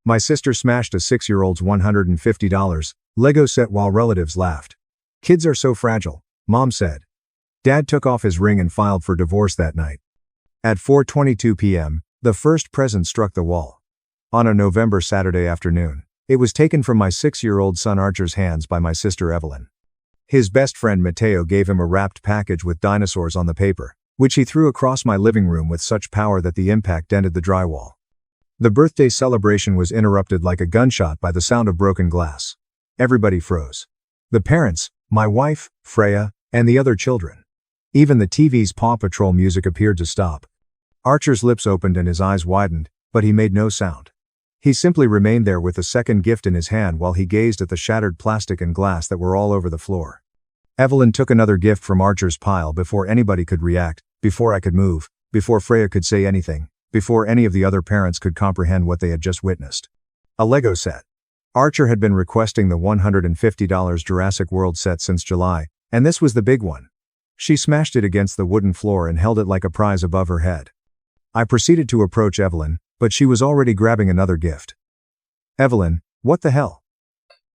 My sister smashed a 6-year-old's $150 Lego set while relatives laughed. Kids are so fragile, Mom said. Dad took off his ring and filed for divorce that night. At 4:22 p.m., the first present struck the wall. On a November Saturday afternoon, it was taken from my 6-year-old son Archer's hands by my sister Evelyn. His best friend Mateo gave him a wrapped package with dinosaurs on the paper, which he threw across my living room with such power that the impact dented the drywall. The birthday celebration was interrupted like a gunshot by the sound of broken glass. Everybody froze. The parents, my wife, Freya, and the other children. Even the TV's Paw Patrol music appeared to stop. Archer's lips opened and his eyes widened, but he made no sound. He simply remained there with the second gift in his hand while he gazed at the shattered plastic and glass that were all over the floor. Evelyn took another gift from Archer's pile before anybody could react, before I could move, before Freya could say anything, before any of the other parents could comprehend what they had just witnessed. A Lego set. Archer had been requesting the $150 Jurassic World set since July, and this was the big one. She smashed it against the wooden floor and held it like a prize above her head. I proceeded to approach Evelyn, but she was already grabbing another gift. "Evelyn, what the hell?"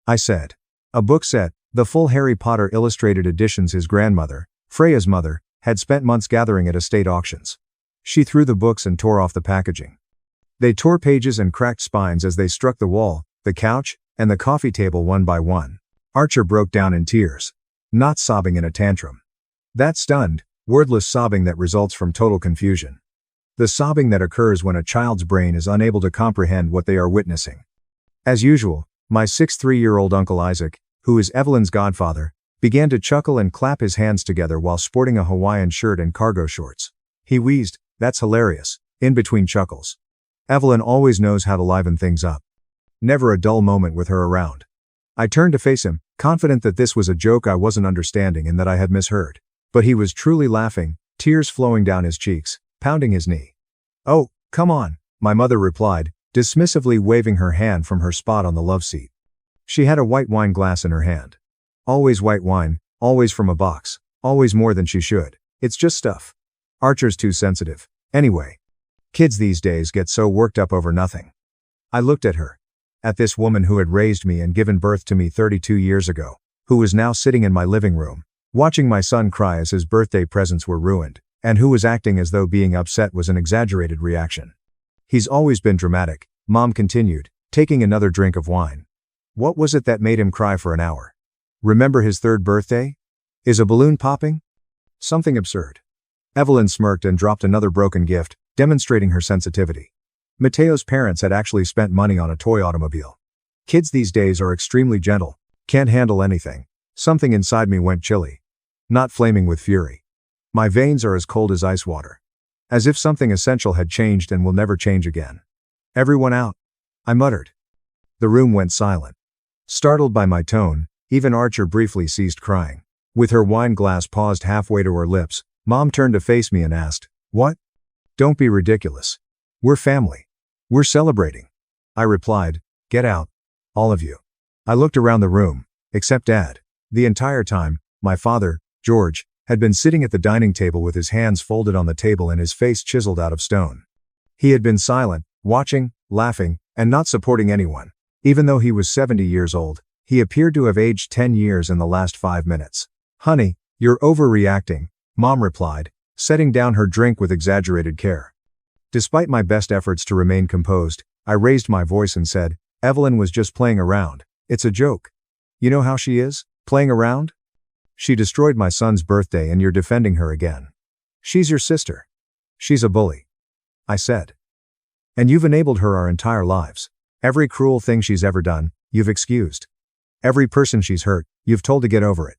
I said. A book set, the full Harry Potter illustrated editions his grandmother, Freya's mother, had spent months gathering at estate auctions. She threw the books and tore off the packaging. They tore pages and cracked spines as they struck the wall, the couch, and the coffee table one by one. Archer broke down in tears. Not sobbing in a tantrum. That stunned, wordless sobbing that results from total confusion. The sobbing that occurs when a child's brain is unable to comprehend what they are witnessing. As usual, my 6'3" Uncle Isaac, who is Evelyn's godfather, began to chuckle and clap his hands together while sporting a Hawaiian shirt and cargo shorts. He wheezed, "That's hilarious," in between chuckles. Evelyn always knows how to liven things up. Never a dull moment with her around. I turned to face him, confident that this was a joke I wasn't understanding and that I had misheard. But he was truly laughing, tears flowing down his cheeks, pounding his knee. "Oh, come on," my mother replied, dismissively waving her hand from her spot on the love seat. She had a white wine glass in her hand. Always white wine, always from a box, always more than she should. It's just stuff. Archer's too sensitive. Anyway. Kids these days get so worked up over nothing. I looked at her. At this woman who had raised me and given birth to me 32 years ago, who was now sitting in my living room, watching my son cry as his birthday presents were ruined, and who was acting as though being upset was an exaggerated reaction. "He's always been dramatic," Mom continued, taking another drink of wine. "What was it that made him cry for an hour? Remember his 3rd birthday? Is a balloon popping? Something absurd." Evelyn smirked and dropped another broken gift, demonstrating her sensitivity. Mateo's parents had actually spent money on a toy automobile. Kids these days are extremely gentle, can't handle anything. Something inside me went chilly. Not flaming with fury. My veins are as cold as ice water. As if something essential had changed and will never change again. "Everyone out," I muttered. The room went silent. Startled by my tone, even Archer briefly ceased crying. With her wine glass paused halfway to her lips, Mom turned to face me and asked, "What?" "Don't be ridiculous. We're family. We're celebrating." I replied, "Get out. All of you." I looked around the room, except Dad. The entire time, my father, George, had been sitting at the dining table with his hands folded on the table and his face chiseled out of stone. He had been silent, watching, laughing, and not supporting anyone. Even though he was 70 years old, he appeared to have aged 10 years in the last 5 minutes. "Honey, you're overreacting," Mom replied, setting down her drink with exaggerated care. Despite my best efforts to remain composed, I raised my voice and said, "Evelyn was just playing around. It's a joke. You know how she is, playing around? She destroyed my son's birthday and you're defending her again. She's your sister. She's a bully," I said. "And you've enabled her our entire lives. Every cruel thing she's ever done, you've excused. Every person she's hurt, you've told to get over it.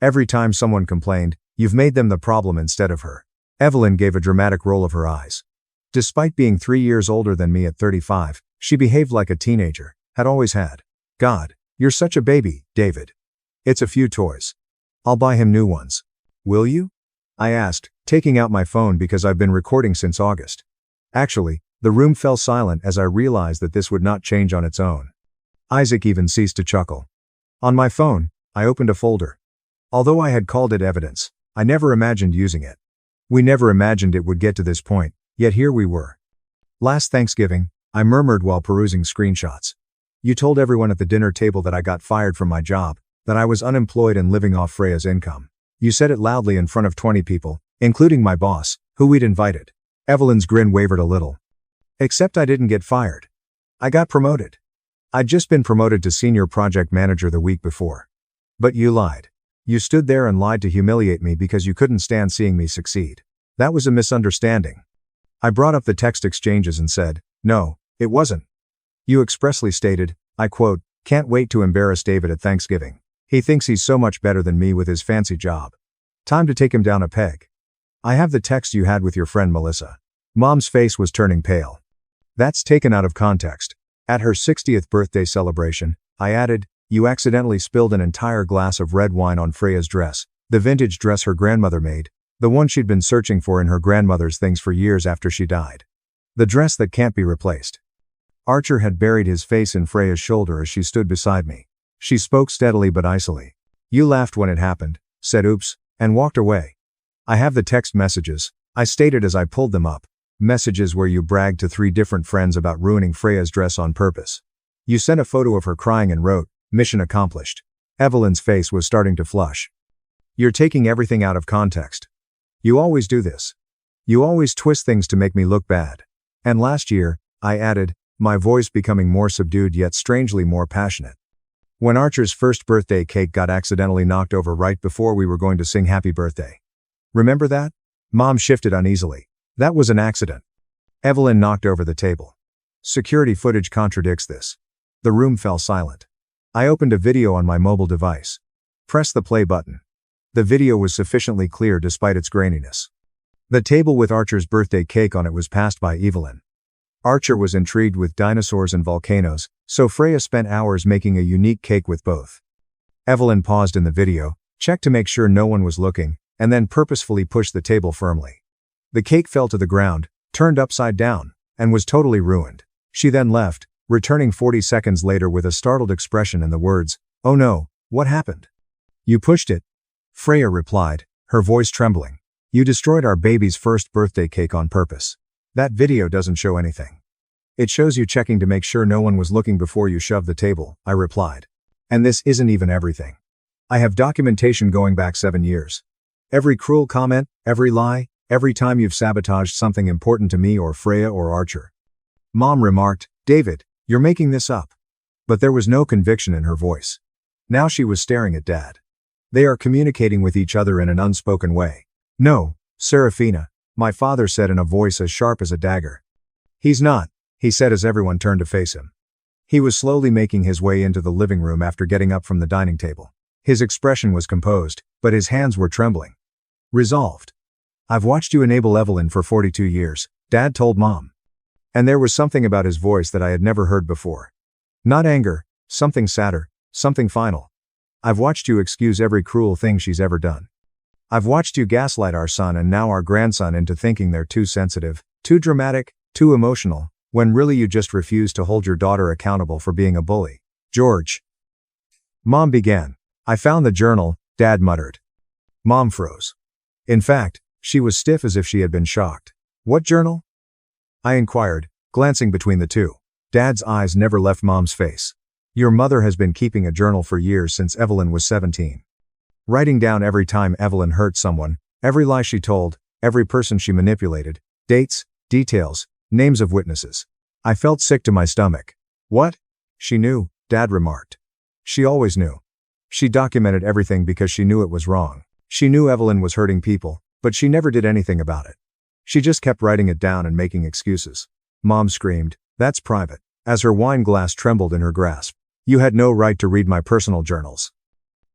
Every time someone complained, you've made them the problem instead of her." Evelyn gave a dramatic roll of her eyes. Despite being 3 years older than me at 35, she behaved like a teenager, had always had. "God, you're such a baby, David. It's a few toys. I'll buy him new ones. Will you?" I asked, taking out my phone because I've been recording since August. Actually, the room fell silent as I realized that this would not change on its own. Isaac even ceased to chuckle. On my phone, I opened a folder. Although I had called it evidence, I never imagined using it. We never imagined it would get to this point, yet here we were. Last Thanksgiving, I murmured while perusing screenshots. You told everyone at the dinner table that I got fired from my job, that I was unemployed and living off Freya's income. You said it loudly in front of 20 people, including my boss, who we'd invited. Evelyn's grin wavered a little. Except I didn't get fired. I got promoted. I'd just been promoted to senior project manager the week before. But you lied. You stood there and lied to humiliate me because you couldn't stand seeing me succeed. That was a misunderstanding. I brought up the text exchanges and said, no, it wasn't. You expressly stated, I quote, can't wait to embarrass David at Thanksgiving. He thinks he's so much better than me with his fancy job. Time to take him down a peg. I have the text you had with your friend Melissa. Mom's face was turning pale. That's taken out of context. At her 60th birthday celebration, I added, you accidentally spilled an entire glass of red wine on Freya's dress, the vintage dress her grandmother made, the one she'd been searching for in her grandmother's things for years after she died. The dress that can't be replaced. Archer had buried his face in Freya's shoulder as she stood beside me. She spoke steadily but icily. You laughed when it happened, said oops, and walked away. I have the text messages, I stated as I pulled them up. Messages where you bragged to 3 different friends about ruining Freya's dress on purpose. You sent a photo of her crying and wrote, mission accomplished. Evelyn's face was starting to flush. You're taking everything out of context. You always do this. You always twist things to make me look bad. And last year, I added, my voice becoming more subdued yet strangely more passionate. When Archer's first birthday cake got accidentally knocked over right before we were going to sing happy birthday. Remember that? Mom shifted uneasily. That was an accident. Evelyn knocked over the table. Security footage contradicts this. The room fell silent. I opened a video on my mobile device. Press the play button. The video was sufficiently clear despite its graininess. The table with Archer's birthday cake on it was passed by Evelyn. Archer was intrigued with dinosaurs and volcanoes, so Freya spent hours making a unique cake with both. Evelyn paused in the video, checked to make sure no one was looking, and then purposefully pushed the table firmly. The cake fell to the ground, turned upside down, and was totally ruined. She then left, returning 40 seconds later with a startled expression and the words, oh no, what happened? You pushed it. Freya replied, her voice trembling. You destroyed our baby's first birthday cake on purpose. That video doesn't show anything. It shows you checking to make sure no one was looking before you shoved the table, I replied. And this isn't even everything. I have documentation going back 7 years. Every cruel comment, every lie, every time you've sabotaged something important to me or Freya or Archer. Mom remarked, David, you're making this up. But there was no conviction in her voice. Now she was staring at Dad. They are communicating with each other in an unspoken way. No, Serafina, my father said in a voice as sharp as a dagger. He's not, he said as everyone turned to face him. He was slowly making his way into the living room after getting up from the dining table. His expression was composed, but his hands were trembling. Resolved. I've watched you enable Evelyn for 42 years, Dad told Mom. And there was something about his voice that I had never heard before. Not anger, something sadder, something final. I've watched you excuse every cruel thing she's ever done. I've watched you gaslight our son and now our grandson into thinking they're too sensitive, too dramatic, too emotional, when really you just refuse to hold your daughter accountable for being a bully. George. Mom began. I found the journal, Dad muttered. Mom froze. In fact, she was stiff as if she had been shocked. What journal? I inquired, glancing between the two. Dad's eyes never left Mom's face. Your mother has been keeping a journal for years since Evelyn was 17. Writing down every time Evelyn hurt someone, every lie she told, every person she manipulated, dates, details, names of witnesses. I felt sick to my stomach. What? She knew, Dad remarked. She always knew. She documented everything because she knew it was wrong. She knew Evelyn was hurting people, but she never did anything about it. She just kept writing it down and making excuses. Mom screamed, that's private, as her wine glass trembled in her grasp. You had no right to read my personal journals.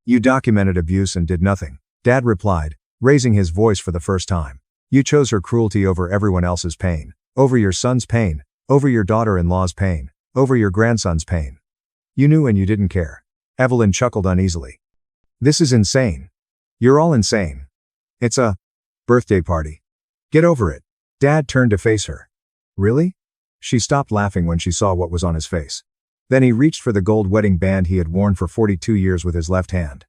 You documented abuse and did nothing, Dad replied, raising his voice for the first time. You chose her cruelty over everyone else's pain, over your son's pain, over your daughter-in-law's pain, over your grandson's pain. You knew and you didn't care. Evelyn chuckled uneasily. This is insane. You're all insane. It's a birthday party. Get over it. Dad turned to face her. Really? She stopped laughing when she saw what was on his face. Then he reached for the gold wedding band he had worn for 42 years with his left hand.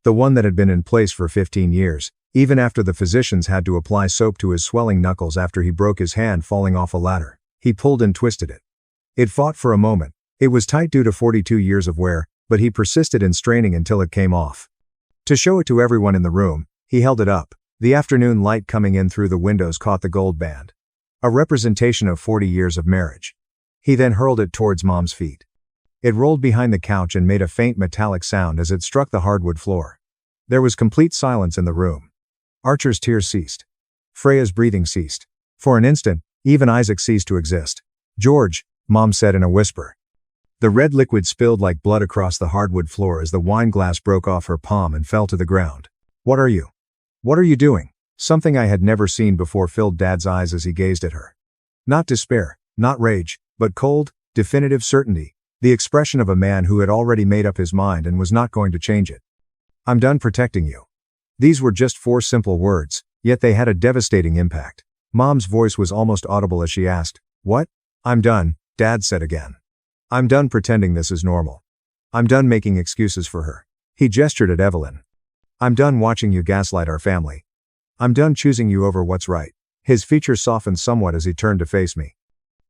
The one that had been in place for 15 years, even after the physicians had to apply soap to his swelling knuckles after he broke his hand falling off a ladder. He pulled and twisted it. It fought for a moment. It was tight due to 42 years of wear, but he persisted in straining until it came off. To show it to everyone in the room, he held it up. The afternoon light coming in through the windows caught the gold band. A representation of 40 years of marriage. He then hurled it towards Mom's feet. It rolled behind the couch and made a faint metallic sound as it struck the hardwood floor. There was complete silence in the room. Archer's tears ceased. Freya's breathing ceased. For an instant, even Isaac ceased to exist. "George," Mom said in a whisper. The red liquid spilled like blood across the hardwood floor as the wine glass broke off her palm and fell to the ground. What are you doing?" Something I had never seen before filled Dad's eyes as he gazed at her. Not despair, not rage, but cold, definitive certainty, the expression of a man who had already made up his mind and was not going to change it. "I'm done protecting you." These were just 4 simple words, yet they had a devastating impact. Mom's voice was almost audible as she asked, "What?" "I'm done," Dad said again. "I'm done pretending this is normal. I'm done making excuses for her." He gestured at Evelyn. "I'm done watching you gaslight our family. I'm done choosing you over what's right." His features softened somewhat as he turned to face me.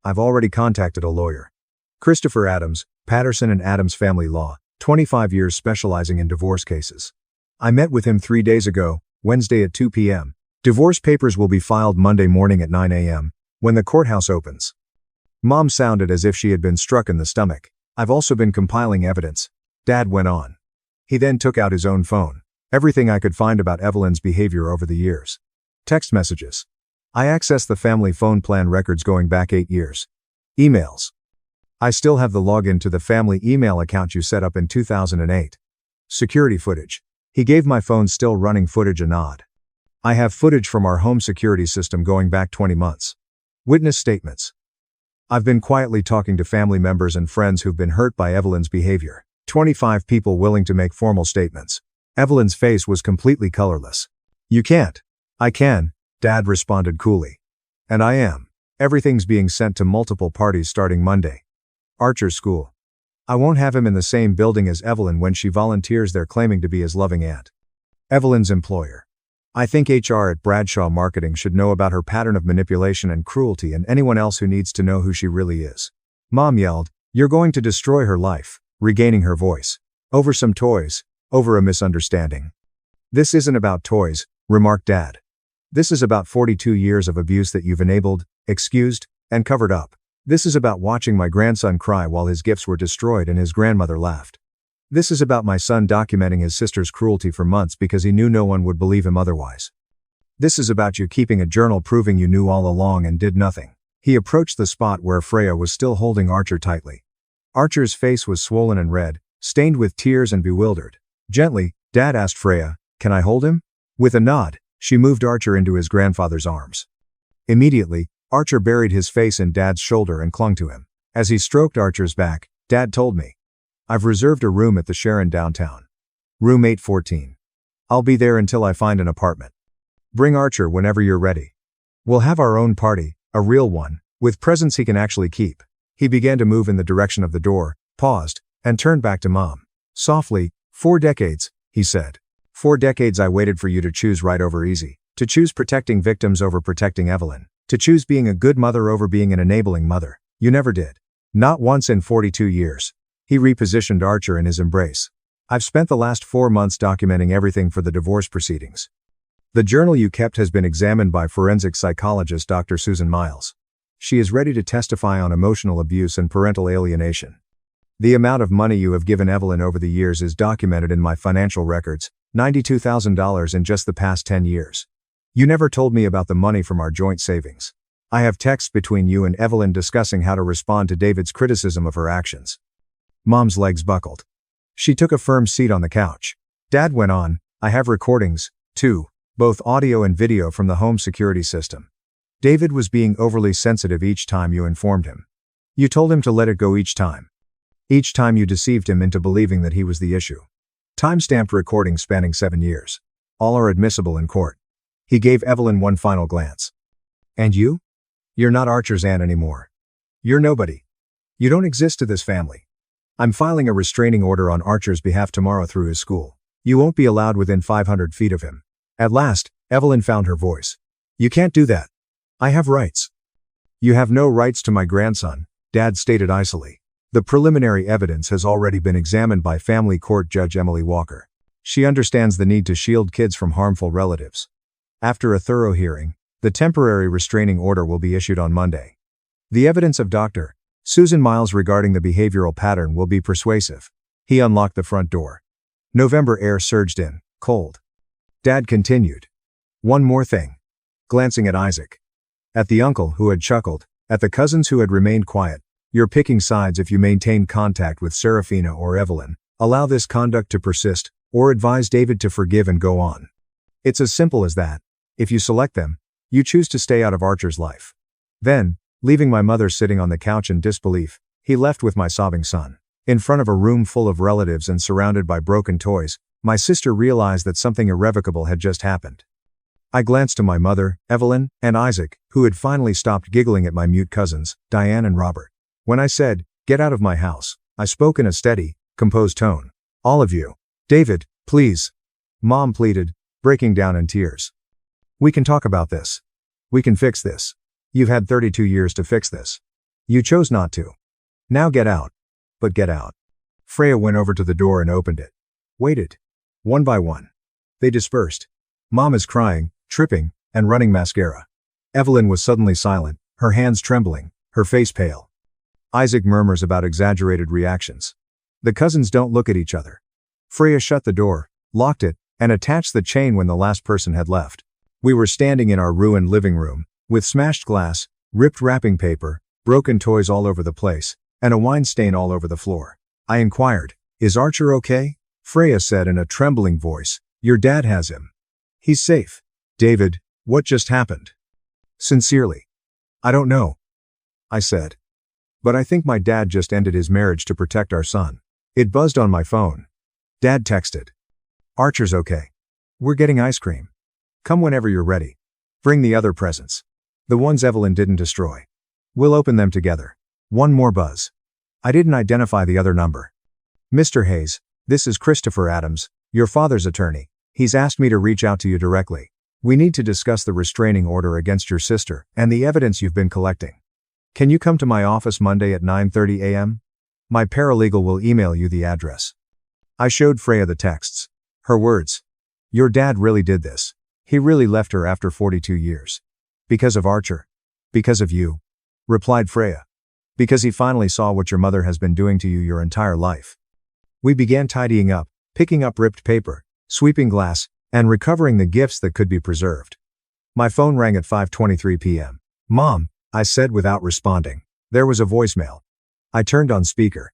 "I've already contacted a lawyer. Christopher Adams, Patterson and Adams Family Law, 25 years specializing in divorce cases. I met with him 3 days ago, Wednesday at 2 p.m. Divorce papers will be filed Monday morning at 9 a.m., when the courthouse opens." Mom sounded as if she had been struck in the stomach. "I've also been compiling evidence," Dad went on. He then took out his own phone. "Everything I could find about Evelyn's behavior over the years. Text messages. I accessed the family phone plan records going back 8 years. Emails. I still have the login to the family email account you set up in 2008. Security footage." He gave my phone still running footage a nod. "I have footage from our home security system going back 20 months. Witness statements. I've been quietly talking to family members and friends who've been hurt by Evelyn's behavior. 25 people willing to make formal statements." Evelyn's face was completely colorless. "You can't." "I can," Dad responded coolly. "And I am. Everything's being sent to multiple parties starting Monday. Archer's school. I won't have him in the same building as Evelyn when she volunteers there claiming to be his loving aunt. Evelyn's employer. I think HR at Bradshaw Marketing should know about her pattern of manipulation and cruelty and anyone else who needs to know who she really is." Mom yelled, "You're going to destroy her life," regaining her voice. "Over some toys. Over a misunderstanding." "This isn't about toys," remarked Dad. "This is about 42 years of abuse that you've enabled, excused, and covered up. This is about watching my grandson cry while his gifts were destroyed and his grandmother laughed. This is about my son documenting his sister's cruelty for months because he knew no one would believe him otherwise. This is about you keeping a journal proving you knew all along and did nothing." He approached the spot where Freya was still holding Archer tightly. Archer's face was swollen and red, stained with tears and bewildered. Gently, Dad asked Freya, "Can I hold him?" With a nod, she moved Archer into his grandfather's arms. Immediately, Archer buried his face in Dad's shoulder and clung to him. As he stroked Archer's back, Dad told me, "I've reserved a room at the Sharon downtown. Room 814. I'll be there until I find an apartment. Bring Archer whenever you're ready. We'll have our own party, a real one, with presents he can actually keep." He began to move in the direction of the door, paused, and turned back to Mom. Softly, 4 decades, he said. 4 decades I waited for you to choose right over easy, to choose protecting victims over protecting Evelyn, to choose being a good mother over being an enabling mother. You never did. Not once in 42 years. He repositioned Archer in his embrace. "I've spent the last 4 months documenting everything for the divorce proceedings. The journal you kept has been examined by forensic psychologist Dr. Susan Miles. She is ready to testify on emotional abuse and parental alienation. The amount of money you have given Evelyn over the years is documented in my financial records, $92,000 in just the past 10 years. You never told me about the money from our joint savings. I have texts between you and Evelyn discussing how to respond to David's criticism of her actions." Mom's legs buckled. She took a firm seat on the couch. Dad went on, "I have recordings, too, both audio and video from the home security system. David was being overly sensitive each time you informed him. You told him to let it go each time. Each time you deceived him into believing that he was the issue. Time-stamped recordings spanning 7 years. All are admissible in court." He gave Evelyn one final glance. "And you? You're not Archer's aunt anymore. You're nobody. You don't exist to this family. I'm filing a restraining order on Archer's behalf tomorrow through his school. You won't be allowed within 500 feet of him." At last, Evelyn found her voice. "You can't do that. I have rights." "You have no rights to my grandson," Dad stated icily. The preliminary evidence has already been examined by Family Court Judge Emily Walker. She understands the need to shield kids from harmful relatives. After a thorough hearing, the temporary restraining order will be issued on Monday. The evidence of Dr. Susan Miles regarding the behavioral pattern will be persuasive. He unlocked the front door. November air surged in, cold. Dad continued. One more thing. Glancing at Isaac. At the uncle who had chuckled, at the cousins who had remained quiet. You're picking sides if you maintain contact with Serafina or Evelyn, allow this conduct to persist, or advise David to forgive and go on. It's as simple as that. If you select them, you choose to stay out of Archer's life. Then, leaving my mother sitting on the couch in disbelief, he left with my sobbing son. In front of a room full of relatives and surrounded by broken toys, my sister realized that something irrevocable had just happened. I glanced to my mother, Evelyn, and Isaac, who had finally stopped giggling at my mute cousins, Diane and Robert. When I said, "Get out of my house," I spoke in a steady, composed tone. All of you. David, please. Mom pleaded, breaking down in tears. We can talk about this. We can fix this. You've had 32 years to fix this. You chose not to. Now get out. But get out. Freya went over to the door and opened it. Waited. One by one. They dispersed. Mom is crying, tripping, and running mascara. Evelyn was suddenly silent, her hands trembling, her face pale. Isaac murmurs about exaggerated reactions. The cousins don't look at each other. Freya shut the door, locked it, and attached the chain when the last person had left. We were standing in our ruined living room, with smashed glass, ripped wrapping paper, broken toys all over the place, and a wine stain all over the floor. I inquired, "Is Archer okay?" Freya said in a trembling voice, "Your dad has him. He's safe." David, what just happened? Sincerely. I don't know. I said. But I think my dad just ended his marriage to protect our son. It buzzed on my phone. Dad texted. Archer's okay. We're getting ice cream. Come whenever you're ready. Bring the other presents. The ones Evelyn didn't destroy. We'll open them together. One more buzz. I didn't identify the other number. Mr. Hayes, this is Christopher Adams, your father's attorney. He's asked me to reach out to you directly. We need to discuss the restraining order against your sister and the evidence you've been collecting. Can you come to my office Monday at 9:30 a.m.? My paralegal will email you the address. I showed Freya the texts. Her words. Your dad really did this. He really left her after 42 years. Because of Archer. Because of you. Replied Freya. Because he finally saw what your mother has been doing to you your entire life. We began tidying up, picking up ripped paper, sweeping glass, and recovering the gifts that could be preserved. My phone rang at 5:23 p.m. Mom, I said without responding. There was a voicemail. I turned on speaker.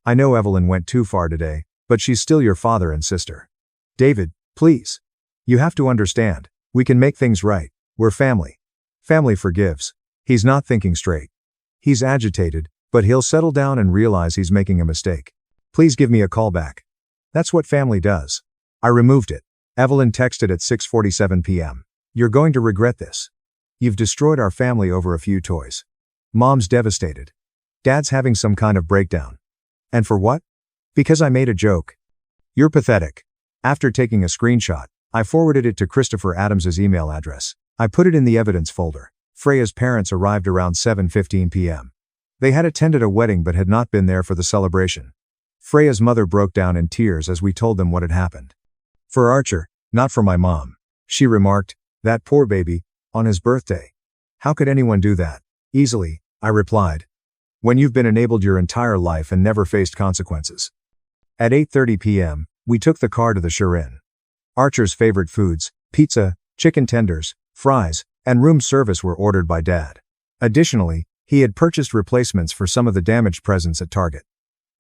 I know Evelyn went too far today, but she's still your father and sister. David, please. You have to understand. We can make things right. We're family. Family forgives. He's not thinking straight. He's agitated, but he'll settle down and realize he's making a mistake. Please give me a call back. That's what family does. I removed it. Evelyn texted at 6:47 p.m. You're going to regret this. You've destroyed our family over a few toys. Mom's devastated. Dad's having some kind of breakdown. And for what? Because I made a joke. You're pathetic. After taking a screenshot, I forwarded it to Christopher Adams's email address. I put it in the evidence folder. Freya's parents arrived around 7:15 p.m. They had attended a wedding but had not been there for the celebration. Freya's mother broke down in tears as we told them what had happened. For Archer, not for my mom. She remarked, that poor baby, on his birthday. How could anyone do that? Easily, I replied. When you've been enabled your entire life and never faced consequences. At 8:30 p.m., we took the car to the Shirin. Archer's favorite foods, pizza, chicken tenders, fries, and room service were ordered by Dad. Additionally, he had purchased replacements for some of the damaged presents at Target.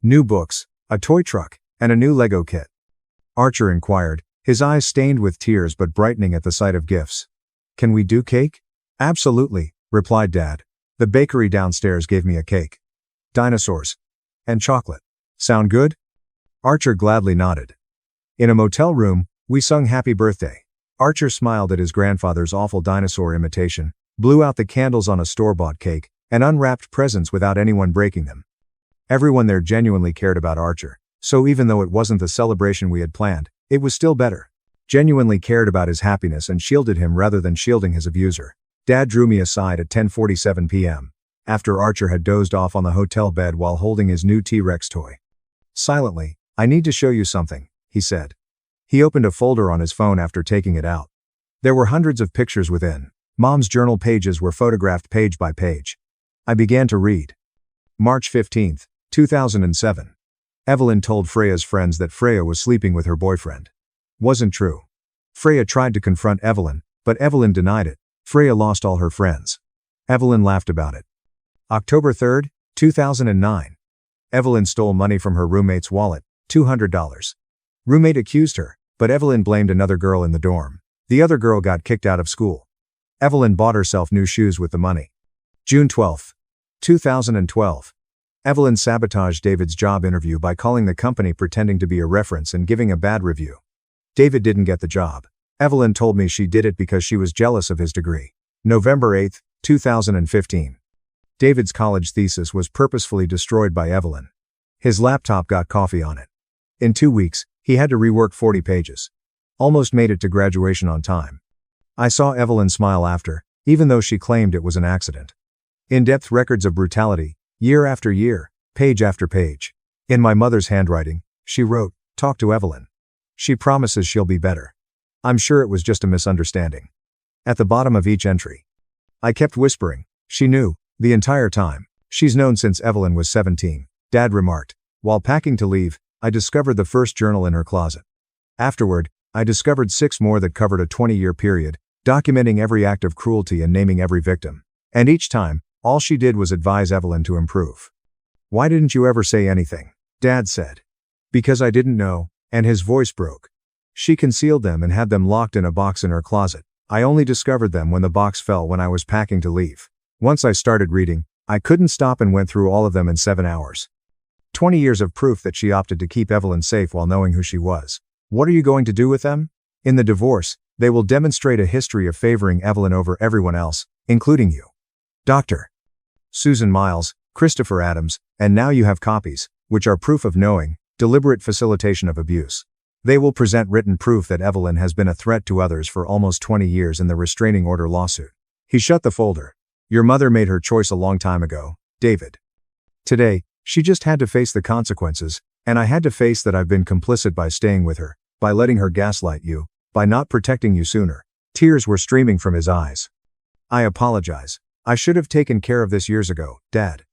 New books, a toy truck, and a new Lego kit. Archer inquired, his eyes stained with tears but brightening at the sight of gifts. Can we do cake? Absolutely, replied Dad. The bakery downstairs gave me a cake. Dinosaurs. And chocolate. Sound good? Archer gladly nodded. In a motel room, we sung Happy Birthday. Archer smiled at his grandfather's awful dinosaur imitation, blew out the candles on a store-bought cake, and unwrapped presents without anyone breaking them. Everyone there genuinely cared about Archer, so even though it wasn't the celebration we had planned, it was still better. Genuinely cared about his happiness and shielded him rather than shielding his abuser. Dad drew me aside at 10:47 p.m. after Archer had dozed off on the hotel bed while holding his new T-Rex toy. Silently, "I need to show you something," he said. He opened a folder on his phone after taking it out. There were hundreds of pictures within. Mom's journal pages were photographed page by page. I began to read. March 15, 2007. Evelyn told Freya's friends that Freya was sleeping with her boyfriend. Wasn't true. Freya tried to confront Evelyn, but Evelyn denied it. Freya lost all her friends. Evelyn laughed about it. October 3, 2009. Evelyn stole money from her roommate's wallet, $200. Roommate accused her, but Evelyn blamed another girl in the dorm. The other girl got kicked out of school. Evelyn bought herself new shoes with the money. June 12, 2012. Evelyn sabotaged David's job interview by calling the company pretending to be a reference and giving a bad review. David didn't get the job. Evelyn told me she did it because she was jealous of his degree. November 8, 2015. David's college thesis was purposefully destroyed by Evelyn. His laptop got coffee on it. In 2 weeks, he had to rework 40 pages. Almost made it to graduation on time. I saw Evelyn smile after, even though she claimed it was an accident. In-depth records of brutality, year after year, page after page. In my mother's handwriting, she wrote, "Talk to Evelyn. She promises she'll be better." I'm sure it was just a misunderstanding. At the bottom of each entry. I kept whispering, "She knew, the entire time. She's known since Evelyn was 17, Dad remarked. While packing to leave, I discovered the first journal in her closet. Afterward, I discovered 6 more that covered a 20-year period, documenting every act of cruelty and naming every victim. And each time, all she did was advise Evelyn to improve. "Why didn't you ever say anything?" Dad said. "Because I didn't know," and his voice broke. "She concealed them and had them locked in a box in her closet. I only discovered them when the box fell when I was packing to leave. Once I started reading, I couldn't stop and went through all of them in 7 hours." 20 years of proof that she opted to keep Evelyn safe while knowing who she was. What are you going to do with them? In the divorce, they will demonstrate a history of favoring Evelyn over everyone else, including you. Dr. Susan Miles, Christopher Adams, and now you have copies, which are proof of knowing, deliberate facilitation of abuse. They will present written proof that Evelyn has been a threat to others for almost 20 years in the restraining order lawsuit. He shut the folder. Your mother made her choice a long time ago, David. Today, she just had to face the consequences, and I had to face that I've been complicit by staying with her, by letting her gaslight you, by not protecting you sooner. Tears were streaming from his eyes. I apologize. I should have taken care of this years ago, Dad.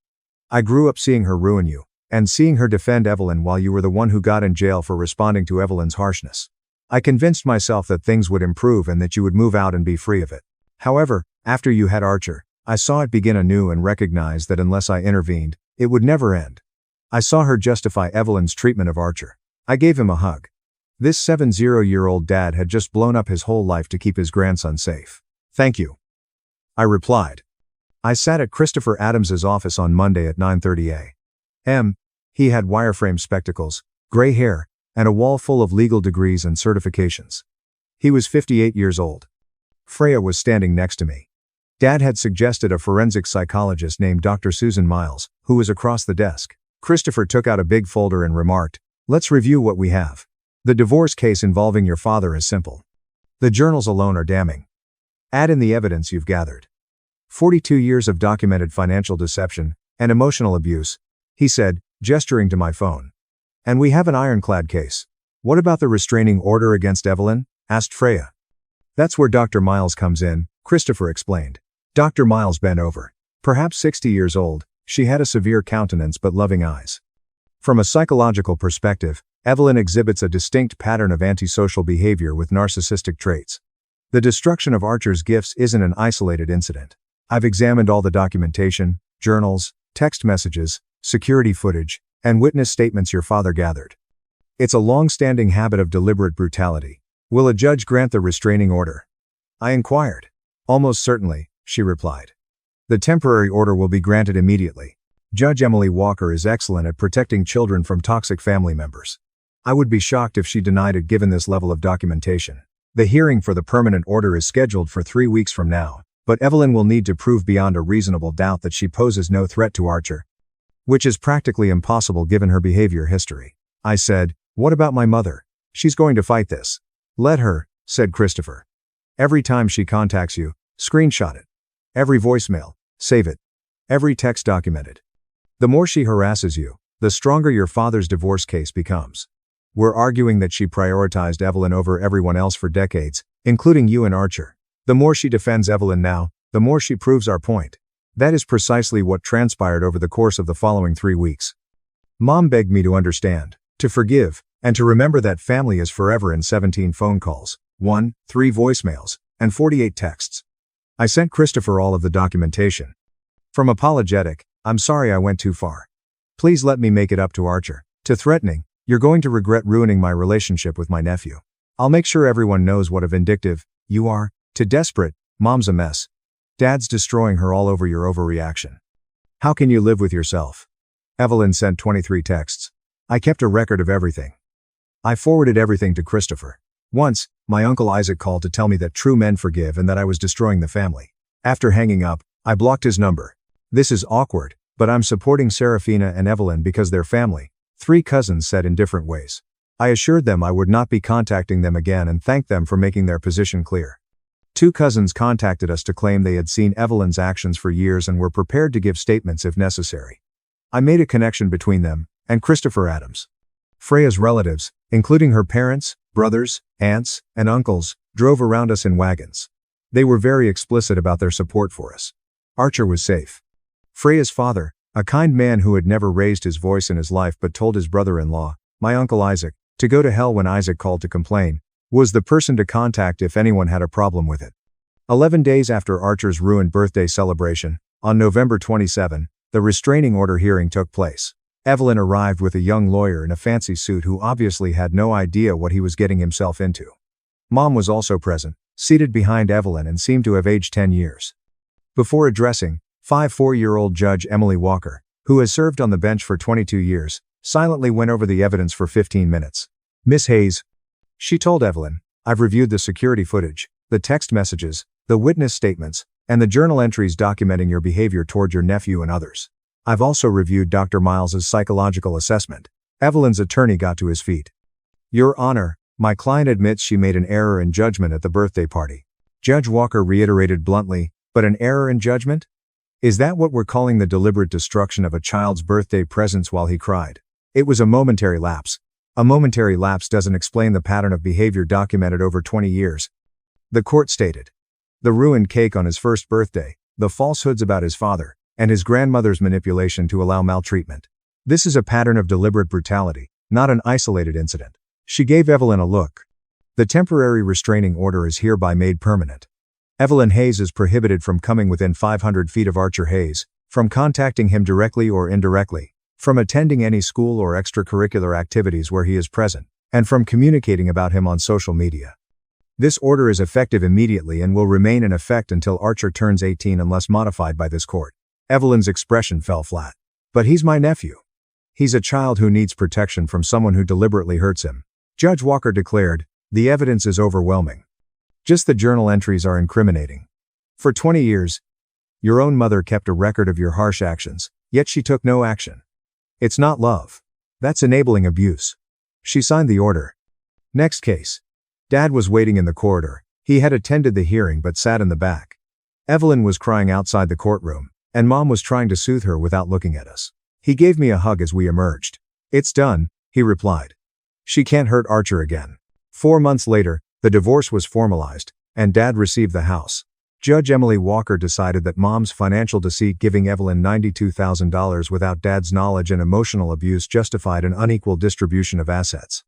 I grew up seeing her ruin you, and seeing her defend Evelyn while you were the one who got in jail for responding to Evelyn's harshness. I convinced myself that things would improve and that you would move out and be free of it. However, after you had Archer, I saw it begin anew and recognized that unless I intervened, it would never end. I saw her justify Evelyn's treatment of Archer. I gave him a hug. This 70-year-old dad had just blown up his whole life to keep his grandson safe. Thank you. I replied. I sat at Christopher Adams's office on Monday at 9:30 a.m. He had wireframe spectacles, gray hair, and a wall full of legal degrees and certifications. He was 58 years old. Freya was standing next to me. Dad had suggested a forensic psychologist named Dr. Susan Miles, who was across the desk. Christopher took out a big folder and remarked, "Let's review what we have. The divorce case involving your father is simple. The journals alone are damning. Add in the evidence you've gathered. 42 years of documented financial deception and emotional abuse," he said, gesturing to my phone. "And we have an ironclad case." "What about the restraining order against Evelyn?" asked Freya. "That's where Dr. Miles comes in," Christopher explained. Dr. Miles bent over. Perhaps 60 years old, she had a severe countenance but loving eyes. From a psychological perspective, Evelyn exhibits a distinct pattern of antisocial behavior with narcissistic traits. The destruction of Archer's gifts isn't an isolated incident. I've examined all the documentation, journals, text messages, security footage, and witness statements your father gathered. It's a long-standing habit of deliberate brutality. Will a judge grant the restraining order? I inquired. Almost certainly, she replied. The temporary order will be granted immediately. Judge Emily Walker is excellent at protecting children from toxic family members. I would be shocked if she denied it given this level of documentation. The hearing for the permanent order is scheduled for 3 weeks from now, but Evelyn will need to prove beyond a reasonable doubt that she poses no threat to Archer, which is practically impossible given her behavior history. I said, "What about my mother? She's going to fight this." "Let her," said Christopher. "Every time she contacts you, screenshot it. Every voicemail, save it. Every text documented. The more she harasses you, the stronger your father's divorce case becomes. We're arguing that she prioritized Evelyn over everyone else for decades, including you and Archer. The more she defends Evelyn now, the more she proves our point. That is precisely what transpired over the course of the following 3 weeks. Mom begged me to understand, to forgive, and to remember that family is forever in 17 phone calls, 3 voicemails, and 48 texts. I sent Christopher all of the documentation. From apologetic, "I'm sorry I went too far. Please let me make it up to Archer," to threatening, "You're going to regret ruining my relationship with my nephew. I'll make sure everyone knows what a vindictive you are," to desperate, "Mom's a mess. Dad's destroying her all over your overreaction. How can you live with yourself?" Evelyn sent 23 texts. I kept a record of everything. I forwarded everything to Christopher. Once, my uncle Isaac called to tell me that true men forgive and that I was destroying the family. After hanging up, I blocked his number. This is awkward, but I'm supporting Serafina and Evelyn because they're family, 3 cousins said in different ways. I assured them I would not be contacting them again and thanked them for making their position clear. 2 cousins contacted us to claim they had seen Evelyn's actions for years and were prepared to give statements if necessary. I made a connection between them and Christopher Adams. Freya's relatives, including her parents, brothers, aunts, and uncles, drove around us in wagons. They were very explicit about their support for us. Archer was safe. Freya's father, a kind man who had never raised his voice in his life but told his brother-in-law, my uncle Isaac, to go to hell when Isaac called to complain, was the person to contact if anyone had a problem with it. 11 days after Archer's ruined birthday celebration, on November 27, the restraining order hearing took place. Evelyn arrived with a young lawyer in a fancy suit who obviously had no idea what he was getting himself into. Mom was also present, seated behind Evelyn and seemed to have aged 10 years. Before addressing 4-year-old Judge Emily Walker, who has served on the bench for 22 years, silently went over the evidence for 15 minutes. "Miss Hayes," she told Evelyn, "I've reviewed the security footage, the text messages, the witness statements, and the journal entries documenting your behavior toward your nephew and others. I've also reviewed Dr. Miles's psychological assessment." Evelyn's attorney got to his feet. "Your Honor, my client admits she made an error in judgment at the birthday party." Judge Walker reiterated bluntly, "But an error in judgment? Is that what we're calling the deliberate destruction of a child's birthday presents while he cried? It was a momentary lapse. A momentary lapse doesn't explain the pattern of behavior documented over 20 years. The court stated. The ruined cake on his first birthday, the falsehoods about his father, and his grandmother's manipulation to allow maltreatment. This is a pattern of deliberate brutality, not an isolated incident. She gave Evelyn a look. The temporary restraining order is hereby made permanent. Evelyn Hayes is prohibited from coming within 500 feet of Archer Hayes, from contacting him directly or indirectly, from attending any school or extracurricular activities where he is present, and from communicating about him on social media. This order is effective immediately and will remain in effect until Archer turns 18 unless modified by this court. Evelyn's expression fell flat. "But he's my nephew. He's a child who needs protection from someone who deliberately hurts him." Judge Walker declared, "The evidence is overwhelming. Just the journal entries are incriminating. For 20 years, your own mother kept a record of your harsh actions, yet she took no action. It's not love. That's enabling abuse." She signed the order. Next case. Dad was waiting in the corridor. He had attended the hearing but sat in the back. Evelyn was crying outside the courtroom, and Mom was trying to soothe her without looking at us. He gave me a hug as we emerged. "It's done," he replied. "She can't hurt Archer again." 4 months later, the divorce was formalized, and Dad received the house. Judge Emily Walker decided that Mom's financial deceit giving Evelyn $92,000 without Dad's knowledge and emotional abuse justified an unequal distribution of assets.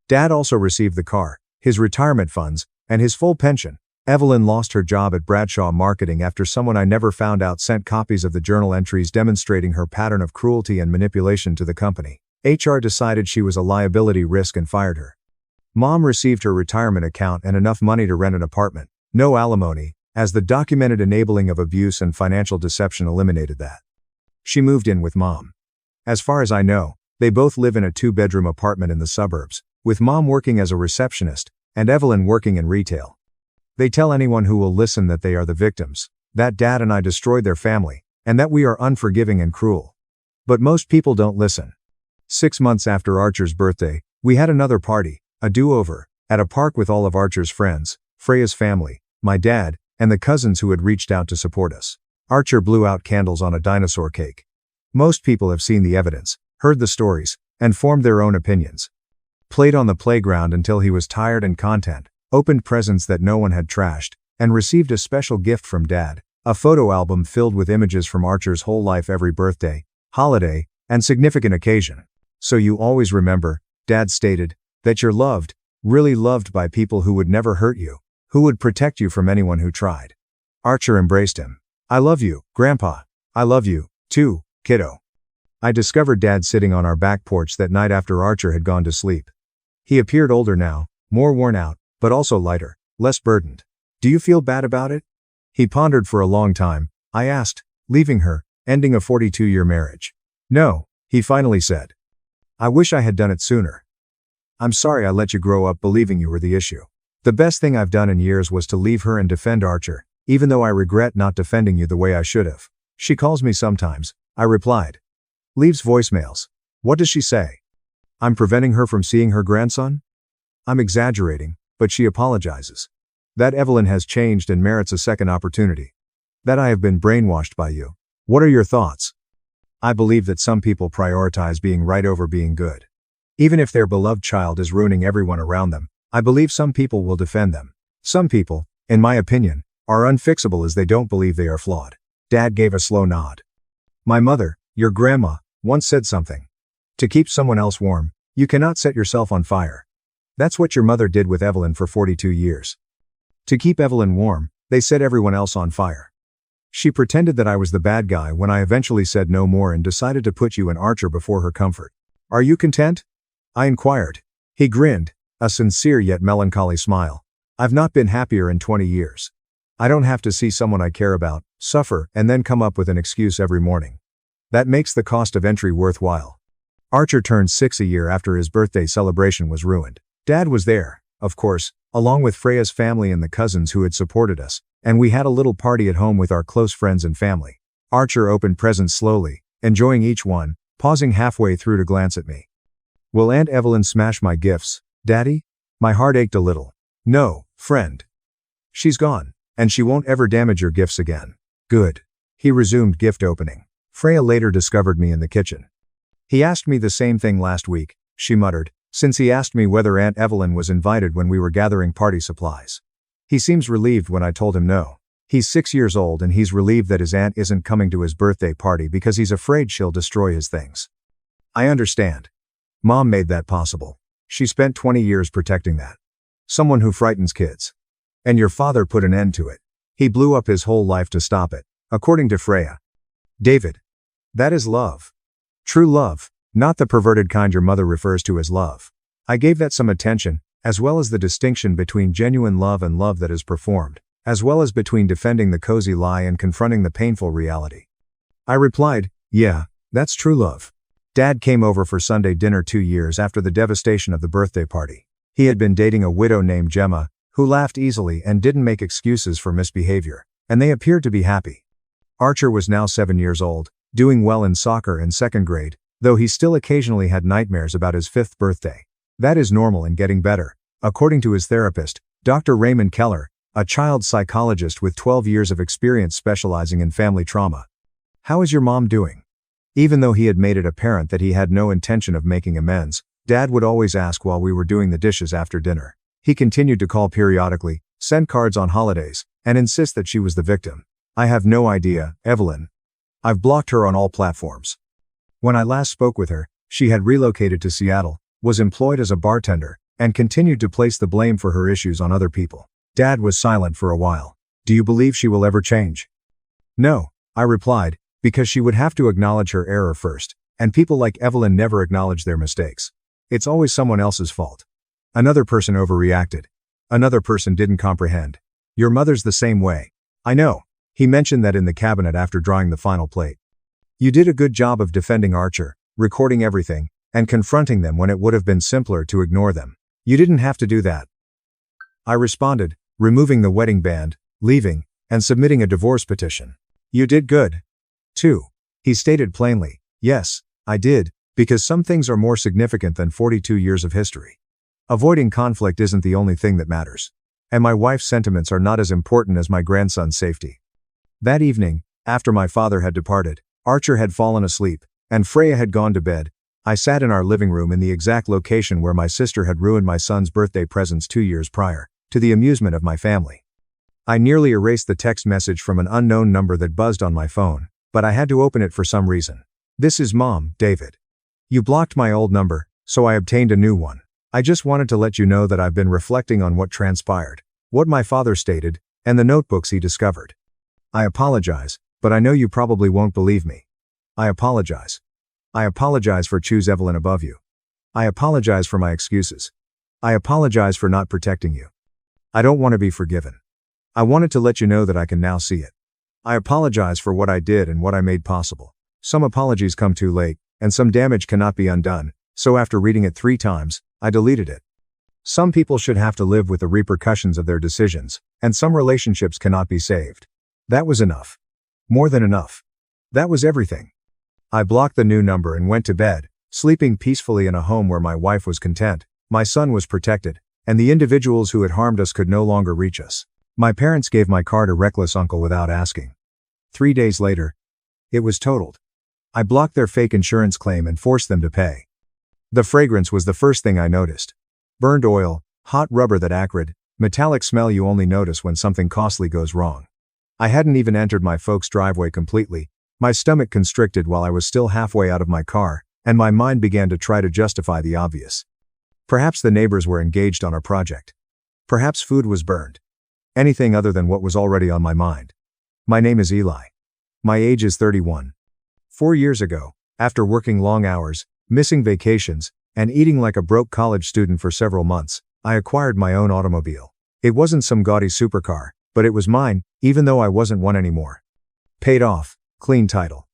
Dad also received the car, his retirement funds, and his full pension. Evelyn lost her job at Bradshaw Marketing after someone I never found out sent copies of the journal entries demonstrating her pattern of cruelty and manipulation to the company. HR decided she was a liability risk and fired her. Mom received her retirement account and enough money to rent an apartment, no alimony, as the documented enabling of abuse and financial deception eliminated that. She moved in with Mom. As far as I know, they both live in a 2-bedroom apartment in the suburbs, with Mom working as a receptionist, and Evelyn working in retail. They tell anyone who will listen that they are the victims, that Dad and I destroyed their family, and that we are unforgiving and cruel. But most people don't listen. 6 months after Archer's birthday, we had another party, a do-over, at a park with all of Archer's friends, Freya's family, my dad, and the cousins who had reached out to support us. Archer blew out candles on a dinosaur cake. Most people have seen the evidence, heard the stories, and formed their own opinions. Played on the playground until he was tired and content, opened presents that no one had trashed, and received a special gift from Dad, a photo album filled with images from Archer's whole life every birthday, holiday, and significant occasion. So you always remember, Dad stated, that you're loved, really loved by people who would never hurt you, who would protect you from anyone who tried. Archer embraced him. I love you, Grandpa. I love you, too, kiddo. I discovered Dad sitting on our back porch that night after Archer had gone to sleep. He appeared older now, more worn out, but also lighter, less burdened. Do you feel bad about it? He pondered for a long time. I asked, leaving her, ending a 42-year marriage. No, he finally said. I wish I had done it sooner. I'm sorry I let you grow up believing you were the issue. The best thing I've done in years was to leave her and defend Archer, even though I regret not defending you the way I should have. She calls me sometimes, I replied. Leaves voicemails. What does she say? I'm preventing her from seeing her grandson? I'm exaggerating, but she apologizes. That Evelyn has changed and merits a second opportunity. That I have been brainwashed by you. What are your thoughts? I believe that some people prioritize being right over being good. Even if their beloved child is ruining everyone around them, I believe some people will defend them. Some people, in my opinion, are unfixable as they don't believe they are flawed. Dad gave a slow nod. My mother, your grandma, once said something. To keep someone else warm, you cannot set yourself on fire. That's what your mother did with Evelyn for 42 years. To keep Evelyn warm, they set everyone else on fire. She pretended that I was the bad guy when I eventually said no more and decided to put you and Archer before her comfort. Are you content? I inquired. He grinned, a sincere yet melancholy smile. I've not been happier in 20 years. I don't have to see someone I care about, suffer, and then come up with an excuse every morning. That makes the cost of entry worthwhile. Archer turned 6 a year after his birthday celebration was ruined. Dad was there, of course, along with Freya's family and the cousins who had supported us, and we had a little party at home with our close friends and family. Archer opened presents slowly, enjoying each one, pausing halfway through to glance at me. Will Aunt Evelyn smash my gifts, Daddy? My heart ached a little. No, friend. She's gone, and she won't ever damage your gifts again. Good. He resumed gift opening. Freya later discovered me in the kitchen. He asked me the same thing last week, she muttered, since he asked me whether Aunt Evelyn was invited when we were gathering party supplies. He seems relieved when I told him no. He's 6 years old and he's relieved that his aunt isn't coming to his birthday party because he's afraid she'll destroy his things. I understand. Mom made that possible. She spent 20 years protecting that. Someone who frightens kids. And your father put an end to it. He blew up his whole life to stop it, according to Freya. David. That is love. True love, not the perverted kind your mother refers to as love. I gave that some attention, as well as the distinction between genuine love and love that is performed, as well as between defending the cozy lie and confronting the painful reality. I replied, yeah, that's true love. Dad came over for Sunday dinner 2 years after the devastation of the birthday party. He had been dating a widow named Gemma, who laughed easily and didn't make excuses for misbehavior, and they appeared to be happy. Archer was now 7 years old, doing well in soccer in 2nd grade, though he still occasionally had nightmares about his 5th birthday. That is normal and getting better, according to his therapist, Dr. Raymond Keller, a child psychologist with 12 years of experience specializing in family trauma. How is your mom doing? Even though he had made it apparent that he had no intention of making amends, Dad would always ask while we were doing the dishes after dinner. He continued to call periodically, send cards on holidays, and insist that she was the victim. I have no idea, Evelyn. I've blocked her on all platforms. When I last spoke with her, she had relocated to Seattle, was employed as a bartender, and continued to place the blame for her issues on other people. Dad was silent for a while. Do you believe she will ever change? No, I replied, because she would have to acknowledge her error first, and people like Evelyn never acknowledge their mistakes. It's always someone else's fault. Another person overreacted. Another person didn't comprehend. Your mother's the same way. I know. He mentioned that in the cabinet after drawing the final plate. You did a good job of defending Archer, recording everything, and confronting them when it would have been simpler to ignore them. You didn't have to do that. I responded, removing the wedding band, leaving, and submitting a divorce petition. You did good. Too. He stated plainly, yes, I did, because some things are more significant than 42 years of history. Avoiding conflict isn't the only thing that matters. And my wife's sentiments are not as important as my grandson's safety. That evening, After my father had departed, Archer had fallen asleep, and Freya had gone to bed, I sat in our living room in the exact location where my sister had ruined my son's birthday presents 2 years prior, to the amusement of my family. I nearly erased the text message from an unknown number that buzzed on my phone, but I had to open it for some reason. "This is Mom, David. You blocked my old number, so I obtained a new one. I just wanted to let you know that I've been reflecting on what transpired, what my father stated, and the notebooks he discovered. I apologize, but I know you probably won't believe me. I apologize. I apologize for choose Evelyn above you. I apologize for my excuses. I apologize for not protecting you. I don't want to be forgiven. I wanted to let you know that I can now see it. I apologize for what I did and what I made possible. Some apologies come too late, and some damage cannot be undone, so after reading it 3 times, I deleted it. Some people should have to live with the repercussions of their decisions, and some relationships cannot be saved. That was enough. More than enough. That was everything. I blocked the new number and went to bed, sleeping peacefully in a home where my wife was content, my son was protected, and the individuals who had harmed us could no longer reach us. My parents gave my car to reckless uncle without asking. 3 days later, it was totaled. I blocked their fake insurance claim and forced them to pay. The fragrance was the first thing I noticed. Burned oil, hot rubber, that acrid, metallic smell you only notice when something costly goes wrong. I hadn't even entered my folks' driveway completely. My stomach constricted while I was still halfway out of my car, and my mind began to try to justify the obvious. Perhaps the neighbors were engaged on a project. Perhaps food was burned. Anything other than what was already on my mind. My name is Eli. My age is 31. 4 years ago, after working long hours, missing vacations, and eating like a broke college student for several months, I acquired my own automobile. It wasn't some gaudy supercar, but it was mine, even though I wasn't one anymore. Paid off, clean title.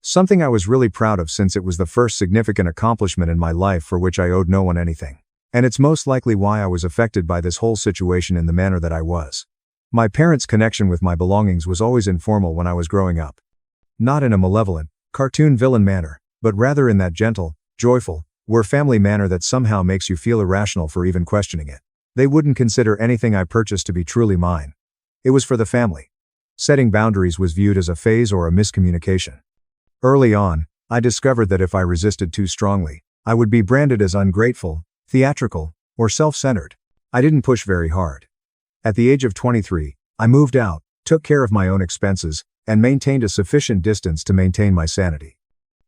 Something I was really proud of since it was the first significant accomplishment in my life for which I owed no one anything. And it's most likely why I was affected by this whole situation in the manner that I was. My parents' connection with my belongings was always informal when I was growing up. Not in a malevolent, cartoon villain manner, but rather in that gentle, joyful, we're family manner that somehow makes you feel irrational for even questioning it. They wouldn't consider anything I purchased to be truly mine. It was for the family. Setting boundaries was viewed as a phase or a miscommunication. Early on, I discovered that if I resisted too strongly, I would be branded as ungrateful, theatrical, or self-centered. I didn't push very hard. At the age of 23, I moved out, took care of my own expenses, and maintained a sufficient distance to maintain my sanity.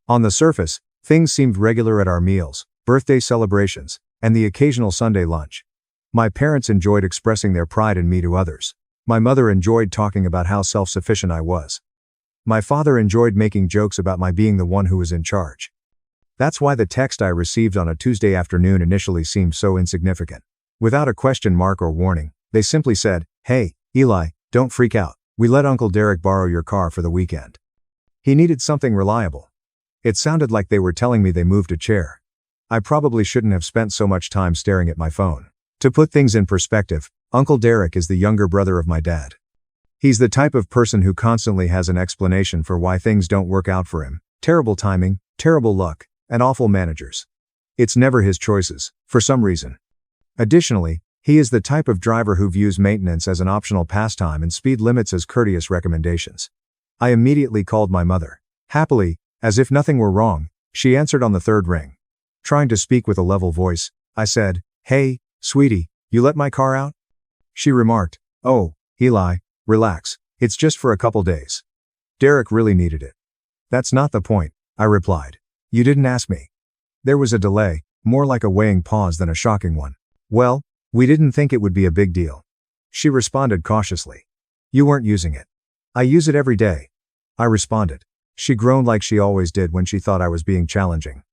On the surface, things seemed regular at our meals, birthday celebrations, and the occasional Sunday lunch. My parents enjoyed expressing their pride in me to others. My mother enjoyed talking about how self-sufficient I was. My father enjoyed making jokes about my being the one who was in charge. That's why the text I received on a Tuesday afternoon initially seemed so insignificant. Without a question mark or warning, they simply said, "Hey, Eli, don't freak out. We let Uncle Derek borrow your car for the weekend. He needed something reliable." It sounded like they were telling me they moved a chair. I probably shouldn't have spent so much time staring at my phone. To put things in perspective, Uncle Derek is the younger brother of my dad. He's the type of person who constantly has an explanation for why things don't work out for him. Terrible timing, terrible luck, and awful managers. It's never his choices, for some reason. Additionally, he is the type of driver who views maintenance as an optional pastime and speed limits as courteous recommendations. I immediately called my mother. Happily, as if nothing were wrong, she answered on the 3rd ring. Trying to speak with a level voice, I said, "Hey, sweetie, you let my car out?" She remarked, "Oh, Eli, relax, it's just for a couple days. Derek really needed it." "That's not the point," I replied. "You didn't ask me." There was a delay, more like a weighing pause than a shocking one. "Well, we didn't think it would be a big deal." She responded cautiously. "You weren't using it." "I use it every day," I responded. She groaned like she always did when she thought I was being challenging.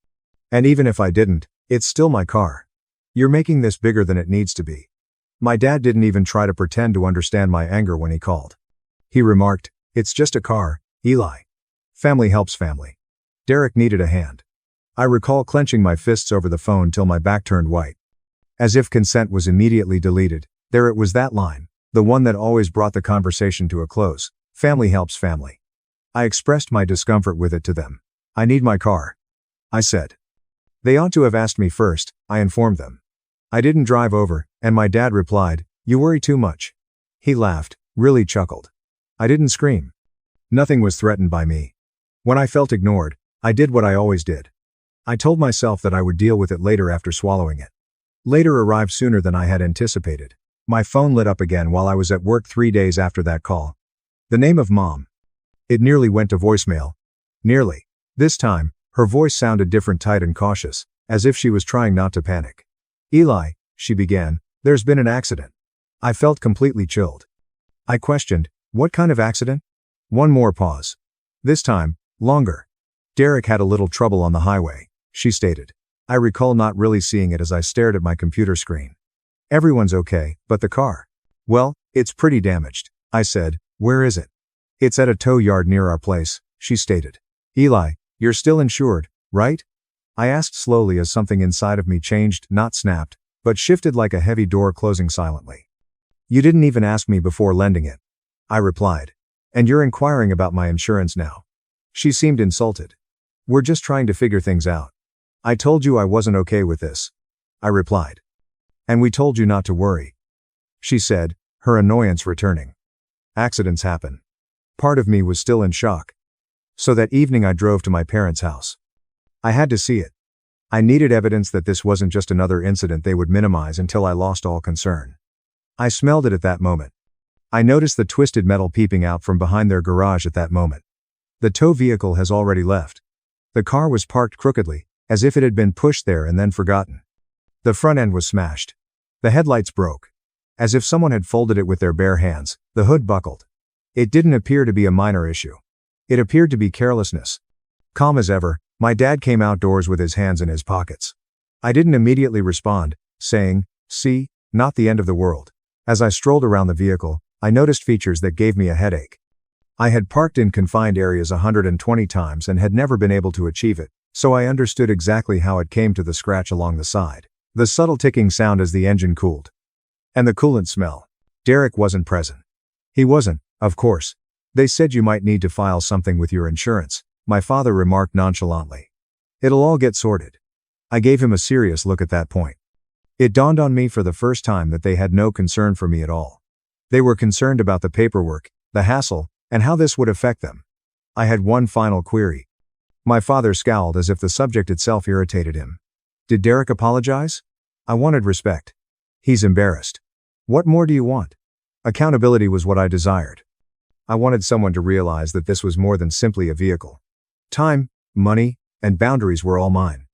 "And even if I didn't, it's still my car. You're making this bigger than it needs to be." My dad didn't even try to pretend to understand my anger when he called. He remarked, "It's just a car, Eli. Family helps family. Derek needed a hand." I recall clenching my fists over the phone till my back turned white. As if consent was immediately deleted, there it was, that line, the one that always brought the conversation to a close. Family helps family. I expressed my discomfort with it to them. "I need my car," I said. "They ought to have asked me first," I informed them. I didn't drive over, and my dad replied, "You worry too much." He laughed, really chuckled. I didn't scream. Nothing was threatened by me. When I felt ignored, I did what I always did. I told myself that I would deal with it later after swallowing it. Later arrived sooner than I had anticipated. My phone lit up again while I was at work 3 days after that call. The name of Mom. It nearly went to voicemail. Nearly. This time, her voice sounded different, tight and cautious, as if she was trying not to panic. Eli, she began, there's been an accident. I felt completely chilled. I questioned, what kind of accident? One more pause. This time, longer. Derek had a little trouble on the highway, she stated. I recall not really seeing it as I stared at my computer screen. Everyone's okay, but the car. Well, it's pretty damaged, I said. Where is it? It's at a tow yard near our place, she stated. Eli, you're still insured, right? I asked slowly as something inside of me changed, not snapped, but shifted like a heavy door closing silently. You didn't even ask me before lending it, I replied. And you're inquiring about my insurance now. She seemed insulted. We're just trying to figure things out. I told you I wasn't okay with this, I replied. And we told you not to worry, she said, her annoyance returning. Accidents happen. Part of me was still in shock. So that evening I drove to my parents' house. I had to see it. I needed evidence that this wasn't just another incident they would minimize until I lost all concern. I smelled it at that moment. I noticed the twisted metal peeping out from behind their garage at that moment. The tow vehicle has already left. The car was parked crookedly, as if it had been pushed there and then forgotten. The front end was smashed. The headlights broke. As if someone had folded it with their bare hands, the hood buckled. It didn't appear to be a minor issue. It appeared to be carelessness. Calm as ever, my dad came outdoors with his hands in his pockets. I didn't immediately respond, saying, see, not the end of the world. As I strolled around the vehicle, I noticed features that gave me a headache. I had parked in confined areas 120 times and had never been able to achieve it, so I understood exactly how it came to the scratch along the side. The subtle ticking sound as the engine cooled. And the coolant smell. Derek wasn't present. He wasn't, of course. They said you might need to file something with your insurance, my father remarked nonchalantly. It'll all get sorted. I gave him a serious look at that point. It dawned on me for the first time that they had no concern for me at all. They were concerned about the paperwork, the hassle, and how this would affect them. I had one final query. My father scowled as if the subject itself irritated him. Did Derek apologize? I wanted respect. He's embarrassed. What more do you want? Accountability was what I desired. I wanted someone to realize that this was more than simply a vehicle. Time, money, and boundaries were all mine.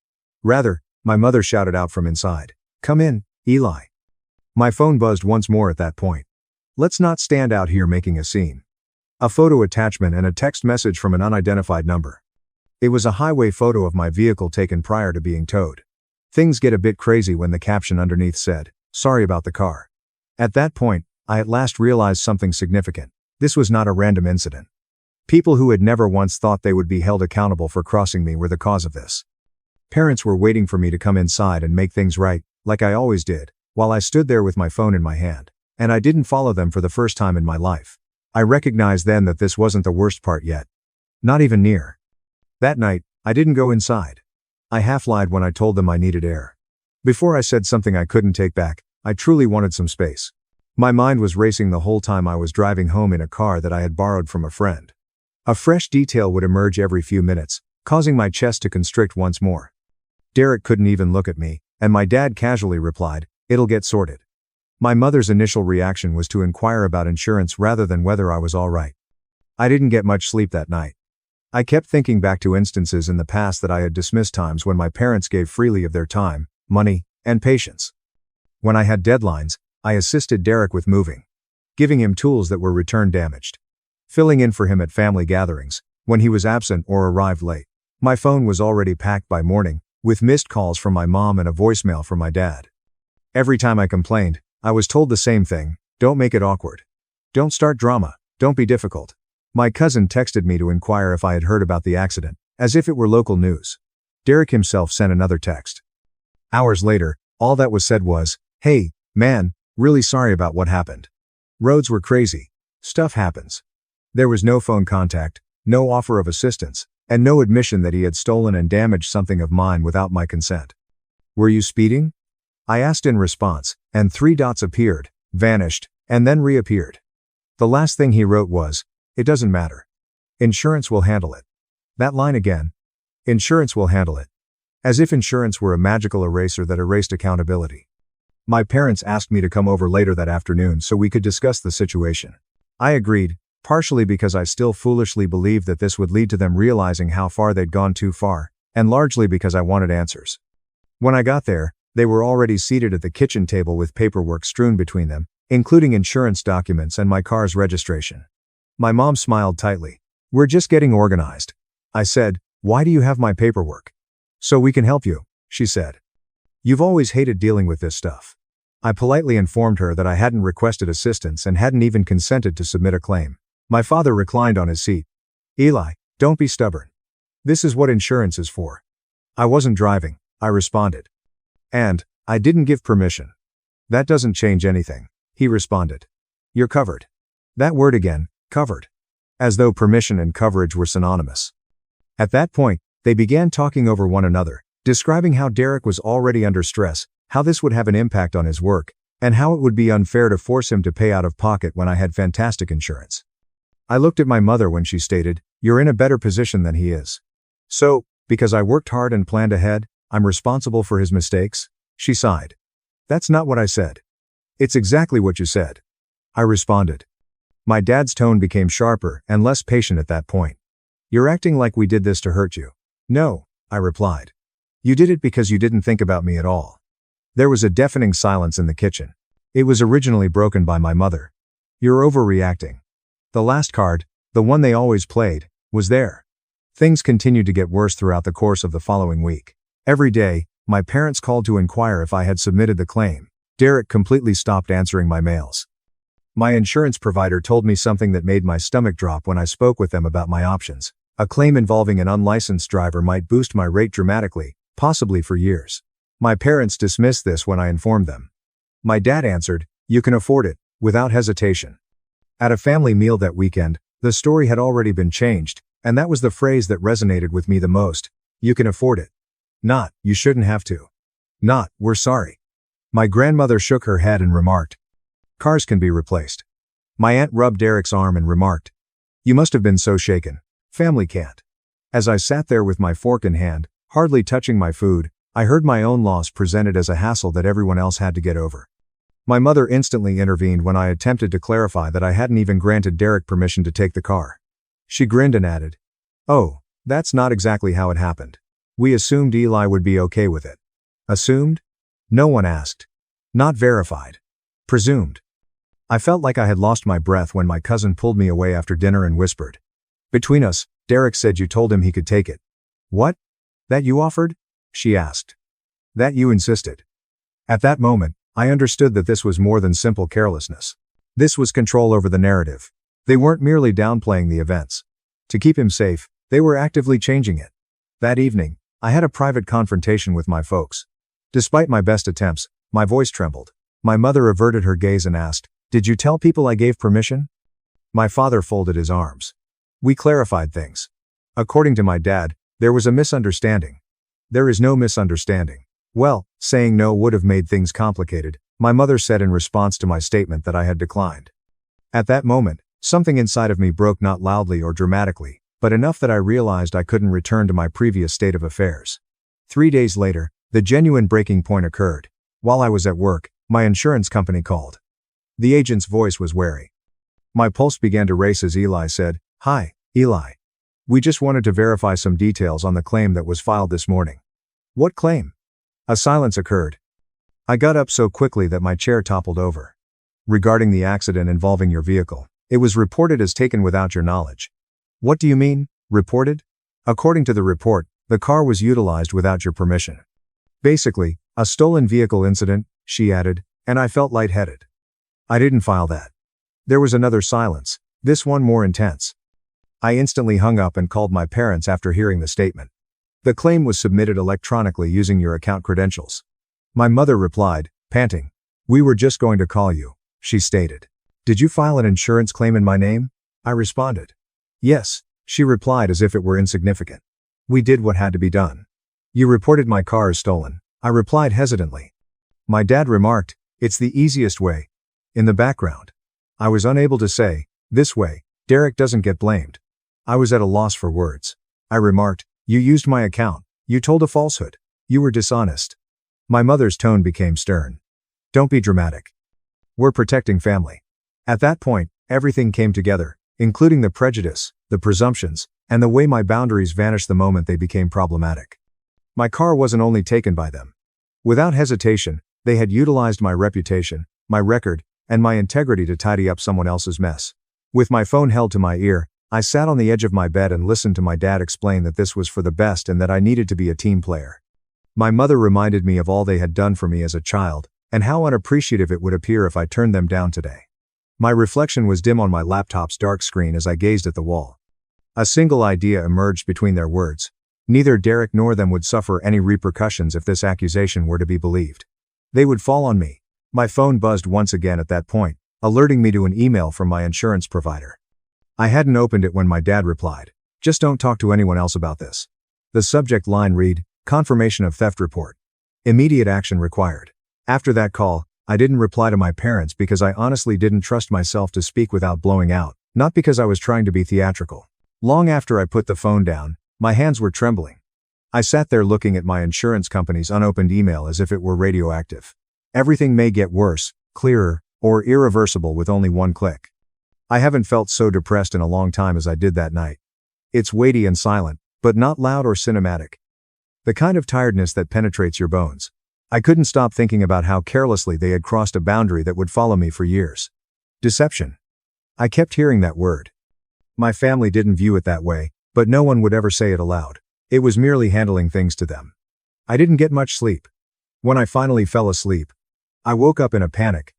Rather, my mother shouted out from inside, "Come in, Eli." My phone buzzed once more at that point. Let's not stand out here making a scene. A photo attachment and a text message from an unidentified number. It was a highway photo of my vehicle taken prior to being towed. Things get a bit crazy when the caption underneath said, "Sorry about the car." At that point, I at last realized something significant. This was not a random incident. People who had never once thought they would be held accountable for crossing me were the cause of this. Parents were waiting for me to come inside and make things right, like I always did, while I stood there with my phone in my hand. And I didn't follow them for the first time in my life. I recognized then that this wasn't the worst part yet. Not even near. That night, I didn't go inside. I half-lied when I told them I needed air. Before I said something I couldn't take back, I truly wanted some space. My mind was racing the whole time I was driving home in a car that I had borrowed from a friend. A fresh detail would emerge every few minutes, causing my chest to constrict once more. Derek couldn't even look at me, and my dad casually replied, "It'll get sorted." My mother's initial reaction was to inquire about insurance rather than whether I was all right. I didn't get much sleep that night. I kept thinking back to instances in the past that I had dismissed, times when my parents gave freely of their time, money, and patience. When I had deadlines, I assisted Derek with moving, giving him tools that were return damaged, filling in for him at family gatherings, when he was absent or arrived late. My phone was already packed by morning, with missed calls from my mom and a voicemail from my dad. Every time I complained, I was told the same thing: don't make it awkward. Don't start drama, don't be difficult. My cousin texted me to inquire if I had heard about the accident, as if it were local news. Derek himself sent another text. Hours later, all that was said was, "Hey, man, really sorry about what happened. Roads were crazy. Stuff happens." There was no phone contact, no offer of assistance, and no admission that he had stolen and damaged something of mine without my consent. "Were you speeding?" I asked in response, and 3 dots appeared, vanished, and then reappeared. The last thing he wrote was, "It doesn't matter." Insurance will handle it. That line again. Insurance will handle it. As if insurance were a magical eraser that erased accountability. My parents asked me to come over later that afternoon so we could discuss the situation. I agreed, partially because I still foolishly believed that this would lead to them realizing how far they'd gone too far, and largely because I wanted answers. When I got there, they were already seated at the kitchen table with paperwork strewn between them, including insurance documents and my car's registration. My mom smiled tightly. "We're just getting organized." I said, "Why do you have my paperwork?" "So we can help you," she said. "You've always hated dealing with this stuff." I politely informed her that I hadn't requested assistance and hadn't even consented to submit a claim. My father reclined on his seat. "Eli, don't be stubborn. This is what insurance is for." "I wasn't driving," I responded. "And I didn't give permission." "That doesn't change anything," he responded. "You're covered." That word again, covered. As though permission and coverage were synonymous. At that point, they began talking over one another, describing how Derek was already under stress, how this would have an impact on his work, and how it would be unfair to force him to pay out of pocket when I had fantastic insurance. I looked at my mother when she stated, "You're in a better position than he is. So, because I worked hard and planned ahead, I'm responsible for his mistakes?" She sighed. "That's not what I said." "It's exactly what you said," I responded. My dad's tone became sharper and less patient at that point. "You're acting like we did this to hurt you." "No," I replied. "You did it because you didn't think about me at all." There was a deafening silence in the kitchen. It was originally broken by my mother. "You're overreacting." The last card, the one they always played, was there. Things continued to get worse throughout the course of the following week. Every day, my parents called to inquire if I had submitted the claim. Derek completely stopped answering my mails. My insurance provider told me something that made my stomach drop when I spoke with them about my options. A claim involving an unlicensed driver might boost my rate dramatically, possibly for years. My parents dismissed this when I informed them. My dad answered, "You can afford it," without hesitation. At a family meal that weekend, the story had already been changed, and that was the phrase that resonated with me the most. "You can afford it." Not, "You shouldn't have to." Not, "We're sorry." My grandmother shook her head and remarked, "Cars can be replaced." My aunt rubbed Derek's arm and remarked, "You must have been so shaken. Family can't." As I sat there with my fork in hand, hardly touching my food, I heard my own loss presented as a hassle that everyone else had to get over. My mother instantly intervened when I attempted to clarify that I hadn't even granted Derek permission to take the car. She grinned and added, "Oh, that's not exactly how it happened. We assumed Eli would be okay with it." Assumed? No one asked. Not verified. Presumed. I felt like I had lost my breath when my cousin pulled me away after dinner and whispered, "Between us, Derek said you told him he could take it." "What? That you offered?" she asked. "That you insisted." At that moment, I understood that this was more than simple carelessness. This was control over the narrative. They weren't merely downplaying the events. To keep him safe, they were actively changing it. That evening, I had a private confrontation with my folks. Despite my best attempts, my voice trembled. My mother averted her gaze and asked, "Did you tell people I gave permission?" My father folded his arms. "We clarified things. According to my dad, there was a misunderstanding." "There is no misunderstanding." "Well, saying no would have made things complicated," my mother said in response to my statement that I had declined. At that moment, something inside of me broke, not loudly or dramatically, but enough that I realized I couldn't return to my previous state of affairs. 3 days later, the genuine breaking point occurred. While I was at work, my insurance company called. The agent's voice was wary. My pulse began to race as Eli said, "Hi, Eli. We just wanted to verify some details on the claim that was filed this morning." "What claim?" A silence occurred. I got up so quickly that my chair toppled over. "Regarding the accident involving your vehicle, it was reported as taken without your knowledge." "What do you mean, reported?" "According to the report, the car was utilized without your permission. Basically, a stolen vehicle incident," she added, and I felt lightheaded. "I didn't file that." There was another silence, this one more intense. I instantly hung up and called my parents after hearing the statement. "The claim was submitted electronically using your account credentials." My mother replied, panting. "We were just going to call you," she stated. "Did you file an insurance claim in my name?" I responded. "Yes," she replied as if it were insignificant. "We did what had to be done." "You reported my car as stolen," I replied hesitantly. My dad remarked, "It's the easiest way." In the background. I was unable to say, "This way, Derek doesn't get blamed." I was at a loss for words. I remarked, "You used my account. You told a falsehood. You were dishonest." My mother's tone became stern. "Don't be dramatic. We're protecting family." At that point, everything came together, including the prejudice, the presumptions, and the way my boundaries vanished the moment they became problematic. My car wasn't only taken by them. Without hesitation, they had utilized my reputation, my record, and my integrity to tidy up someone else's mess. With my phone held to my ear, I sat on the edge of my bed and listened to my dad explain that this was for the best and that I needed to be a team player. My mother reminded me of all they had done for me as a child, and how unappreciative it would appear if I turned them down today. My reflection was dim on my laptop's dark screen as I gazed at the wall. A single idea emerged between their words. Neither Derek nor them would suffer any repercussions if this accusation were to be believed. They would fall on me. My phone buzzed once again at that point, alerting me to an email from my insurance provider. I hadn't opened it when my dad replied, "Just don't talk to anyone else about this." The subject line read, "Confirmation of theft report. Immediate action required." After that call, I didn't reply to my parents because I honestly didn't trust myself to speak without blowing out, not because I was trying to be theatrical. Long after I put the phone down, my hands were trembling. I sat there looking at my insurance company's unopened email as if it were radioactive. Everything may get worse, clearer, or irreversible with only one click. I haven't felt so depressed in a long time as I did that night. It's weighty and silent, but not loud or cinematic. The kind of tiredness that penetrates your bones. I couldn't stop thinking about how carelessly they had crossed a boundary that would follow me for years. Deception. I kept hearing that word. My family didn't view it that way, but no one would ever say it aloud. It was merely handling things to them. I didn't get much sleep. When I finally fell asleep, I woke up in a panic,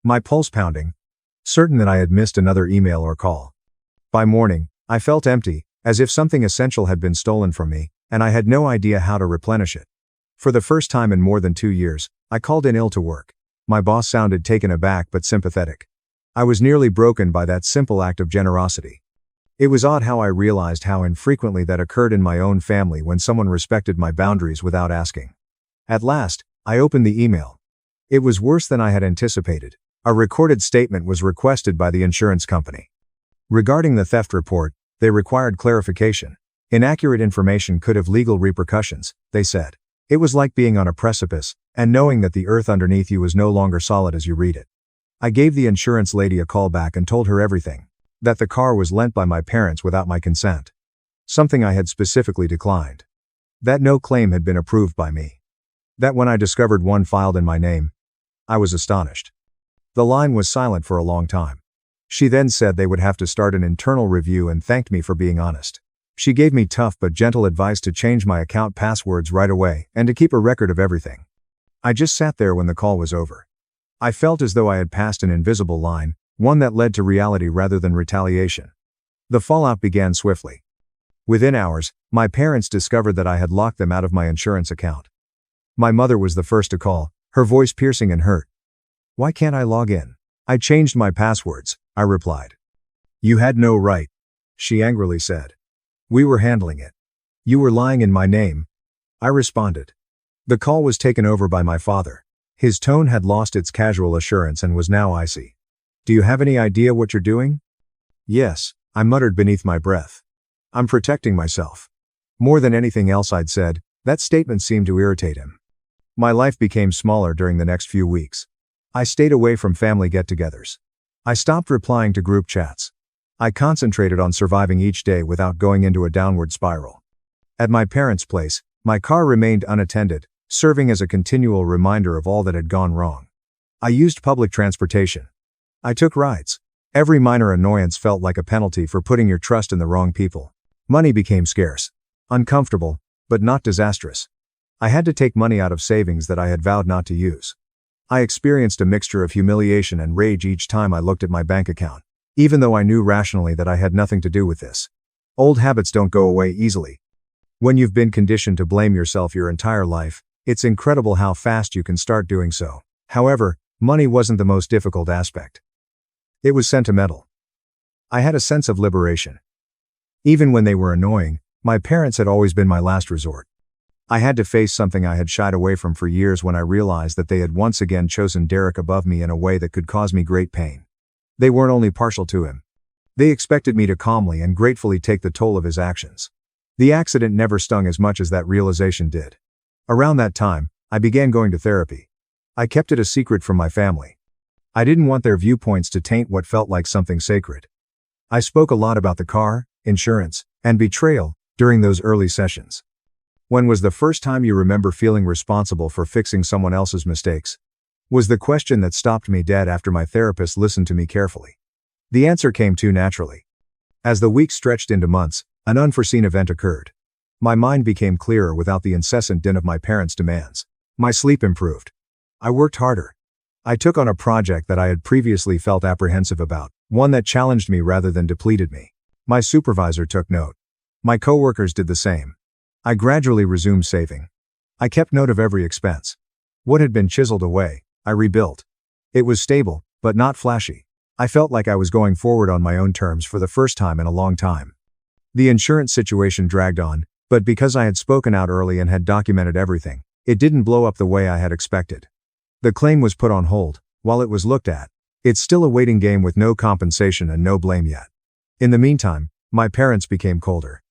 my pulse pounding, certain that I had missed another email or call. By morning, I felt empty, as if something essential had been stolen from me, and I had no idea how to replenish it. For the first time in more than 2 years, I called in ill to work. My boss sounded taken aback but sympathetic. I was nearly broken by that simple act of generosity. It was odd how I realized how infrequently that occurred in my own family when someone respected my boundaries without asking. At last, I opened the email. It was worse than I had anticipated. A recorded statement was requested by the insurance company. Regarding the theft report, they required clarification. Inaccurate information could have legal repercussions, they said. It was like being on a precipice, and knowing that the earth underneath you was no longer solid as you read it. I gave the insurance lady a call back and told her everything. That the car was lent by my parents without my consent. Something I had specifically declined. That no claim had been approved by me. That when I discovered one filed in my name, I was astonished. The line was silent for a long time. She then said they would have to start an internal review and thanked me for being honest. She gave me tough but gentle advice to change my account passwords right away and to keep a record of everything. I just sat there when the call was over. I felt as though I had passed an invisible line, one that led to reality rather than retaliation. The fallout began swiftly. Within hours, my parents discovered that I had locked them out of my insurance account. My mother was the first to call, her voice piercing and hurt. "Why can't I log in? I changed my passwords," I replied. "You had no right," she angrily said. "We were handling it. You were lying in my name," I responded. The call was taken over by my father. His tone had lost its casual assurance and was now icy. "Do you have any idea what you're doing?" "Yes," I muttered beneath my breath. "I'm protecting myself." More than anything else I'd said, that statement seemed to irritate him. My life became smaller during the next few weeks. I stayed away from family get-togethers. I stopped replying to group chats. I concentrated on surviving each day without going into a downward spiral. At my parents' place, my car remained unattended, serving as a continual reminder of all that had gone wrong. I used public transportation. I took rides. Every minor annoyance felt like a penalty for putting your trust in the wrong people. Money became scarce. Uncomfortable, but not disastrous. I had to take money out of savings that I had vowed not to use. I experienced a mixture of humiliation and rage each time I looked at my bank account, even though I knew rationally that I had nothing to do with this. Old habits don't go away easily. When you've been conditioned to blame yourself your entire life, it's incredible how fast you can start doing so. However, money wasn't the most difficult aspect. It was sentimental. I had a sense of liberation. Even when they were annoying, my parents had always been my last resort. I had to face something I had shied away from for years when I realized that they had once again chosen Derek above me in a way that could cause me great pain. They weren't only partial to him. They expected me to calmly and gratefully take the toll of his actions. The accident never stung as much as that realization did. Around that time, I began going to therapy. I kept it a secret from my family. I didn't want their viewpoints to taint what felt like something sacred. I spoke a lot about the car, insurance, and betrayal during those early sessions. When was the first time you remember feeling responsible for fixing someone else's mistakes? Was the question that stopped me dead after my therapist listened to me carefully. The answer came too naturally. As the weeks stretched into months, an unforeseen event occurred. My mind became clearer without the incessant din of my parents' demands. My sleep improved. I worked harder. I took on a project that I had previously felt apprehensive about, one that challenged me rather than depleted me. My supervisor took note. My coworkers did the same. I gradually resumed saving. I kept note of every expense. What had been chiseled away, I rebuilt. It was stable, but not flashy. I felt like I was going forward on my own terms for the first time in a long time. The insurance situation dragged on, but because I had spoken out early and had documented everything, it didn't blow up the way I had expected. The claim was put on hold, while it was looked at. It's still a waiting game with no compensation and no blame yet. In the meantime, my parents became colder.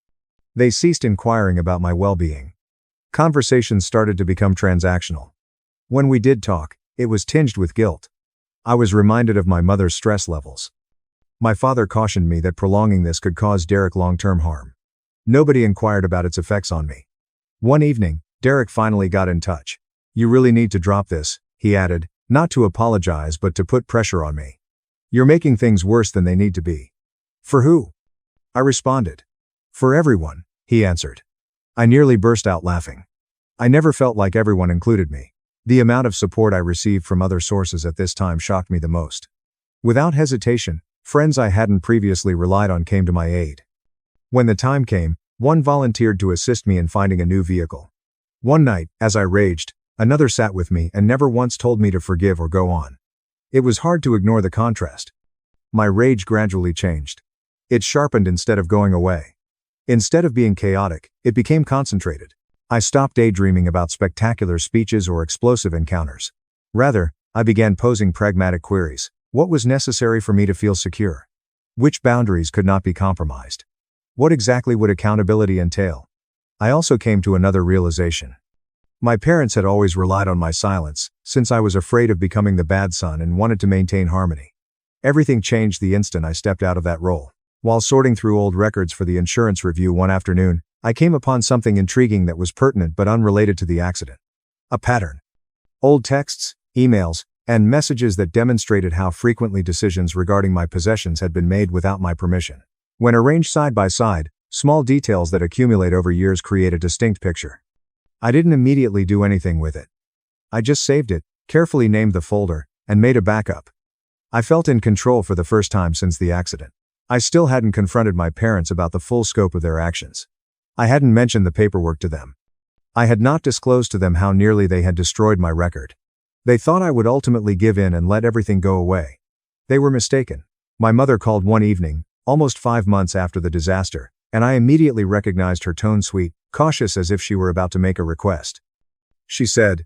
They ceased inquiring about my well-being. Conversations started to become transactional. When we did talk, it was tinged with guilt. I was reminded of my mother's stress levels. My father cautioned me that prolonging this could cause Derek long-term harm. Nobody inquired about its effects on me. One evening, Derek finally got in touch. "You really need to drop this," he added, not to apologize but to put pressure on me. "You're making things worse than they need to be." "For who?" I responded. "For everyone," he answered. I nearly burst out laughing. I never felt like everyone included me. The amount of support I received from other sources at this time shocked me the most. Without hesitation, friends I hadn't previously relied on came to my aid. When the time came, one volunteered to assist me in finding a new vehicle. One night, as I raged, another sat with me and never once told me to forgive or go on. It was hard to ignore the contrast. My rage gradually changed. It sharpened instead of going away. Instead of being chaotic, it became concentrated. I stopped daydreaming about spectacular speeches or explosive encounters. Rather, I began posing pragmatic queries. What was necessary for me to feel secure? Which boundaries could not be compromised? What exactly would accountability entail? I also came to another realization. My parents had always relied on my silence, since I was afraid of becoming the bad son and wanted to maintain harmony. Everything changed the instant I stepped out of that role. While sorting through old records for the insurance review one afternoon, I came upon something intriguing that was pertinent but unrelated to the accident. A pattern. Old texts, emails, and messages that demonstrated how frequently decisions regarding my possessions had been made without my permission. When arranged side by side, small details that accumulate over years create a distinct picture. I didn't immediately do anything with it. I just saved it, carefully named the folder, and made a backup. I felt in control for the first time since the accident. I still hadn't confronted my parents about the full scope of their actions. I hadn't mentioned the paperwork to them. I had not disclosed to them how nearly they had destroyed my record. They thought I would ultimately give in and let everything go away. They were mistaken. My mother called one evening, almost 5 months after the disaster, and I immediately recognized her tone, sweet, cautious, as if she were about to make a request. She said,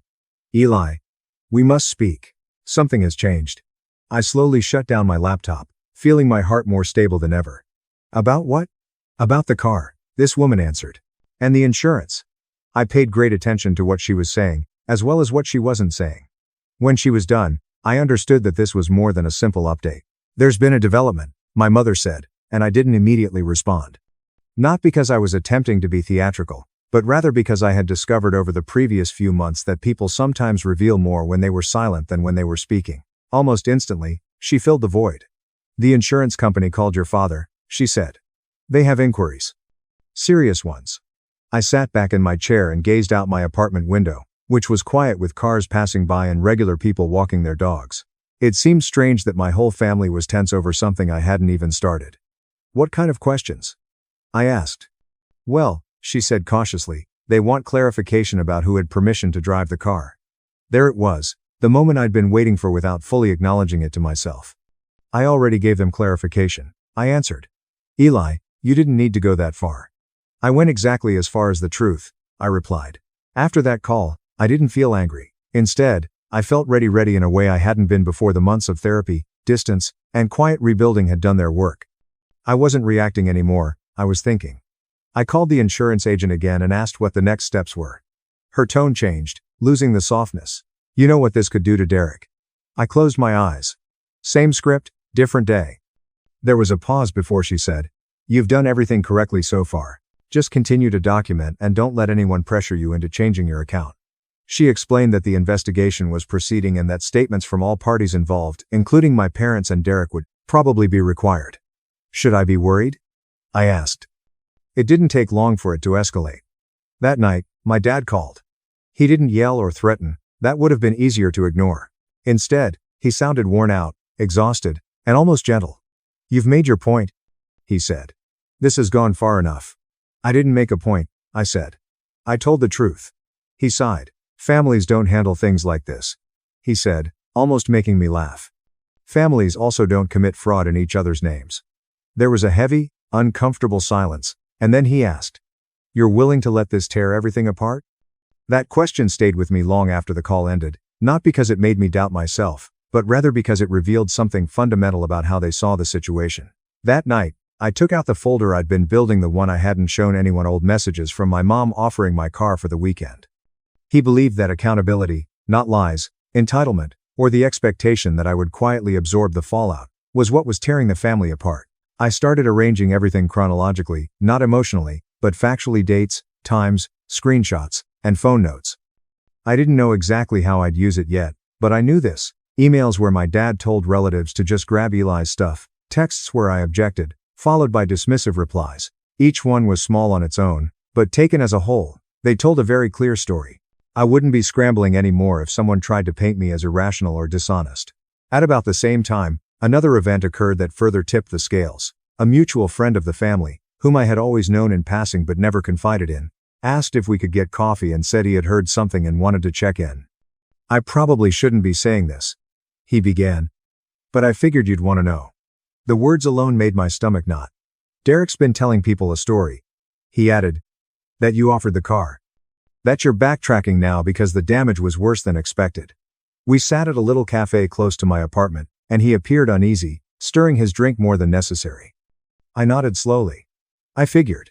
"Eli, we must speak. Something has changed." I slowly shut down my laptop, feeling my heart more stable than ever. "About what?" "About the car," this woman answered. "And the insurance." I paid great attention to what she was saying, as well as what she wasn't saying. When she was done, I understood that this was more than a simple update. "There's been a development," my mother said, and I didn't immediately respond. Not because I was attempting to be theatrical, but rather because I had discovered over the previous few months that people sometimes reveal more when they were silent than when they were speaking. Almost instantly, she filled the void. "The insurance company called your father," she said. "They have inquiries. Serious ones." I sat back in my chair and gazed out my apartment window, which was quiet with cars passing by and regular people walking their dogs. It seemed strange that my whole family was tense over something I hadn't even started. "What kind of questions?" I asked. "Well," she said cautiously, "they want clarification about who had permission to drive the car." There it was, the moment I'd been waiting for without fully acknowledging it to myself. "I already gave them clarification," I answered. "Eli, you didn't need to go that far." "I went exactly as far as the truth," I replied. After that call, I didn't feel angry. Instead, I felt ready in a way I hadn't been before. The months of therapy, distance, and quiet rebuilding had done their work. I wasn't reacting anymore, I was thinking. I called the insurance agent again and asked what the next steps were. Her tone changed, losing the softness. You know what this could do to Derek. I closed my eyes. Same script, different day. There was a pause before she said, "You've done everything correctly so far. Just continue to document and don't let anyone pressure you into changing your account." She explained that the investigation was proceeding and that statements from all parties involved, including my parents and Derek, would probably be required. Should I be worried? I asked. It didn't take long for it to escalate. That night, my dad called. He didn't yell or threaten, that would have been easier to ignore. Instead, he sounded worn out, exhausted, and almost gentle. "You've made your point," he said. "This has gone far enough." "I didn't make a point," I said. "I told the truth." He sighed. "Families don't handle things like this," he said, almost making me laugh. "Families also don't commit fraud in each other's names." There was a heavy, uncomfortable silence, and then he asked, "You're willing to let this tear everything apart?" That question stayed with me long after the call ended, not because it made me doubt myself, but rather because it revealed something fundamental about how they saw the situation. That night, I took out the folder I'd been building, the one I hadn't shown anyone, old messages from my mom offering my car for the weekend. He believed that accountability, not lies, entitlement, or the expectation that I would quietly absorb the fallout, was what was tearing the family apart. I started arranging everything chronologically, not emotionally, but factually: dates, times, screenshots, and phone notes. I didn't know exactly how I'd use it yet, but I knew this: emails where my dad told relatives to just grab Eli's stuff, texts where I objected, followed by dismissive replies. Each one was small on its own, but taken as a whole, they told a very clear story. I wouldn't be scrambling anymore if someone tried to paint me as irrational or dishonest. At about the same time, another event occurred that further tipped the scales. A mutual friend of the family, whom I had always known in passing but never confided in, asked if we could get coffee and said he had heard something and wanted to check in. "I probably shouldn't be saying this," he began, "but I figured you'd want to know." The words alone made my stomach knot. "Derek's been telling people a story," he added, "that you offered the car. That you're backtracking now because the damage was worse than expected." We sat at a little cafe close to my apartment, and he appeared uneasy, stirring his drink more than necessary. I nodded slowly. "I figured.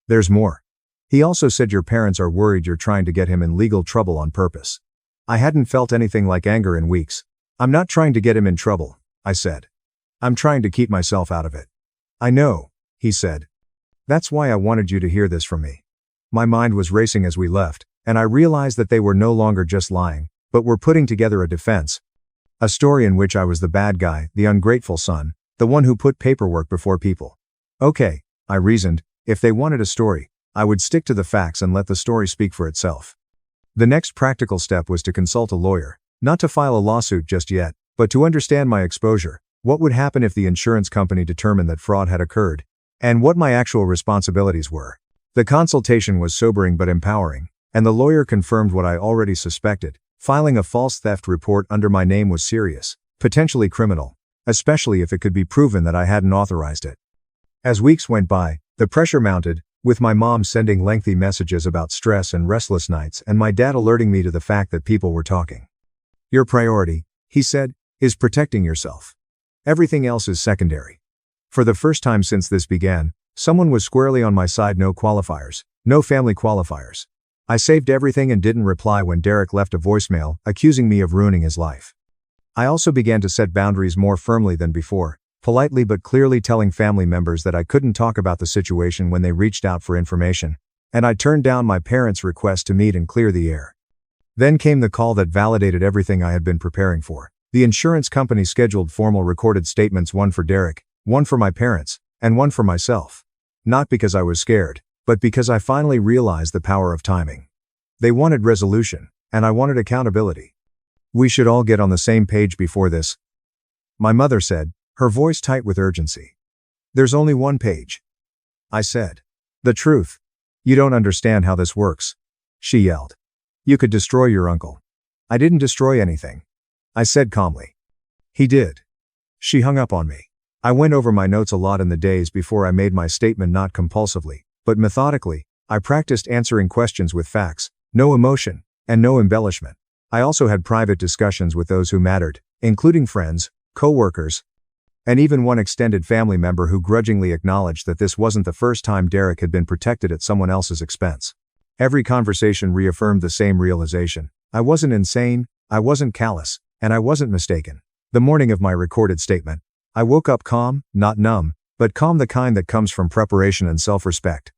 There's more. He also said your parents are worried you're trying to get him in legal trouble on purpose." I hadn't felt anything like anger in weeks. "I'm not trying to get him in trouble," I said. "I'm trying to keep myself out of it." "I know," he said. "That's why I wanted you to hear this from me." My mind was racing as we left, and I realized that they were no longer just lying, but were putting together a defense. A story in which I was the bad guy, the ungrateful son, the one who put paperwork before people. Okay, I reasoned, if they wanted a story, I would stick to the facts and let the story speak for itself. The next practical step was to consult a lawyer, not to file a lawsuit just yet, but to understand my exposure, what would happen if the insurance company determined that fraud had occurred, and what my actual responsibilities were. The consultation was sobering but empowering, and the lawyer confirmed what I already suspected: filing a false theft report under my name was serious, potentially criminal, especially if it could be proven that I hadn't authorized it. As weeks went by, the pressure mounted, with my mom sending lengthy messages about stress and restless nights and my dad alerting me to the fact that people were talking. "Your priority," he said, "is protecting yourself. Everything else is secondary." For the first time since this began, someone was squarely on my side. No qualifiers, no family qualifiers. I saved everything and didn't reply when Derek left a voicemail, accusing me of ruining his life. I also began to set boundaries more firmly than before, politely but clearly telling family members that I couldn't talk about the situation when they reached out for information, and I turned down my parents' request to meet and clear the air. Then came the call that validated everything I had been preparing for. The insurance company scheduled formal recorded statements, one for Derek, one for my parents, and one for myself. Not because I was scared, but because I finally realized the power of timing. They wanted resolution, and I wanted accountability. "We should all get on the same page before this," my mother said, her voice tight with urgency. "There's only one page," I said. "The truth. You don't understand how this works," she yelled. "You could destroy your uncle." "I didn't destroy anything," I said calmly. "He did." She hung up on me. I went over my notes a lot in the days before I made my statement, not compulsively, but methodically. I practiced answering questions with facts, no emotion, and no embellishment. I also had private discussions with those who mattered, including friends, co-workers, And even one extended family member who grudgingly acknowledged that this wasn't the first time Derek had been protected at someone else's expense. Every conversation reaffirmed the same realization. I wasn't insane, I wasn't callous, and I wasn't mistaken. The morning of my recorded statement, I woke up calm, not numb, but calm, the kind that comes from preparation and self-respect.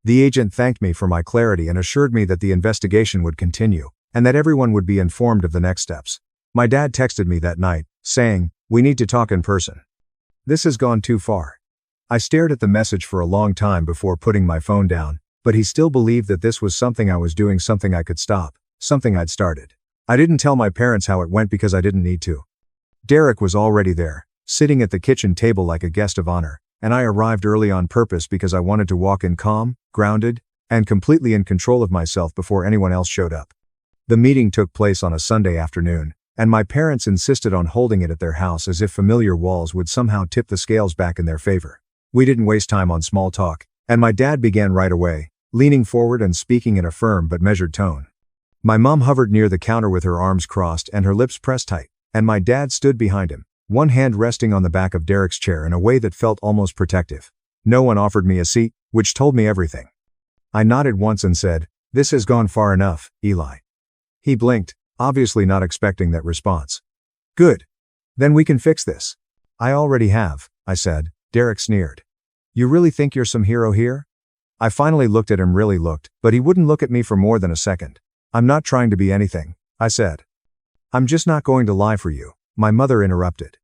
The agent thanked me for my clarity and assured me that the investigation would continue, and that everyone would be informed of the next steps. My dad texted me that night, saying, "We need to talk in person. This has gone too far." I stared at the message for a long time before putting my phone down, but he still believed that this was something I was doing, something I could stop, something I'd started. I didn't tell my parents how it went because I didn't need to. Derek was already there, sitting at the kitchen table like a guest of honor, and I arrived early on purpose because I wanted to walk in calm, grounded, and completely in control of myself before anyone else showed up. The meeting took place on a Sunday afternoon, and my parents insisted on holding it at their house as if familiar walls would somehow tip the scales back in their favor. We didn't waste time on small talk, and my dad began right away, leaning forward and speaking in a firm but measured tone. My mom hovered near the counter with her arms crossed and her lips pressed tight, and my dad stood behind him, one hand resting on the back of Derek's chair in a way that felt almost protective. No one offered me a seat, which told me everything. I nodded once and said, "This has gone far enough, Eli." He blinked, obviously not expecting that response. "Good. Then we can fix this." "I already have," I said. Derek sneered. "You really think you're some hero here?" I finally looked at him, really looked, but he wouldn't look at me for more than a second. "I'm not trying to be anything," I said. "I'm just not going to lie for you," my mother interrupted.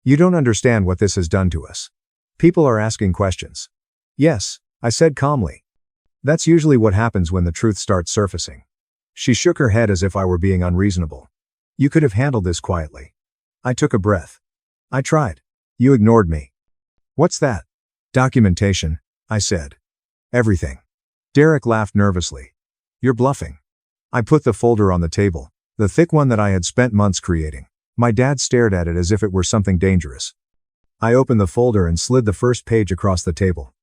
"You don't understand what this has done to us. People are asking questions." "Yes," I said calmly. "That's usually what happens when the truth starts surfacing." She shook her head as if I were being unreasonable. "You could have handled this quietly." I took a breath. "I tried. You ignored me." "What's that?" "Documentation," I said. "Everything." Derek laughed nervously. "You're bluffing." I put the folder on the table, the thick one that I had spent months creating. My dad stared at it as if it were something dangerous. I opened the folder and slid the first page across the table.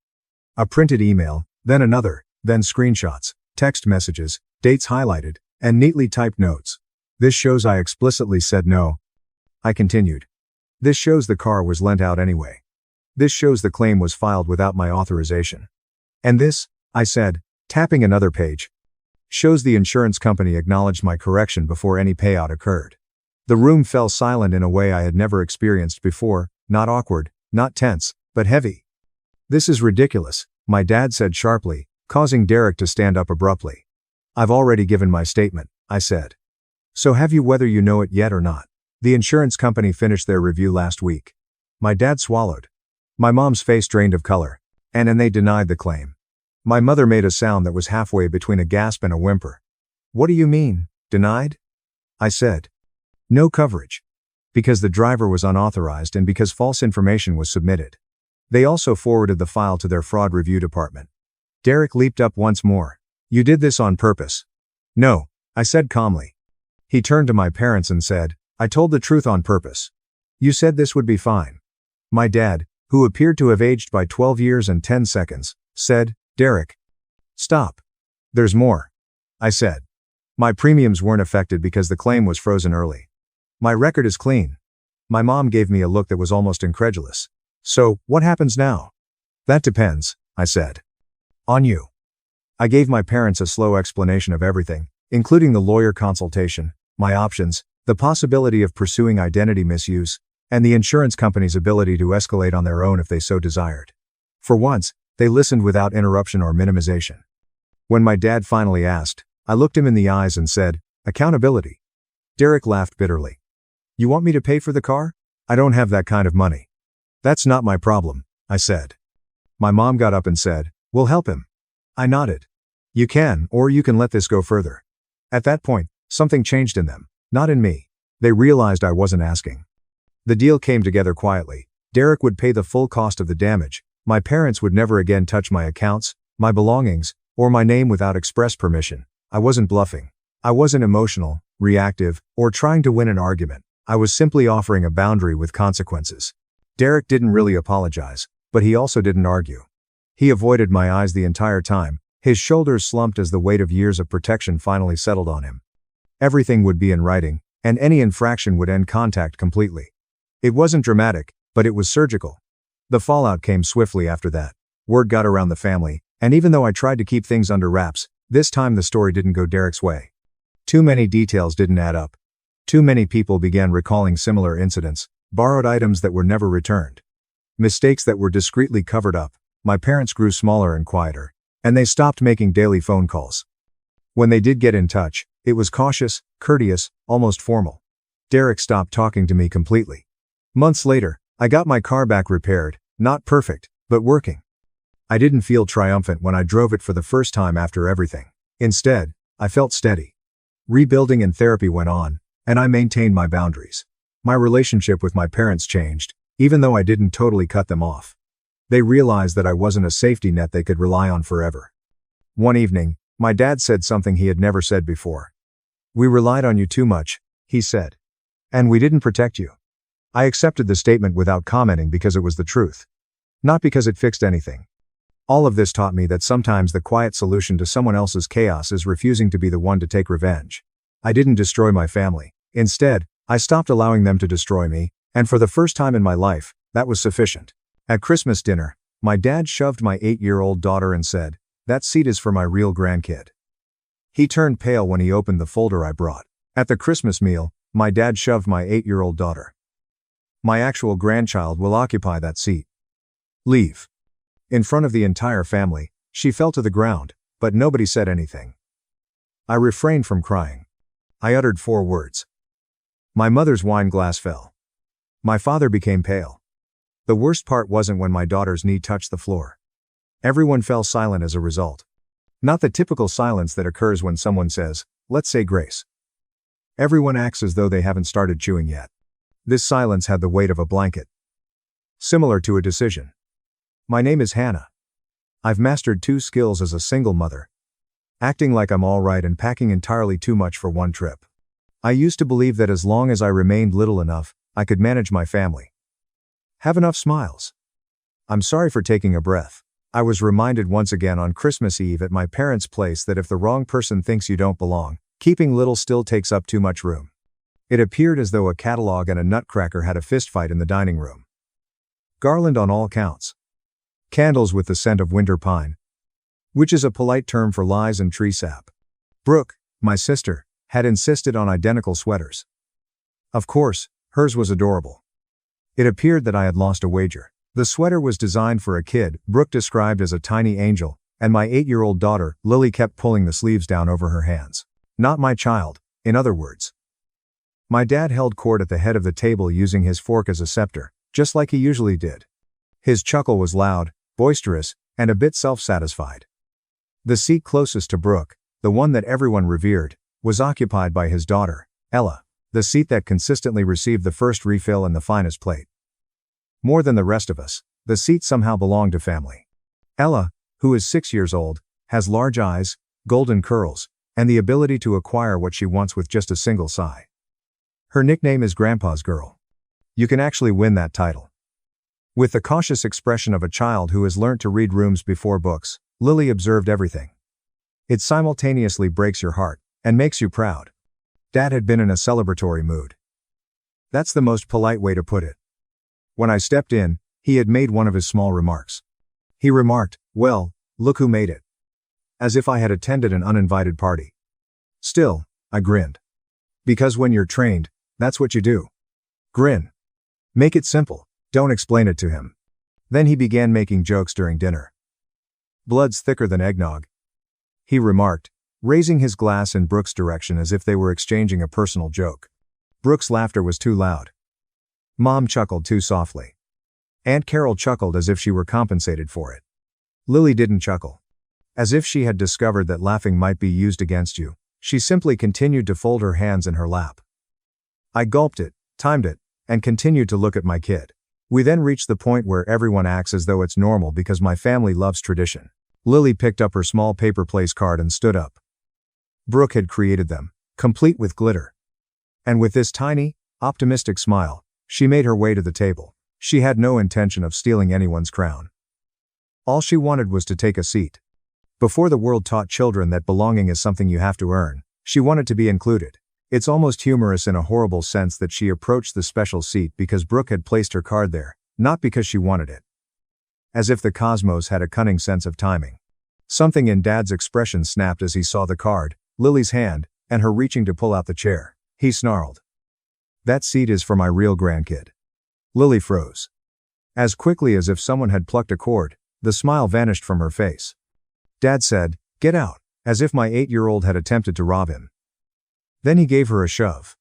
A printed email, then another, then screenshots, text messages, dates highlighted, and neatly typed notes. "This shows I explicitly said no," I continued. "This shows the car was lent out anyway. This shows the claim was filed without my authorization. And this," I said, tapping another page, "shows the insurance company acknowledged my correction before any payout occurred." The room fell silent in a way I had never experienced before, not awkward, not tense, but heavy. "This is ridiculous," my dad said sharply, causing Derek to stand up abruptly. "I've already given my statement," I said. "So have you, whether you know it yet or not. The insurance company finished their review last week." My dad swallowed. My mom's face drained of color. And they denied the claim." My mother made a sound that was halfway between a gasp and a whimper. "What do you mean, denied?" I said. "No coverage. Because the driver was unauthorized and because false information was submitted. They also forwarded the file to their fraud review department." Derek leaped up once more. "You did this on purpose." "No," I said calmly. He turned to my parents and said, "I told the truth on purpose. You said this would be fine." My dad, who appeared to have aged by 12 years and 10 seconds, said, "Derek. Stop. There's more." I said. "My premiums weren't affected because the claim was frozen early. My record is clean." My mom gave me a look that was almost incredulous. "So, what happens now?" "That depends," I said. "On you." I gave my parents a slow explanation of everything, including the lawyer consultation, my options, the possibility of pursuing identity misuse, and the insurance company's ability to escalate on their own if they so desired. For once, they listened without interruption or minimization. When my dad finally asked, I looked him in the eyes and said, "Accountability." Derek laughed bitterly. "You want me to pay for the car? I don't have that kind of money." "That's not my problem," I said. My mom got up and said, "We'll help him." I nodded. "You can, or you can let this go further." At that point, something changed in them, not in me. They realized I wasn't asking. The deal came together quietly. Derek would pay the full cost of the damage. My parents would never again touch my accounts, my belongings, or my name without express permission. I wasn't bluffing. I wasn't emotional, reactive, or trying to win an argument. I was simply offering a boundary with consequences. Derek didn't really apologize, but he also didn't argue. He avoided my eyes the entire time, his shoulders slumped as the weight of years of protection finally settled on him. Everything would be in writing, and any infraction would end contact completely. It wasn't dramatic, But it was surgical. The fallout came swiftly after that. Word got around the family, and even though I tried to keep things under wraps, this time the story didn't go Derek's way. Too many details didn't add up. Too many people began recalling similar incidents, borrowed items that were never returned. Mistakes that were discreetly covered up. My parents grew smaller and quieter, and they stopped making daily phone calls. When they did get in touch, it was cautious, courteous, almost formal. Derek stopped talking to me completely. Months later, I got my car back repaired, not perfect, but working. I didn't feel triumphant when I drove it for the first time after everything. Instead, I felt steady. Rebuilding and therapy went on, and I maintained my boundaries. My relationship with my parents changed, even though I didn't totally cut them off. They realized that I wasn't a safety net they could rely on forever. One evening, my dad said something he had never said before. "We relied on you too much," he said. "And we didn't protect you." I accepted the statement without commenting because it was the truth. Not because it fixed anything. All of this taught me that sometimes the quiet solution to someone else's chaos is refusing to be the one to take revenge. I didn't destroy my family. Instead, I stopped allowing them to destroy me, and for the first time in my life, that was sufficient. At Christmas dinner, my dad shoved my 8-year-old daughter and said, "That seat is for my real grandkid." He turned pale when he opened the folder I brought. At the Christmas meal, my dad shoved my 8-year-old daughter. "My actual grandchild will occupy that seat. Leave." In front of the entire family, she fell to the ground, but nobody said anything. I refrained from crying. I uttered 4 words. My mother's wine glass fell. My father became pale. The worst part wasn't when my daughter's knee touched the floor. Everyone fell silent as a result. Not the typical silence that occurs when someone says, "Let's say grace." Everyone acts as though they haven't started chewing yet. This silence had the weight of a blanket. Similar to a decision. My name is Hannah. I've mastered 2 skills as a single mother. Acting like I'm all right and packing entirely too much for one trip. I used to believe that as long as I remained little enough, I could manage my family. Have enough smiles. I'm sorry for taking a breath. I was reminded once again on Christmas Eve at my parents' place that if the wrong person thinks you don't belong, keeping little still takes up too much room. It appeared as though a catalog and a nutcracker had a fistfight in the dining room. Garland on all counts. Candles with the scent of winter pine. Which is a polite term for lies and tree sap. Brooke, my sister, had insisted on identical sweaters. Of course, hers was adorable. It appeared that I had lost a wager. The sweater was designed for a kid, Brooke described as a tiny angel, and my 8-year-old daughter, Lily, kept pulling the sleeves down over her hands. Not my child, in other words. My dad held court at the head of the table using his fork as a scepter, just like he usually did. His chuckle was loud, boisterous, and a bit self-satisfied. The seat closest to Brooke, the one that everyone revered, was occupied by his daughter, Ella, the seat that consistently received the first refill and the finest plate. More than the rest of us, the seat somehow belonged to family. Ella, who is 6 years old, has large eyes, golden curls, and the ability to acquire what she wants with just a single sigh. Her nickname is Grandpa's Girl. You can actually win that title. With the cautious expression of a child who has learnt to read rooms before books, Lily observed everything. It simultaneously breaks your heart and makes you proud. Dad had been in a celebratory mood. That's the most polite way to put it. When I stepped in, he had made one of his small remarks. He remarked, "Well, look who made it." As if I had attended an uninvited party. Still, I grinned. Because when you're trained, that's what you do. Grin. Make it simple, don't explain it to him. Then he began making jokes during dinner. "Blood's thicker than eggnog," he remarked, raising his glass in Brooke's direction as if they were exchanging a personal joke. Brooke's laughter was too loud. Mom chuckled too softly. Aunt Carol chuckled as if she were compensated for it. Lily didn't chuckle. As if she had discovered that laughing might be used against you, she simply continued to fold her hands in her lap. I gulped it, timed it, and continued to look at my kid. We then reached the point where everyone acts as though it's normal because my family loves tradition. Lily picked up her small paper place card and stood up. Brooke had created them, complete with glitter. And with this tiny, optimistic smile, she made her way to the table. She had no intention of stealing anyone's crown. All she wanted was to take a seat. Before the world taught children that belonging is something you have to earn, she wanted to be included. It's almost humorous in a horrible sense that she approached the special seat because Brooke had placed her card there, Not because she wanted it. As if the cosmos had a cunning sense of timing. Something in Dad's expression snapped as he saw the card, Lily's hand, and her reaching to pull out the chair. He snarled. "That seat is for my real grandkid." Lily froze. As quickly as if someone had plucked a cord, the smile vanished from her face. Dad said, "Get out," as if my 8-year-old had attempted to rob him. Then he gave her a shove.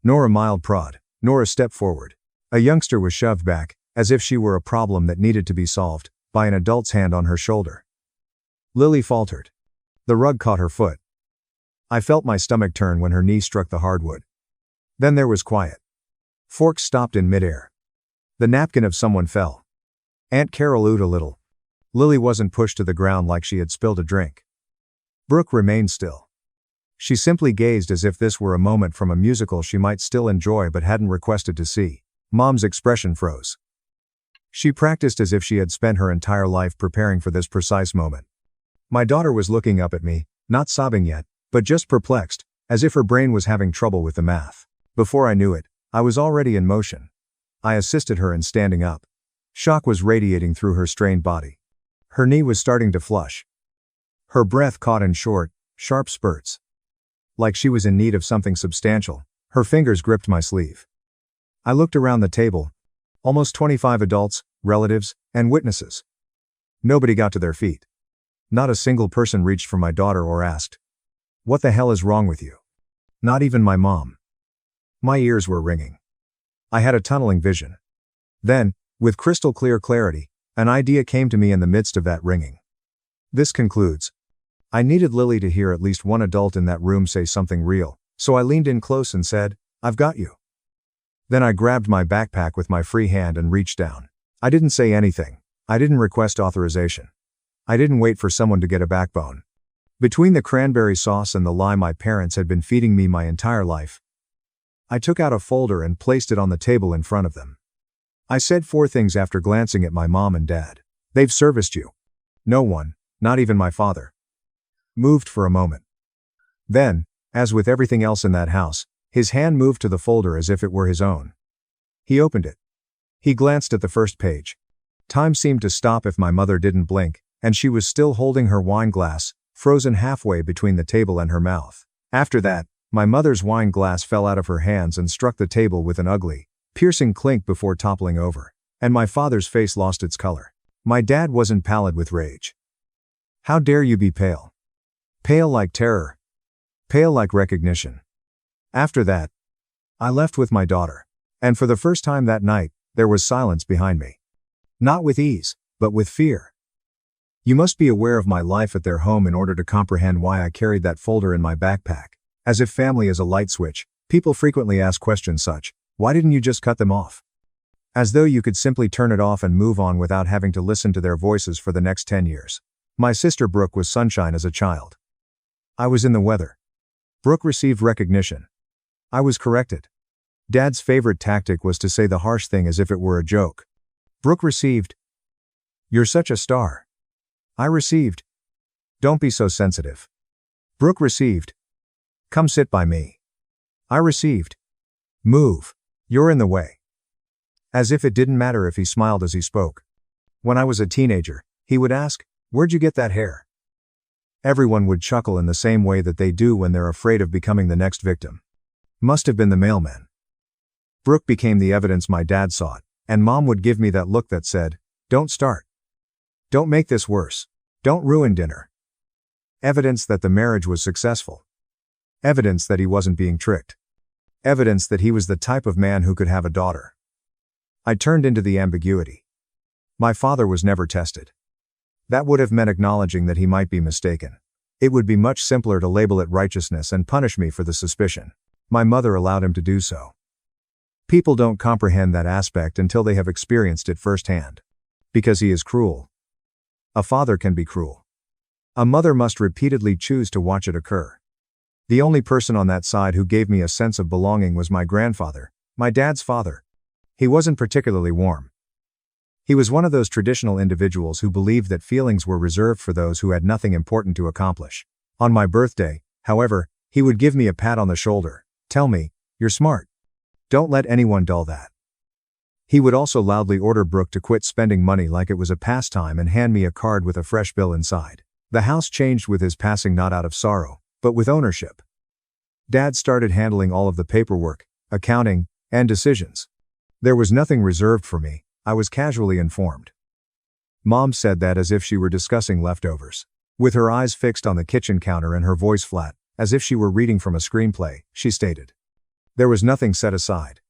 Nor a mild prod, nor a step forward. A youngster was shoved back, as if she were a problem that needed to be solved, by an adult's hand on her shoulder. Lily faltered. The rug caught her foot. I felt my stomach turn when her knee struck the hardwood. Then there was quiet. Forks stopped in midair. The napkin of someone fell. Aunt Carol oohed a little. Lily wasn't pushed to the ground like she had spilled a drink. Brooke remained still. She simply gazed as if this were a moment from a musical she might still enjoy but hadn't requested to see. Mom's expression froze. She practiced as if she had spent her entire life preparing for this precise moment. My daughter was looking up at me, not sobbing yet, but just perplexed, as if her brain was having trouble with the math. Before I knew it, I was already in motion. I assisted her in standing up. Shock was radiating through her strained body. Her knee was starting to flush. Her breath caught in short, sharp spurts. Like she was in need of something substantial, her fingers gripped my sleeve. I looked around the table. Almost 25 adults, relatives, and witnesses. Nobody got to their feet. Not a single person reached for my daughter or asked, "What the hell is wrong with you?" Not even my mom. My ears were ringing. I had a tunneling vision. Then, with crystal clear clarity, an idea came to me in the midst of that ringing. This concludes. I needed Lily to hear at least one adult in that room say something real, so I leaned in close and said, "I've got you." Then I grabbed my backpack with my free hand and reached down. I didn't say anything. I didn't request authorization. I didn't wait for someone to get a backbone. Between the cranberry sauce and the lie my parents had been feeding me my entire life, I took out a folder and placed it on the table in front of them. I said 4 things after glancing at my mom and dad. "They've serviced you." No one, not even my father, moved for a moment. Then, as with everything else in that house, his hand moved to the folder as if it were his own. He opened it. He glanced at the first page. Time seemed to stop if my mother didn't blink, and she was still holding her wine glass, frozen halfway between the table and her mouth. After that, my mother's wine glass fell out of her hands and struck the table with an ugly, piercing clink before toppling over, and my father's face lost its color. My dad wasn't pallid with rage. "How dare you be pale? Pale like terror. Pale like recognition." After that, I left with my daughter. And for the first time that night, there was silence behind me. Not with ease, but with fear. You must be aware of my life at their home in order to comprehend why I carried that folder in my backpack. As if family is a light switch, people frequently ask questions such, "Why didn't you just cut them off?" As though you could simply turn it off and move on without having to listen to their voices for the next 10 years. My sister Brooke was sunshine as a child. I was in the weather. Brooke received recognition. I was corrected. Dad's favorite tactic was to say the harsh thing as if it were a joke. Brooke received, "You're such a star." I received, "Don't be so sensitive." Brooke received, "Come sit by me." I received, "Move. You're in the way." As if it didn't matter if he smiled as he spoke. When I was a teenager, he would ask, "Where'd you get that hair?" Everyone would chuckle in the same way that they do when they're afraid of becoming the next victim. Must have been the mailman. Brooke became the evidence my dad sought, and Mom would give me that look that said, "Don't start. Don't make this worse. Don't ruin dinner." Evidence that the marriage was successful. Evidence that he wasn't being tricked. Evidence that he was the type of man who could have a daughter. I turned into the ambiguity. My father was never tested. That would have meant acknowledging that he might be mistaken. It would be much simpler to label it righteousness and punish me for the suspicion. My mother allowed him to do so. People don't comprehend that aspect until they have experienced it firsthand. Because he is cruel. A father can be cruel. A mother must repeatedly choose to watch it occur. The only person on that side who gave me a sense of belonging was my grandfather, my dad's father. He wasn't particularly warm. He was one of those traditional individuals who believed that feelings were reserved for those who had nothing important to accomplish. On my birthday, however, he would give me a pat on the shoulder, tell me, "You're smart. Don't let anyone dull that." He would also loudly order Brooke to quit spending money like it was a pastime and hand me a card with a fresh bill inside. The house changed with his passing, not out of sorrow, but with ownership. Dad started handling all of the paperwork, accounting, and decisions. There was nothing reserved for me, I was casually informed. Mom said that as if she were discussing leftovers. With her eyes fixed on the kitchen counter and her voice flat, as if she were reading from a screenplay, she stated. There was nothing set aside.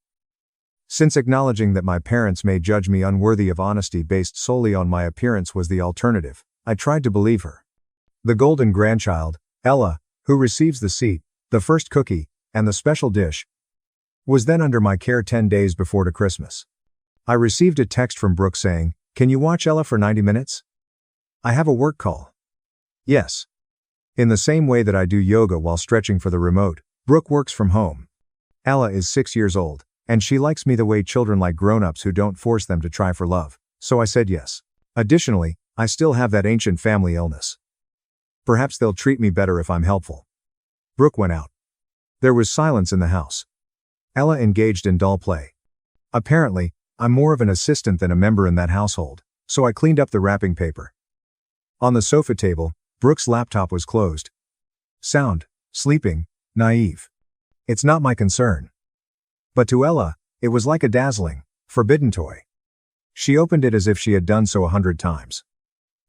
Since acknowledging that my parents may judge me unworthy of honesty based solely on my appearance was the alternative, I tried to believe her. The golden grandchild, Ella, who receives the seat, the first cookie, and the special dish, was then under my care 10 days before to Christmas. I received a text from Brooke saying, "Can you watch Ella for 90 minutes? I have a work call." Yes. In the same way that I do yoga while stretching for the remote, Brooke works from home. Ella is 6 years old, and she likes me the way children like grown-ups who don't force them to try for love, so I said yes. Additionally, I still have that ancient family illness. Perhaps they'll treat me better if I'm helpful. Brooke went out. There was silence in the house. Ella engaged in doll play. Apparently, I'm more of an assistant than a member in that household, so I cleaned up the wrapping paper. On the sofa table, Brooke's laptop was closed. Sound, sleeping, naive. It's not my concern. But to Ella, it was like a dazzling, forbidden toy. She opened it as if she had done so 100 times.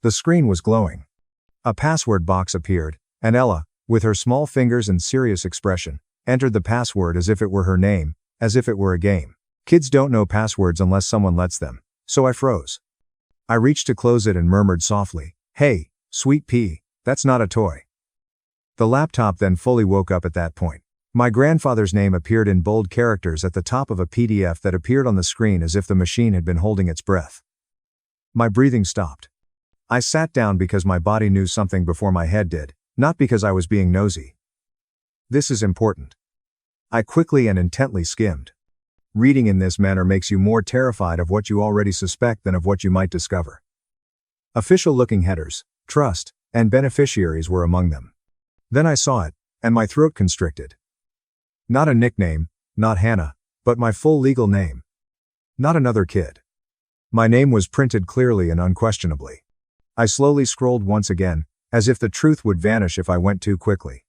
The screen was glowing. A password box appeared, and Ella, with her small fingers and serious expression, entered the password as if it were her name, as if it were a game. Kids don't know passwords unless someone lets them, so I froze. I reached to close it and murmured softly, "Hey, sweet pea, that's not a toy." The laptop then fully woke up at that point. My grandfather's name appeared in bold characters at the top of a PDF that appeared on the screen as if the machine had been holding its breath. My breathing stopped. I sat down because my body knew something before my head did, not because I was being nosy. This is important. I quickly and intently skimmed. Reading in this manner makes you more terrified of what you already suspect than of what you might discover. Official-looking headers, trust, and beneficiaries were among them. Then I saw it, and my throat constricted. Not a nickname, not Hannah, but my full legal name. Not another kid. My name was printed clearly and unquestionably. I slowly scrolled once again, as if the truth would vanish if I went too quickly.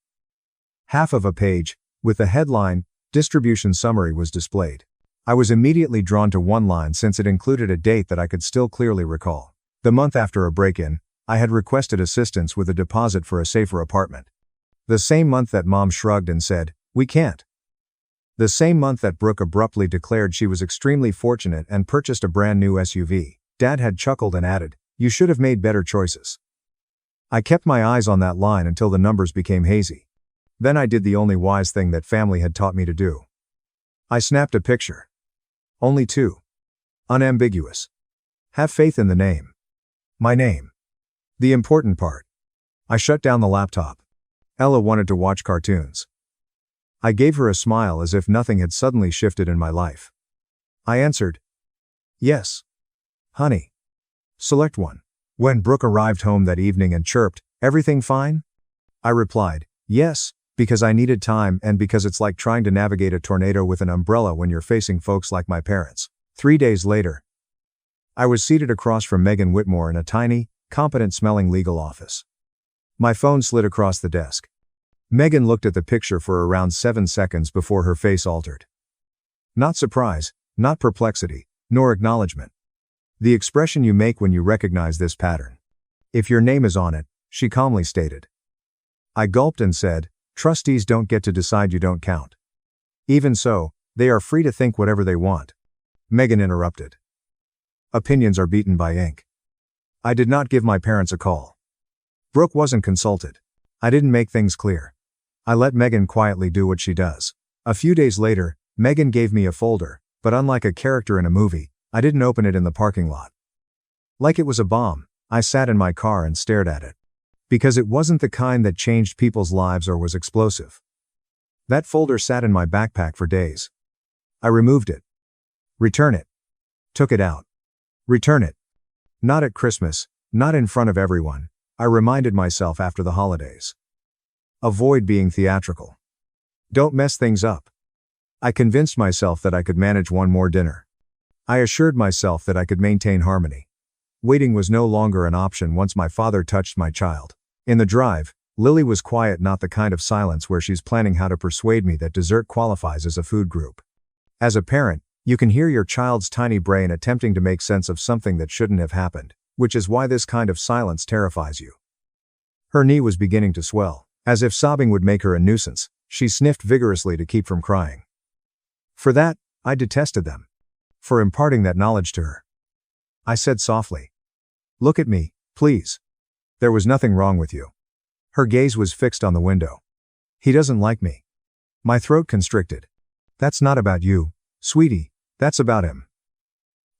Half of a page, with the headline, "Distribution Summary," was displayed. I was immediately drawn to one line since it included a date that I could still clearly recall. The month after a break-in, I had requested assistance with a deposit for a safer apartment. The same month that Mom shrugged and said, "We can't." The same month that Brooke abruptly declared she was extremely fortunate and purchased a brand new SUV, Dad had chuckled and added, "You should have made better choices." I kept my eyes on that line until the numbers became hazy. Then I did the only wise thing that family had taught me to do. I snapped a picture. Only two. Unambiguous. Have faith in the name. My name. The important part. I shut down the laptop. Ella wanted to watch cartoons. I gave her a smile as if nothing had suddenly shifted in my life. I answered, "Yes. Honey." Select one. When Brooke arrived home that evening and chirped, "Everything fine?" I replied, "Yes, because I needed time and because it's like trying to navigate a tornado with an umbrella when you're facing folks like my parents." 3 days later, I was seated across from Megan Whitmore in a tiny, competent-smelling legal office. My phone slid across the desk. Megan looked at the picture for around 7 seconds before her face altered. Not surprise, not perplexity, nor acknowledgement. The expression you make when you recognize this pattern. "If your name is on it," she calmly stated. I gulped and said, "Trustees don't get to decide you don't count. Even so, they are free to think whatever they want." Megan interrupted. "Opinions are beaten by ink." I did not give my parents a call. Brooke wasn't consulted. I didn't make things clear. I let Megan quietly do what she does. A few days later, Megan gave me a folder, but unlike a character in a movie, I didn't open it in the parking lot. Like it was a bomb, I sat in my car and stared at it. Because it wasn't the kind that changed people's lives or was explosive. That folder sat in my backpack for days. I removed it. Return it. Took it out. Return it. Not at Christmas, not in front of everyone, I reminded myself after the holidays. Avoid being theatrical. Don't mess things up. I convinced myself that I could manage one more dinner. I assured myself that I could maintain harmony. Waiting was no longer an option once my father touched my child. In the drive, Lily was quiet, not the kind of silence where she's planning how to persuade me that dessert qualifies as a food group. As a parent, you can hear your child's tiny brain attempting to make sense of something that shouldn't have happened, which is why this kind of silence terrifies you. Her knee was beginning to swell. As if sobbing would make her a nuisance, she sniffed vigorously to keep from crying. For that, I detested them. For imparting that knowledge to her. I said softly, "Look at me, please. There was nothing wrong with you." Her gaze was fixed on the window. "He doesn't like me." My throat constricted. "That's not about you, sweetie, that's about him."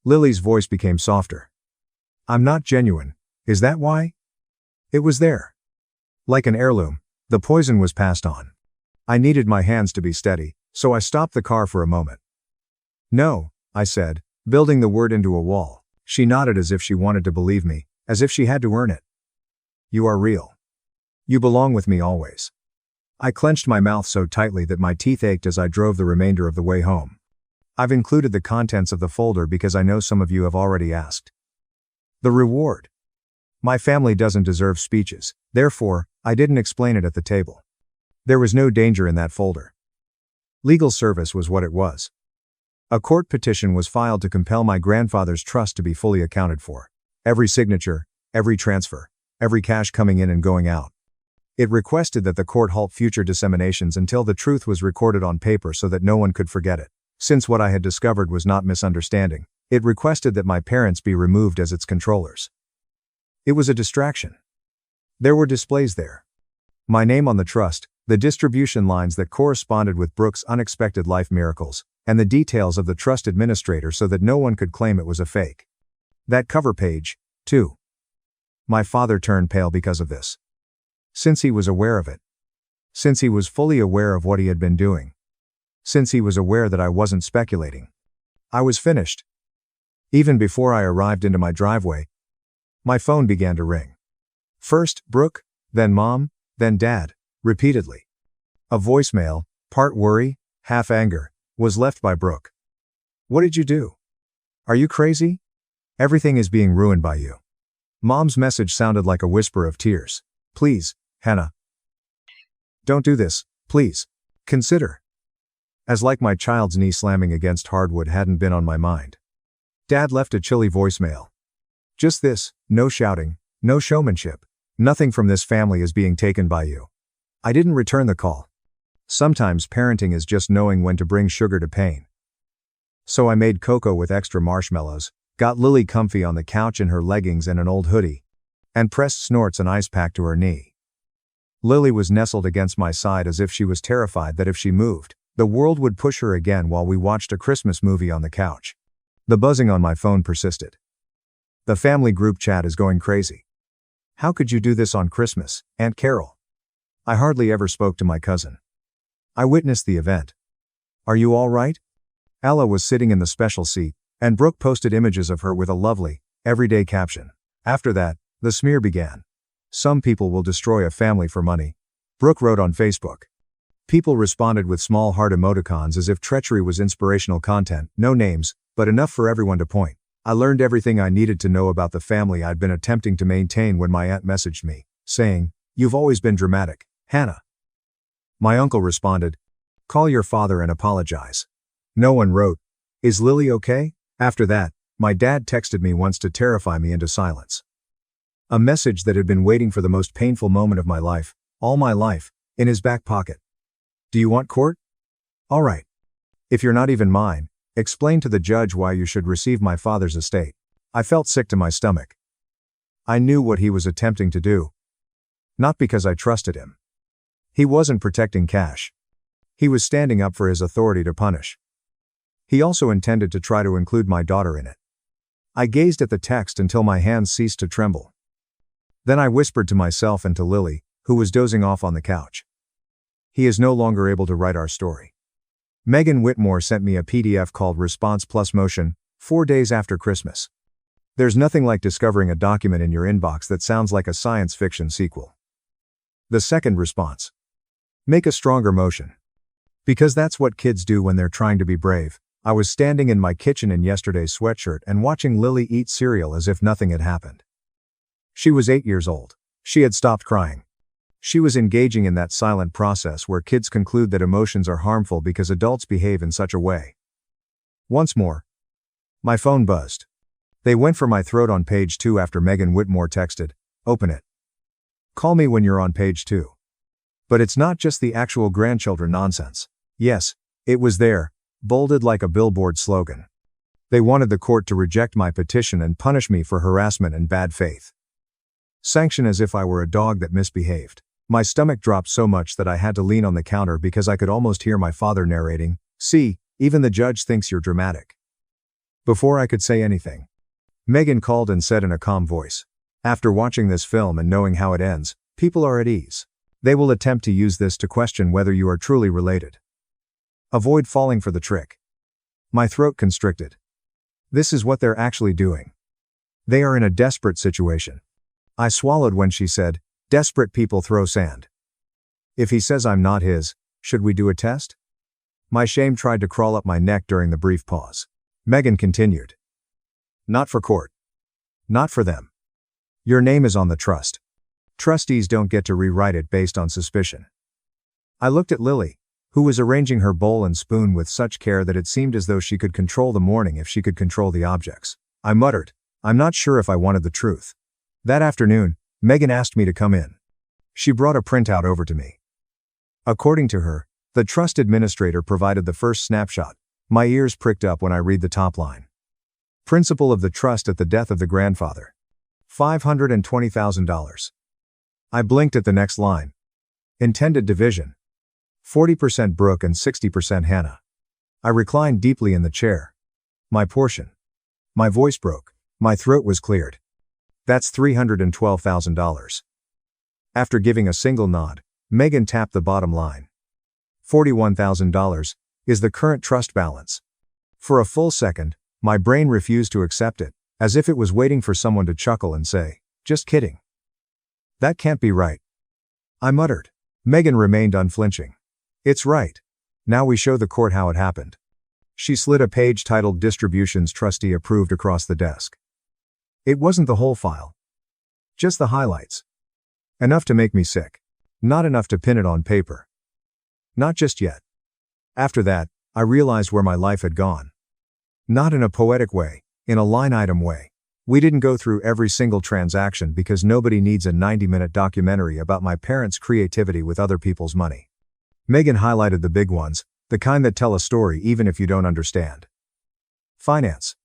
Lily's voice became softer. "I'm not genuine, is that why?" It was there. Like an heirloom, the poison was passed on. I needed my hands to be steady, so I stopped the car for a moment. "No," I said, building the word into a wall. She nodded as if she wanted to believe me, as if she had to earn it. "You are real. You belong with me always." I clenched my mouth so tightly that my teeth ached as I drove the remainder of the way home. I've included the contents of the folder because I know some of you have already asked. The reward. My family doesn't deserve speeches, therefore, I didn't explain it at the table. There was no danger in that folder. Legal service was what it was. A court petition was filed to compel my grandfather's trust to be fully accounted for. Every signature, every transfer, every cash coming in and going out. It requested that the court halt future disseminations until the truth was recorded on paper so that no one could forget it. Since what I had discovered was not misunderstanding, it requested that my parents be removed as its controllers. It was a distraction. There were displays there. My name on the trust, the distribution lines that corresponded with Brooke's unexpected life miracles, and the details of the trust administrator so that no one could claim it was a fake. That cover page, too. My father turned pale because of this. Since he was aware of it. Since he was fully aware of what he had been doing. Since he was aware that I wasn't speculating. I was finished. Even before I arrived into my driveway, my phone began to ring. First, Brooke, then Mom, then Dad, repeatedly. A voicemail, part worry, half anger, was left by Brooke. "What did you do? Are you crazy? Everything is being ruined by you." Mom's message sounded like a whisper of tears. "Please, Hannah. Don't do this, please. Consider." As like my child's knee slamming against hardwood hadn't been on my mind. Dad left a chilly voicemail. "Just this, no shouting, no showmanship. Nothing from this family is being taken by you." I didn't return the call. Sometimes parenting is just knowing when to bring sugar to pain. So I made cocoa with extra marshmallows, got Lily comfy on the couch in her leggings and an old hoodie, and pressed Snorts an ice pack to her knee. Lily was nestled against my side as if she was terrified that if she moved, the world would push her again while we watched a Christmas movie on the couch. The buzzing on my phone persisted. "The family group chat is going crazy. How could you do this on Christmas, Aunt Carol?" I hardly ever spoke to my cousin. I witnessed the event. "Are you all right?" Ella was sitting in the special seat, and Brooke posted images of her with a lovely, everyday caption. After that, the smear began. "Some people will destroy a family for money," Brooke wrote on Facebook. People responded with small heart emoticons as if treachery was inspirational content, no names, but enough for everyone to point. I learned everything I needed to know about the family I'd been attempting to maintain when my aunt messaged me, saying, "You've always been dramatic, Hannah." My uncle responded, "Call your father and apologize." No one wrote, "Is Lily okay?" After that, my dad texted me once to terrify me into silence. A message that had been waiting for the most painful moment of my life, all my life, in his back pocket. "Do you want court? All right. If you're not even mine, explain to the judge why you should receive my father's estate." I felt sick to my stomach. I knew what he was attempting to do. Not because I trusted him. He wasn't protecting cash. He was standing up for his authority to punish. He also intended to try to include my daughter in it. I gazed at the text until my hands ceased to tremble. Then I whispered to myself and to Lily, who was dozing off on the couch. He is no longer able to write our story. Megan Whitmore sent me a PDF called Response Plus Motion, 4 days after Christmas. There's nothing like discovering a document in your inbox that sounds like a science fiction sequel. The second response. Make a stronger motion. Because that's what kids do when they're trying to be brave. I was standing in my kitchen in yesterday's sweatshirt and watching Lily eat cereal as if nothing had happened. She was 8 years old. She had stopped crying. She was engaging in that silent process where kids conclude that emotions are harmful because adults behave in such a way. Once more. My phone buzzed. They went for my throat on page 2 after Megan Whitmore texted, "Open it. Call me when you're on page 2. But it's not just the actual grandchildren nonsense. Yes, it was there, bolded like a billboard slogan. They wanted the court to reject my petition and punish me for harassment and bad faith. Sanction as if I were a dog that misbehaved. My stomach dropped so much that I had to lean on the counter because I could almost hear my father narrating, "See, even the judge thinks you're dramatic." Before I could say anything, Megan called and said in a calm voice, "After watching this film and knowing how it ends, people are at ease. They will attempt to use this to question whether you are truly related. Avoid falling for the trick." My throat constricted. This is what they're actually doing. They are in a desperate situation. I swallowed when she said, "Desperate people throw sand." If he says I'm not his, should we do a test? My shame tried to crawl up my neck during the brief pause. Megan continued. "Not for court. Not for them. Your name is on the trust. Trustees don't get to rewrite it based on suspicion." I looked at Lily, who was arranging her bowl and spoon with such care that it seemed as though she could control the morning if she could control the objects. I muttered, I'm not sure if I wanted the truth. That afternoon, Megan asked me to come in. She brought a printout over to me. According to her, the trust administrator provided the first snapshot. My ears pricked up when I read the top line. Principal of the trust at the death of the grandfather. $520,000. I blinked at the next line. Intended division. 40% Brooke and 60% Hannah. I reclined deeply in the chair. My portion. My voice broke. My throat was cleared. That's $312,000. After giving a single nod, Megan tapped the bottom line. $41,000 is the current trust balance. For a full second, my brain refused to accept it, as if it was waiting for someone to chuckle and say, "Just kidding. That can't be right." I muttered. Megan remained unflinching. "It's right. Now we show the court how it happened." She slid a page titled Distributions Trustee Approved across the desk. It wasn't the whole file. Just the highlights. Enough to make me sick. Not enough to pin it on paper. Not just yet. After that, I realized where my life had gone. Not in a poetic way, in a line item way. We didn't go through every single transaction because nobody needs a 90-minute documentary about my parents' creativity with other people's money. Megan highlighted the big ones, the kind that tell a story even if you don't understand. Finance.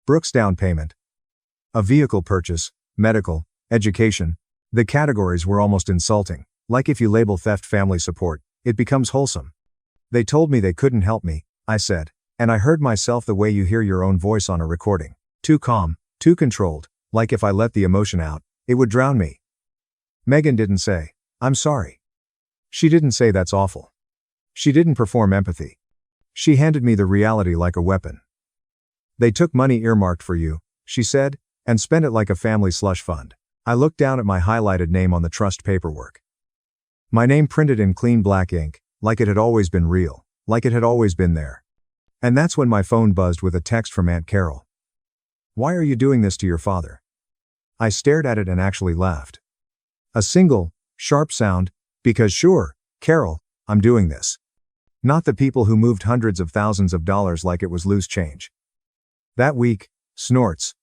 Brooke's down payment. A vehicle purchase, medical, education. The categories were almost insulting, like if you label theft family support, it becomes wholesome. They told me they couldn't help me, I said, and I heard myself the way you hear your own voice on a recording. Too calm, too controlled, like if I let the emotion out, it would drown me. Megan didn't say, "I'm sorry." She didn't say that's awful. She didn't perform empathy. She handed me the reality like a weapon. "They took money earmarked for you," she said, "and spent it like a family slush fund." I looked down at my highlighted name on the trust paperwork. My name printed in clean black ink, like it had always been real, like it had always been there. And that's when my phone buzzed with a text from Aunt Carol. "Why are you doing this to your father?" I stared at it and actually laughed. A single, sharp sound, because sure, Carol, I'm doing this. Not the people who moved hundreds of thousands of dollars like it was loose change. That week, snorts.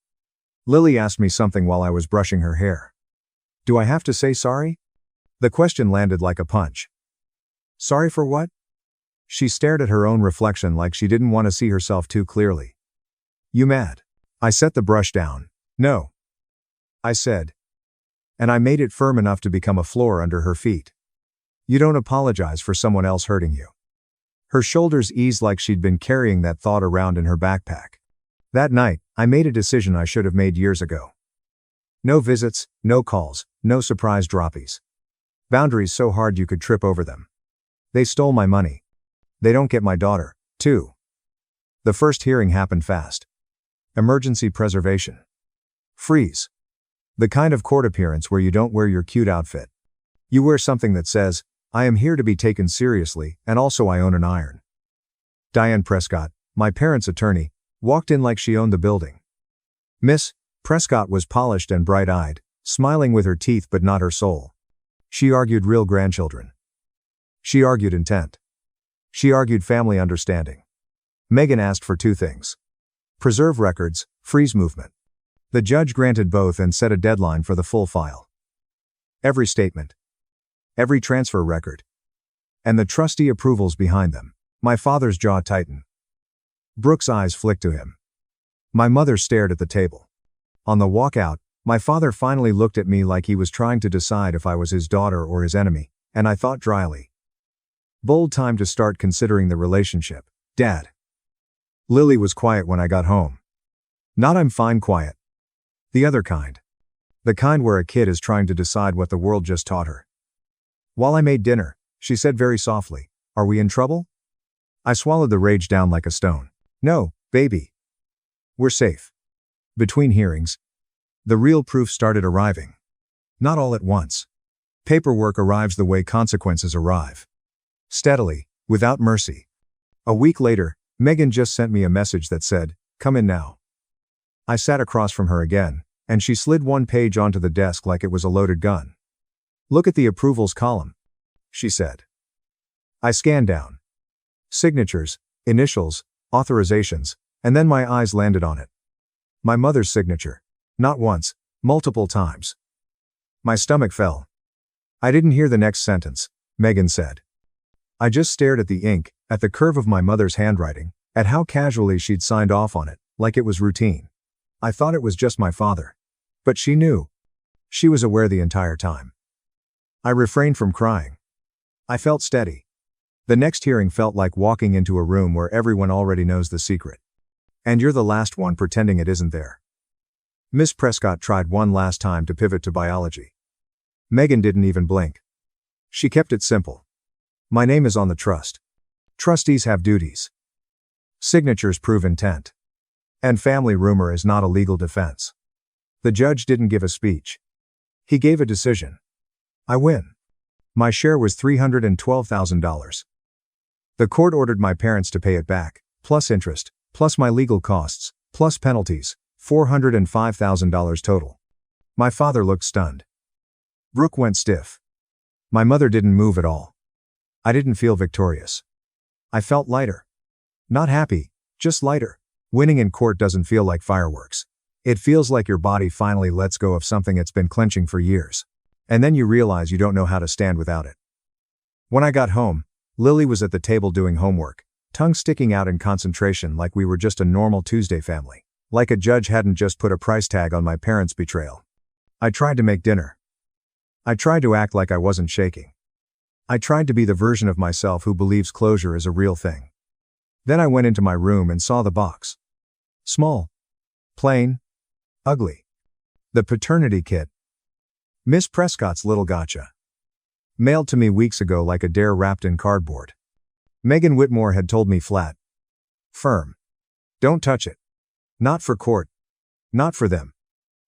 Lily asked me something while I was brushing her hair. Do I have to say sorry? The question landed like a punch. Sorry for what? She stared at her own reflection like she didn't want to see herself too clearly. You mad? I set the brush down. No. I said. And I made it firm enough to become a floor under her feet. You don't apologize for someone else hurting you. Her shoulders eased like she'd been carrying that thought around in her backpack. That night, I made a decision I should have made years ago. No visits, no calls, no surprise droppies. Boundaries so hard you could trip over them. They stole my money. They don't get my daughter, too. The first hearing happened fast. Emergency preservation. Freeze. The kind of court appearance where you don't wear your cute outfit. You wear something that says, I am here to be taken seriously, and also I own an iron. Diane Prescott, my parents' attorney, walked in like she owned the building. Miss Prescott was polished and bright-eyed, smiling with her teeth but not her soul. She argued real grandchildren. She argued intent. She argued family understanding. Megan asked for two things: preserve records, freeze movement. The judge granted both and set a deadline for the full file. Every statement. Every transfer record. And the trustee approvals behind them. My father's jaw tightened. Brooke's eyes flicked to him. My mother stared at the table. On the walk out, my father finally looked at me like he was trying to decide if I was his daughter or his enemy, and I thought dryly, bold time to start considering the relationship, Dad. Lily was quiet when I got home. Not I'm fine quiet. The other kind. The kind where a kid is trying to decide what the world just taught her. While I made dinner, she said very softly, "Are we in trouble?" I swallowed the rage down like a stone. No, baby. We're safe. Between hearings, the real proof started arriving. Not all at once. Paperwork arrives the way consequences arrive. Steadily, without mercy. A week later, Megan just sent me a message that said, "Come in now." I sat across from her again, and she slid one page onto the desk like it was a loaded gun. "Look at the approvals column," she said. I scanned down. Signatures, initials, authorizations, and then my eyes landed on it. My mother's signature. Not once, multiple times. My stomach fell. I didn't hear the next sentence, Megan said. I just stared at the ink, at the curve of my mother's handwriting, at how casually she'd signed off on it, like it was routine. I thought it was just my father. But she knew. She was aware the entire time. I refrained from crying. I felt steady. The next hearing felt like walking into a room where everyone already knows the secret. And you're the last one pretending it isn't there. Miss Prescott tried one last time to pivot to biology. Megan didn't even blink. She kept it simple. My name is on the trust. Trustees have duties. Signatures prove intent. And family rumor is not a legal defense. The judge didn't give a speech. He gave a decision. I win. My share was $312,000. The court ordered my parents to pay it back, plus interest, plus my legal costs, plus penalties, $405,000 total. My father looked stunned. Brooke went stiff. My mother didn't move at all. I didn't feel victorious. I felt lighter. Not happy, just lighter. Winning in court doesn't feel like fireworks. It feels like your body finally lets go of something it's been clenching for years. And then you realize you don't know how to stand without it. When I got home, Lily was at the table doing homework, tongue sticking out in concentration like we were just a normal Tuesday family. Like a judge hadn't just put a price tag on my parents' betrayal. I tried to make dinner. I tried to act like I wasn't shaking. I tried to be the version of myself who believes closure is a real thing. Then I went into my room and saw the box. Small. Plain. Ugly. The paternity kit. Miss Prescott's little gotcha. Mailed to me weeks ago like a dare wrapped in cardboard. Megan Whitmore had told me flat. Firm. Don't touch it. Not for court. Not for them.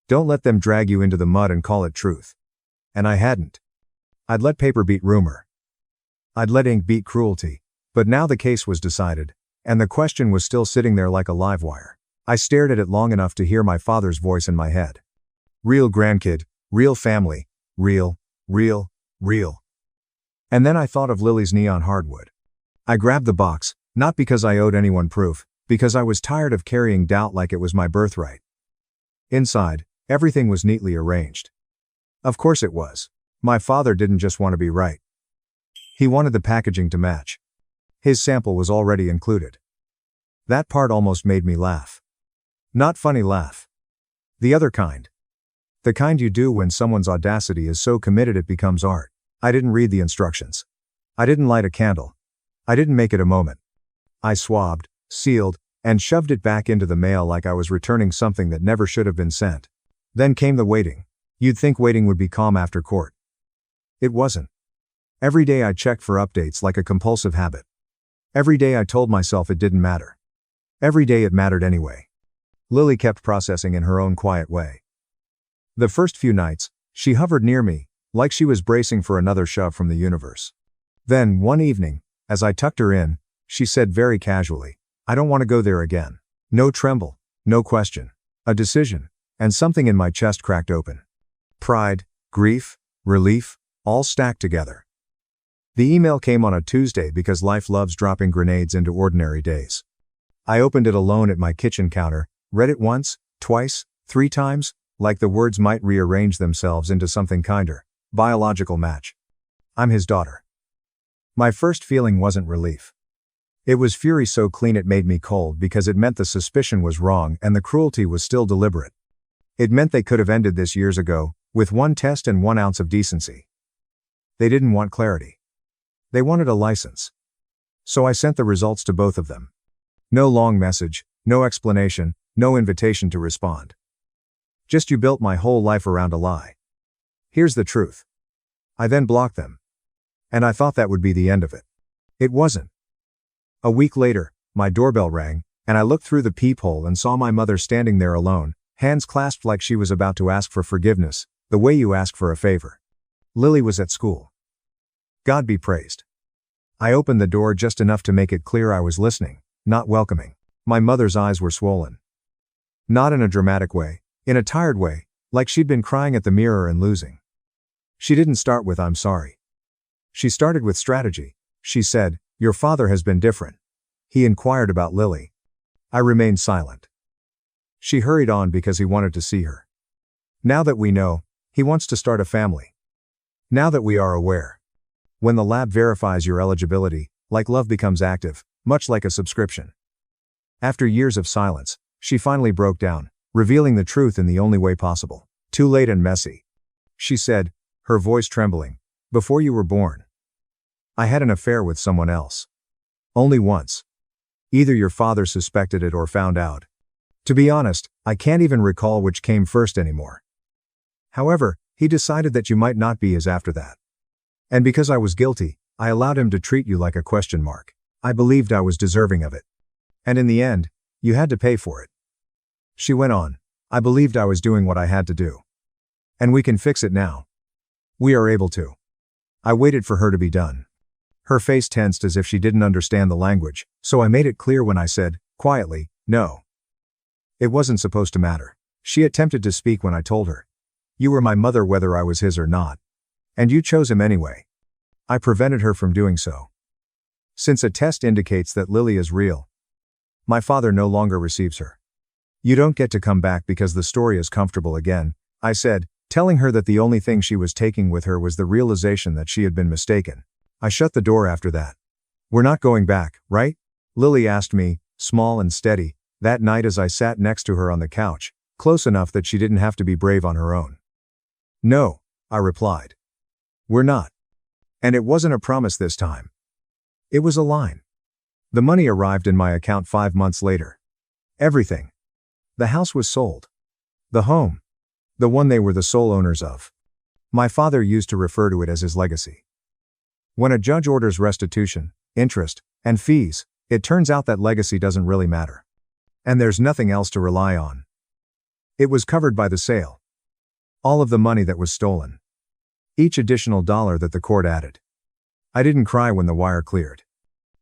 Don't let them drag you into the mud and call it truth. And I hadn't. I'd let paper beat rumor. I'd let ink beat cruelty. But now the case was decided, and the question was still sitting there like a live wire. I stared at it long enough to hear my father's voice in my head. Real grandkid, real family, real. And then I thought of Lily's neon hardwood. I grabbed the box, not because I owed anyone proof, because I was tired of carrying doubt like it was my birthright. Inside, everything was neatly arranged. Of course it was. My father didn't just want to be right. He wanted the packaging to match. His sample was already included. That part almost made me laugh. Not funny laugh. The other kind. The kind you do when someone's audacity is so committed it becomes art. I didn't read the instructions. I didn't light a candle. I didn't make it a moment. I swabbed, sealed, and shoved it back into the mail like I was returning something that never should have been sent. Then came the waiting. You'd think waiting would be calm after court. It wasn't. Every day I checked for updates like a compulsive habit. Every day I told myself it didn't matter. Every day it mattered anyway. Lily kept processing in her own quiet way. The first few nights, she hovered near me, like she was bracing for another shove from the universe. Then, one evening, as I tucked her in, she said very casually, I don't want to go there again. No tremble, no question. A decision, and something in my chest cracked open. Pride, grief, relief, all stacked together. The email came on a Tuesday because life loves dropping grenades into ordinary days. I opened it alone at my kitchen counter, read it once, twice, 3 times, like the words might rearrange themselves into something kinder. Biological match. I'm his daughter. My first feeling wasn't relief. It was fury so clean it made me cold because it meant the suspicion was wrong and the cruelty was still deliberate. It meant they could have ended this years ago, with 1 test and 1 ounce of decency. They didn't want clarity. They wanted a license. So I sent the results to both of them. No long message, no explanation, no invitation to respond. Just, you built my whole life around a lie. Here's the truth. I then blocked them. And I thought that would be the end of it. It wasn't. A week later, my doorbell rang, and I looked through the peephole and saw my mother standing there alone, hands clasped like she was about to ask for forgiveness, the way you ask for a favor. Lily was at school. God be praised. I opened the door just enough to make it clear I was listening, not welcoming. My mother's eyes were swollen. Not in a dramatic way, in a tired way, like she'd been crying at the mirror and losing. She didn't start with "I'm sorry." She started with strategy. She said, "Your father has been different." He inquired about Lily. I remained silent. She hurried on because he wanted to see her. Now that we know, he wants to start a family. Now that we are aware. When the lab verifies your eligibility, like love becomes active, much like a subscription. After years of silence, she finally broke down, revealing the truth in the only way possible. Too late and messy. She said, her voice trembling, "Before you were born, I had an affair with someone else. Only once. Either your father suspected it or found out. To be honest, I can't even recall which came first anymore. However, he decided that you might not be his after that. And because I was guilty, I allowed him to treat you like a question mark. I believed I was deserving of it. And in the end, you had to pay for it." She went on, "I believed I was doing what I had to do. And we can fix it now. We are able to." I waited for her to be done. Her face tensed as if she didn't understand the language, so I made it clear when I said, quietly, "No. It wasn't supposed to matter." She attempted to speak when I told her. "You were my mother whether I was his or not. And you chose him anyway." I prevented her from doing so. "Since a test indicates that Lily is real, my father no longer receives her. You don't get to come back because the story is comfortable again," I said, telling her that the only thing she was taking with her was the realization that she had been mistaken. I shut the door after that. "We're not going back, right?" Lily asked me, small and steady, that night as I sat next to her on the couch, close enough that she didn't have to be brave on her own. "No," I replied. "We're not." And it wasn't a promise this time. It was a line. The money arrived in my account 5 months later. Everything. The house was sold. The home. The one they were the sole owners of. My father used to refer to it as his legacy. When a judge orders restitution, interest, and fees, it turns out that legacy doesn't really matter. And there's nothing else to rely on. It was covered by the sale. All of the money that was stolen. Each additional dollar that the court added. I didn't cry when the wire cleared.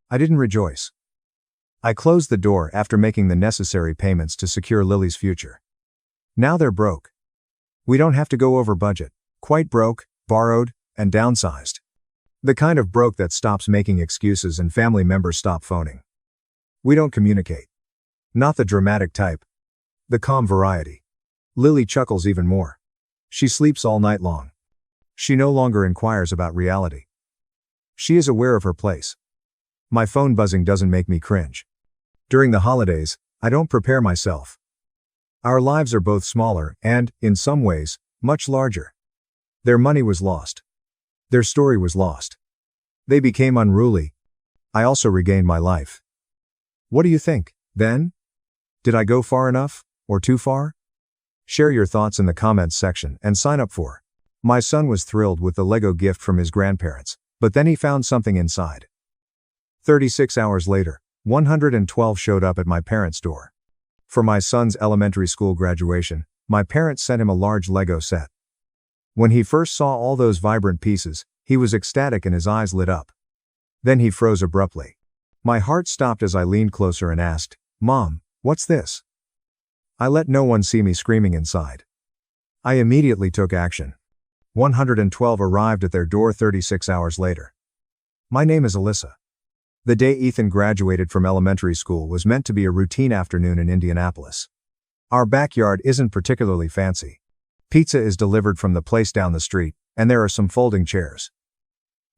I didn't rejoice. I closed the door after making the necessary payments to secure Lily's future. Now they're broke. We don't have to go over budget. Quite broke, borrowed, and downsized. The kind of broke that stops making excuses and family members stop phoning. We don't communicate. Not the dramatic type. The calm variety. Lily chuckles even more. She sleeps all night long. She no longer inquires about reality. She is aware of her place. My phone buzzing doesn't make me cringe. During the holidays, I don't prepare myself. Our lives are both smaller and, in some ways, much larger. Their money was lost. Their story was lost. They became unruly. I also regained my life. What do you think, then? Did I go far enough, or too far? Share your thoughts in the comments section and sign up for. My son was thrilled with the Lego gift from his grandparents, but then he found something inside. 36 hours later, 112 showed up at my parents' door. For my son's elementary school graduation, my parents sent him a large Lego set. When he first saw all those vibrant pieces, he was ecstatic and his eyes lit up. Then he froze abruptly. My heart stopped as I leaned closer and asked, "Mom, what's this?" I let no one see me screaming inside. I immediately took action. 112 arrived at their door 36 hours later. My name is Alyssa. The day Ethan graduated from elementary school was meant to be a routine afternoon in Indianapolis. Our backyard isn't particularly fancy. Pizza is delivered from the place down the street, and there are some folding chairs.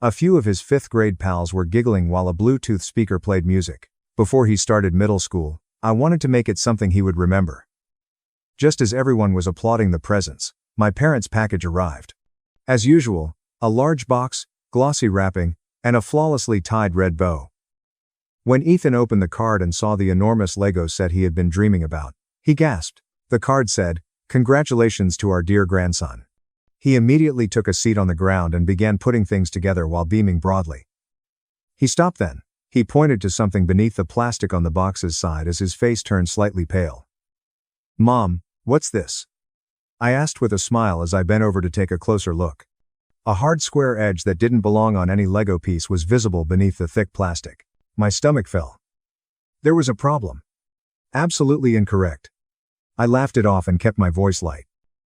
A few of his fifth-grade pals were giggling while a Bluetooth speaker played music. Before he started middle school, I wanted to make it something he would remember. Just as everyone was applauding the presents, my parents' package arrived. As usual, a large box, glossy wrapping, and a flawlessly tied red bow. When Ethan opened the card and saw the enormous Lego set he had been dreaming about, he gasped. The card said, "Congratulations to our dear grandson." He immediately took a seat on the ground and began putting things together while beaming broadly. He stopped then. He pointed to something beneath the plastic on the box's side as his face turned slightly pale. "Mom, what's this?" I asked with a smile as I bent over to take a closer look. A hard square edge that didn't belong on any Lego piece was visible beneath the thick plastic. My stomach fell. There was a problem. Absolutely incorrect. I laughed it off and kept my voice light.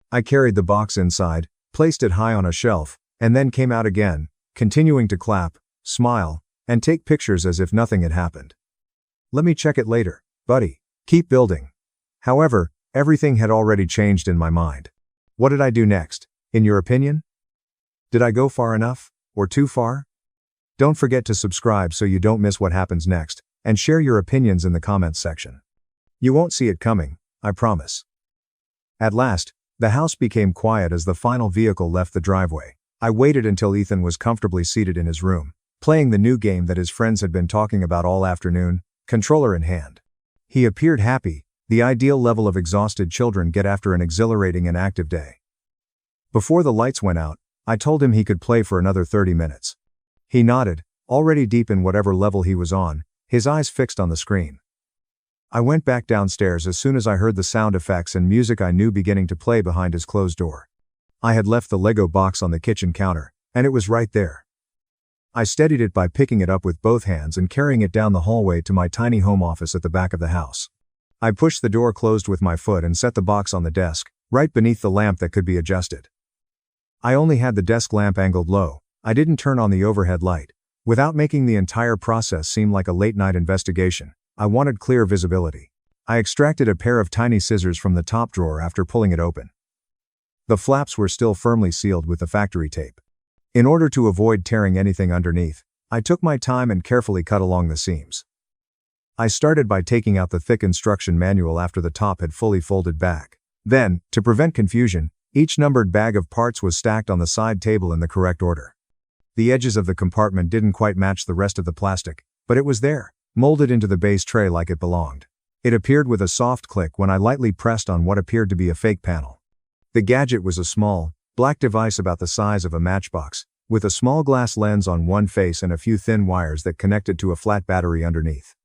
I carried the box inside, placed it high on a shelf, and then came out again, continuing to clap, smile, and take pictures as if nothing had happened. "Let me check it later, buddy. Keep building." However, everything had already changed in my mind. What did I do next, in your opinion? Did I go far enough, or too far? Don't forget to subscribe so you don't miss what happens next, and share your opinions in the comments section. You won't see it coming, I promise. At last, the house became quiet as the final vehicle left the driveway. I waited until Ethan was comfortably seated in his room, playing the new game that his friends had been talking about all afternoon, controller in hand. He appeared happy, the ideal level of exhausted children get after an exhilarating and active day. Before the lights went out, I told him he could play for another 30 minutes. He nodded, already deep in whatever level he was on, his eyes fixed on the screen. I went back downstairs as soon as I heard the sound effects and music I knew beginning to play behind his closed door. I had left the Lego box on the kitchen counter, and it was right there. I steadied it by picking it up with both hands and carrying it down the hallway to my tiny home office at the back of the house. I pushed the door closed with my foot and set the box on the desk, right beneath the lamp that could be adjusted. I only had the desk lamp angled low. I didn't turn on the overhead light. Without making the entire process seem like a late-night investigation, I wanted clear visibility. I extracted a pair of tiny scissors from the top drawer after pulling it open. The flaps were still firmly sealed with the factory tape. In order to avoid tearing anything underneath, I took my time and carefully cut along the seams. I started by taking out the thick instruction manual after the top had fully folded back. Then, to prevent confusion, each numbered bag of parts was stacked on the side table in the correct order. The edges of the compartment didn't quite match the rest of the plastic, but it was there, molded into the base tray like it belonged. It appeared with a soft click when I lightly pressed on what appeared to be a fake panel. The gadget was a small, black device about the size of a matchbox, with a small glass lens on one face and a few thin wires that connected to a flat battery underneath.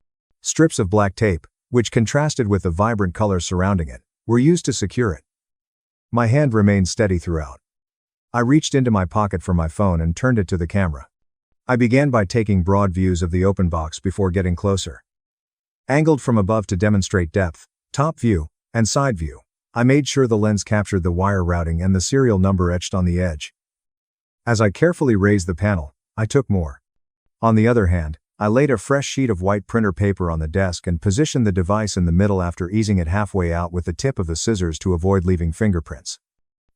Strips of black tape, which contrasted with the vibrant colors surrounding it, were used to secure it. My hand remained steady throughout. I reached into my pocket for my phone and turned it to the camera. I began by taking broad views of the open box before getting closer. Angled from above to demonstrate depth, top view, and side view, I made sure the lens captured the wire routing and the serial number etched on the edge. As I carefully raised the panel, I took more. On the other hand, I laid a fresh sheet of white printer paper on the desk and positioned the device in the middle after easing it halfway out with the tip of the scissors to avoid leaving fingerprints.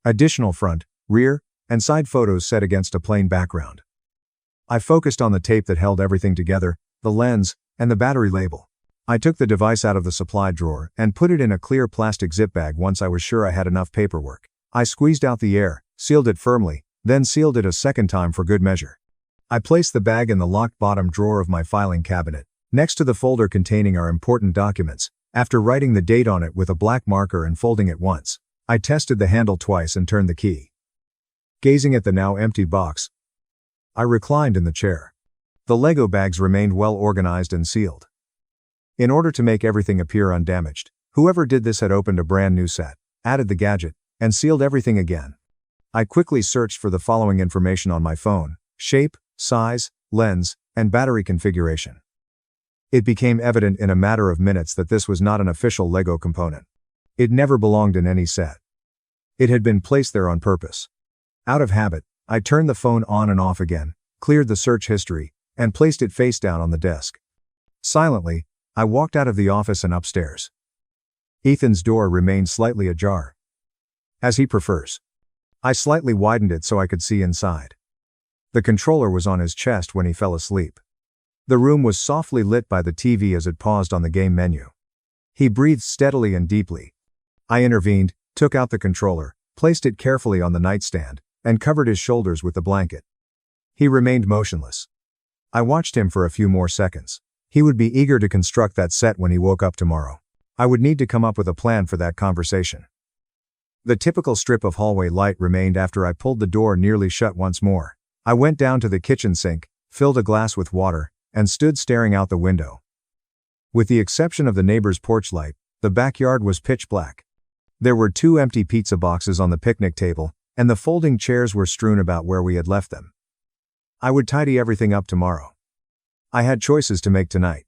Additional front, rear, and side photos set against a plain background. I focused on the tape that held everything together, the lens, and the battery label. I took the device out of the supply drawer and put it in a clear plastic zip bag once I was sure I had enough paperwork. I squeezed out the air, sealed it firmly, then sealed it a second time for good measure. I placed the bag in the locked bottom drawer of my filing cabinet, next to the folder containing our important documents. After writing the date on it with a black marker and folding it once, I tested the handle twice and turned the key. Gazing at the now empty box, I reclined in the chair. The Lego bags remained well organized and sealed. In order to make everything appear undamaged, whoever did this had opened a brand new set, added the gadget, and sealed everything again. I quickly searched for the following information on my phone: shape, size, lens, and battery configuration. It became evident in a matter of minutes that this was not an official LEGO component. It never belonged in any set. It had been placed there on purpose. Out of habit, I turned the phone on and off again, cleared the search history, and placed it face down on the desk. Silently, I walked out of the office and upstairs. Ethan's door remained slightly ajar. As he prefers. I slightly widened it so I could see inside. The controller was on his chest when he fell asleep. The room was softly lit by the TV as it paused on the game menu. He breathed steadily and deeply. I intervened, took out the controller, placed it carefully on the nightstand, and covered his shoulders with the blanket. He remained motionless. I watched him for a few more seconds. He would be eager to construct that set when he woke up tomorrow. I would need to come up with a plan for that conversation. The typical strip of hallway light remained after I pulled the door nearly shut once more. I went down to the kitchen sink, filled a glass with water, and stood staring out the window. With the exception of the neighbor's porch light, the backyard was pitch black. There were 2 empty pizza boxes on the picnic table, and the folding chairs were strewn about where we had left them. I would tidy everything up tomorrow. I had choices to make tonight.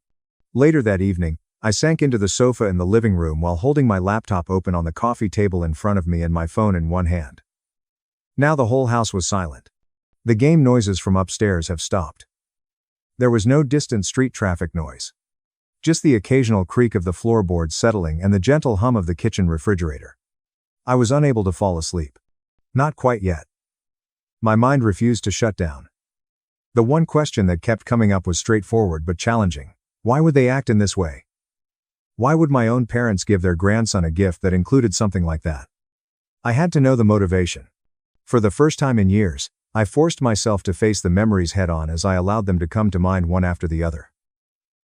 Later that evening, I sank into the sofa in the living room while holding my laptop open on the coffee table in front of me and my phone in one hand. Now the whole house was silent. The game noises from upstairs have stopped. There was no distant street traffic noise. Just the occasional creak of the floorboards settling and the gentle hum of the kitchen refrigerator. I was unable to fall asleep. Not quite yet. My mind refused to shut down. The one question that kept coming up was straightforward but challenging. Why would they act in this way? Why would my own parents give their grandson a gift that included something like that? I had to know the motivation. For the first time in years, I forced myself to face the memories head-on as I allowed them to come to mind one after the other.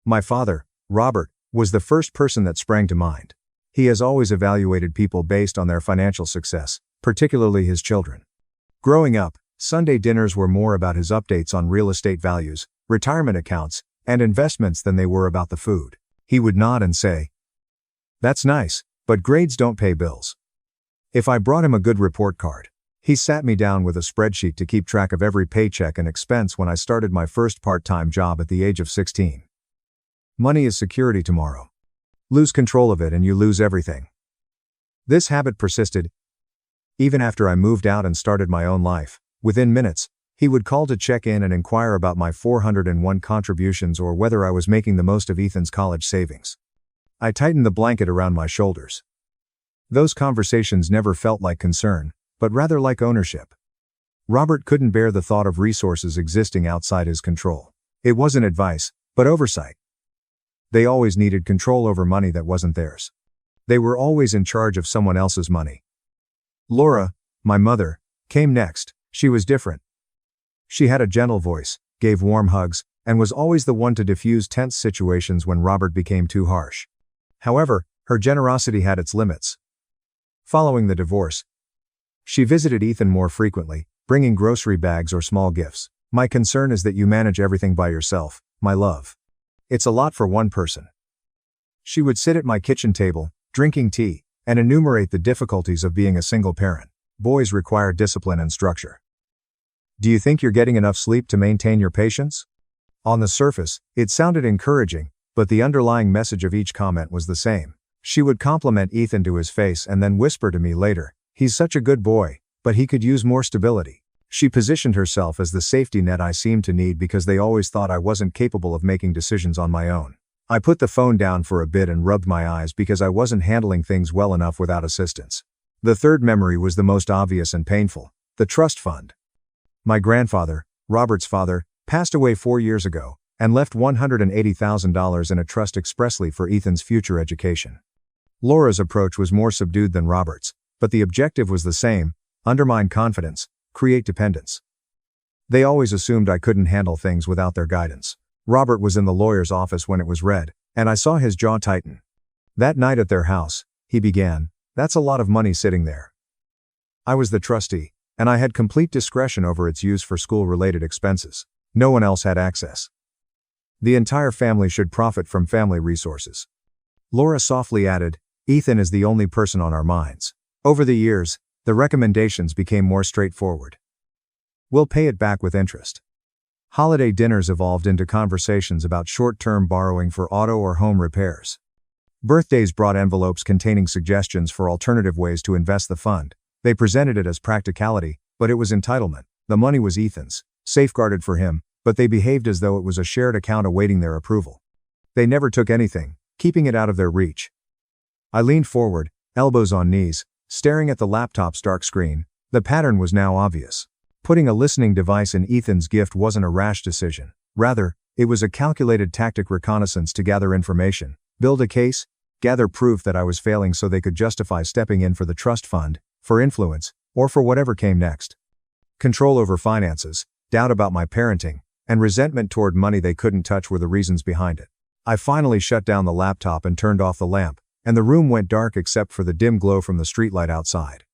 My father, Robert, was the first person that sprang to mind. He has always evaluated people based on their financial success, particularly his children. Growing up, Sunday dinners were more about his updates on real estate values, retirement accounts, and investments than they were about the food. He would nod and say, "That's nice, but grades don't pay bills." If I brought him a good report card, he sat me down with a spreadsheet to keep track of every paycheck and expense when I started my first part-time job at the age of 16. Money is security tomorrow. Lose control of it and you lose everything. This habit persisted. Even after I moved out and started my own life, within minutes, he would call to check in and inquire about my 401 contributions or whether I was making the most of Ethan's college savings. I tightened the blanket around my shoulders. Those conversations never felt like concern, but rather like ownership. Robert couldn't bear the thought of resources existing outside his control. It wasn't advice, but oversight. They always needed control over money that wasn't theirs. They were always in charge of someone else's money. Laura, my mother, came next. She was different. She had a gentle voice, gave warm hugs, and was always the one to diffuse tense situations when Robert became too harsh. However, her generosity had its limits. Following the divorce, she visited Ethan more frequently, bringing grocery bags or small gifts. "My concern is that you manage everything by yourself, my love. It's a lot for one person." She would sit at my kitchen table, drinking tea, and enumerate the difficulties of being a single parent. Boys require discipline and structure. "Do you think you're getting enough sleep to maintain your patience?" On the surface, it sounded encouraging, but the underlying message of each comment was the same. She would compliment Ethan to his face and then whisper to me later, "He's such a good boy, but he could use more stability." She positioned herself as the safety net I seemed to need because they always thought I wasn't capable of making decisions on my own. I put the phone down for a bit and rubbed my eyes because I wasn't handling things well enough without assistance. The third memory was the most obvious and painful: the trust fund. My grandfather, Robert's father, passed away 4 years ago, and left $180,000 in a trust expressly for Ethan's future education. Laura's approach was more subdued than Robert's, but the objective was the same: undermine confidence, create dependence. They always assumed I couldn't handle things without their guidance. Robert was in the lawyer's office when it was read, and I saw his jaw tighten. "That night at their house," he began, "that's a lot of money sitting there. I was the trustee, and I had complete discretion over its use for school-related expenses. No one else had access. The entire family should profit from family resources." Laura softly added, "Ethan is the only person on our minds." Over the years, the recommendations became more straightforward. "We'll pay it back with interest. Holiday dinners evolved into conversations about short-term borrowing for auto or home repairs. Birthdays brought envelopes containing suggestions for alternative ways to invest the fund. They presented it as practicality, but it was entitlement. The money was Ethan's, safeguarded for him, but they behaved as though it was a shared account awaiting their approval. They never took anything, keeping it out of their reach. I leaned forward, elbows on knees, staring at the laptop's dark screen. The pattern was now obvious. Putting a listening device in Ethan's gift wasn't a rash decision. Rather, it was a calculated tactic reconnaissance to gather information, build a case, gather proof that I was failing so they could justify stepping in for the trust fund, for influence, or for whatever came next. Control over finances, doubt about my parenting, and resentment toward money they couldn't touch were the reasons behind it. I finally shut down the laptop and turned off the lamp, and the room went dark except for the dim glow from the streetlight outside.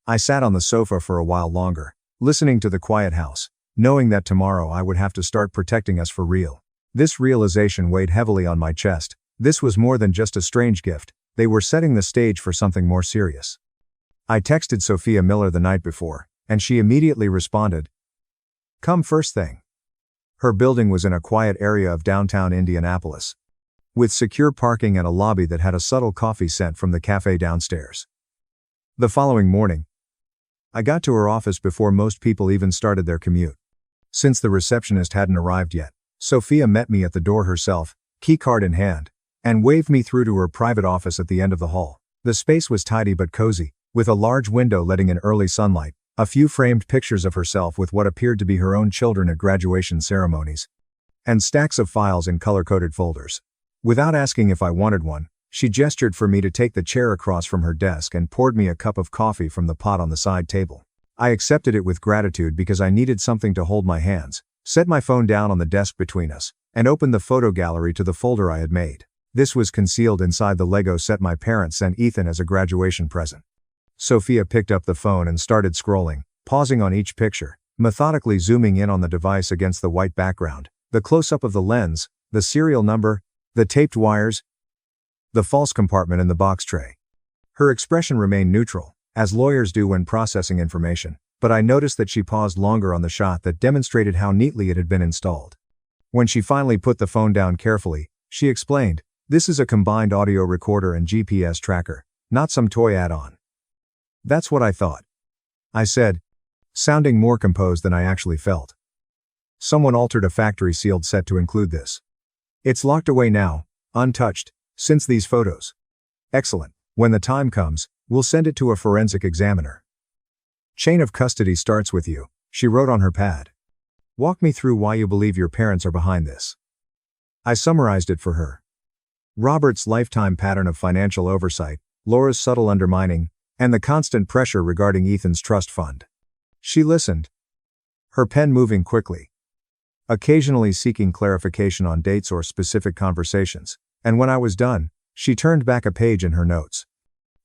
I sat on the sofa for a while longer, listening to the quiet house, knowing that tomorrow I would have to start protecting us for real. This realization weighed heavily on my chest. This was more than just a strange gift. They were setting the stage for something more serious. I texted Sophia Miller the night before, and she immediately responded, "Come first thing." Her building was in a quiet area of downtown Indianapolis, with secure parking and a lobby that had a subtle coffee scent from the cafe downstairs. The following morning, I got to her office before most people even started their commute. Since the receptionist hadn't arrived yet, Sophia met me at the door herself, keycard in hand, and waved me through to her private office at the end of the hall. The space was tidy but cozy, with a large window letting in early sunlight, a few framed pictures of herself with what appeared to be her own children at graduation ceremonies, and stacks of files in color-coded folders. Without asking if I wanted one, she gestured for me to take the chair across from her desk and poured me a cup of coffee from the pot on the side table. I accepted it with gratitude because I needed something to hold my hands, set my phone down on the desk between us, and opened the photo gallery to the folder I had made. This was concealed inside the Lego set my parents sent Ethan as a graduation present. Sophia picked up the phone and started scrolling, pausing on each picture, methodically zooming in on the device against the white background, the close-up of the lens, the serial number, the taped wires, the false compartment in the box tray. Her expression remained neutral, as lawyers do when processing information, but I noticed that she paused longer on the shot that demonstrated how neatly it had been installed. When she finally put the phone down carefully, she explained, "This is a combined audio recorder and GPS tracker, not some toy add-on." "That's what I thought," I said, sounding more composed than I actually felt. "Someone altered a factory-sealed set to include this. It's locked away now, untouched, since these photos." "Excellent. When the time comes, we'll send it to a forensic examiner. Chain of custody starts with you," she wrote on her pad. "Walk me through why you believe your parents are behind this." I summarized it for her. Robert's lifetime pattern of financial oversight, Laura's subtle undermining, and the constant pressure regarding Ethan's trust fund. She listened, her pen moving quickly, occasionally seeking clarification on dates or specific conversations, and when I was done, she turned back a page in her notes.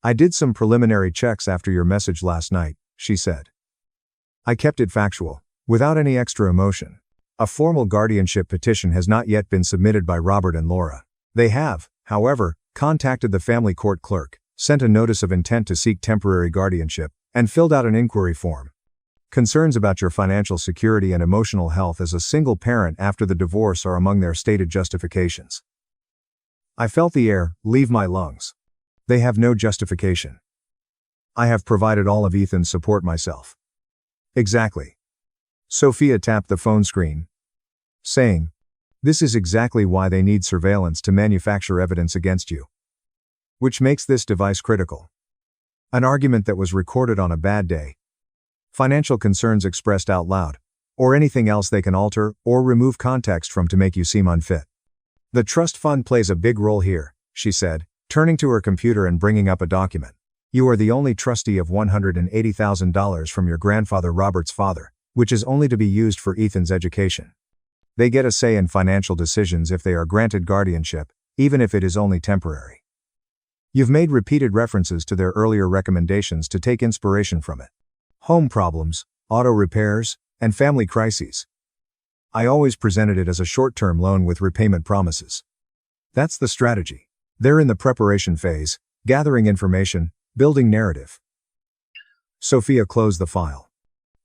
"I did some preliminary checks after your message last night," she said. I kept it factual, without any extra emotion. A formal guardianship petition has not yet been submitted by Robert and Laura. They have, however, contacted the family court clerk, sent a notice of intent to seek temporary guardianship, and filled out an inquiry form. Concerns about your financial security and emotional health as a single parent after the divorce are among their stated justifications. I felt the air leave my lungs. They have no justification. I have provided all of Ethan's support myself. Exactly. Sophia tapped the phone screen, saying, "This is exactly why they need surveillance to manufacture evidence against you. Which makes this device critical. An argument that was recorded on a bad day. Financial concerns expressed out loud, or anything else they can alter or remove context from to make you seem unfit. The trust fund plays a big role here," she said, turning to her computer and bringing up a document. "You are the only trustee of $180,000 from your grandfather Robert's father, which is only to be used for Ethan's education. They get a say in financial decisions if they are granted guardianship, even if it is only temporary. You've made repeated references to their earlier recommendations to take inspiration from it. Home problems, auto repairs, and family crises. I always presented it as a short-term loan with repayment promises. That's the strategy. They're in the preparation phase, gathering information, building narrative." Sophia closed the file.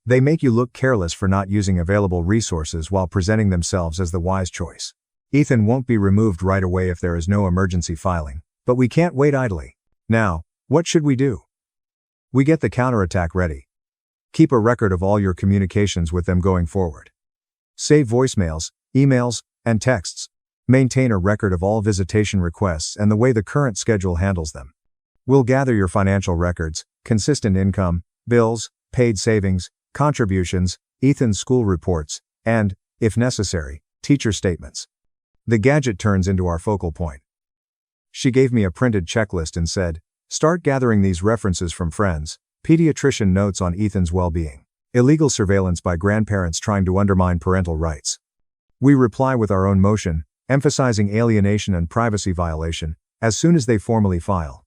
They make you look careless for not using available resources while presenting themselves as the wise choice. Ethan won't be removed right away if there is no emergency filing, but we can't wait idly. Now, what should we do? We get the counterattack ready. Keep a record of all your communications with them going forward. Save voicemails, emails, and texts. Maintain a record of all visitation requests and the way the current schedule handles them. We'll gather your financial records, consistent income, bills, paid savings, contributions, Ethan's school reports, and, if necessary, teacher statements. The gadget turns into our focal point. She gave me a printed checklist and said, "Start gathering these references from friends, pediatrician notes on Ethan's well-being, illegal surveillance by grandparents trying to undermine parental rights." We reply with our own motion, emphasizing alienation and privacy violation, as soon as they formally file.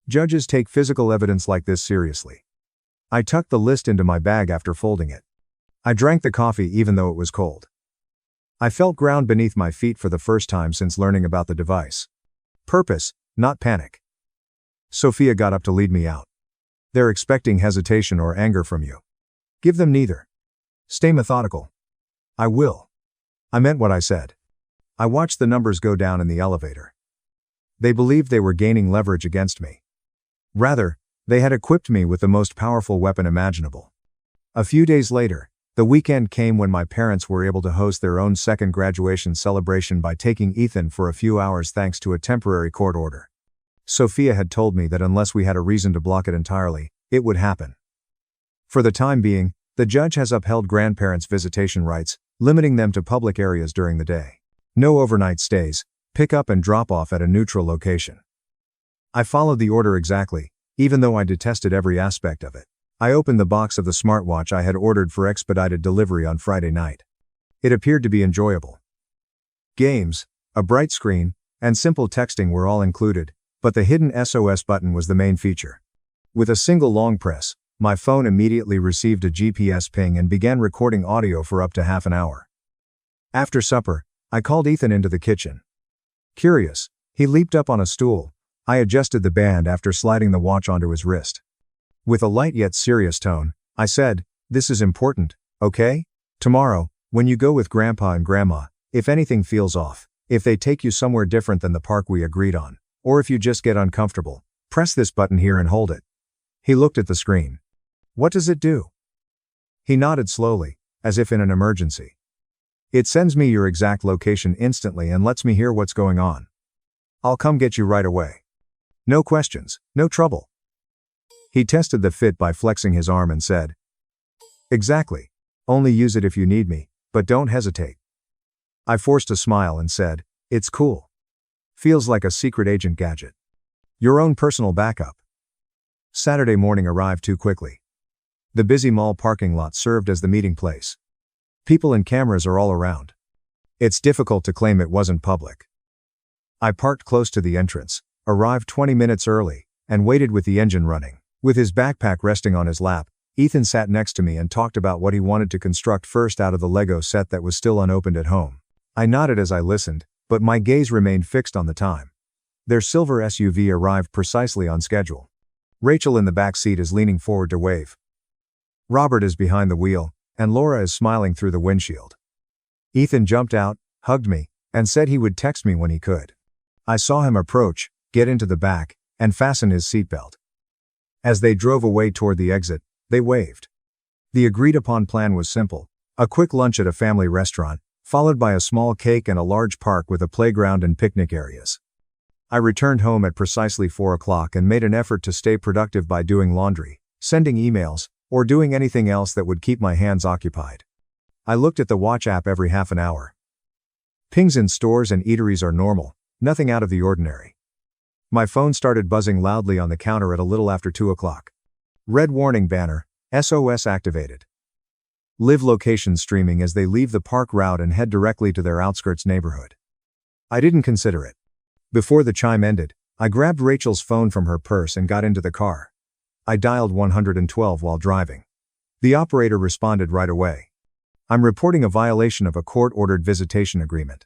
Judges take physical evidence like this seriously. I tucked the list into my bag after folding it. I drank the coffee even though it was cold. I felt ground beneath my feet for the first time since learning about the device. Purpose, not panic. Sophia got up to lead me out. They're expecting hesitation or anger from you. Give them neither. Stay methodical. I will. I meant what I said. I watched the numbers go down in the elevator. They believed they were gaining leverage against me. Rather, they had equipped me with the most powerful weapon imaginable. A few days later, the weekend came when my parents were able to host their own second graduation celebration by taking Ethan for a few hours thanks to a temporary court order. Sophia had told me that unless we had a reason to block it entirely, it would happen. For the time being, the judge has upheld grandparents' visitation rights, limiting them to public areas during the day. No overnight stays, pick up and drop off at a neutral location. I followed the order exactly, even though I detested every aspect of it. I opened the box of the smartwatch I had ordered for expedited delivery on Friday night. It appeared to be enjoyable. Games, a bright screen, and simple texting were all included, but the hidden SOS button was the main feature. With a single long press, my phone immediately received a GPS ping and began recording audio for up to half an hour. After supper, I called Ethan into the kitchen. Curious, he leaped up on a stool. I adjusted the band after sliding the watch onto his wrist. With a light yet serious tone, I said, "This is important, okay? Tomorrow, when you go with Grandpa and Grandma, if anything feels off, if they take you somewhere different than the park we agreed on, or if you just get uncomfortable, press this button here and hold it." He looked at the screen. "What does it do?" He nodded slowly, as if in an emergency. "It sends me your exact location instantly and lets me hear what's going on. I'll come get you right away. No questions, no trouble." He tested the fit by flexing his arm and said, "Exactly. Only use it if you need me, but don't hesitate." I forced a smile and said, "It's cool. Feels like a secret agent gadget. Your own personal backup." Saturday morning arrived too quickly. The busy mall parking lot served as the meeting place. People and cameras are all around. It's difficult to claim it wasn't public. I parked close to the entrance, arrived 20 minutes early, and waited with the engine running. With his backpack resting on his lap, Ethan sat next to me and talked about what he wanted to construct first out of the Lego set that was still unopened at home. I nodded as I listened, but my gaze remained fixed on the time. Their silver SUV arrived precisely on schedule. Rachel in the back seat is leaning forward to wave. Robert is behind the wheel, and Laura is smiling through the windshield. Ethan jumped out, hugged me, and said he would text me when he could. I saw him approach, get into the back, and fasten his seatbelt. As they drove away toward the exit, they waved. The agreed-upon plan was simple: a quick lunch at a family restaurant, followed by a small cake and a large park with a playground and picnic areas. I returned home at precisely 4 o'clock and made an effort to stay productive by doing laundry, sending emails, or doing anything else that would keep my hands occupied. I looked at the watch app every half an hour. Pings in stores and eateries are normal, nothing out of the ordinary. My phone started buzzing loudly on the counter at a little after 2 o'clock. Red warning banner, SOS activated. Live location streaming as they leave the park route and head directly to their outskirts neighborhood. I didn't consider it. Before the chime ended, I grabbed Rachel's phone from her purse and got into the car. I dialed 112 while driving. The operator responded right away. "I'm reporting a violation of a court-ordered visitation agreement.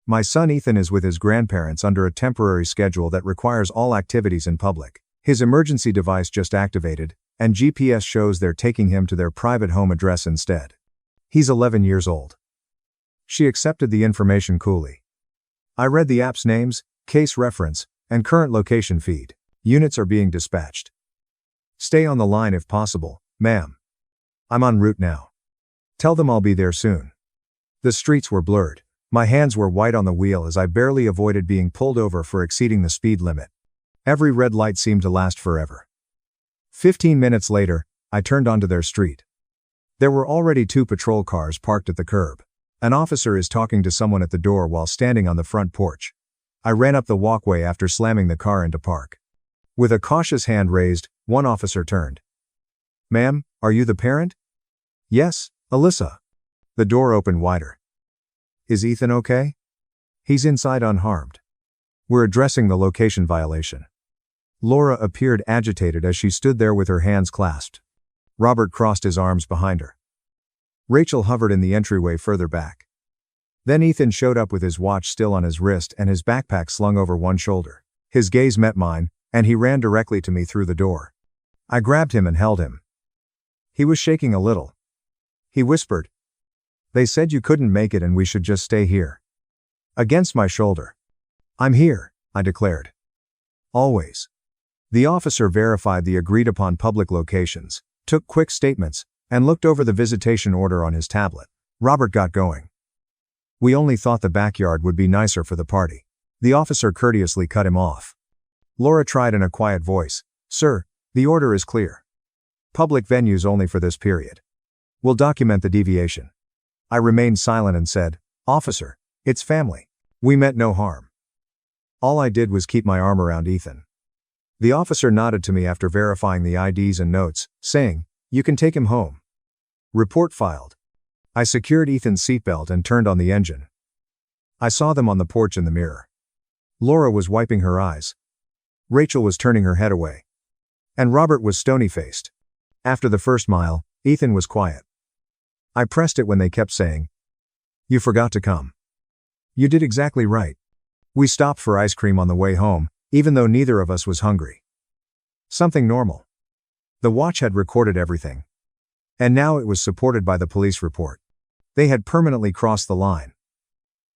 My son Ethan is with his grandparents under a temporary schedule that requires all activities in public. His emergency device just activated, and GPS shows they're taking him to their private home address instead. He's 11 years old. She accepted the information coolly. I read the app's names, case reference, and current location feed. Units are being dispatched. Stay on the line if possible, ma'am. I'm en route now. Tell them I'll be there soon. The streets were blurred. My hands were white on the wheel as I barely avoided being pulled over for exceeding the speed limit. Every red light seemed to last forever. 15 minutes later, I turned onto their street. There were already 2 patrol cars parked at the curb. An officer is talking to someone at the door while standing on the front porch. I ran up the walkway after slamming the car into park. With a cautious hand raised, one officer turned. Ma'am, are you the parent? Yes, Alyssa. The door opened wider. Is Ethan okay? He's inside unharmed. We're addressing the location violation. Laura appeared agitated as she stood there with her hands clasped. Robert crossed his arms behind her. Rachel hovered in the entryway further back. Then Ethan showed up with his watch still on his wrist and his backpack slung over one shoulder. His gaze met mine, and he ran directly to me through the door. I grabbed him and held him. He was shaking a little. He whispered, "They said you couldn't make it and we should just stay here." Against my shoulder. "I'm here," I declared. Always. The officer verified the agreed-upon public locations, took quick statements, and looked over the visitation order on his tablet. Robert got going. "We only thought the backyard would be nicer for the party." The officer courteously cut him off. Laura tried in a quiet voice, "Sir, the order is clear. Public venues only for this period. We'll document the deviation." I remained silent and said, "Officer, it's family. We meant no harm." All I did was keep my arm around Ethan. The officer nodded to me after verifying the IDs and notes, saying, "You can take him home." Report filed. I secured Ethan's seatbelt and turned on the engine. I saw them on the porch in the mirror. Laura was wiping her eyes. Rachel was turning her head away. And Robert was stony-faced. After the first mile, Ethan was quiet. I pressed it when they kept saying, "You forgot to come." You did exactly right. We stopped for ice cream on the way home, even though neither of us was hungry. Something normal. The watch had recorded everything. And now it was supported by the police report. They had permanently crossed the line.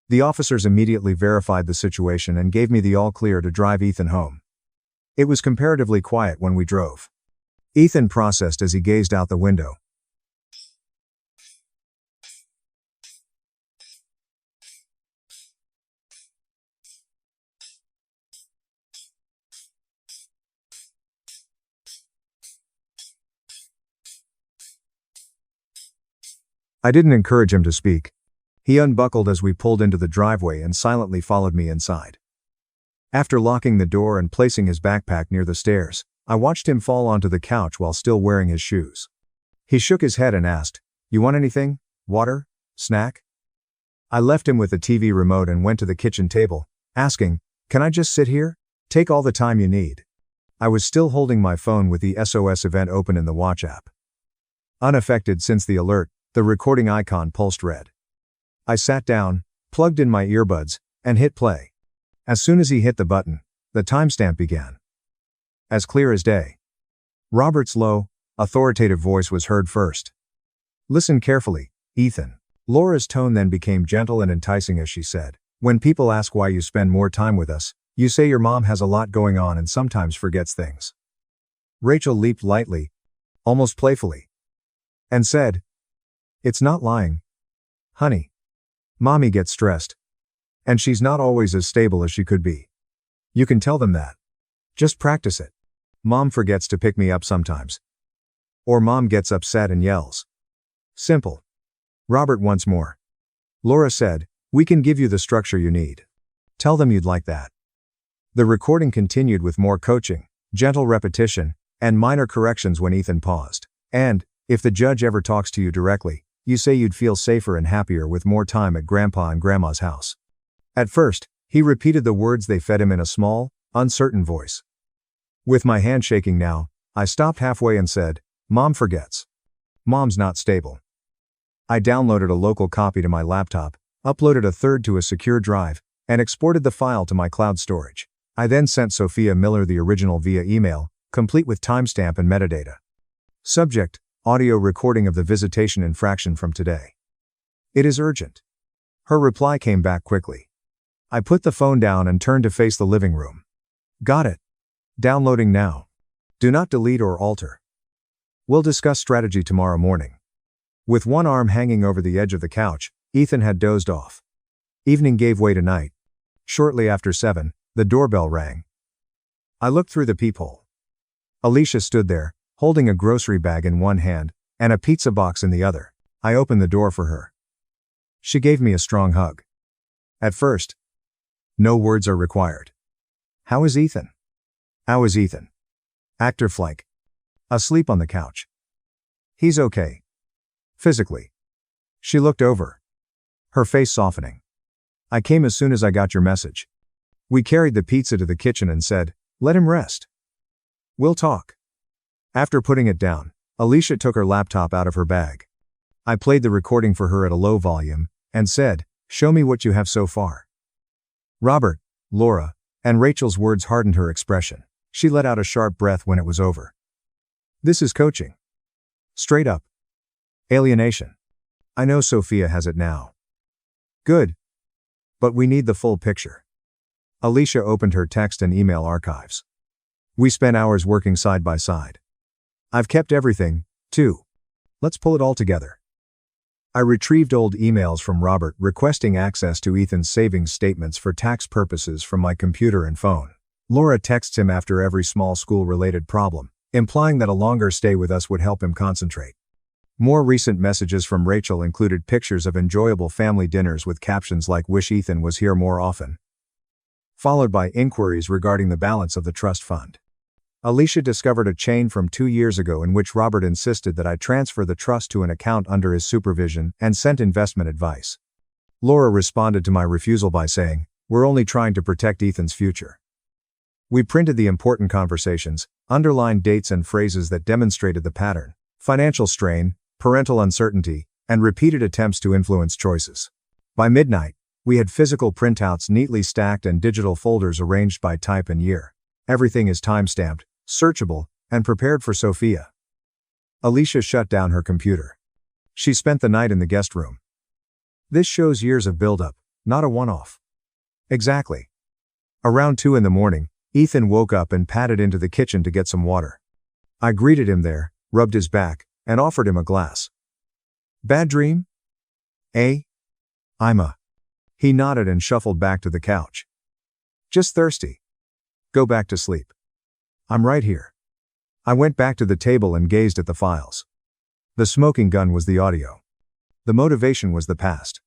The officers immediately verified the situation and gave me the all-clear to drive Ethan home. It was comparatively quiet when we drove. Ethan processed as he gazed out the window. I didn't encourage him to speak. He unbuckled as we pulled into the driveway and silently followed me inside. After locking the door and placing his backpack near the stairs, I watched him fall onto the couch while still wearing his shoes. He shook his head and asked, "You want anything? Water? Snack?" I left him with the TV remote and went to the kitchen table, asking, "Can I just sit here? Take all the time you need." I was still holding my phone with the SOS event open in the watch app. Unaffected since the alert, the recording icon pulsed red. I sat down, plugged in my earbuds, and hit play. As soon as he hit the button, the timestamp began. As clear as day. Robert's low, authoritative voice was heard first. "Listen carefully, Ethan." Laura's tone then became gentle and enticing as she said, "When people ask why you spend more time with us, you say your mom has a lot going on and sometimes forgets things." Rachel leaped lightly, almost playfully, and said, "It's not lying. Honey. Mommy gets stressed. And she's not always as stable as she could be. You can tell them that. Just practice it. Mom forgets to pick me up sometimes. Or mom gets upset and yells. Simple." Robert once more. Laura said, "We can give you the structure you need. Tell them you'd like that." The recording continued with more coaching, gentle repetition, and minor corrections when Ethan paused. And, if the judge ever talks to you directly, you say you'd feel safer and happier with more time at Grandpa and Grandma's house. At first, he repeated the words they fed him in a small, uncertain voice. With my hand shaking now, I stopped halfway and said, "Mom forgets. Mom's not stable." I downloaded a local copy to my laptop, uploaded a third to a secure drive, and exported the file to my cloud storage. I then sent Sophia Miller the original via email, complete with timestamp and metadata. Subject, audio recording of the visitation infraction from today. It is urgent. Her reply came back quickly. I put the phone down and turned to face the living room. Got it. Downloading now. Do not delete or alter. We'll discuss strategy tomorrow morning. With one arm hanging over the edge of the couch, Ethan had dozed off. Evening gave way to night. Shortly after 7, the doorbell rang. I looked through the peephole. Alicia stood there, holding a grocery bag in one hand, and a pizza box in the other. I opened the door for her. She gave me a strong hug. At first, no words are required. How is Ethan? How is Ethan? Actor Flake. Asleep on the couch. He's okay. Physically. She looked over. Her face softening. I came as soon as I got your message. We carried the pizza to the kitchen and said, let him rest. We'll talk. After putting it down, Alicia took her laptop out of her bag. I played the recording for her at a low volume, and said, show me what you have so far. Robert, Laura, and Rachel's words hardened her expression. She let out a sharp breath when it was over. This is coaching. Straight up. Alienation. I know Sophia has it now. Good. But we need the full picture. Alicia opened her text and email archives. We spent hours working side by side. I've kept everything, too. Let's pull it all together. I retrieved old emails from Robert requesting access to Ethan's savings statements for tax purposes from my computer and phone. Laura texts him after every small school-related problem, implying that a longer stay with us would help him concentrate. More recent messages from Rachel included pictures of enjoyable family dinners with captions like "Wish Ethan was here more often," followed by inquiries regarding the balance of the trust fund. Alicia discovered a chain from 2 years ago in which Robert insisted that I transfer the trust to an account under his supervision and sent investment advice. Laura responded to my refusal by saying, we're only trying to protect Ethan's future. We printed the important conversations, underlined dates and phrases that demonstrated the pattern: financial strain, parental uncertainty, and repeated attempts to influence choices. By midnight, we had physical printouts neatly stacked and digital folders arranged by type and year. Everything is time-stamped, searchable, and prepared for Sophia. Alicia shut down her computer. She spent the night in the guest room. This shows years of build-up, not a one-off. Exactly. Around 2 a.m, Ethan woke up and padded into the kitchen to get some water. I greeted him there, rubbed his back, and offered him a glass. Bad dream? Eh? He nodded and shuffled back to the couch. Just thirsty. Go back to sleep. I'm right here. I went back to the table and gazed at the files. The smoking gun was the audio. The motivation was the past.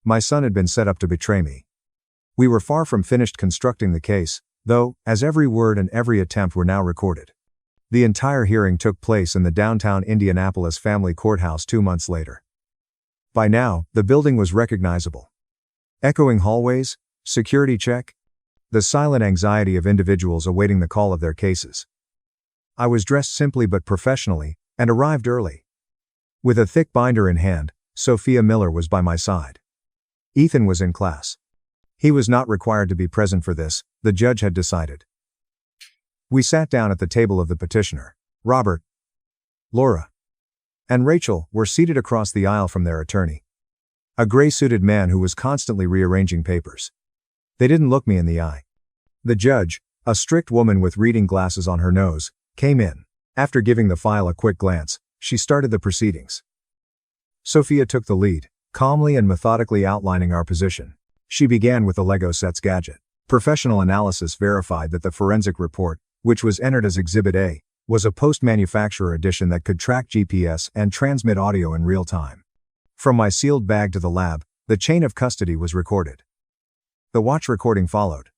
My son had been set up to betray me. We were far from finished constructing the case, though, as every word and every attempt were now recorded. The entire hearing took place in the downtown Indianapolis family courthouse 2 months later. By now, the building was recognizable. Echoing hallways, security check, the silent anxiety of individuals awaiting the call of their cases. I was dressed simply but professionally, and arrived early. With a thick binder in hand, Sophia Miller was by my side. Ethan was in class. He was not required to be present for this, the judge had decided. We sat down at the table of the petitioner. Robert, Laura, and Rachel were seated across the aisle from their attorney, a gray-suited man who was constantly rearranging papers. They didn't look me in the eye. The judge, a strict woman with reading glasses on her nose, came in. After giving the file a quick glance, she started the proceedings. Sophia took the lead, calmly and methodically outlining our position. She began with the Lego sets gadget. Professional analysis verified that the forensic report, which was entered as Exhibit A, was a post-manufacturer edition that could track GPS and transmit audio in real time. From my sealed bag to the lab, the chain of custody was recorded. The watch recording followed.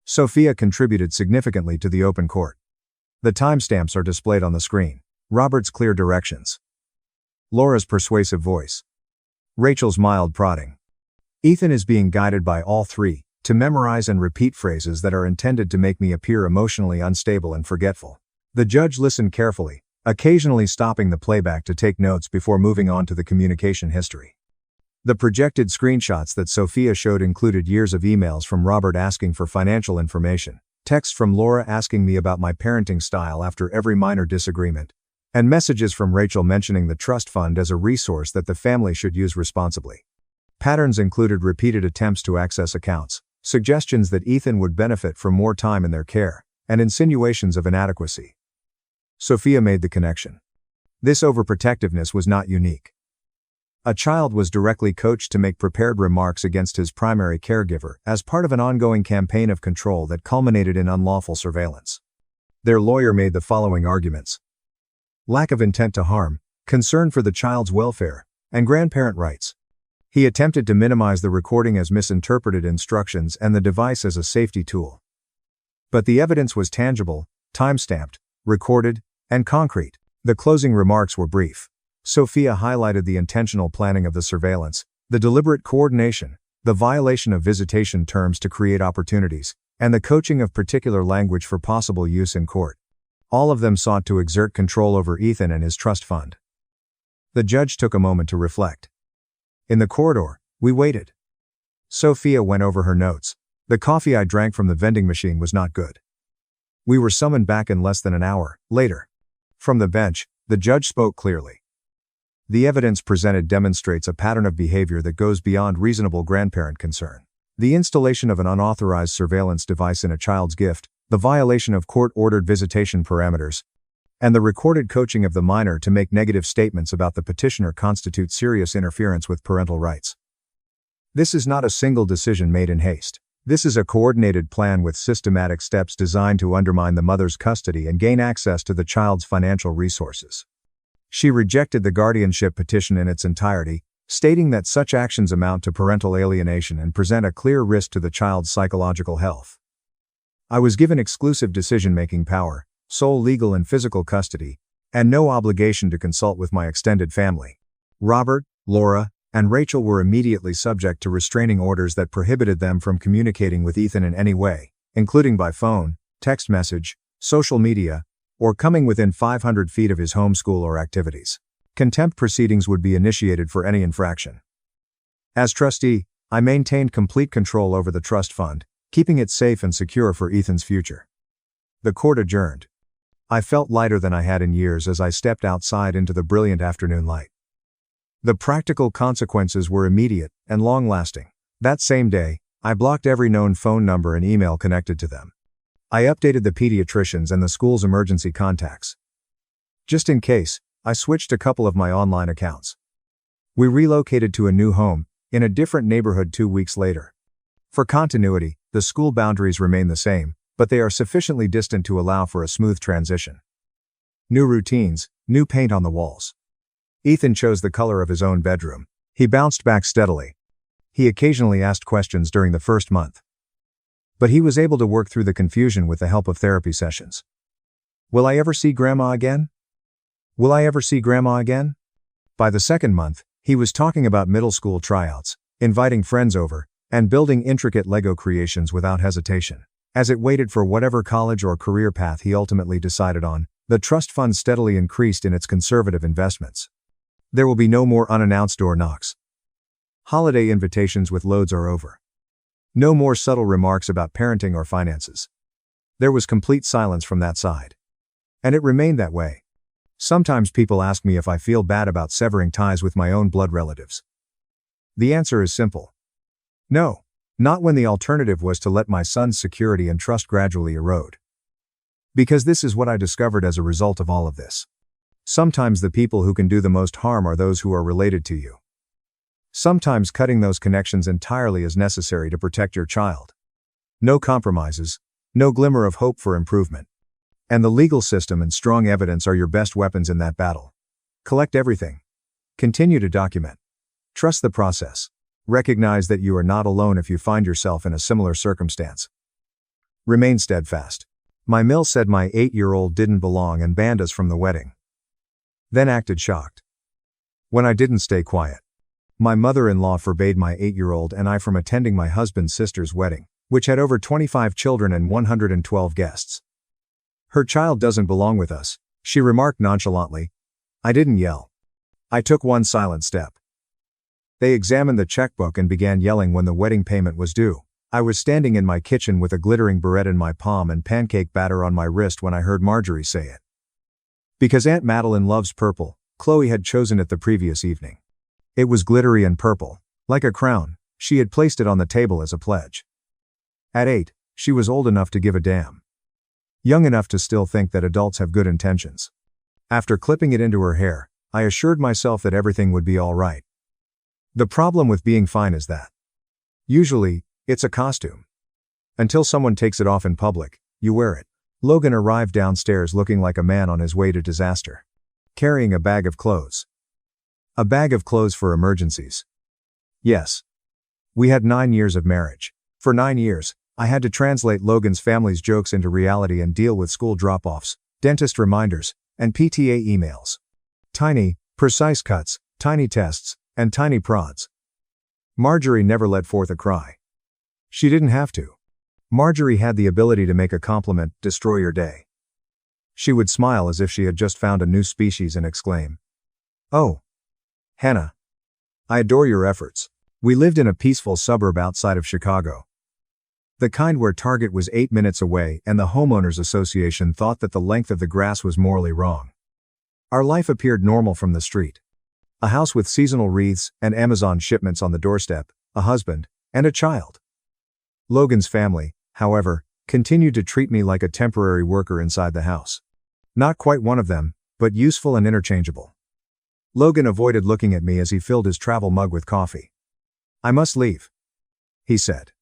Sophia contributed significantly to the open court. The timestamps are displayed on the screen. Robert's clear directions. Laura's persuasive voice. Rachel's mild prodding. Ethan is being guided by all three, to memorize and repeat phrases that are intended to make me appear emotionally unstable and forgetful. The judge listened carefully, occasionally stopping the playback to take notes before moving on to the communication history. The projected screenshots that Sophia showed included years of emails from Robert asking for financial information, text from Laura asking me about my parenting style after every minor disagreement, and messages from Rachel mentioning the trust fund as a resource that the family should use responsibly. Patterns included repeated attempts to access accounts, suggestions that Ethan would benefit from more time in their care, and insinuations of inadequacy. Sophia made the connection. This overprotectiveness was not unique. A child was directly coached to make prepared remarks against his primary caregiver as part of an ongoing campaign of control that culminated in unlawful surveillance. Their lawyer made the following arguments: lack of intent to harm, concern for the child's welfare, and grandparent rights. He attempted to minimize the recording as misinterpreted instructions and the device as a safety tool. But the evidence was tangible, time-stamped, recorded, and concrete. The closing remarks were brief. Sophia highlighted the intentional planning of the surveillance, the deliberate coordination, the violation of visitation terms to create opportunities, and the coaching of particular language for possible use in court. All of them sought to exert control over Ethan and his trust fund. The judge took a moment to reflect. In the corridor, we waited. Sophia went over her notes. The coffee I drank from the vending machine was not good. We were summoned back in less than an hour later. From the bench, the judge spoke clearly. The evidence presented demonstrates a pattern of behavior that goes beyond reasonable grandparent concern. The installation of an unauthorized surveillance device in a child's gift, the violation of court-ordered visitation parameters, and the recorded coaching of the minor to make negative statements about the petitioner constitute serious interference with parental rights. This is not a single decision made in haste. This is a coordinated plan with systematic steps designed to undermine the mother's custody and gain access to the child's financial resources. She rejected the guardianship petition in its entirety, stating that such actions amount to parental alienation and present a clear risk to the child's psychological health. I was given exclusive decision-making power, sole legal and physical custody, and no obligation to consult with my extended family. Robert, Laura, and Rachel were immediately subject to restraining orders that prohibited them from communicating with Ethan in any way, including by phone, text message, social media, or coming within 500 feet of his home school or activities. Contempt proceedings would be initiated for any infraction. As trustee, I maintained complete control over the trust fund, keeping it safe and secure for Ethan's future. The court adjourned. I felt lighter than I had in years as I stepped outside into the brilliant afternoon light. The practical consequences were immediate and long-lasting. That same day, I blocked every known phone number and email connected to them. I updated the pediatricians and the school's emergency contacts. Just in case, I switched a couple of my online accounts. We relocated to a new home, in a different neighborhood 2 weeks later. For continuity, the school boundaries remain the same, but they are sufficiently distant to allow for a smooth transition. New routines, new paint on the walls. Ethan chose the color of his own bedroom. He bounced back steadily. He occasionally asked questions during the first month. But he was able to work through the confusion with the help of therapy sessions. Will I ever see Grandma again? Will I ever see Grandma again? By the second month, he was talking about middle school tryouts, inviting friends over, and building intricate Lego creations without hesitation. As it waited for whatever college or career path he ultimately decided on, the trust fund steadily increased in its conservative investments. There will be no more unannounced door knocks. Holiday invitations with loads are over. No more subtle remarks about parenting or finances. There was complete silence from that side. And it remained that way. Sometimes people ask me if I feel bad about severing ties with my own blood relatives. The answer is simple. No, not when the alternative was to let my son's security and trust gradually erode. Because this is what I discovered as a result of all of this. Sometimes the people who can do the most harm are those who are related to you. Sometimes cutting those connections entirely is necessary to protect your child. No compromises, no glimmer of hope for improvement. And the legal system and strong evidence are your best weapons in that battle. Collect everything. Continue to document. Trust the process. Recognize that you are not alone if you find yourself in a similar circumstance. Remain steadfast. My mill said my 8-year-old didn't belong and banned us from the wedding. Then acted shocked. When I didn't stay quiet. My mother-in-law forbade my 8-year-old and I from attending my husband's sister's wedding, which had over 25 children and 112 guests. Her child doesn't belong with us, she remarked nonchalantly. I didn't yell. I took one silent step. They examined the checkbook and began yelling when the wedding payment was due. I was standing in my kitchen with a glittering barrette in my palm and pancake batter on my wrist when I heard Marjorie say it. Because Aunt Madeline loves purple, Chloe had chosen it the previous evening. It was glittery and purple. Like a crown, she had placed it on the table as a pledge. At 8, she was old enough to give a damn. Young enough to still think that adults have good intentions. After clipping it into her hair, I assured myself that everything would be all right. The problem with being fine is that usually, it's a costume. Until someone takes it off in public, you wear it. Logan arrived downstairs looking like a man on his way to disaster. Carrying a bag of clothes. A bag of clothes for emergencies. Yes. We had 9 years of marriage. For 9 years, I had to translate Logan's family's jokes into reality and deal with school drop-offs, dentist reminders, and PTA emails. Tiny, precise cuts, tiny tests, and tiny prods. Marjorie never let forth a cry. She didn't have to. Marjorie had the ability to make a compliment destroy your day. She would smile as if she had just found a new species and exclaim, "Oh, Hannah. I adore your efforts." We lived in a peaceful suburb outside of Chicago. The kind where Target was 8 minutes away and the homeowners association thought that the length of the grass was morally wrong. Our life appeared normal from the street. A house with seasonal wreaths and Amazon shipments on the doorstep, a husband, and a child. Logan's family, however, continued to treat me like a temporary worker inside the house. Not quite one of them, but useful and interchangeable. Logan avoided looking at me as he filled his travel mug with coffee. "I must leave," he said.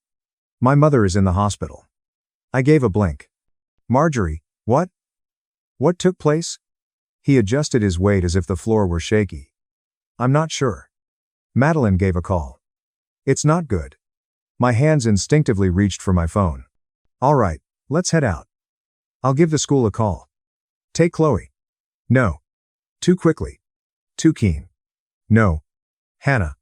"My mother is in the hospital." I gave a blink. "Marjorie, what? What took place?" He adjusted his weight as if the floor were shaky. "I'm not sure. Madeline gave a call. It's not good." My hands instinctively reached for my phone. "All right, let's head out. I'll give the school a call." "Take Chloe." "No. Too quickly. Too keen." "No. Hannah.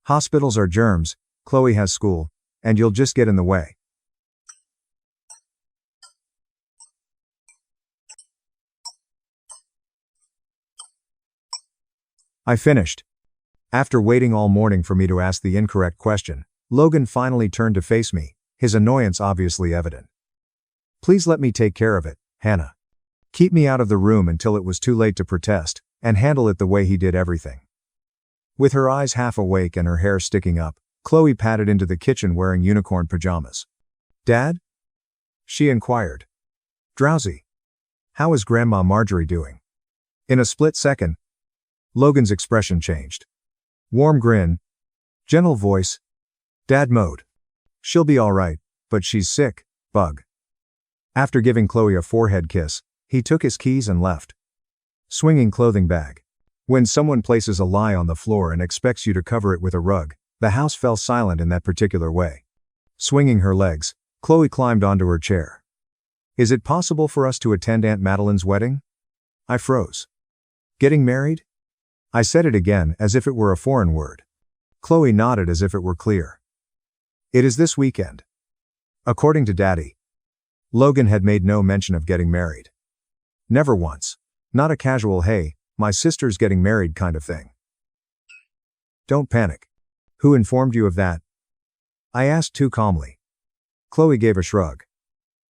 Hospitals are germs, Chloe has school, and you'll just get in the way." I finished. After waiting all morning for me to ask the incorrect question, Logan finally turned to face me, his annoyance obviously evident. "Please let me take care of it, Hannah. Keep me out of the room until it was too late to protest, and handle it the way he did everything." With her eyes half awake and her hair sticking up, Chloe padded into the kitchen wearing unicorn pajamas. "Dad?" she inquired. "Drowsy. How is Grandma Marjorie doing?" In a split second, Logan's expression changed. Warm grin. Gentle voice. Dad mode. "She'll be all right, but she's sick, bug." After giving Chloe a forehead kiss, he took his keys and left. Swinging clothing bag. When someone places a lie on the floor and expects you to cover it with a rug, the house fell silent in that particular way. Swinging her legs, Chloe climbed onto her chair. "Is it possible for us to attend Aunt Madeline's wedding?" I froze. "Getting married?" I said it again as if it were a foreign word. Chloe nodded as if it were clear. "It is this weekend." According to Daddy, Logan had made no mention of getting married. Never once. Not a casual "hey, my sister's getting married" kind of thing. "Don't panic. Who informed you of that?" I asked too calmly. Chloe gave a shrug.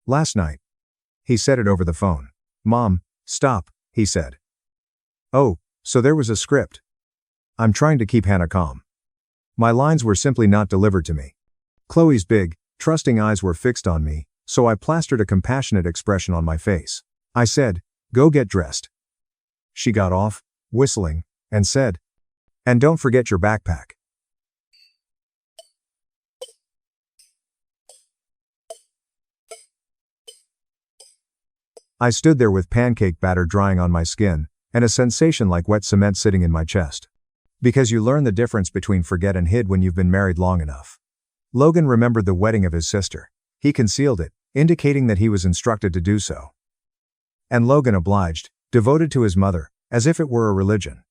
"Last night." He said it over the phone. "Mom, stop," he said. "Oh, so there was a script." I'm trying to keep Hannah calm. My lines were simply not delivered to me. Chloe's big, trusting eyes were fixed on me, so I plastered a compassionate expression on my face. I said, "Go get dressed." She got off, whistling, and said, "And don't forget your backpack." I stood there with pancake batter drying on my skin, and a sensation like wet cement sitting in my chest. Because you learn the difference between forget and hid when you've been married long enough. Logan remembered the wedding of his sister. He concealed it, indicating that he was instructed to do so. And Logan obliged, devoted to his mother, as if it were a religion.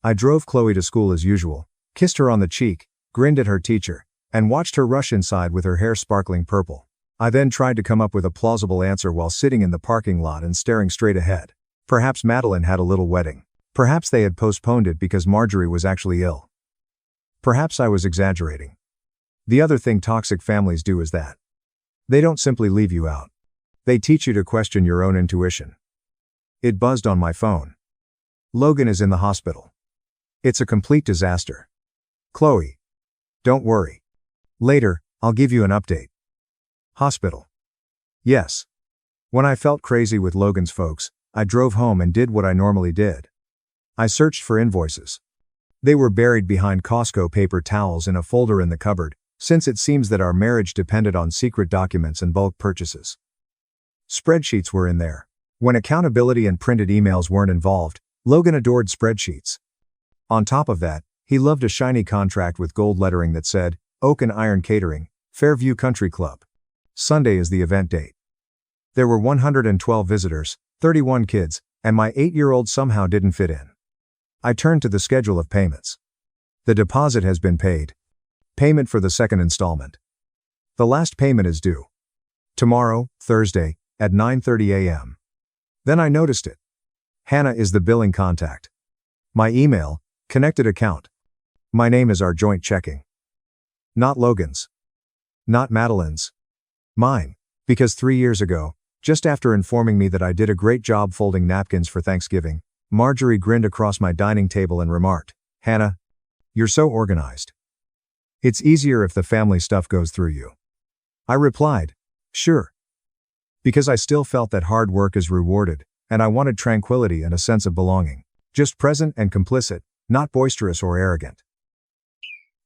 I drove Chloe to school as usual, kissed her on the cheek, grinned at her teacher, and watched her rush inside with her hair sparkling purple. I then tried to come up with a plausible answer while sitting in the parking lot and staring straight ahead. Perhaps Madeline had a little wedding. Perhaps they had postponed it because Marjorie was actually ill. Perhaps I was exaggerating. The other thing toxic families do is that they don't simply leave you out. They teach you to question your own intuition. It buzzed on my phone. Logan is in the hospital. It's a complete disaster. Chloe. Don't worry. Later, I'll give you an update. Hospital. Yes. When I felt crazy with Logan's folks, I drove home and did what I normally did. I searched for invoices. They were buried behind Costco paper towels in a folder in the cupboard, since it seems that our marriage depended on secret documents and bulk purchases. Spreadsheets were in there. When accountability and printed emails weren't involved, Logan adored spreadsheets. On top of that, he loved a shiny contract with gold lettering that said, Oak and Iron Catering, Fairview Country Club. Sunday is the event date. There were 112 visitors, 31 kids, and my 8-year-old somehow didn't fit in. I turned to the schedule of payments. The deposit has been paid. Payment for the second installment. The last payment is due tomorrow, Thursday, at 9:30 a.m. Then I noticed it. Hannah is the billing contact. My email, connected account. My name is our joint checking. Not Logan's. Not Madeline's. Mine, because 3 years ago, just after informing me that I did a great job folding napkins for Thanksgiving, Marjorie grinned across my dining table and remarked, Hannah, you're so organized. It's easier if the family stuff goes through you. I replied, sure. Because I still felt that hard work is rewarded, and I wanted tranquility and a sense of belonging. Just present and complicit, not boisterous or arrogant.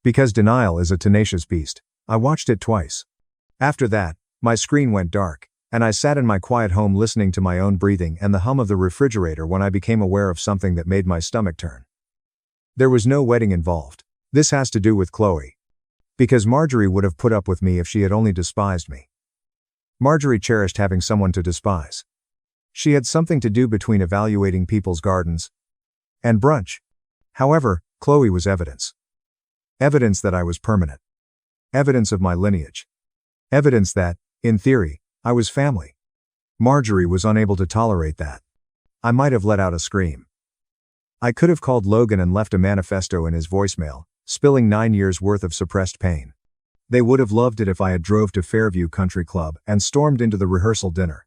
Because denial is a tenacious beast, I watched it twice. After that, my screen went dark, and I sat in my quiet home listening to my own breathing and the hum of the refrigerator when I became aware of something that made my stomach turn. There was no wedding involved. This has to do with Chloe. Because Marjorie would have put up with me if she had only despised me. Marjorie cherished having someone to despise. She had something to do between evaluating people's gardens and brunch. However, Chloe was evidence. Evidence that I was permanent. Evidence of my lineage. Evidence that, in theory, I was family. Marjorie was unable to tolerate that. I might have let out a scream. I could have called Logan and left a manifesto in his voicemail, spilling 9 years' worth of suppressed pain. They would have loved it if I had drove to Fairview Country Club and stormed into the rehearsal dinner.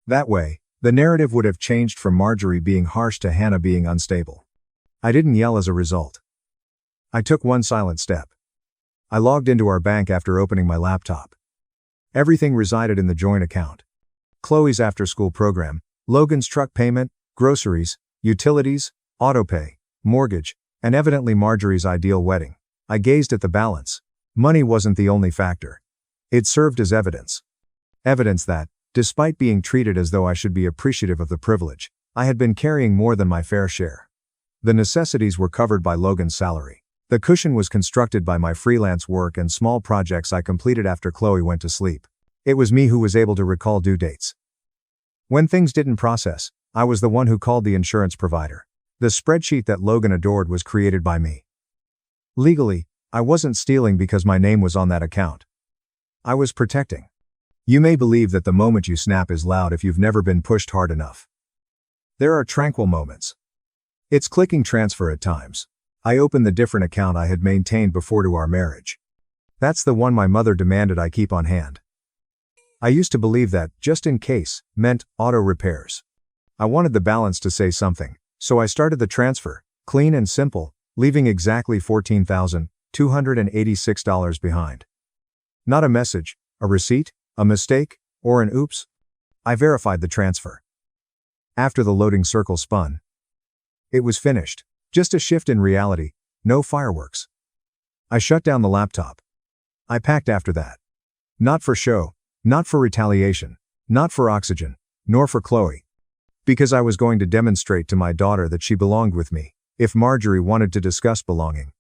That way, the narrative would have changed from Marjorie being harsh to Hannah being unstable. I didn't yell as a result. I took one silent step. I logged into our bank after opening my laptop. Everything resided in the joint account. Chloe's after-school program, Logan's truck payment, groceries, utilities, autopay, mortgage, and evidently Marjorie's ideal wedding. I gazed at the balance. Money wasn't the only factor. It served as evidence. Evidence that, despite being treated as though I should be appreciative of the privilege, I had been carrying more than my fair share. The necessities were covered by Logan's salary. The cushion was constructed by my freelance work and small projects I completed after Chloe went to sleep. It was me who was able to recall due dates. When things didn't process, I was the one who called the insurance provider. The spreadsheet that Logan adored was created by me. Legally, I wasn't stealing because my name was on that account. I was protecting. You may believe that the moment you snap is loud if you've never been pushed hard enough. There are tranquil moments. It's clicking transfer at times. I opened the different account I had maintained before to our marriage. That's the one my mother demanded I keep on hand. I used to believe that, just in case, meant auto repairs. I wanted the balance to say something, so I started the transfer, clean and simple, leaving exactly $14,286 behind. Not a message, a receipt, a mistake, or an oops. I verified the transfer. After the loading circle spun, it was finished. Just a shift in reality, no fireworks. I shut down the laptop. I packed after that. Not for show, not for retaliation, not for oxygen, nor for Chloe. Because I was going to demonstrate to my daughter that she belonged with me, if Marjorie wanted to discuss belonging.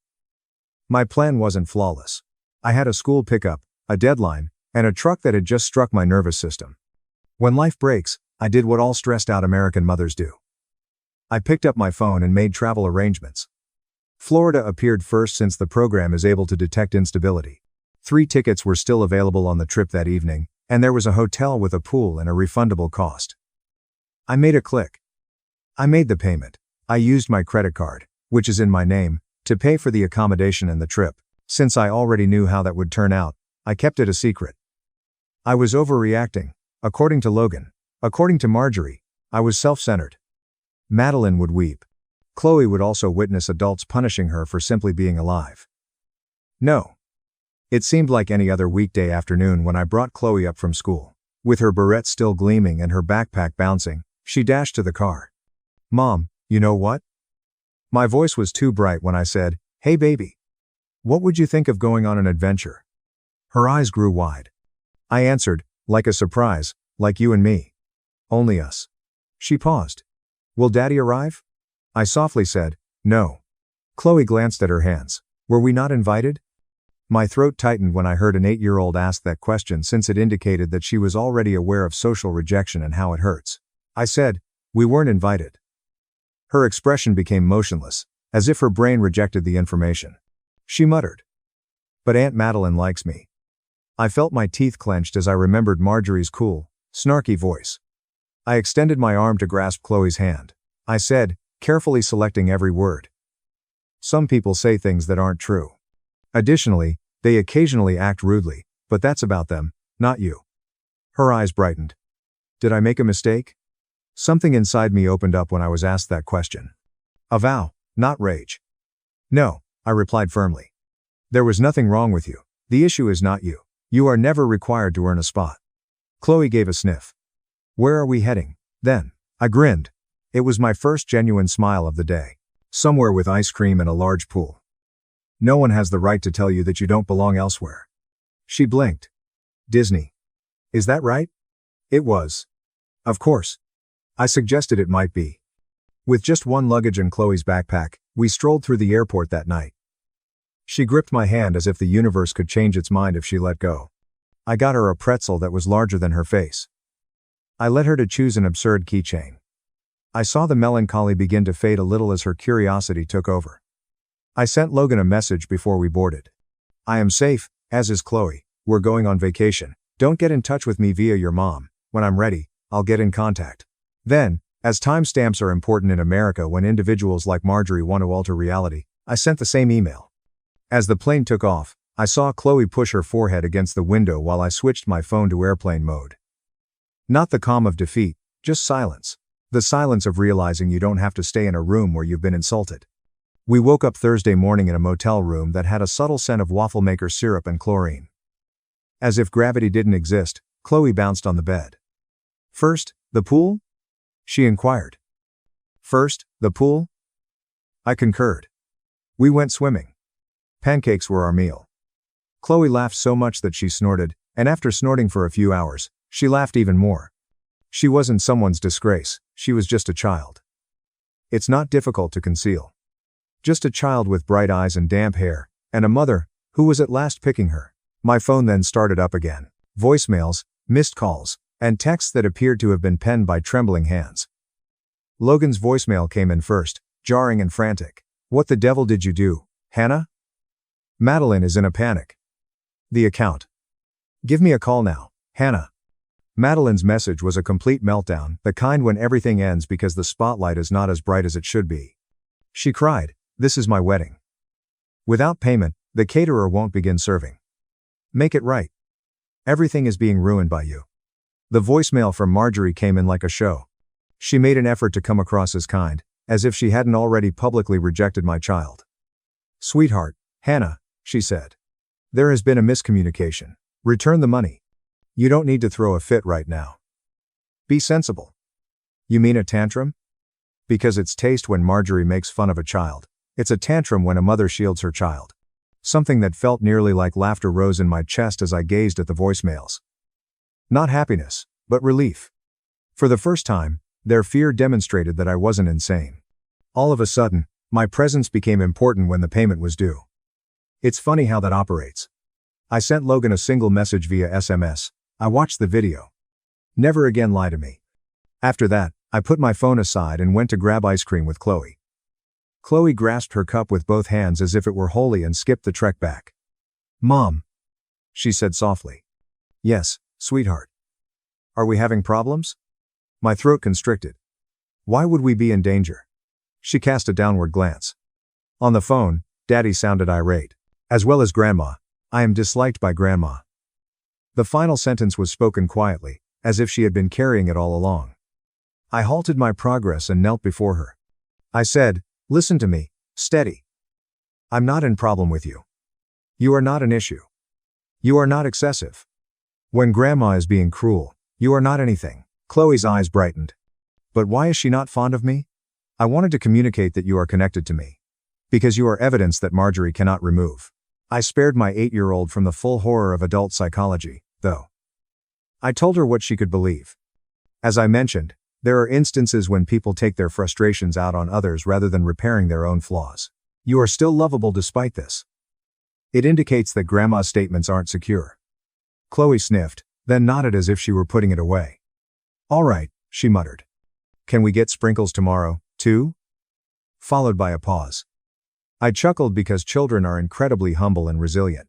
My plan wasn't flawless. I had a school pickup, a deadline, and a truck that had just struck my nervous system. When life breaks, I did what all stressed-out American mothers do. I picked up my phone and made travel arrangements. Florida appeared first since the program is able to detect instability. 3 tickets were still available on the trip that evening, and there was a hotel with a pool and a refundable cost. I made a click. I made the payment. I used my credit card, which is in my name, to pay for the accommodation and the trip. Since I already knew how that would turn out, I kept it a secret. I was overreacting, according to Logan. According to Marjorie, I was self-centered. Madeline would weep. Chloe would also witness adults punishing her for simply being alive. No. It seemed like any other weekday afternoon when I brought Chloe up from school. With her barrette still gleaming and her backpack bouncing, she dashed to the car. Mom, you know what? My voice was too bright when I said, "Hey baby. What would you think of going on an adventure?" Her eyes grew wide. I answered, like a surprise, like you and me. Only us. She paused. Will Daddy arrive? I softly said, no. Chloe glanced at her hands. Were we not invited? My throat tightened when I heard an 8-year-old ask that question, since it indicated that she was already aware of social rejection and how it hurts. I said, we weren't invited. Her expression became motionless, as if her brain rejected the information. She muttered. But Aunt Madeline likes me. I felt my teeth clenched as I remembered Marjorie's cool, snarky voice. I extended my arm to grasp Chloe's hand. I said, carefully selecting every word. Some people say things that aren't true. Additionally, they occasionally act rudely, but that's about them, not you. Her eyes brightened. Did I make a mistake? Something inside me opened up when I was asked that question. A vow, not rage. No, I replied firmly. There was nothing wrong with you. The issue is not you. You are never required to earn a spot. Chloe gave a sniff. Where are we heading, then? I grinned. It was my first genuine smile of the day. Somewhere with ice cream and a large pool. No one has the right to tell you that you don't belong elsewhere. She blinked. Disney. Is that right? It was. Of course. I suggested it might be. With just one luggage and Chloe's backpack, we strolled through the airport that night. She gripped my hand as if the universe could change its mind if she let go. I got her a pretzel that was larger than her face. I led her to choose an absurd keychain. I saw the melancholy begin to fade a little as her curiosity took over. I sent Logan a message before we boarded. I am safe, as is Chloe. We're going on vacation. Don't get in touch with me via your mom. When I'm ready, I'll get in contact. Then, as timestamps are important in America when individuals like Marjorie want to alter reality, I sent the same email. As the plane took off, I saw Chloe push her forehead against the window while I switched my phone to airplane mode. Not the calm of defeat, just silence. The silence of realizing you don't have to stay in a room where you've been insulted. We woke up Thursday morning in a motel room that had a subtle scent of waffle maker syrup and chlorine. As if gravity didn't exist, Chloe bounced on the bed. First, the pool? She inquired. First, the pool? I concurred. We went swimming. Pancakes were our meal. Chloe laughed so much that she snorted, and after snorting for a few hours, she laughed even more. She wasn't someone's disgrace, she was just a child. It's not difficult to conceal. Just a child with bright eyes and damp hair, and a mother, who was at last picking her. My phone then started up again. Voicemails, missed calls, and texts that appeared to have been penned by trembling hands. Logan's voicemail came in first, jarring and frantic. What the devil did you do, Hannah? Madeline is in a panic. The account. Give me a call now, Hannah. Madeline's message was a complete meltdown, the kind when everything ends because the spotlight is not as bright as it should be. She cried, this is my wedding. Without payment, the caterer won't begin serving. Make it right. Everything is being ruined by you. The voicemail from Marjorie came in like a show. She made an effort to come across as kind, as if she hadn't already publicly rejected my child. Sweetheart, Hannah, she said. There has been a miscommunication. Return the money. You don't need to throw a fit right now. Be sensible. You mean a tantrum? Because it's taste when Marjorie makes fun of a child. It's a tantrum when a mother shields her child. Something that felt nearly like laughter rose in my chest as I gazed at the voicemails. Not happiness, but relief. For the first time, their fear demonstrated that I wasn't insane. All of a sudden, my presence became important when the payment was due. It's funny how that operates. I sent Logan a single message via SMS. I watched the video. Never again lie to me. After that, I put my phone aside and went to grab ice cream with Chloe. Chloe grasped her cup with both hands as if it were holy and skipped the trek back. Mom, she said softly. Yes, sweetheart. Are we having problems? My throat constricted. Why would we be in danger? She cast a downward glance. On the phone, Daddy sounded irate. As well as Grandma. I am disliked by Grandma. The final sentence was spoken quietly, as if she had been carrying it all along. I halted my progress and knelt before her. I said, "Listen to me, steady. I'm not in problem with you. You are not an issue. You are not excessive. When grandma is being cruel, you are not anything." Chloe's eyes brightened. "But why is she not fond of me? I wanted to communicate that you are connected to me. Because you are evidence that Marjorie cannot remove." I spared my 8-year-old from the full horror of adult psychology, though. I told her what she could believe. As I mentioned, there are instances when people take their frustrations out on others rather than repairing their own flaws. You are still lovable despite this. It indicates that grandma's statements aren't secure. Chloe sniffed, then nodded as if she were putting it away. "All right," she muttered. "Can we get sprinkles tomorrow, too?" Followed by a pause. I chuckled because children are incredibly humble and resilient.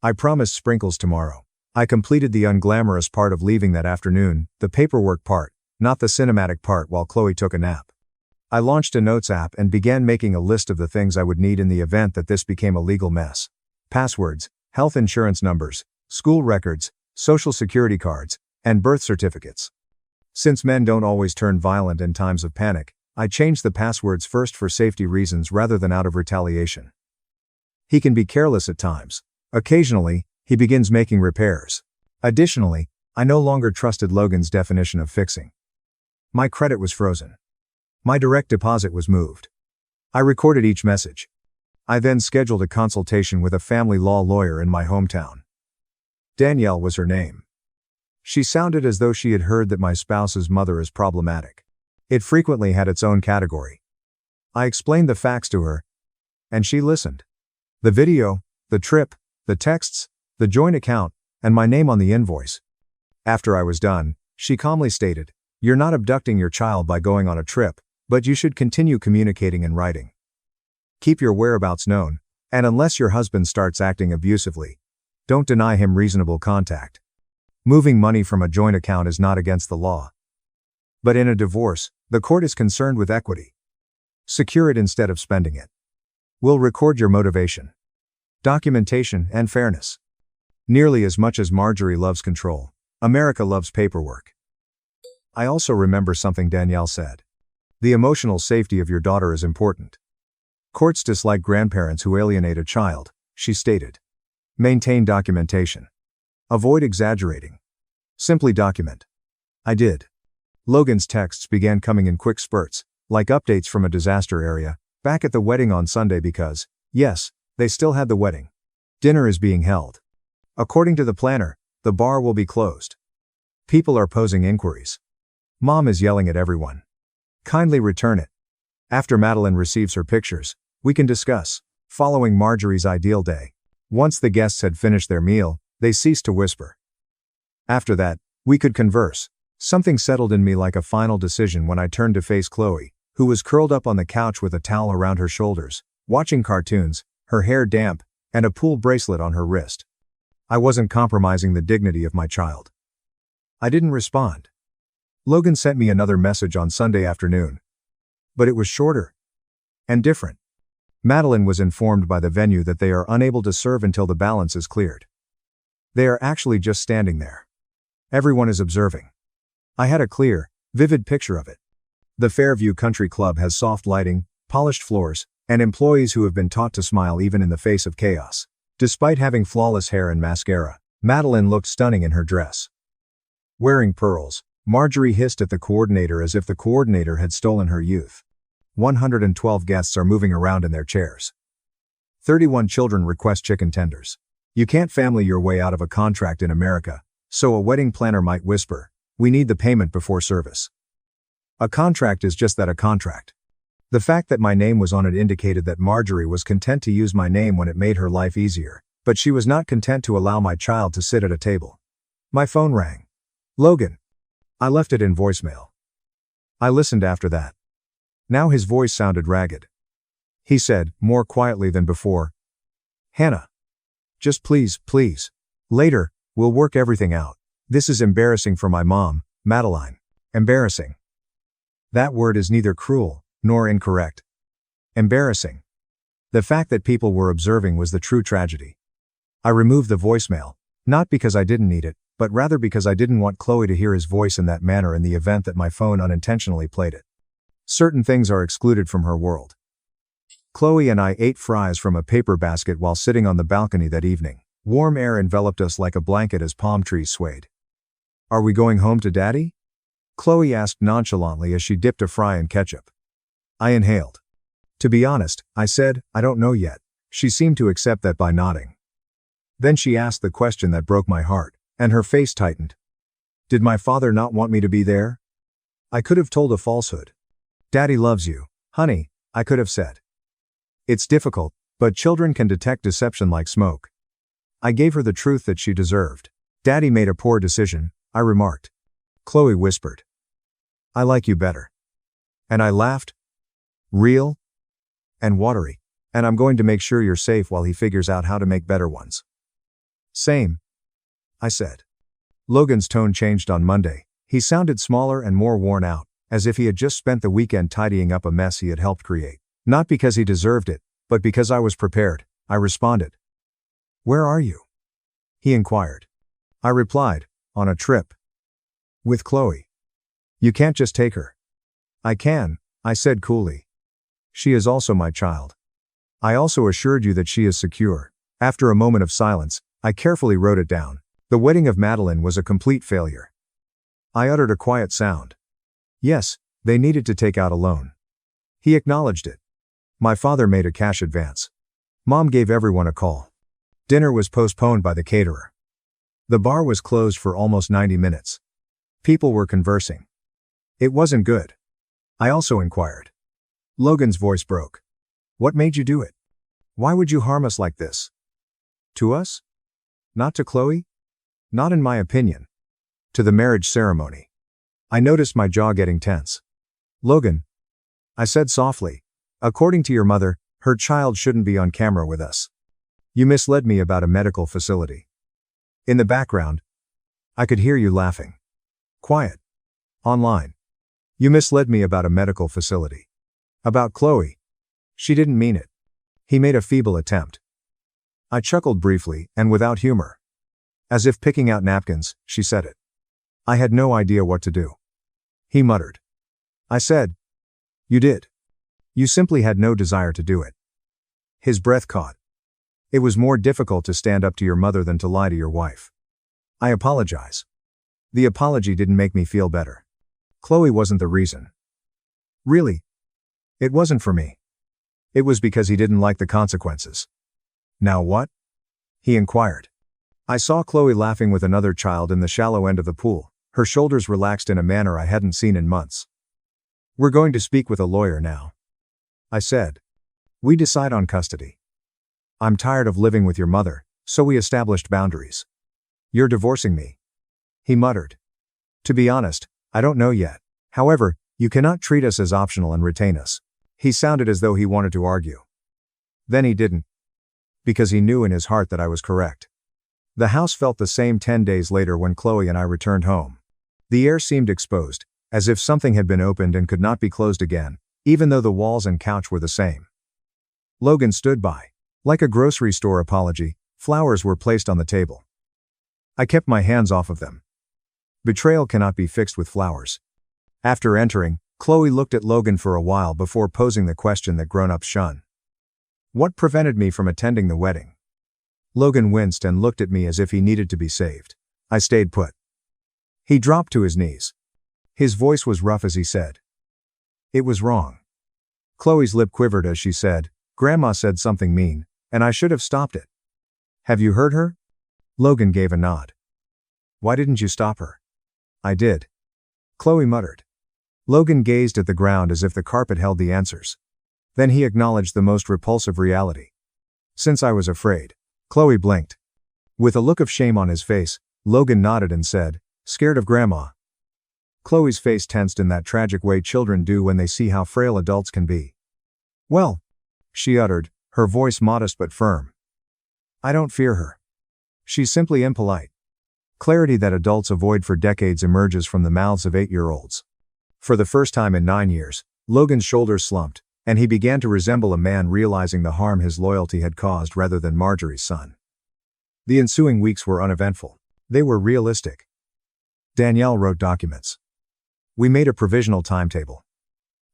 I promised sprinkles tomorrow. I completed the unglamorous part of leaving that afternoon, the paperwork part, not the cinematic part, while Chloe took a nap. I launched a notes app and began making a list of the things I would need in the event that this became a legal mess. Passwords, health insurance numbers, school records, social security cards, and birth certificates. Since men don't always turn violent in times of panic, I changed the passwords first for safety reasons rather than out of retaliation. He can be careless at times. Occasionally, he begins making repairs. Additionally, I no longer trusted Logan's definition of fixing. My credit was frozen. My direct deposit was moved. I recorded each message. I then scheduled a consultation with a family law lawyer in my hometown. Danielle was her name. She sounded as though she had heard that my spouse's mother is problematic. It frequently had its own category. I explained the facts to her, and she listened. The video, the trip, the texts, the joint account, and my name on the invoice. After I was done, she calmly stated, "You're not abducting your child by going on a trip, but you should continue communicating and writing. Keep your whereabouts known, and unless your husband starts acting abusively, don't deny him reasonable contact. Moving money from a joint account is not against the law. But in a divorce, the court is concerned with equity. Secure it instead of spending it. We'll record your motivation, documentation, and fairness. Nearly as much as Marjorie loves control, America loves paperwork." I also remember something Danielle said. "The emotional safety of your daughter is important. Courts dislike grandparents who alienate a child," she stated. "Maintain documentation. Avoid exaggerating. Simply document." I did. Logan's texts began coming in quick spurts, like updates from a disaster area, back at the wedding on Sunday because, yes, they still had the wedding. Dinner is being held. According to the planner, the bar will be closed. People are posing inquiries. Mom is yelling at everyone. Kindly return it. After Madeline receives her pictures, we can discuss. Following Marjorie's ideal day. Once the guests had finished their meal, they ceased to whisper. After that, we could converse. Something settled in me like a final decision when I turned to face Chloe, who was curled up on the couch with a towel around her shoulders, watching cartoons, her hair damp, and a pool bracelet on her wrist. I wasn't compromising the dignity of my child. I didn't respond. Logan sent me another message on Sunday afternoon. But it was shorter and different. Madeline was informed by the venue that they are unable to serve until the balance is cleared. They are actually just standing there. Everyone is observing. I had a clear, vivid picture of it. The Fairview Country Club has soft lighting, polished floors, and employees who have been taught to smile even in the face of chaos. Despite having flawless hair and mascara, Madeline looked stunning in her dress. Wearing pearls, Marjorie hissed at the coordinator as if the coordinator had stolen her youth. 112 guests are moving around in their chairs. 31 children request chicken tenders. You can't family your way out of a contract in America, so a wedding planner might whisper, "We need the payment before service." A contract is just that, a contract. The fact that my name was on it indicated that Marjorie was content to use my name when it made her life easier, but she was not content to allow my child to sit at a table. My phone rang. "Logan." I left it in voicemail. I listened after that. Now his voice sounded ragged. He said, more quietly than before, "Hannah. Just please, please. Later, we'll work everything out. This is embarrassing for my mom, Madeline." Embarrassing. That word is neither cruel nor incorrect. Embarrassing. The fact that people were observing was the true tragedy. I removed the voicemail, not because I didn't need it, but rather because I didn't want Chloe to hear his voice in that manner in the event that my phone unintentionally played it. Certain things are excluded from her world. Chloe and I ate fries from a paper basket while sitting on the balcony that evening. Warm air enveloped us like a blanket as palm trees swayed. "Are we going home to Daddy?" Chloe asked nonchalantly as she dipped a fry in ketchup. I inhaled. "To be honest," I said, "I don't know yet." She seemed to accept that by nodding. Then she asked the question that broke my heart, and her face tightened. "Did my father not want me to be there?" I could have told a falsehood. "Daddy loves you, honey," I could have said. It's difficult, but children can detect deception like smoke. I gave her the truth that she deserved. "Daddy made a poor decision," I remarked. Chloe whispered. "I like you better." And I laughed. "Real? And watery. And I'm going to make sure you're safe while he figures out how to make better ones." "Same," I said. Logan's tone changed on Monday. He sounded smaller and more worn out, as if he had just spent the weekend tidying up a mess he had helped create. Not because he deserved it, but because I was prepared, I responded. "Where are you?" he inquired. I replied, "On a trip. With Chloe." "You can't just take her." "I can," I said coolly. "She is also my child. I also assured you that she is secure." After a moment of silence, I carefully wrote it down. The wedding of Madeline was a complete failure. I uttered a quiet sound. Yes, they needed to take out a loan. He acknowledged it. My father made a cash advance. Mom gave everyone a call. Dinner was postponed by the caterer. The bar was closed for almost 90 minutes. People were conversing. It wasn't good. I also inquired. Logan's voice broke. "What made you do it? Why would you harm us like this?" "To us? Not to Chloe? Not in my opinion. To the marriage ceremony." I noticed my jaw getting tense. "Logan," I said softly, "according to your mother, her child shouldn't be on camera with us. You misled me about a medical facility." In the background, I could hear you laughing. Quiet. Online. "You misled me about a medical facility. About Chloe. She didn't mean it." He made a feeble attempt. I chuckled briefly, and without humor. "As if picking out napkins," she said it. I had no idea what to do. He muttered. I said, "You did. You simply had no desire to do it." His breath caught. "It was more difficult to stand up to your mother than to lie to your wife. I apologize." The apology didn't make me feel better. Chloe wasn't the reason. Really. It wasn't for me. It was because he didn't like the consequences. "Now what?" he inquired. I saw Chloe laughing with another child in the shallow end of the pool, her shoulders relaxed in a manner I hadn't seen in months. "We're going to speak with a lawyer now," I said. "We decide on custody. I'm tired of living with your mother, so we established boundaries." "You're divorcing me," he muttered. "To be honest, I don't know yet. However, you cannot treat us as optional and retain us." He sounded as though he wanted to argue. Then he didn't. Because he knew in his heart that I was correct. The house felt the same 10 days later when Chloe and I returned home. The air seemed exposed, as if something had been opened and could not be closed again, even though the walls and couch were the same. Logan stood by. Like a grocery store apology, flowers were placed on the table. I kept my hands off of them. Betrayal cannot be fixed with flowers. After entering, Chloe looked at Logan for a while before posing the question that grown-ups shun. "What prevented me from attending the wedding?" Logan winced and looked at me as if he needed to be saved. I stayed put. He dropped to his knees. His voice was rough as he said, "It was wrong." Chloe's lip quivered as she said, "Grandma said something mean, and I should have stopped it." "Have you heard her?" Logan gave a nod. "Why didn't you stop her?" "I did," Chloe muttered. Logan gazed at the ground as if the carpet held the answers. Then he acknowledged the most repulsive reality. "Since I was afraid." Chloe blinked. With a look of shame on his face, Logan nodded and said, "Scared of Grandma." Chloe's face tensed in that tragic way children do when they see how frail adults can be. "Well," she uttered, her voice modest but firm. "I don't fear her. She's simply impolite." Clarity that adults avoid for decades emerges from the mouths of 8-year-olds. For the first time in 9 years, Logan's shoulders slumped, and he began to resemble a man realizing the harm his loyalty had caused rather than Marjorie's son. The ensuing weeks were uneventful. They were realistic. Danielle wrote documents. We made a provisional timetable.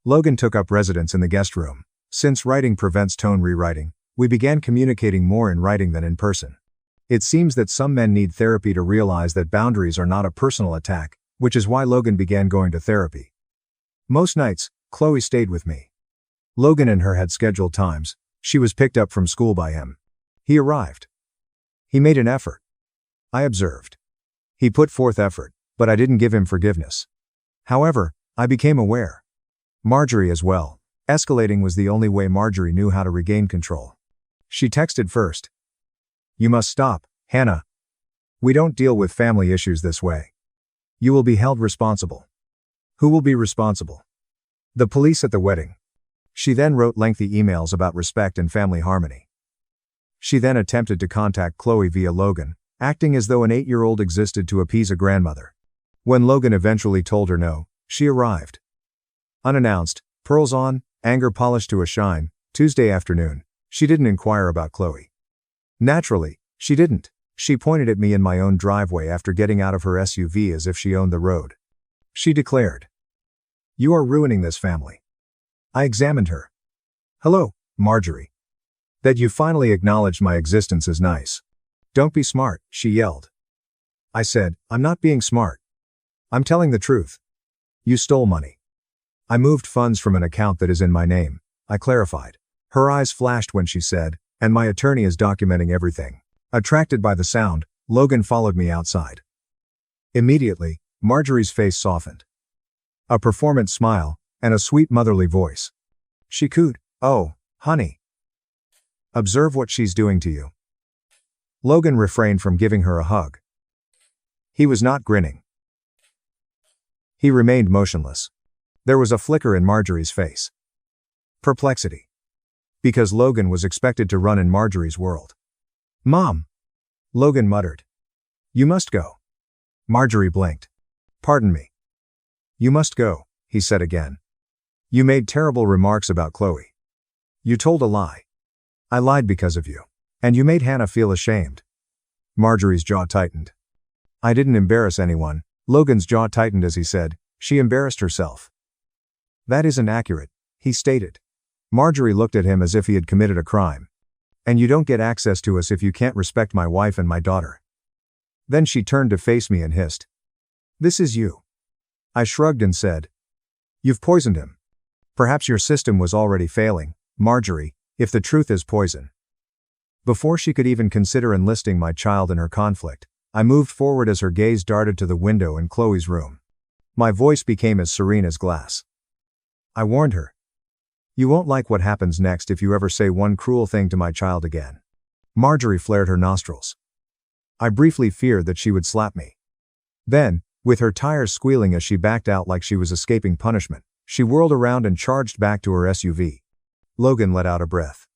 Logan took up residence in the guest room. Since writing prevents tone rewriting, we began communicating more in writing than in person. It seems that some men need therapy to realize that boundaries are not a personal attack, which is why Logan began going to therapy. Most nights, Chloe stayed with me. Logan and her had scheduled times. She was picked up from school by him. He arrived. He made an effort. I observed. He put forth effort, but I didn't give him forgiveness. However, I became aware. Marjorie as well. Escalating was the only way Marjorie knew how to regain control. She texted first. You must stop, Hannah. We don't deal with family issues this way. You will be held responsible. Who will be responsible? The police at the wedding. She then wrote lengthy emails about respect and family harmony. She then attempted to contact Chloe via Logan, acting as though an 8-year-old existed to appease a grandmother. When Logan eventually told her no, she arrived. Unannounced, pearls on, anger polished to a shine, Tuesday afternoon. She didn't inquire about Chloe. Naturally, she didn't. She pointed at me in my own driveway after getting out of her SUV as if she owned the road. She declared, "You are ruining this family." I examined her. "Hello, Marjorie. That you finally acknowledged my existence is nice. Don't be smart," she yelled. I said, "I'm not being smart. I'm telling the truth. You stole money." "I moved funds from an account that is in my name," I clarified. Her eyes flashed when she said, "And my attorney is documenting everything." Attracted by the sound, Logan followed me outside. Immediately, Marjorie's face softened. A performance smile, and a sweet motherly voice. She cooed, "Oh, honey. Observe what she's doing to you." Logan refrained from giving her a hug. He was not grinning. He remained motionless. There was a flicker in Marjorie's face. Perplexity. Because Logan was expected to run in Marjorie's world. "Mom," Logan muttered. "You must go." Marjorie blinked. "Pardon me." "You must go," he said again. "You made terrible remarks about Chloe. You told a lie. I lied because of you. And you made Hannah feel ashamed." Marjorie's jaw tightened. "I didn't embarrass anyone." Logan's jaw tightened as he said, "She embarrassed herself." "That isn't accurate," he stated. Marjorie looked at him as if he had committed a crime. "And you don't get access to us if you can't respect my wife and my daughter." Then she turned to face me and hissed, "This is you." I shrugged and said, "You've poisoned him. Perhaps your system was already failing, Marjorie, if the truth is poison." Before she could even consider enlisting my child in her conflict, I moved forward as her gaze darted to the window in Chloe's room. My voice became as serene as glass. I warned her. "You won't like what happens next if you ever say one cruel thing to my child again." Marjorie flared her nostrils. I briefly feared that she would slap me. Then, with her tires squealing as she backed out like she was escaping punishment, she whirled around and charged back to her SUV. Logan let out a breath.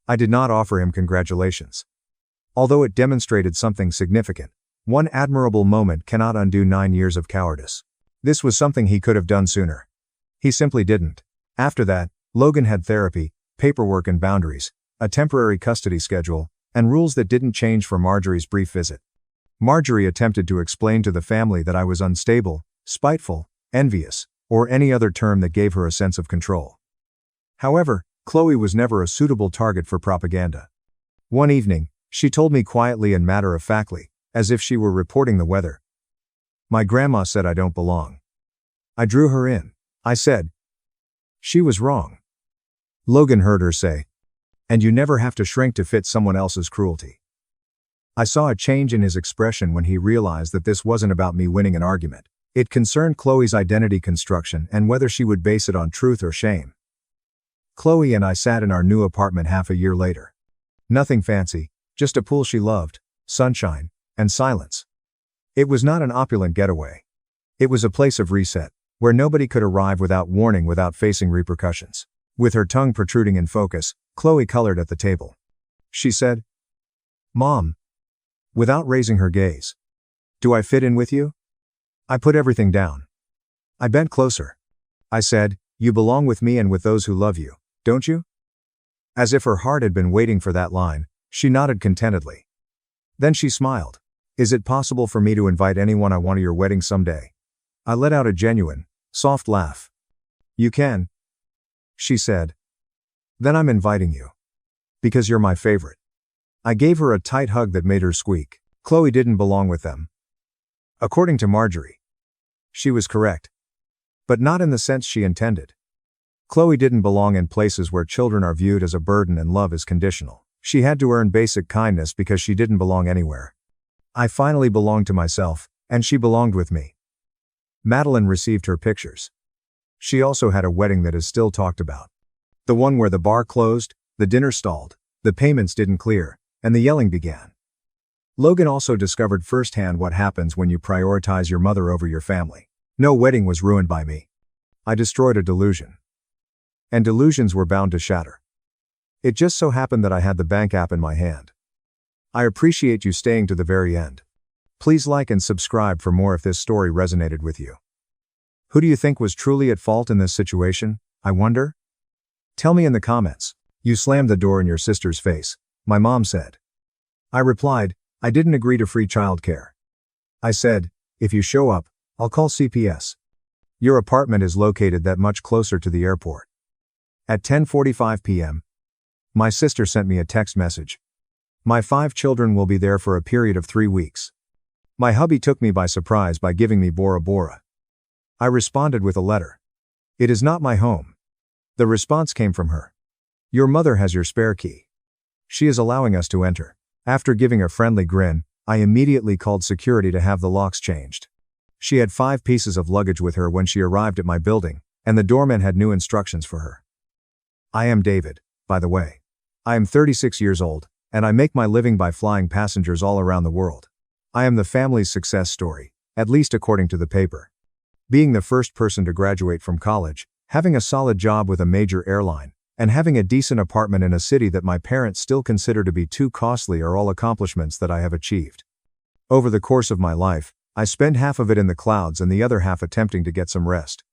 I did not offer him congratulations. Although it demonstrated something significant, one admirable moment cannot undo 9 years of cowardice. This was something he could have done sooner. He simply didn't. After that, Logan had therapy, paperwork and boundaries, a temporary custody schedule, and rules that didn't change for Marjorie's brief visit. Marjorie attempted to explain to the family that I was unstable, spiteful, envious, or any other term that gave her a sense of control. However, Chloe was never a suitable target for propaganda. One evening, she told me quietly and matter-of-factly, as if she were reporting the weather. "My grandma said I don't belong." I drew her in. I said, "She was wrong." Logan heard her say, "And you never have to shrink to fit someone else's cruelty." I saw a change in his expression when he realized that this wasn't about me winning an argument. It concerned Chloe's identity construction and whether she would base it on truth or shame. Chloe and I sat in our new apartment half a year later. Nothing fancy, just a pool she loved, sunshine, and silence. It was not an opulent getaway. It was a place of reset, where nobody could arrive without warning without facing repercussions. With her tongue protruding in focus, Chloe colored at the table. She said, "Mom," without raising her gaze, "do I fit in with you?" I put everything down. I bent closer. I said, "You belong with me and with those who love you, don't you?" As if her heart had been waiting for that line, she nodded contentedly. Then she smiled. Is it possible for me to invite anyone I want to your wedding someday? I let out a genuine, soft laugh. You can, she said. Then I'm inviting you. Because you're my favorite. I gave her a tight hug that made her squeak. Chloe didn't belong with them. According to Marjorie. She was correct. But not in the sense she intended. Chloe didn't belong in places where children are viewed as a burden and love is conditional. She had to earn basic kindness because she didn't belong anywhere. I finally belonged to myself, and she belonged with me. Madeline received her pictures. She also had a wedding that is still talked about. The one where the bar closed, the dinner stalled, the payments didn't clear, and the yelling began. Logan also discovered firsthand what happens when you prioritize your mother over your family. No wedding was ruined by me. I destroyed a delusion. And delusions were bound to shatter. It just so happened that I had the bank app in my hand. I appreciate you staying to the very end. Please like and subscribe for more if this story resonated with you. Who do you think was truly at fault in this situation, I wonder? Tell me in the comments. You slammed the door in your sister's face, my mom said. I replied, I didn't agree to free childcare. I said, if you show up, I'll call CPS. Your apartment is located that much closer to the airport. At 10:45 p.m., my sister sent me a text message. My 5 children will be there for a period of 3 weeks. My hubby took me by surprise by giving me Bora Bora. I responded with a letter. It is not my home. The response came from her. Your mother has your spare key. She is allowing us to enter. After giving a friendly grin, I immediately called security to have the locks changed. She had 5 pieces of luggage with her when she arrived at my building, and the doorman had new instructions for her. I am David, by the way. I am 36 years old, and I make my living by flying passengers all around the world. I am the family's success story, at least according to the paper. Being the first person to graduate from college, having a solid job with a major airline, and having a decent apartment in a city that my parents still consider to be too costly are all accomplishments that I have achieved. Over the course of my life, I spend half of it in the clouds and the other half attempting to get some rest.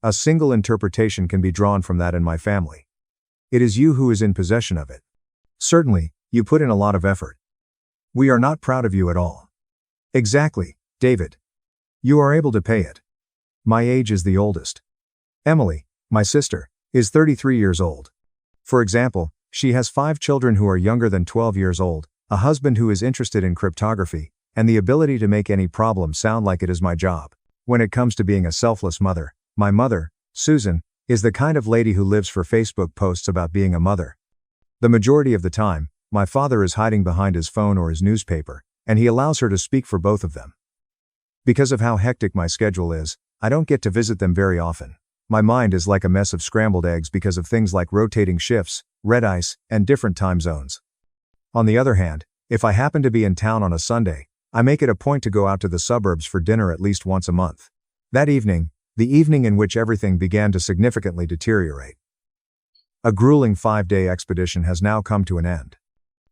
A single interpretation can be drawn from that in my family. It is you who is in possession of it. Certainly, you put in a lot of effort. We are not proud of you at all. Exactly, David. You are able to pay it. My age is the oldest. Emily, my sister, is 33 years old. For example, she has 5 children who are younger than 12 years old, a husband who is interested in cryptography, and the ability to make any problem sound like it is my job. When it comes to being a selfless mother, my mother, Susan, is the kind of lady who lives for Facebook posts about being a mother. The majority of the time, my father is hiding behind his phone or his newspaper, and he allows her to speak for both of them. Because of how hectic my schedule is, I don't get to visit them very often. My mind is like a mess of scrambled eggs because of things like rotating shifts, red ice, and different time zones. On the other hand, if I happen to be in town on a Sunday, I make it a point to go out to the suburbs for dinner at least once a month. That evening, the evening in which everything began to significantly deteriorate. A grueling 5-day expedition has now come to an end.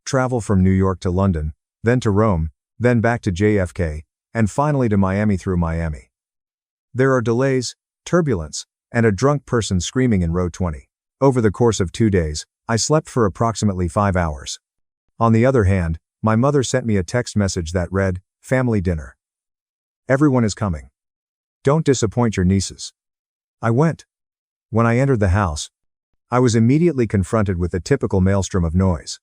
Travel from New York to London, then to Rome, then back to JFK, and finally to Miami through Miami. There are delays, turbulence, and a drunk person screaming in row 20. Over the course of 2 days, I slept for approximately 5 hours. On the other hand, my mother sent me a text message that read, "Family dinner. Everyone is coming. Don't disappoint your nieces." I went. When I entered the house, I was immediately confronted with the typical maelstrom of noise.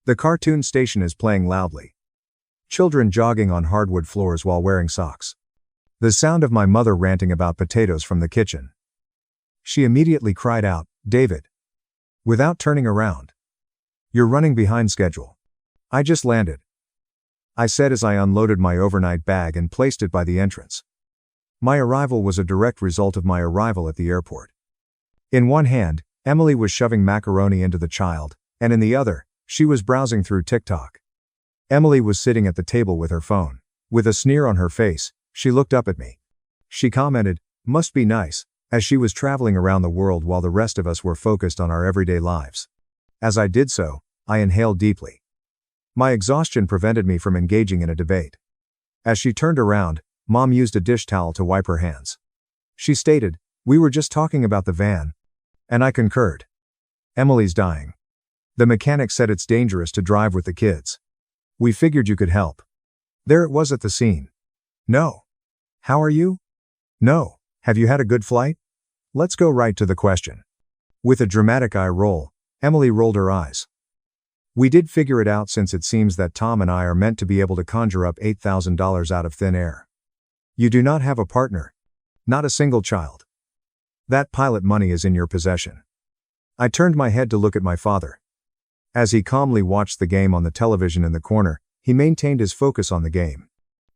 The cartoon station is playing loudly. Children jogging on hardwood floors while wearing socks. The sound of my mother ranting about potatoes from the kitchen. She immediately cried out, "David!" without turning around. "You're running behind schedule. I just landed," I said as I unloaded my overnight bag and placed it by the entrance. My arrival was a direct result of my arrival at the airport. In one hand, Emily was shoving macaroni into the child, and in the other, she was browsing through TikTok. Emily was sitting at the table with her phone. With a sneer on her face, she looked up at me. She commented, "Must be nice," as she was traveling around the world while the rest of us were focused on our everyday lives. As I did so, I inhaled deeply. My exhaustion prevented me from engaging in a debate. As she turned around, Mom used a dish towel to wipe her hands. She stated, "We were just talking about the van." And I concurred. "Emily's dying. The mechanic said it's dangerous to drive with the kids. We figured you could help." There it was at the scene. No. How are you? No. Have you had a good flight? Let's go right to the question. With a dramatic eye roll, Emily rolled her eyes. We did figure it out since it seems that Tom and I are meant to be able to conjure up $8,000 out of thin air. You do not have a partner. Not a single child. That pilot money is in your possession. I turned my head to look at my father. As he calmly watched the game on the television in the corner, he maintained his focus on the game.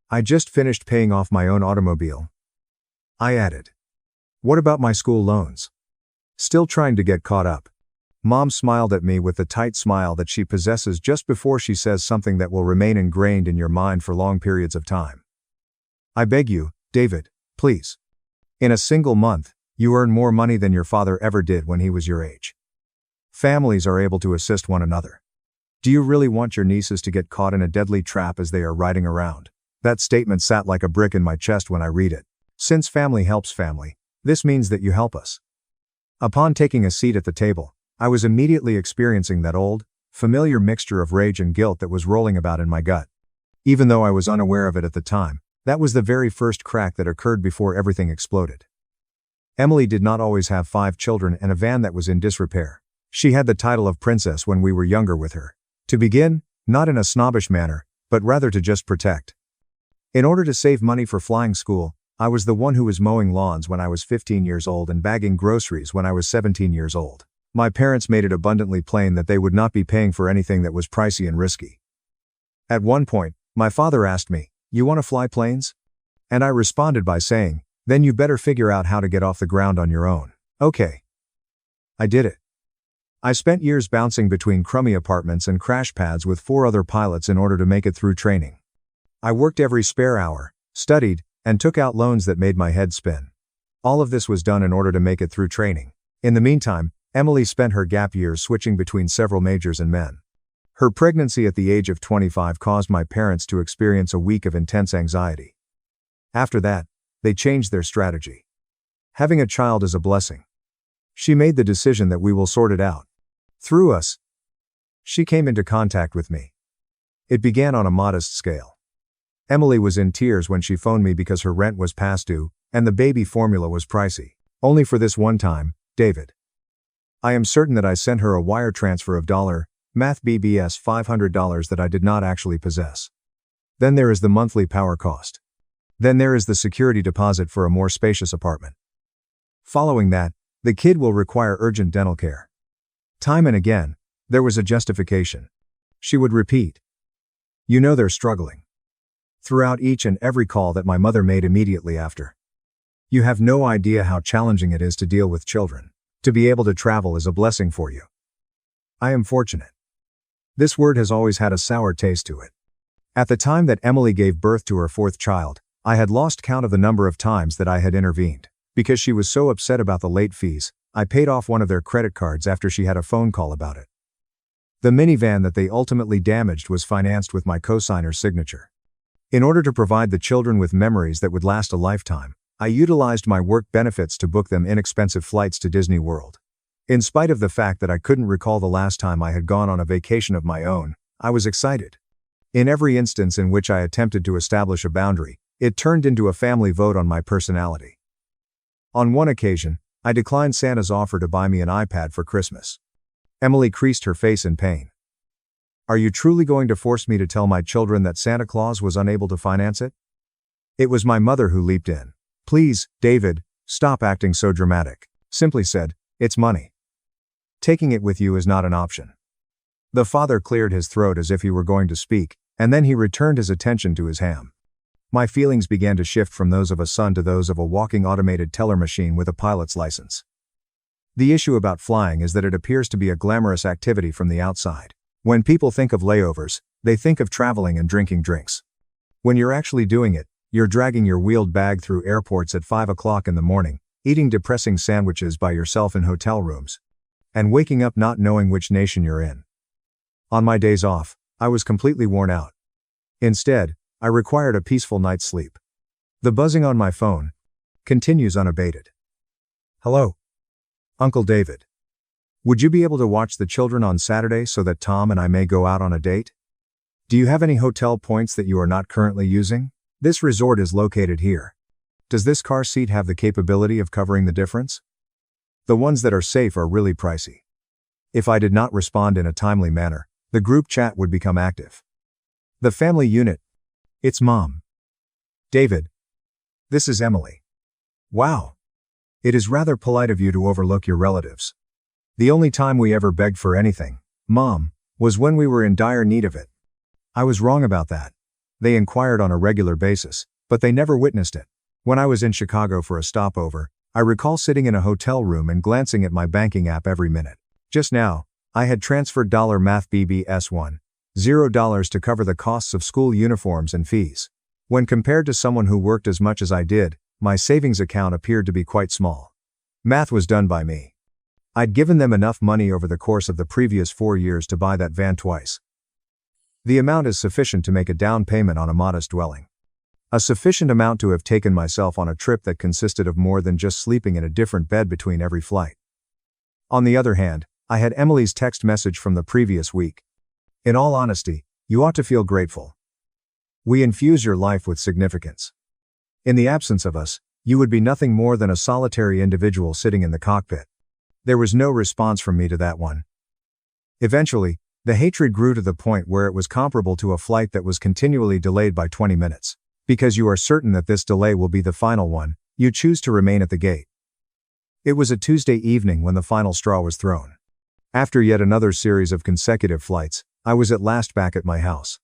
I just finished paying off my own automobile. I added. What about my school loans? Still trying to get caught up. Mom smiled at me with the tight smile that she possesses just before she says something that will remain ingrained in your mind for long periods of time. I beg you, David, please. In a single month, you earn more money than your father ever did when he was your age. Families are able to assist one another. Do you really want your nieces to get caught in a deadly trap as they are riding around? That statement sat like a brick in my chest when I read it. Since family helps family, this means that you help us. Upon taking a seat at the table, I was immediately experiencing that old, familiar mixture of rage and guilt that was rolling about in my gut. Even though I was unaware of it at the time, that was the very first crack that occurred before everything exploded. Emily did not always have 5 children and a van that was in disrepair. She had the title of princess when we were younger with her. To begin, not in a snobbish manner, but rather to just protect. In order to save money for flying school, I was the one who was mowing lawns when I was 15 years old and bagging groceries when I was 17 years old. My parents made it abundantly plain that they would not be paying for anything that was pricey and risky. At one point, my father asked me, "You want to fly planes?" And I responded by saying, "Then you better figure out how to get off the ground on your own." Okay. I did it. I spent years bouncing between crummy apartments and crash pads with 4 other pilots in order to make it through training. I worked every spare hour, studied, and took out loans that made my head spin. All of this was done in order to make it through training. In the meantime, Emily spent her gap years switching between several majors and men. Her pregnancy at the age of 25 caused my parents to experience a week of intense anxiety. After that, they changed their strategy. Having a child is a blessing. She made the decision that we will sort it out. Through us. She came into contact with me. It began on a modest scale. Emily was in tears when she phoned me because her rent was past due, and the baby formula was pricey. Only for this one time, David. I am certain that I sent her a wire transfer of Math BBS $500 that I did not actually possess. Then there is the monthly power cost. Then there is the security deposit for a more spacious apartment. Following that, the kid will require urgent dental care. Time and again, there was a justification. She would repeat. You know they're struggling. Throughout each and every call that my mother made immediately after. You have no idea how challenging it is to deal with children. To be able to travel is a blessing for you. I am fortunate. This word has always had a sour taste to it. At the time that Emily gave birth to her 4th child, I had lost count of the number of times that I had intervened. Because she was so upset about the late fees, I paid off one of their credit cards after she had a phone call about it. The minivan that they ultimately damaged was financed with my co-signer's signature. In order to provide the children with memories that would last a lifetime, I utilized my work benefits to book them inexpensive flights to Disney World. In spite of the fact that I couldn't recall the last time I had gone on a vacation of my own, I was excited. In every instance in which I attempted to establish a boundary, it turned into a family vote on my personality. On one occasion, I declined Santa's offer to buy me an iPad for Christmas. Emily creased her face in pain. Are you truly going to force me to tell my children that Santa Claus was unable to finance it? It was my mother who leaped in. Please, David, stop acting so dramatic. Simply said, it's money. Taking it with you is not an option. The father cleared his throat as if he were going to speak, and then he returned his attention to his ham. My feelings began to shift from those of a son to those of a walking automated teller machine with a pilot's license. The issue about flying is that it appears to be a glamorous activity from the outside. When people think of layovers, they think of traveling and drinking drinks. When you're actually doing it, you're dragging your wheeled bag through airports at 5 o'clock in the morning, eating depressing sandwiches by yourself in hotel rooms, and waking up not knowing which nation you're in. On my days off, I was completely worn out. Instead, I required a peaceful night's sleep. The buzzing on my phone continues unabated. Hello. Uncle David. Would you be able to watch the children on Saturday so that Tom and I may go out on a date? Do you have any hotel points that you are not currently using? This resort is located here. Does this car seat have the capability of covering the difference? The ones that are safe are really pricey. If I did not respond in a timely manner, the group chat would become active. The family unit. It's Mom. David. This is Emily. Wow. It is rather polite of you to overlook your relatives. The only time we ever begged for anything, Mom, was when we were in dire need of it. I was wrong about that. They inquired on a regular basis, but they never witnessed it. When I was in Chicago for a stopover, I recall sitting in a hotel room and glancing at my banking app every minute. Just now, I had transferred $math BBS1, $0 to cover the costs of school uniforms and fees. When compared to someone who worked as much as I did, my savings account appeared to be quite small. Math was done by me. I'd given them enough money over the course of the previous 4 years to buy that van twice. The amount is sufficient to make a down payment on a modest dwelling. A sufficient amount to have taken myself on a trip that consisted of more than just sleeping in a different bed between every flight. On the other hand, I had Emily's text message from the previous week. In all honesty, you ought to feel grateful. We infuse your life with significance. In the absence of us, you would be nothing more than a solitary individual sitting in the cockpit. There was no response from me to that one. Eventually, the hatred grew to the point where it was comparable to a flight that was continually delayed by 20 minutes. Because you are certain that this delay will be the final one, you choose to remain at the gate. It was a Tuesday evening when the final straw was thrown. After yet another series of consecutive flights, I was at last back at my house.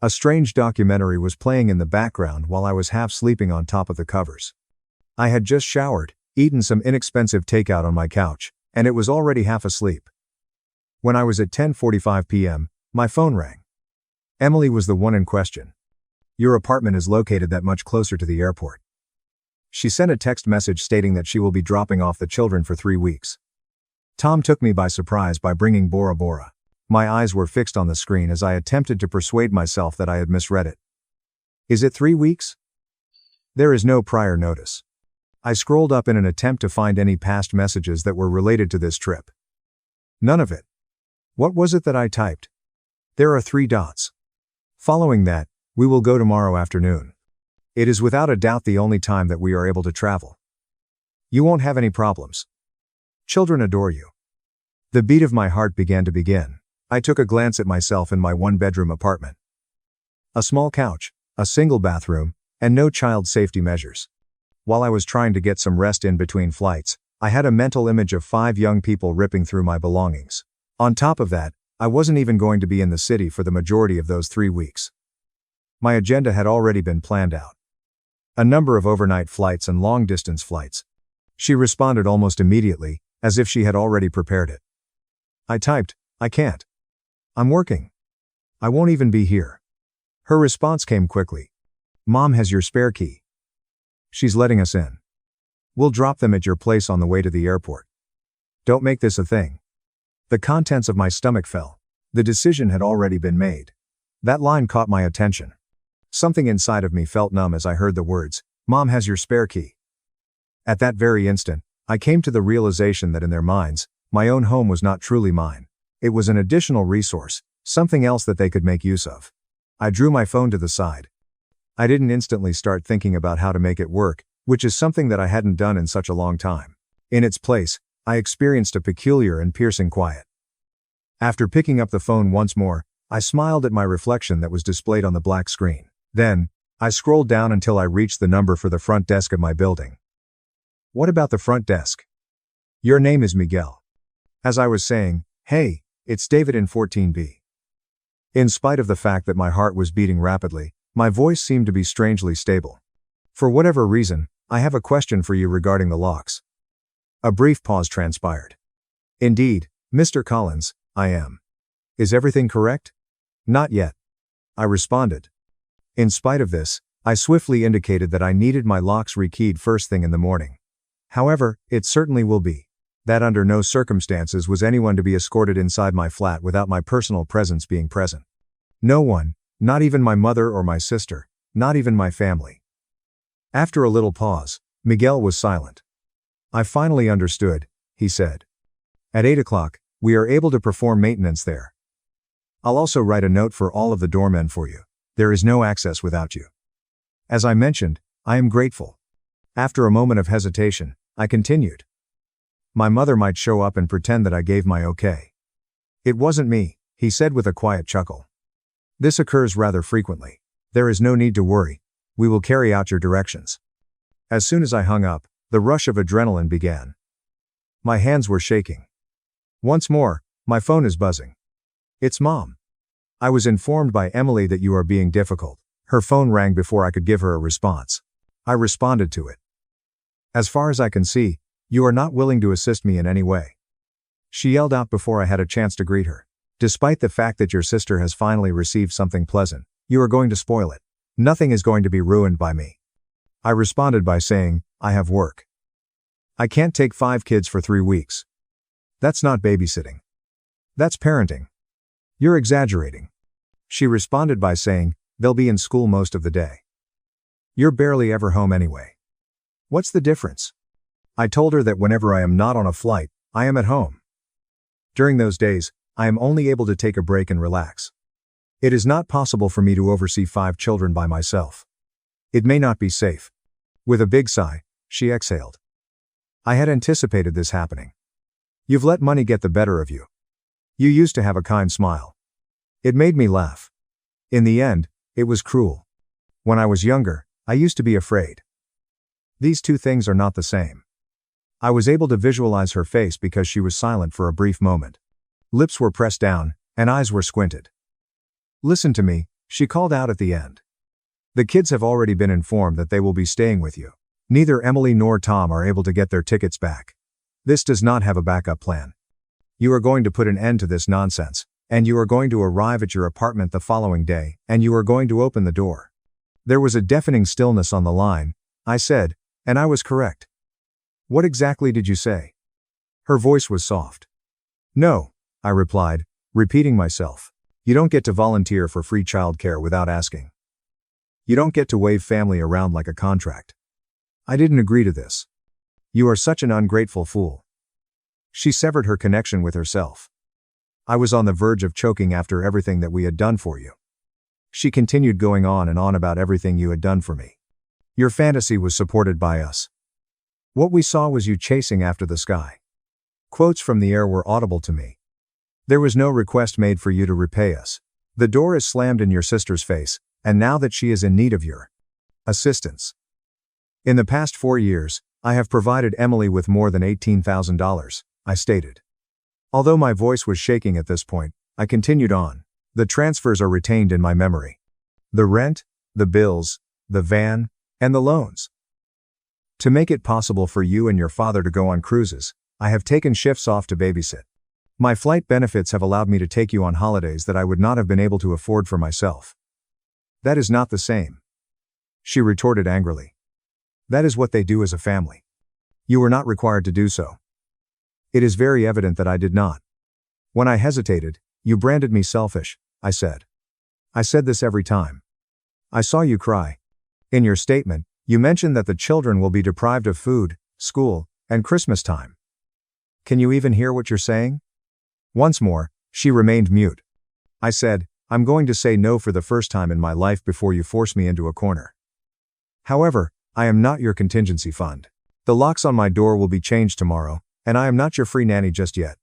A strange documentary was playing in the background while I was half sleeping on top of the covers. I had just showered, eaten some inexpensive takeout on my couch, and it was already half asleep. When I was at 10:45 p.m., my phone rang. Emily was the one in question. Your apartment is located that much closer to the airport. She sent a text message stating that she will be dropping off the children for 3 weeks. Tom took me by surprise by bringing Bora Bora. My eyes were fixed on the screen as I attempted to persuade myself that I had misread it. Is it 3 weeks? There is no prior notice. I scrolled up in an attempt to find any past messages that were related to this trip. None of it. What was it that I typed? There are 3 dots. Following that, we will go tomorrow afternoon. It is without a doubt the only time that we are able to travel. You won't have any problems. Children adore you. The beat of my heart began to begin. I took a glance at myself in my 1-bedroom apartment. A small couch, a single bathroom, and no child safety measures. While I was trying to get some rest in between flights, I had a mental image of 5 young people ripping through my belongings. On top of that, I wasn't even going to be in the city for the majority of those 3 weeks. My agenda had already been planned out. A number of overnight flights and long-distance flights. She responded almost immediately, as if she had already prepared it. I typed, I can't. I'm working. I won't even be here. Her response came quickly. Mom has your spare key. She's letting us in. We'll drop them at your place on the way to the airport. Don't make this a thing. The contents of my stomach fell. The decision had already been made. That line caught my attention. Something inside of me felt numb as I heard the words, Mom has your spare key. At that very instant, I came to the realization that in their minds, my own home was not truly mine. It was an additional resource, something else that they could make use of. I drew my phone to the side. I didn't instantly start thinking about how to make it work, which is something that I hadn't done in such a long time. In its place, I experienced a peculiar and piercing quiet. After picking up the phone once more, I smiled at my reflection that was displayed on the black screen. Then, I scrolled down until I reached the number for the front desk of my building. What about the front desk? Your name is Miguel. As I was saying, hey, it's David in 14B. In spite of the fact that my heart was beating rapidly, my voice seemed to be strangely stable. For whatever reason, I have a question for you regarding the locks. A brief pause transpired. Indeed, Mr. Collins, I am. Is everything correct? Not yet. I responded. In spite of this, I swiftly indicated that I needed my locks rekeyed first thing in the morning. However, it certainly will be. That under no circumstances was anyone to be escorted inside my flat without my personal presence being present. No one, not even my mother or my sister, not even my family. After a little pause, Miguel was silent. I finally understood, he said. At 8 o'clock, we are able to perform maintenance there. I'll also write a note for all of the doormen for you. There is no access without you. As I mentioned, I am grateful. After a moment of hesitation, I continued. My mother might show up and pretend that I gave my okay. It wasn't me, he said with a quiet chuckle. This occurs rather frequently. There is no need to worry. We will carry out your directions. As soon as I hung up, the rush of adrenaline began. My hands were shaking. Once more, my phone is buzzing. It's Mom. I was informed by Emily that you are being difficult. Her phone rang before I could give her a response. I responded to it. As far as I can see, you are not willing to assist me in any way. She yelled out before I had a chance to greet her. Despite the fact that your sister has finally received something pleasant, you are going to spoil it. Nothing is going to be ruined by me. I responded by saying, I have work. I can't take 5 kids for 3 weeks. That's not babysitting. That's parenting. You're exaggerating. She responded by saying, they'll be in school most of the day. You're barely ever home anyway. What's the difference? I told her that whenever I am not on a flight, I am at home. During those days, I am only able to take a break and relax. It is not possible for me to oversee 5 children by myself. It may not be safe. With a big sigh, she exhaled. I had anticipated this happening. You've let money get the better of you. You used to have a kind smile. It made me laugh. In the end, it was cruel. When I was younger, I used to be afraid. These two things are not the same. I was able to visualize her face because she was silent for a brief moment. Lips were pressed down, and eyes were squinted. Listen to me, she called out at the end. The kids have already been informed that they will be staying with you. Neither Emily nor Tom are able to get their tickets back. This does not have a backup plan. You are going to put an end to this nonsense, and you are going to arrive at your apartment the following day, and you are going to open the door. There was a deafening stillness on the line, I said, and I was correct. What exactly did you say? Her voice was soft. No, I replied, repeating myself. You don't get to volunteer for free childcare without asking. You don't get to wave family around like a contract. I didn't agree to this. You are such an ungrateful fool. She severed her connection with herself. I was on the verge of choking after everything that we had done for you. She continued going on and on about everything you had done for me. Your fantasy was supported by us. What we saw was you chasing after the sky. Quotes from the air were audible to me. There was no request made for you to repay us. The door is slammed in your sister's face, and now that she is in need of your assistance. In the past 4 years, I have provided Emily with more than $18,000, I stated. Although my voice was shaking at this point, I continued on. The transfers are retained in my memory. The rent, the bills, the van, and the loans. To make it possible for you and your father to go on cruises, I have taken shifts off to babysit. My flight benefits have allowed me to take you on holidays that I would not have been able to afford for myself. That is not the same. She retorted angrily. That is what they do as a family. You were not required to do so. It is very evident that I did not. When I hesitated, you branded me selfish, I said. I said this every time. I saw you cry. In your statement, you mentioned that the children will be deprived of food, school, and Christmas time. Can you even hear what you're saying? Once more, she remained mute. I said, I'm going to say no for the first time in my life before you force me into a corner. However, I am not your contingency fund. The locks on my door will be changed tomorrow, and I am not your free nanny just yet.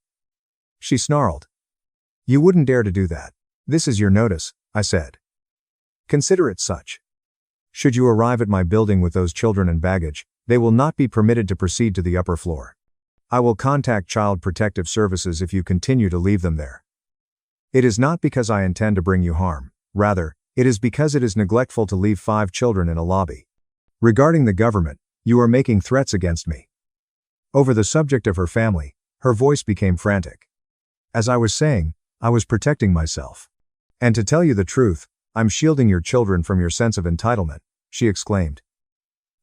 She snarled. You wouldn't dare to do that. This is your notice, I said. Consider it such. Should you arrive at my building with those children and baggage, they will not be permitted to proceed to the upper floor. I will contact Child Protective Services if you continue to leave them there. It is not because I intend to bring you harm, rather, it is because it is neglectful to leave 5 children in a lobby. Regarding the government, you are making threats against me. Over the subject of her family, her voice became frantic. As I was saying, I was protecting myself. And to tell you the truth, I'm shielding your children from your sense of entitlement, she exclaimed.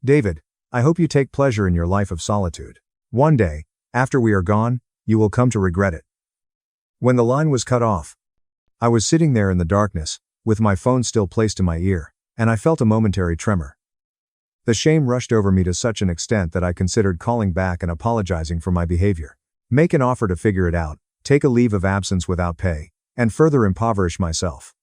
David, I hope you take pleasure in your life of solitude. One day, after we are gone, you will come to regret it. When the line was cut off, I was sitting there in the darkness, with my phone still placed to my ear, and I felt a momentary tremor. The shame rushed over me to such an extent that I considered calling back and apologizing for my behavior. Make an offer to figure it out, take a leave of absence without pay, and further impoverish myself.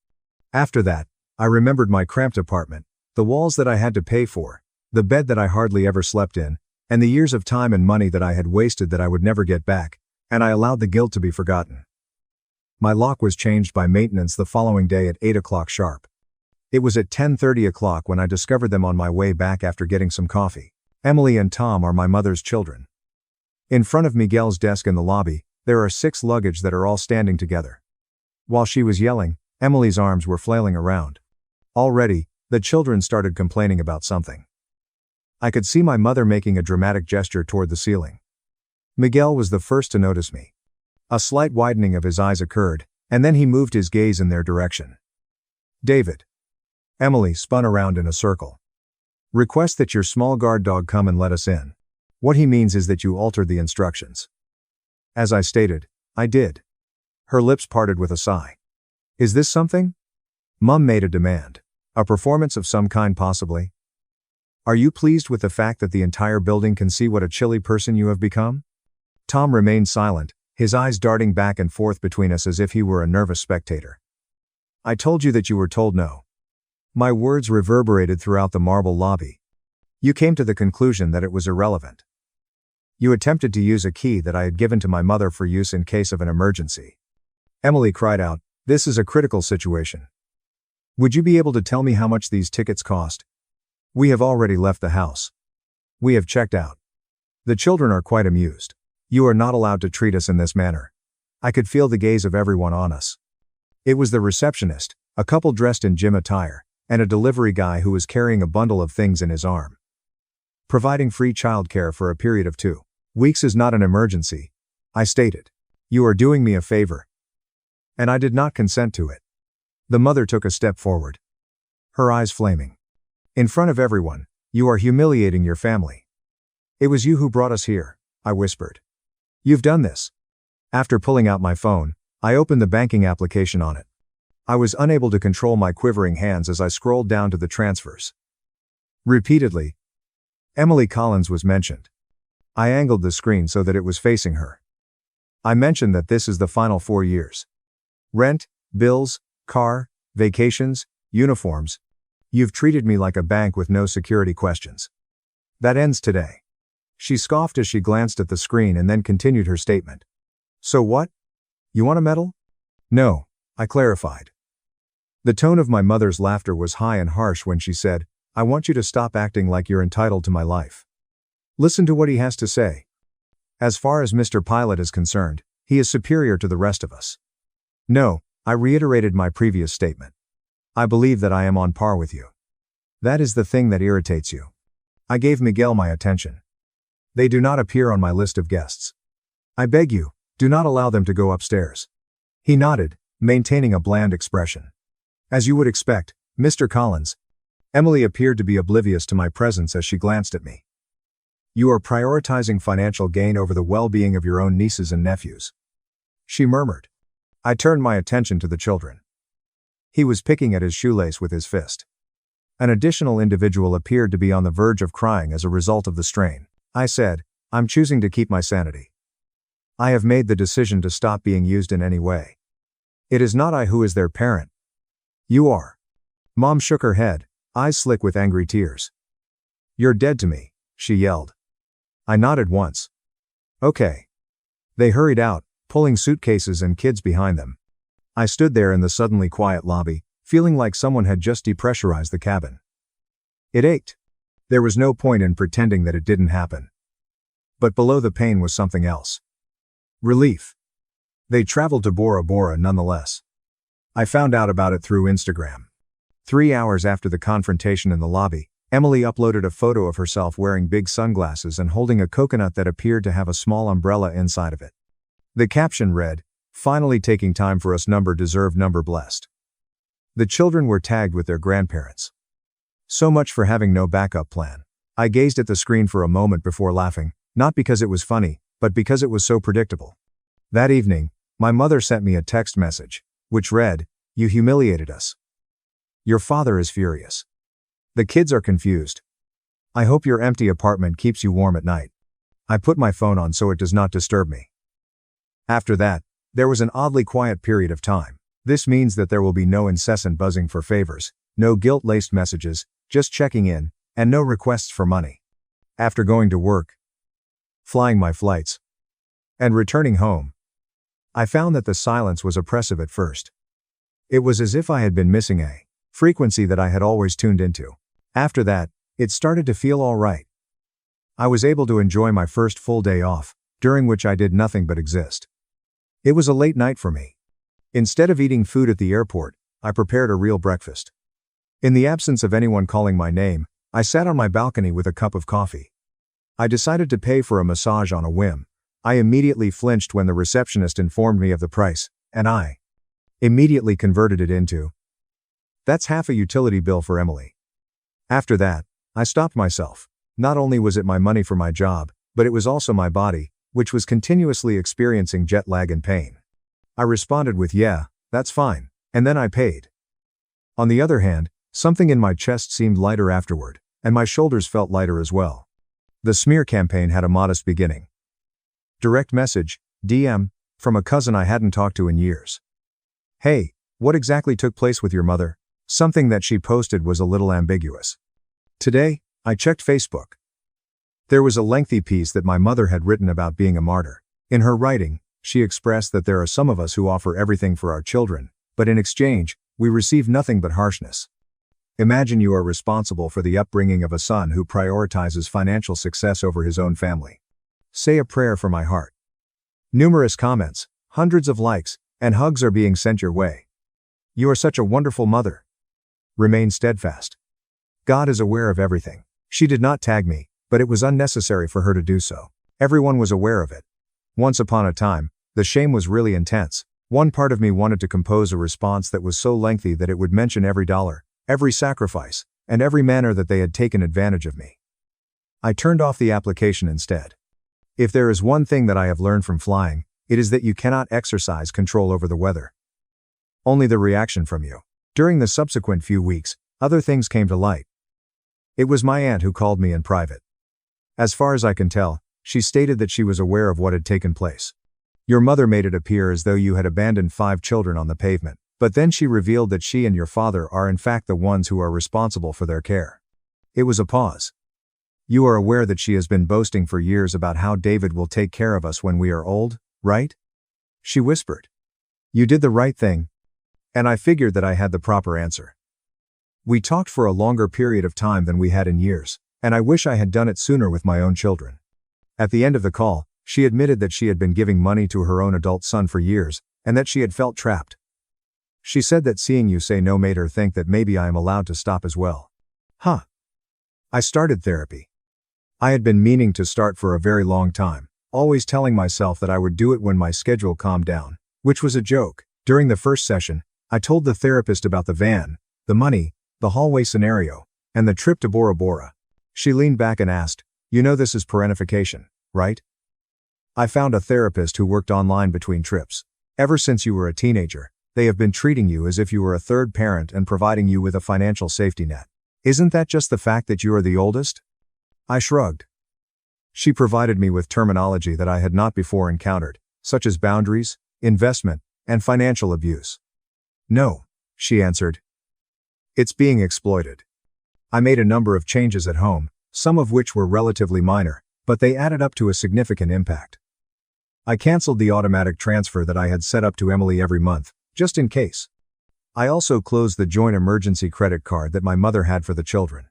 After that, I remembered my cramped apartment, the walls that I had to pay for, the bed that I hardly ever slept in, and the years of time and money that I had wasted that I would never get back, and I allowed the guilt to be forgotten. My lock was changed by maintenance the following day at 8 o'clock sharp. It was at 10:30 o'clock when I discovered them on my way back after getting some coffee. Emily and Tom are my mother's children. In front of Miguel's desk in the lobby, there are 6 luggage that are all standing together. While she was yelling, Emily's arms were flailing around. Already, the children started complaining about something. I could see my mother making a dramatic gesture toward the ceiling. Miguel was the first to notice me. A slight widening of his eyes occurred, and then he moved his gaze in their direction. David. Emily spun around in a circle. Request that your small guard dog come and let us in. What he means is that you altered the instructions. As I stated, I did. Her lips parted with a sigh. Is this something? Mum made a demand. A performance of some kind possibly? Are you pleased with the fact that the entire building can see what a chilly person you have become? Tom remained silent, his eyes darting back and forth between us as if he were a nervous spectator. I told you that you were told no. My words reverberated throughout the marble lobby. You came to the conclusion that it was irrelevant. You attempted to use a key that I had given to my mother for use in case of an emergency. Emily cried out, "This is a critical situation. Would you be able to tell me how much these tickets cost? We have already left the house. We have checked out." The children are quite amused. You are not allowed to treat us in this manner. I could feel the gaze of everyone on us. It was the receptionist, a couple dressed in gym attire, and a delivery guy who was carrying a bundle of things in his arm. Providing free childcare for a period of 2 weeks is not an emergency, I stated. You are doing me a favor. And I did not consent to it. The mother took a step forward. Her eyes flaming. In front of everyone, you are humiliating your family. It was you who brought us here, I whispered. You've done this. After pulling out my phone, I opened the banking application on it. I was unable to control my quivering hands as I scrolled down to the transfers. Repeatedly, Emily Collins was mentioned. I angled the screen so that it was facing her. I mentioned that this is the final 4 years. Rent, bills, car, vacations, uniforms. You've treated me like a bank with no security questions. That ends today. She scoffed as she glanced at the screen and then continued her statement. So what? You want a medal? No, I clarified. The tone of my mother's laughter was high and harsh when she said, I want you to stop acting like you're entitled to my life. Listen to what he has to say. As far as Mr. Pilot is concerned, he is superior to the rest of us. No, I reiterated my previous statement. I believe that I am on par with you. That is the thing that irritates you. I gave Miguel my attention. They do not appear on my list of guests. I beg you, do not allow them to go upstairs. He nodded, maintaining a bland expression. As you would expect, Mr. Collins. Emily appeared to be oblivious to my presence as she glanced at me. You are prioritizing financial gain over the well-being of your own nieces and nephews. She murmured. I turned my attention to the children. He was picking at his shoelace with his fist. An additional individual appeared to be on the verge of crying as a result of the strain. I said, I'm choosing to keep my sanity. I have made the decision to stop being used in any way. It is not I who is their parent. You are. Mom shook her head, eyes slick with angry tears. You're dead to me, she yelled. I nodded once. Okay. They hurried out, pulling suitcases and kids behind them. I stood there in the suddenly quiet lobby, feeling like someone had just depressurized the cabin. It ached. There was no point in pretending that it didn't happen. But below the pain was something else. Relief. They traveled to Bora Bora nonetheless. I found out about it through Instagram. 3 hours after the confrontation in the lobby, Emily uploaded a photo of herself wearing big sunglasses and holding a coconut that appeared to have a small umbrella inside of it. The caption read, Finally taking time for us, number deserved, number blessed. The children were tagged with their grandparents. So much for having no backup plan. I gazed at the screen for a moment before laughing, not because it was funny, but because it was so predictable. That evening, my mother sent me a text message, which read, You humiliated us. Your father is furious. The kids are confused. I hope your empty apartment keeps you warm at night. I put my phone on so it does not disturb me. After that, there was an oddly quiet period of time. This means that there will be no incessant buzzing for favors, no guilt-laced messages, just checking in, and no requests for money. After going to work, flying my flights, and returning home, I found that the silence was oppressive at first. It was as if I had been missing a frequency that I had always tuned into. After that, it started to feel all right. I was able to enjoy my first full day off, during which I did nothing but exist. It was a late night for me. Instead of eating food at the airport, I prepared a real breakfast. In the absence of anyone calling my name, I sat on my balcony with a cup of coffee. I decided to pay for a massage on a whim. I immediately flinched when the receptionist informed me of the price, and I immediately converted it into, "That's half a utility bill for Emily." After that, I stopped myself. Not only was it my money for my job, but it was also my body, which was continuously experiencing jet lag and pain. I responded with, "Yeah, that's fine," and then I paid. On the other hand, something in my chest seemed lighter afterward, and my shoulders felt lighter as well. The smear campaign had a modest beginning. Direct message, DM, from a cousin I hadn't talked to in years. "Hey, what exactly took place with your mother?" Something that she posted was a little ambiguous. Today, I checked Facebook. There was a lengthy piece that my mother had written about being a martyr. In her writing, she expressed that there are some of us who offer everything for our children, but in exchange, we receive nothing but harshness. Imagine you are responsible for the upbringing of a son who prioritizes financial success over his own family. Say a prayer for my heart. Numerous comments, hundreds of likes, and hugs are being sent your way. You are such a wonderful mother. Remain steadfast. God is aware of everything. She did not tag me, but it was unnecessary for her to do so. Everyone was aware of it. Once upon a time, the shame was really intense. One part of me wanted to compose a response that was so lengthy that it would mention every dollar, every sacrifice, and every manner that they had taken advantage of me. I turned off the application instead. If there is one thing that I have learned from flying, it is that you cannot exercise control over the weather. Only the reaction from you. During the subsequent few weeks, other things came to light. It was my aunt who called me in private. As far as I can tell, she stated that she was aware of what had taken place. Your mother made it appear as though you had abandoned 5 children on the pavement, but then she revealed that she and your father are in fact the ones who are responsible for their care. It was a pause. You are aware that she has been boasting for years about how David will take care of us when we are old, right? She whispered. You did the right thing. And I figured that I had the proper answer. We talked for a longer period of time than we had in years, and I wish I had done it sooner with my own children. At the end of the call, she admitted that she had been giving money to her own adult son for years, and that she had felt trapped. She said that seeing you say no made her think that maybe I am allowed to stop as well. Huh. I started therapy. I had been meaning to start for a very long time, always telling myself that I would do it when my schedule calmed down, which was a joke. During the first session, I told the therapist about the van, the money, the hallway scenario, and the trip to Bora Bora. She leaned back and asked, "You know this is parentification, right?" I found a therapist who worked online between trips. Ever since you were a teenager, they have been treating you as if you were a third parent and providing you with a financial safety net. Isn't that just the fact that you are the oldest? I shrugged. She provided me with terminology that I had not before encountered, such as boundaries, investment, and financial abuse. No, she answered. It's being exploited. I made a number of changes at home, some of which were relatively minor, but they added up to a significant impact. I canceled the automatic transfer that I had set up to Emily every month, just in case. I also closed the joint emergency credit card that my mother had for the children.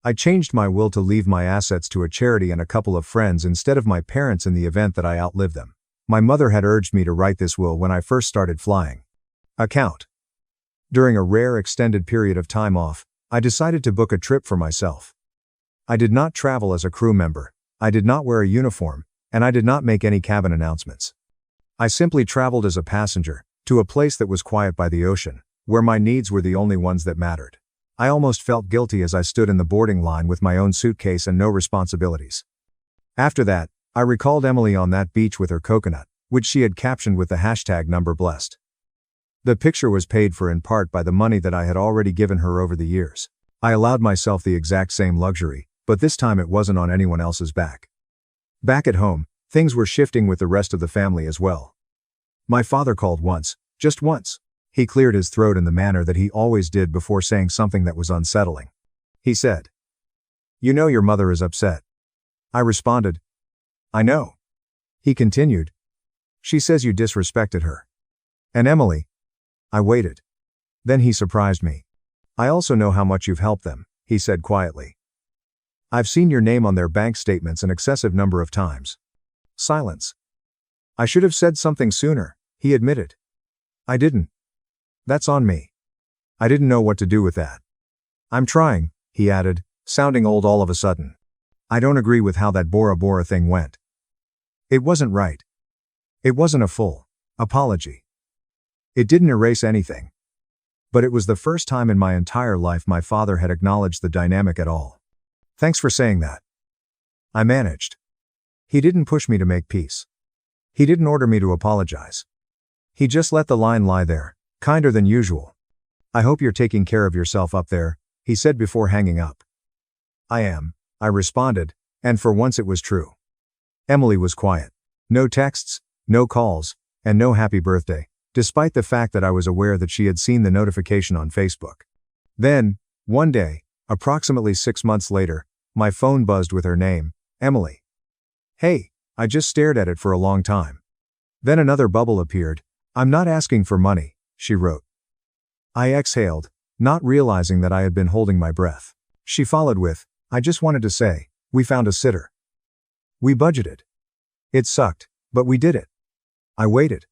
I changed my will to leave my assets to a charity and a couple of friends instead of my parents in the event that I outlived them. My mother had urged me to write this will when I first started flying. Account. During a rare extended period of time off, I decided to book a trip for myself. I did not travel as a crew member, I did not wear a uniform, and I did not make any cabin announcements. I simply traveled as a passenger, to a place that was quiet by the ocean, where my needs were the only ones that mattered. I almost felt guilty as I stood in the boarding line with my own suitcase and no responsibilities. After that, I recalled Emily on that beach with her coconut, which she had captioned with the hashtag #blessed. The picture was paid for in part by the money that I had already given her over the years. I allowed myself the exact same luxury, but this time it wasn't on anyone else's back. Back at home, things were shifting with the rest of the family as well. My father called once, just once. He cleared his throat in the manner that he always did before saying something that was unsettling. He said, "You know your mother is upset." I responded, "I know." He continued, "She says you disrespected her." "And Emily?" I waited. Then he surprised me. "I also know how much you've helped them," he said quietly. "I've seen your name on their bank statements an excessive number of times." Silence. "I should have said something sooner," he admitted. "I didn't. That's on me. I didn't know what to do with that." "I'm trying," he added, sounding old all of a sudden. "I don't agree with how that Bora Bora thing went. It wasn't right. It wasn't a full apology. It didn't erase anything. But it was the first time in my entire life my father had acknowledged the dynamic at all. Thanks for saying that." I managed. He didn't push me to make peace. He didn't order me to apologize. He just let the line lie there, kinder than usual. "I hope you're taking care of yourself up there," he said before hanging up. "I am," I responded, and for once it was true. Emily was quiet. No texts, no calls, and no happy birthday, despite the fact that I was aware that she had seen the notification on Facebook. Then, one day, approximately 6 months later, my phone buzzed with her name, Emily. "Hey, I just stared at it for a long time." Then another bubble appeared. "I'm not asking for money," she wrote. I exhaled, not realizing that I had been holding my breath. She followed with, "I just wanted to say, we found a sitter. We budgeted. It sucked, but we did it." I waited.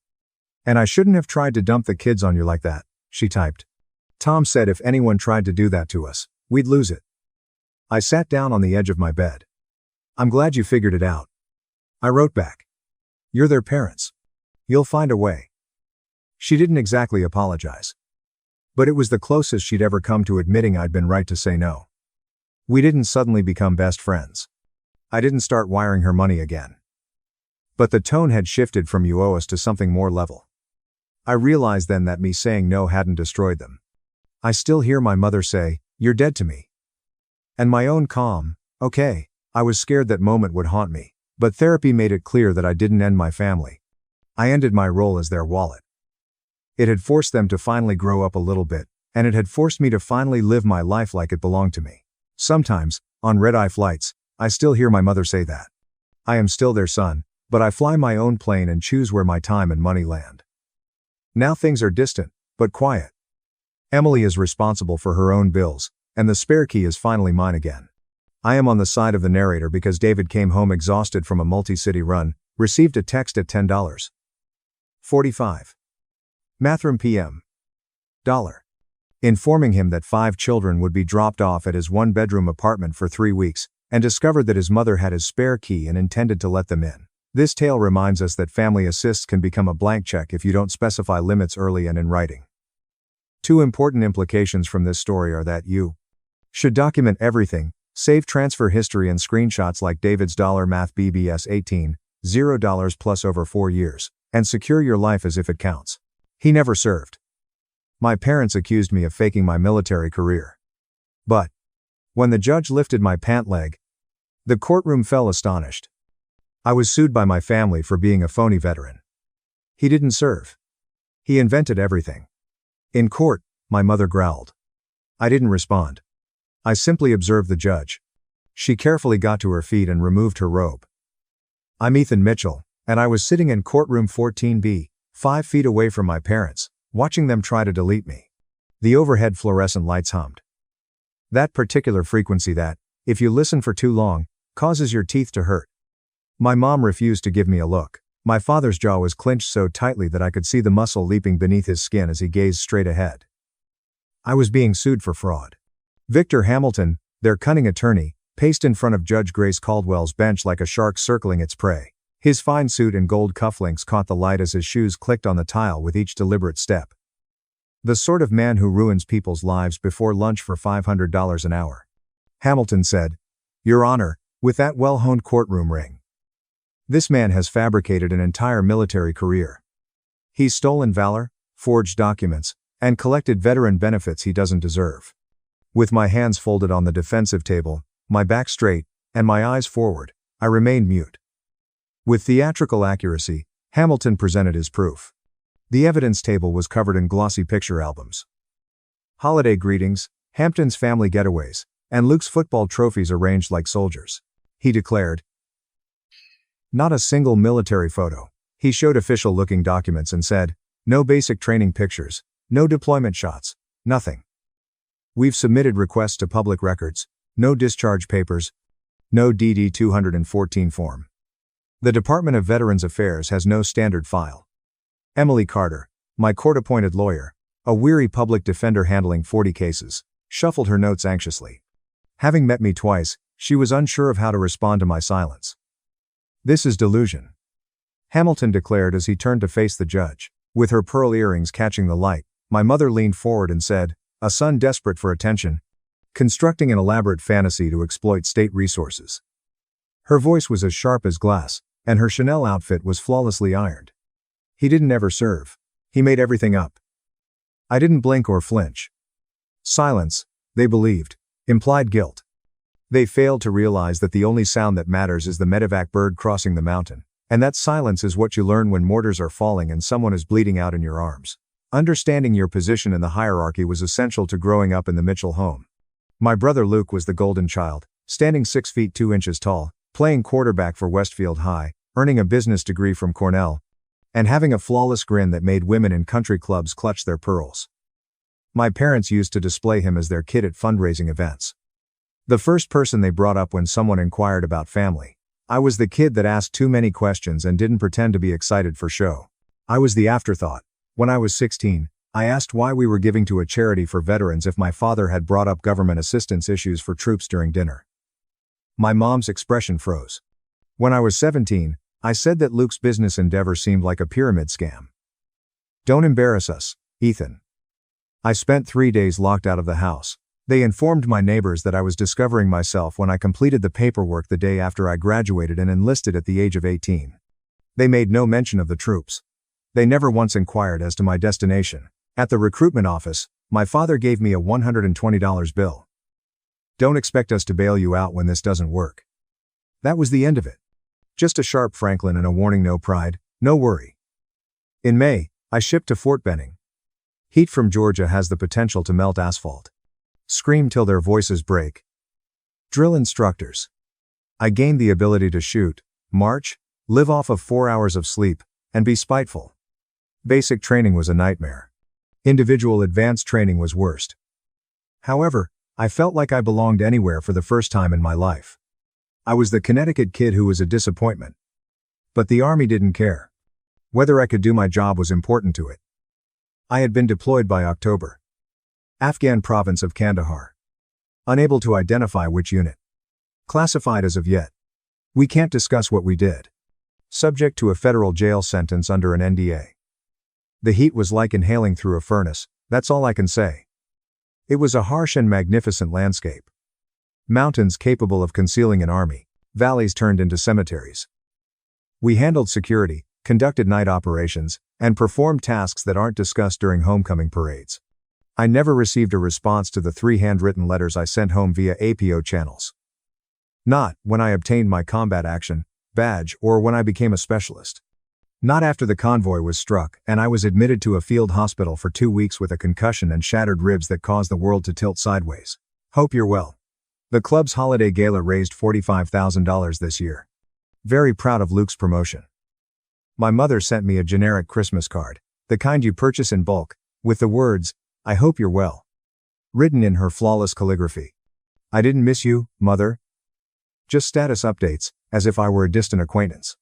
"And I shouldn't have tried to dump the kids on you like that," she typed. "Tom said if anyone tried to do that to us, we'd lose it." I sat down on the edge of my bed. "I'm glad you figured it out." I wrote back. "You're their parents. You'll find a way." She didn't exactly apologize. But it was the closest she'd ever come to admitting I'd been right to say no. We didn't suddenly become best friends. I didn't start wiring her money again. But the tone had shifted from "you owe us" to something more level. I realized then that me saying no hadn't destroyed them. I still hear my mother say, "You're dead to me." And my own calm, "Okay." I was scared that moment would haunt me, but therapy made it clear that I didn't end my family. I ended my role as their wallet. It had forced them to finally grow up a little bit, and it had forced me to finally live my life like it belonged to me. Sometimes, on red-eye flights, I still hear my mother say that. I am still their son, but I fly my own plane and choose where my time and money land. Now things are distant, but quiet. Emily is responsible for her own bills, and the spare key is finally mine again. I am on the side of the narrator because David came home exhausted from a multi-city run, received a text at $10.45. Mathram PM. Informing him that 5 children would be dropped off at his 1-bedroom apartment for 3 weeks, and discovered that his mother had his spare key and intended to let them in. This tale reminds us that family assists can become a blank check if you don't specify limits early and in writing. 2 important implications from this story are that you should document everything, save transfer history and screenshots like David's $math BBS 18, $0 plus over 4 years, and secure your life as if it counts. He never served. My parents accused me of faking my military career. But when the judge lifted my pant leg, the courtroom fell astonished. I was sued by my family for being a phony veteran. He didn't serve. He invented everything. In court, my mother growled. I didn't respond. I simply observed the judge. She carefully got to her feet and removed her robe. I'm Ethan Mitchell, and I was sitting in courtroom 14B, 5 feet away from my parents, watching them try to delete me. The overhead fluorescent lights hummed. That particular frequency that, if you listen for too long, causes your teeth to hurt. My mom refused to give me a look. My father's jaw was clenched so tightly that I could see the muscle leaping beneath his skin as he gazed straight ahead. I was being sued for fraud. Victor Hamilton, their cunning attorney, paced in front of Judge Grace Caldwell's bench like a shark circling its prey. His fine suit and gold cufflinks caught the light as his shoes clicked on the tile with each deliberate step. The sort of man who ruins people's lives before lunch for $500 an hour. Hamilton said, Your Honor, with that well-honed courtroom ring. This man has fabricated an entire military career. He's stolen valor, forged documents, and collected veteran benefits he doesn't deserve. With my hands folded on the defensive table, my back straight, and my eyes forward, I remained mute. With theatrical accuracy, Hamilton presented his proof. The evidence table was covered in glossy picture albums. Holiday greetings, Hampton's family getaways, and Luke's football trophies arranged like soldiers. He declared. Not a single military photo. He showed official-looking documents and said, no basic training pictures, no deployment shots, nothing. We've submitted requests to public records, no discharge papers, no DD 214 form. The Department of Veterans Affairs has no standard file. Emily Carter, my court-appointed lawyer, a weary public defender handling 40 cases, shuffled her notes anxiously. Having met me twice, she was unsure of how to respond to my silence. This is delusion, Hamilton declared as he turned to face the judge. With her pearl earrings catching the light, my mother leaned forward and said, a son desperate for attention, constructing an elaborate fantasy to exploit state resources. Her voice was as sharp as glass, and her Chanel outfit was flawlessly ironed. He didn't ever serve. He made everything up. I didn't blink or flinch. Silence, they believed, implied guilt. They failed to realize that the only sound that matters is the medevac bird crossing the mountain, and that silence is what you learn when mortars are falling and someone is bleeding out in your arms. Understanding your position in the hierarchy was essential to growing up in the Mitchell home. My brother Luke was the golden child, standing 6 feet 2 inches tall, playing quarterback for Westfield High, earning a business degree from Cornell, and having a flawless grin that made women in country clubs clutch their pearls. My parents used to display him as their kid at fundraising events. The first person they brought up when someone inquired about family. I was the kid that asked too many questions and didn't pretend to be excited for show. I was the afterthought. When I was 16, I asked why we were giving to a charity for veterans if my father had brought up government assistance issues for troops during dinner. My mom's expression froze. When I was 17, I said that Luke's business endeavor seemed like a pyramid scam. Don't embarrass us, Ethan. I spent 3 days locked out of the house. They informed my neighbors that I was discovering myself when I completed the paperwork the day after I graduated and enlisted at the age of 18. They made no mention of the troops. They never once inquired as to my destination. At the recruitment office, my father gave me a $120 bill. Don't expect us to bail you out when this doesn't work. That was the end of it. Just a sharp Franklin and a warning: no pride, no worry. In May, I shipped to Fort Benning. Heat from Georgia has the potential to melt asphalt. Scream till their voices break. Drill instructors. I gained the ability to shoot, march, live off of 4 hours of sleep, and be spiteful. Basic training was a nightmare. Individual advanced training was worst. However, I felt like I belonged anywhere for the first time in my life. I was the Connecticut kid who was a disappointment. But the Army didn't care. Whether I could do my job was important to it. I had been deployed by October. Afghan province of Kandahar. Unable to identify which unit. Classified as of yet. We can't discuss what we did. Subject to a federal jail sentence under an NDA. The heat was like inhaling through a furnace, that's all I can say. It was a harsh and magnificent landscape. Mountains capable of concealing an army, valleys turned into cemeteries. We handled security, conducted night operations, and performed tasks that aren't discussed during homecoming parades. I never received a response to the 3 handwritten letters I sent home via APO channels. Not when I obtained my combat action badge or when I became a specialist. Not after the convoy was struck and I was admitted to a field hospital for 2 weeks with a concussion and shattered ribs that caused the world to tilt sideways. Hope you're well. The club's holiday gala raised $45,000 this year. Very proud of Luke's promotion. My mother sent me a generic Christmas card, the kind you purchase in bulk, with the words, I hope you're well, written in her flawless calligraphy. I didn't miss you, Mother. Just status updates, as if I were a distant acquaintance.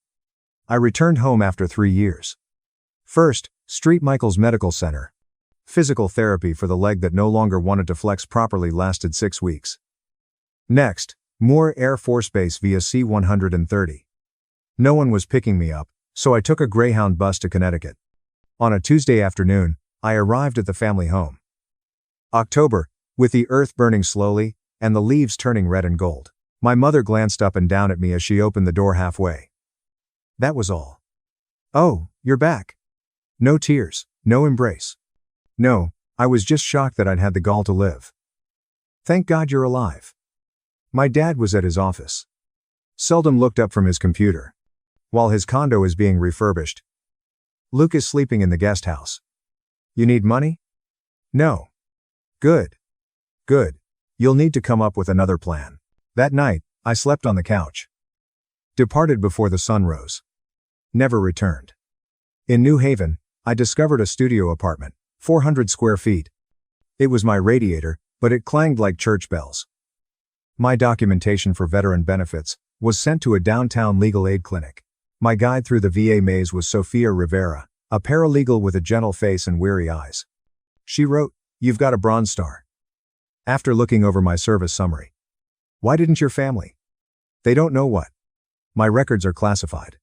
I returned home after 3 years. First, St. Michael's Medical Center. Physical therapy for the leg that no longer wanted to flex properly lasted 6 weeks. Next, Moore Air Force Base via C-130. No one was picking me up, so I took a Greyhound bus to Connecticut. On a Tuesday afternoon, I arrived at the family home. October, with the earth burning slowly, and the leaves turning red and gold. My mother glanced up and down at me as she opened the door halfway. That was all. Oh, you're back. No tears, no embrace. No, I was just shocked that I'd had the gall to live. Thank God you're alive. My dad was at his office. Seldom looked up from his computer. While his condo is being refurbished. Luke is sleeping in the guest house. You need money? No. Good. Good. You'll need to come up with another plan. That night, I slept on the couch. Departed before the sun rose. Never returned. In New Haven, I discovered a studio apartment, 400 square feet. It was my radiator, but it clanged like church bells. My documentation for veteran benefits was sent to a downtown legal aid clinic. My guide through the VA maze was Sophia Rivera, a paralegal with a gentle face and weary eyes. She wrote, "You've got a Bronze Star." After looking over my service summary. Why didn't your family? They don't know what. My records are classified.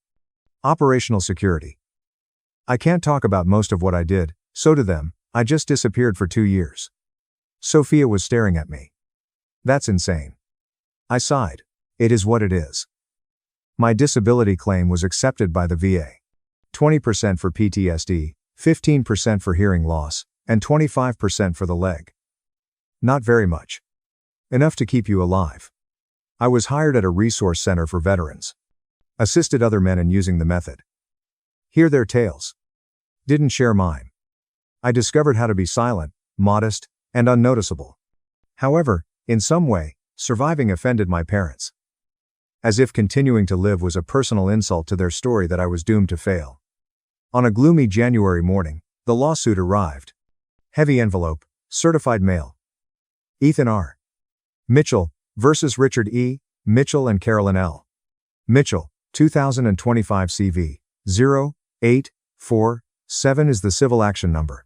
Operational security. I can't talk about most of what I did, so to them, I just disappeared for 2 years. Sophia was staring at me. That's insane. I sighed. It is what it is. My disability claim was accepted by the VA. 20% for PTSD, 15% for hearing loss, and 25% for the leg. Not very much. Enough to keep you alive. I was hired at a resource center for veterans. Assisted other men in using the method. Hear their tales. Didn't share mine. I discovered how to be silent, modest, and unnoticeable. However, in some way, surviving offended my parents. As if continuing to live was a personal insult to their story that I was doomed to fail. On a gloomy January morning, the lawsuit arrived. Heavy envelope, certified mail. Ethan R. Mitchell versus Richard E. Mitchell and Carolyn L. Mitchell, 2025 CV 0847 is the civil action number.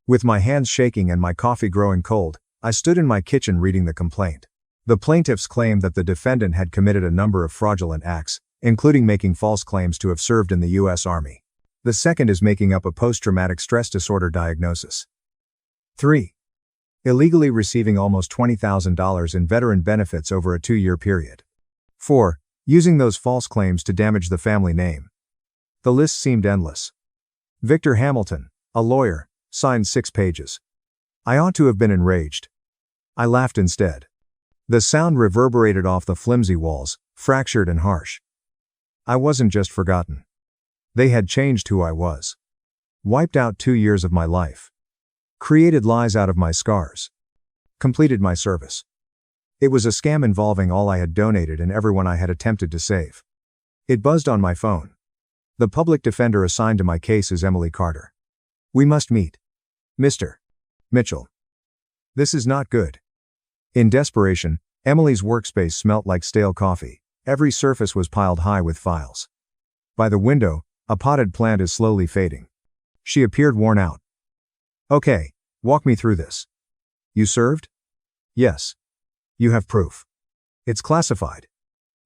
With my hands shaking and my coffee growing cold, I stood in my kitchen reading the complaint. The plaintiffs claim that the defendant had committed a number of fraudulent acts, including making false claims to have served in the U.S. Army. The second is making up a post-traumatic stress disorder diagnosis. 3. Illegally receiving almost $20,000 in veteran benefits over a 2-year period. 4. Using those false claims to damage the family name. The list seemed endless. Victor Hamilton, a lawyer, signed 6 pages. I ought to have been enraged. I laughed instead. The sound reverberated off the flimsy walls, fractured and harsh. I wasn't just forgotten. They had changed who I was. Wiped out 2 years of my life. Created lies out of my scars. Completed my service. It was a scam involving all I had donated and everyone I had attempted to save. It buzzed on my phone. The public defender assigned to my case is Emily Carter. We must meet. Mr. Mitchell. This is not good. In desperation, Emily's workspace smelt like stale coffee. Every surface was piled high with files. By the window, a potted plant is slowly fading. She appeared worn out. Okay, walk me through this. You served? Yes. You have proof. It's classified.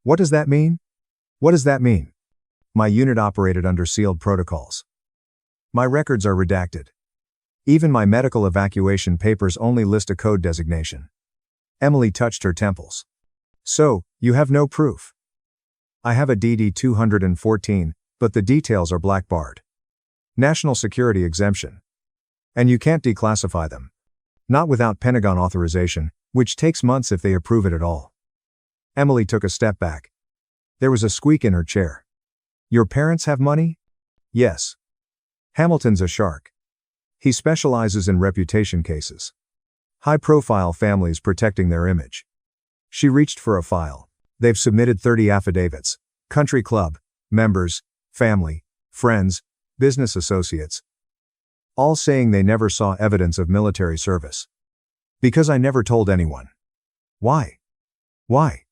What does that mean? What does that mean? My unit operated under sealed protocols. My records are redacted. Even my medical evacuation papers only list a code designation. Emily touched her temples. So, you have no proof. I have a DD 214, but the details are blackbarred. National security exemption. And you can't declassify them. Not without Pentagon authorization, which takes months if they approve it at all. Emily took a step back. There was a squeak in her chair. Your parents have money? Yes. Hamilton's a shark. He specializes in reputation cases. High-profile families protecting their image. She reached for a file. They've submitted 30 affidavits. Country club, members, family, friends, business associates. All saying they never saw evidence of military service. Because I never told anyone. Why? Why?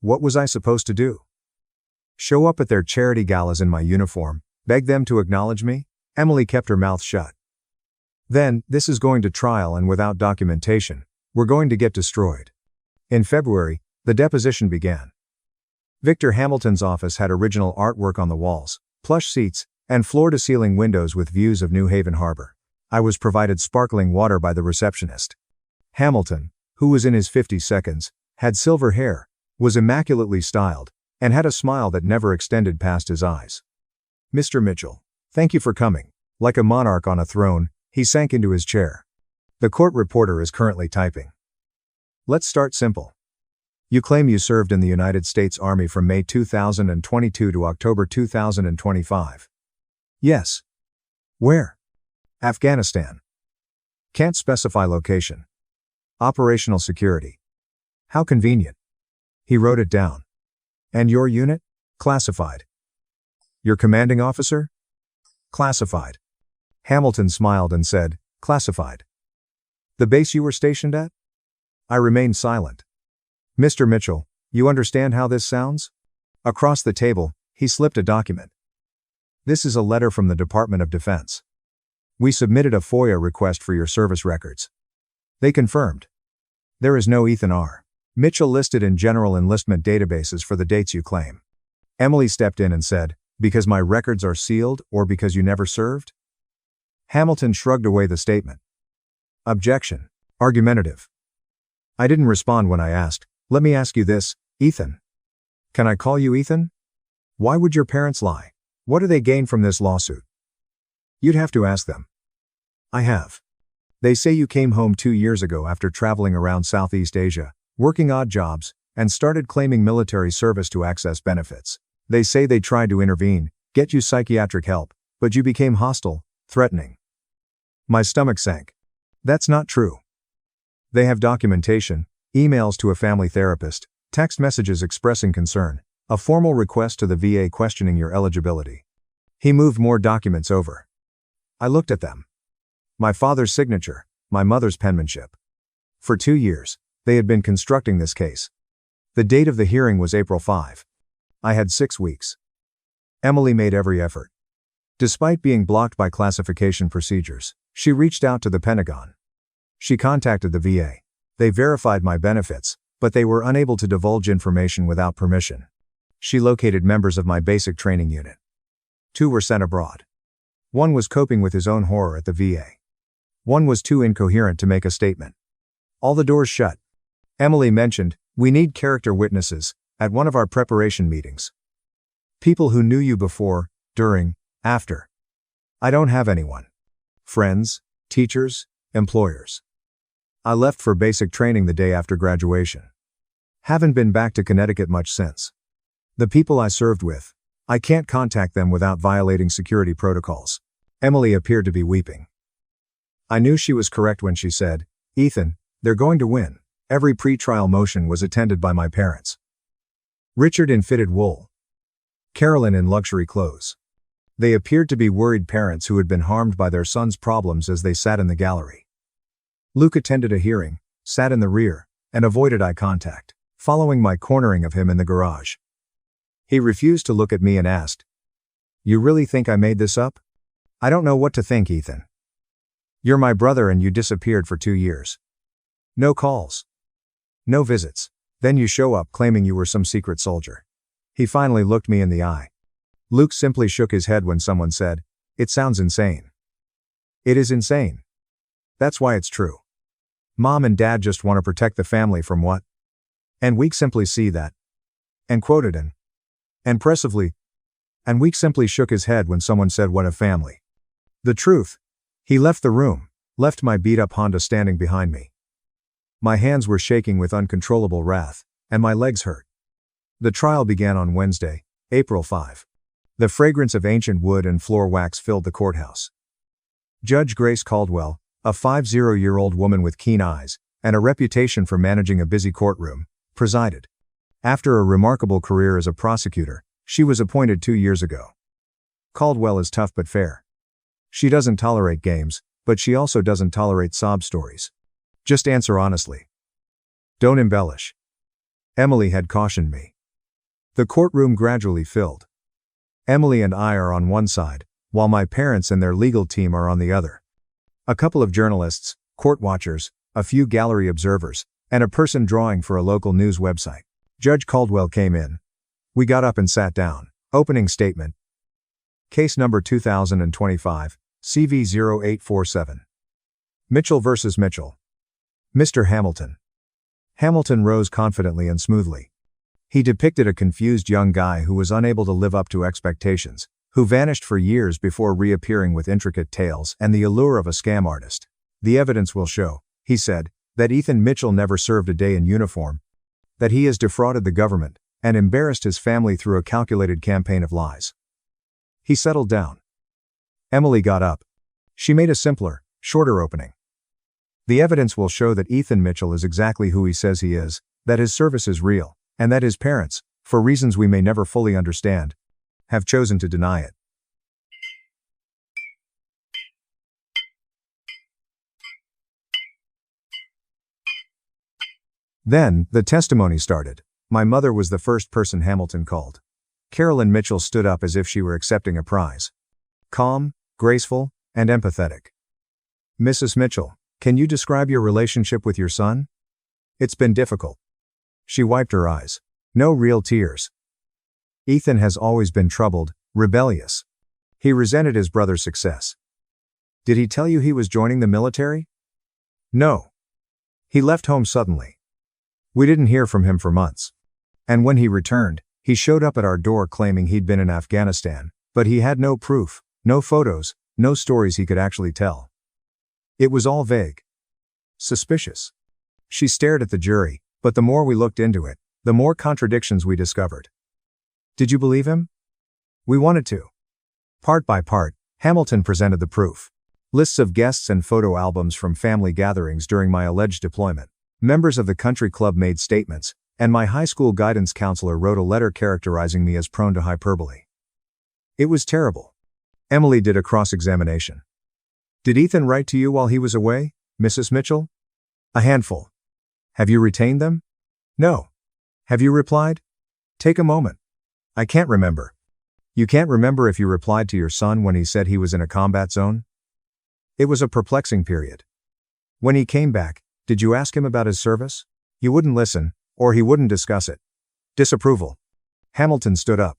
What was I supposed to do? Show up at their charity galas in my uniform, beg them to acknowledge me? Emily kept her mouth shut. Then, this is going to trial and without documentation, we're going to get destroyed. In February, the deposition began. Victor Hamilton's office had original artwork on the walls, plush seats, and floor-to-ceiling windows with views of New Haven Harbor. I was provided sparkling water by the receptionist. Hamilton, who was in his 50s, had silver hair, was immaculately styled, and had a smile that never extended past his eyes. Mr. Mitchell, thank you for coming. Like a monarch on a throne, he sank into his chair. The court reporter is currently typing. Let's start simple. You claim you served in the United States Army from May 2022 to October 2025. Yes. Where? Afghanistan. Can't specify location. Operational security. How convenient. He wrote it down. And your unit? Classified. Your commanding officer? Classified. Hamilton smiled and said, classified. The base you were stationed at? I remained silent. Mr. Mitchell, you understand how this sounds? Across the table, he slipped a document. This is a letter from the Department of Defense. We submitted a FOIA request for your service records. They confirmed. There is no Ethan R. Mitchell listed in general enlistment databases for the dates you claim. Emily stepped in and said, because my records are sealed or because you never served? Hamilton shrugged away the statement. Objection. Argumentative. I didn't respond when I asked, let me ask you this, Ethan. Can I call you Ethan? Why would your parents lie? What do they gain from this lawsuit? You'd have to ask them. I have. They say you came home 2 years ago after traveling around Southeast Asia, working odd jobs, and started claiming military service to access benefits. They say they tried to intervene, get you psychiatric help, but you became hostile, threatening. My stomach sank. That's not true. They have documentation, emails to a family therapist, text messages expressing concern, a formal request to the VA questioning your eligibility. He moved more documents over. I looked at them. My father's signature, my mother's penmanship. For 2 years, they had been constructing this case. The date of the hearing was April 5. I had 6 weeks. Emily made every effort. Despite being blocked by classification procedures, she reached out to the Pentagon. She contacted the VA. They verified my benefits, but they were unable to divulge information without permission. She located members of my basic training unit. 2 were sent abroad. 1 was coping with his own horror at the VA. 1 was too incoherent to make a statement. All the doors shut. Emily mentioned, we need character witnesses, at one of our preparation meetings. People who knew you before, during, after. I don't have anyone. Friends, teachers, employers. I left for basic training the day after graduation. Haven't been back to Connecticut much since. The people I served with, I can't contact them without violating security protocols. Emily appeared to be weeping. I knew she was correct when she said, Ethan, they're going to win. Every pre-trial motion was attended by my parents. Richard in fitted wool. Carolyn in luxury clothes. They appeared to be worried parents who had been harmed by their son's problems as they sat in the gallery. Luke attended a hearing, sat in the rear, and avoided eye contact, following my cornering of him in the garage. He refused to look at me and asked, You really think I made this up? I don't know what to think, Ethan. You're my brother and you disappeared for 2 years. No calls. No visits. Then you show up claiming you were some secret soldier. He finally looked me in the eye. Luke simply shook his head when someone said, It sounds insane. It is insane. That's why it's true. Mom and Dad just want to protect the family from what? And we simply see that. And quoted and impressively. And Week simply shook his head when someone said what a family. The truth. He left the room, left my beat-up Honda standing behind me. My hands were shaking with uncontrollable wrath, and my legs hurt. The trial began on Wednesday, April 5. The fragrance of ancient wood and floor wax filled the courthouse. Judge Grace Caldwell, a 50-year-old woman with keen eyes, and a reputation for managing a busy courtroom, presided. After a remarkable career as a prosecutor, she was appointed 2 years ago. Caldwell is tough but fair. She doesn't tolerate games, but she also doesn't tolerate sob stories. Just answer honestly. Don't embellish. Emily had cautioned me. The courtroom gradually filled. Emily and I are on one side, while my parents and their legal team are on the other. A couple of journalists, court watchers, a few gallery observers, and a person drawing for a local news website. Judge Caldwell came in. We got up and sat down. Opening statement. Case number 2025, CV0847. Mitchell versus Mitchell. Mr. Hamilton. Hamilton rose confidently and smoothly. He depicted a confused young guy who was unable to live up to expectations, who vanished for years before reappearing with intricate tales and the allure of a scam artist. The evidence will show, he said, that Ethan Mitchell never served a day in uniform, that he has defrauded the government, and embarrassed his family through a calculated campaign of lies. He settled down. Emily got up, She made a simpler, shorter opening. The evidence will show that Ethan Mitchell is exactly who he says he is, that his service is real, and that his parents, for reasons we may never fully understand, have chosen to deny it. Then, the testimony started. My mother was the first person Hamilton called. Carolyn Mitchell stood up as if she were accepting a prize. Calm, graceful, and empathetic. Mrs. Mitchell, can you describe your relationship with your son? It's been difficult. She wiped her eyes. No real tears. Ethan has always been troubled, rebellious. He resented his brother's success. Did he tell you he was joining the military? No. He left home suddenly. We didn't hear from him for months. And when he returned, he showed up at our door claiming he'd been in Afghanistan, but he had no proof, no photos, no stories he could actually tell. It was all vague. Suspicious. She stared at the jury, but the more we looked into it, the more contradictions we discovered. Did you believe him? We wanted to. Part by part, Hamilton presented the proof. Lists of guests and photo albums from family gatherings during my alleged deployment. Members of the country club made statements, and my high school guidance counselor wrote a letter characterizing me as prone to hyperbole. It was terrible. Emily did a cross-examination. Did Ethan write to you while he was away, Mrs. Mitchell? A handful. Have you retained them? No. Have you replied? Take a moment. I can't remember. You can't remember if you replied to your son when he said he was in a combat zone? It was a perplexing period. When he came back, did you ask him about his service? You wouldn't listen, or he wouldn't discuss it. Disapproval. Hamilton stood up.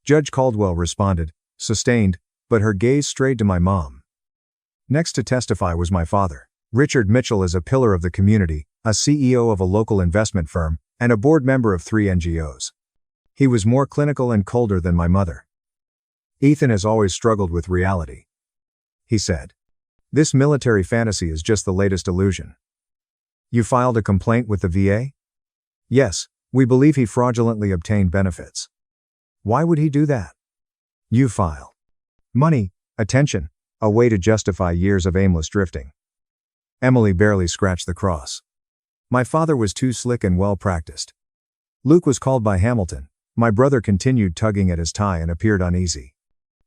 Judge Caldwell responded, sustained, but her gaze strayed to my mom. Next to testify was my father. Richard Mitchell is a pillar of the community, a CEO of a local investment firm, and a board member of 3 NGOs. He was more clinical and colder than my mother. Ethan has always struggled with reality. He said. This military fantasy is just the latest illusion. You filed a complaint with the VA? Yes, we believe he fraudulently obtained benefits. Why would he do that? You file. Money, attention, a way to justify years of aimless drifting. Emily barely scratched the cross. My father was too slick and well-practiced. Luke was called by Hamilton. My brother continued tugging at his tie and appeared uneasy.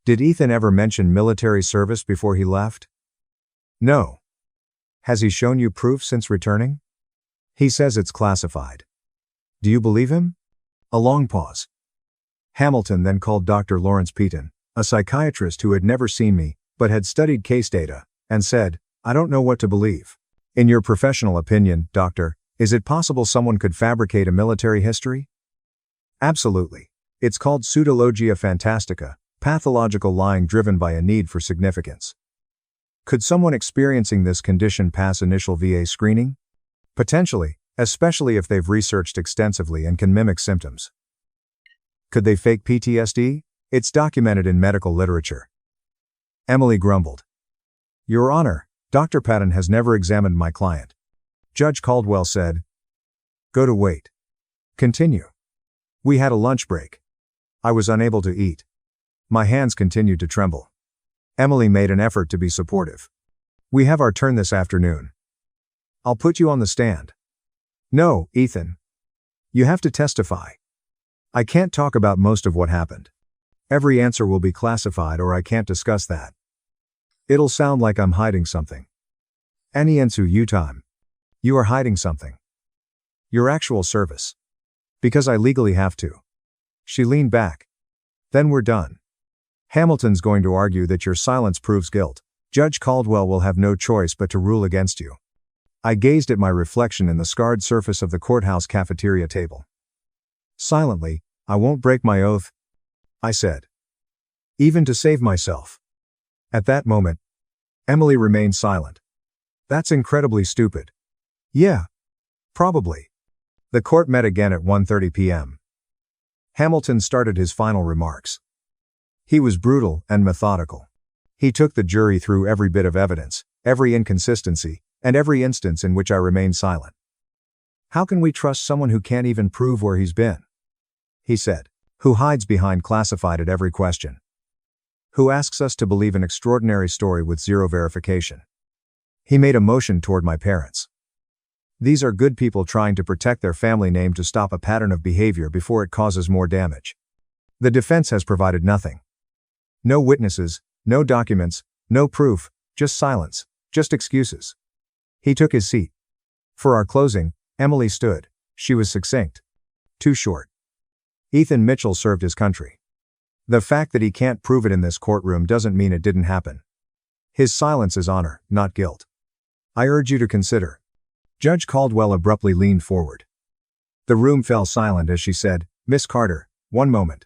Did Ethan ever mention military service before he left? No. Has he shown you proof since returning? He says it's classified. Do you believe him? A long pause. Hamilton then called Dr. Lawrence Peaton, a psychiatrist who had never seen me, but had studied case data, and said, I don't know what to believe. In your professional opinion, doctor, is it possible someone could fabricate a military history? Absolutely. It's called pseudologia fantastica, pathological lying driven by a need for significance. Could someone experiencing this condition pass initial VA screening? Potentially, especially if they've researched extensively and can mimic symptoms. Could they fake PTSD? It's documented in medical literature. Emily grumbled. Your Honor, Dr. Patton has never examined my client. Judge Caldwell said. Go to wait. Continue. We had a lunch break. I was unable to eat. My hands continued to tremble. Emily made an effort to be supportive. We have our turn this afternoon. I'll put you on the stand. No, Ethan. You have to testify. I can't talk about most of what happened. Every answer will be classified or I can't discuss that. It'll sound like I'm hiding something. Aniensu Utam. You are hiding something. Your actual service. Because I legally have to. She leaned back. Then we're done. Hamilton's going to argue that your silence proves guilt. Judge Caldwell will have no choice but to rule against you. I gazed at my reflection in the scarred surface of the courthouse cafeteria table. Silently, I won't break my oath, I said. Even to save myself. At that moment, Emily remained silent. That's incredibly stupid. Yeah. Probably. The court met again at 1:30 p.m. Hamilton started his final remarks. He was brutal and methodical. He took the jury through every bit of evidence, every inconsistency, and every instance in which I remained silent. How can we trust someone who can't even prove where he's been? He said. Who hides behind classified at every question. who asks us to believe an extraordinary story with zero verification. He made a motion toward my parents. These are good people trying to protect their family name to stop a pattern of behavior before it causes more damage. The defense has provided nothing. No witnesses, no documents, no proof, just silence, just excuses. He took his seat. For our closing, Emily stood. She was succinct. Too short. Ethan Mitchell served his country. The fact that he can't prove it in this courtroom doesn't mean it didn't happen. His silence is honor, not guilt. I urge you to consider. Judge Caldwell abruptly leaned forward. The room fell silent as she said, "Miss Carter, one moment."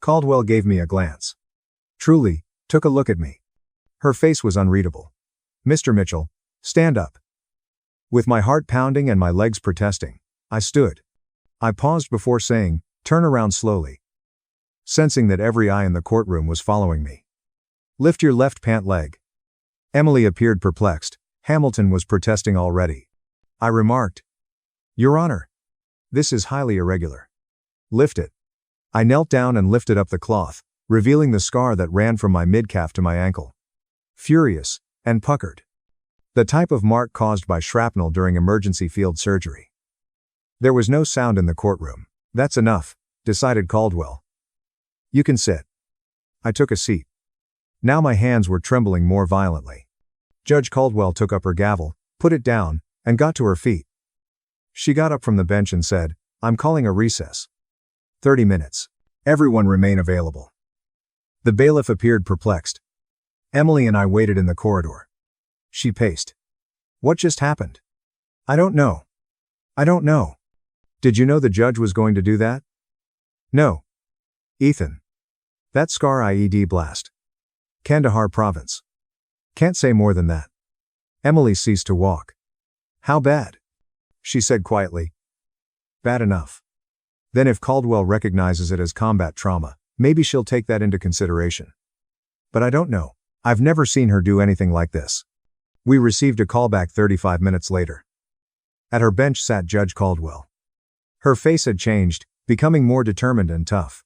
Caldwell gave me a glance. Truly, took a look at me. Her face was unreadable. "Mr. Mitchell, stand up." With my heart pounding and my legs protesting, I stood. I paused before saying, "Turn around slowly." Sensing that every eye in the courtroom was following me. "Lift your left pant leg." Emily appeared perplexed. Hamilton was protesting already. I remarked, "Your Honor, this is highly irregular. Lift it." I knelt down and lifted up the cloth, revealing the scar that ran from my midcalf to my ankle. Furious, and puckered. The type of mark caused by shrapnel during emergency field surgery. There was no sound in the courtroom. "That's enough," decided Caldwell. "You can sit." I took a seat. Now my hands were trembling more violently. Judge Caldwell took up her gavel, put it down, and got to her feet. She got up from the bench and said, "I'm calling a recess. 30 minutes. Everyone remain available." The bailiff appeared perplexed. Emily and I waited in the corridor. She paced. "What just happened?" "I don't know. I don't know." "Did you know the judge was going to do that?" "No. Ethan. That scar IED blast. Kandahar province. Can't say more than that." Emily ceased to walk. "How bad?" she said quietly. "Bad enough." Then if Caldwell recognizes it as combat trauma, maybe she'll take that into consideration. But I don't know. I've never seen her do anything like this. We received a callback 35 minutes later. At her bench sat Judge Caldwell. Her face had changed, becoming more determined and tough.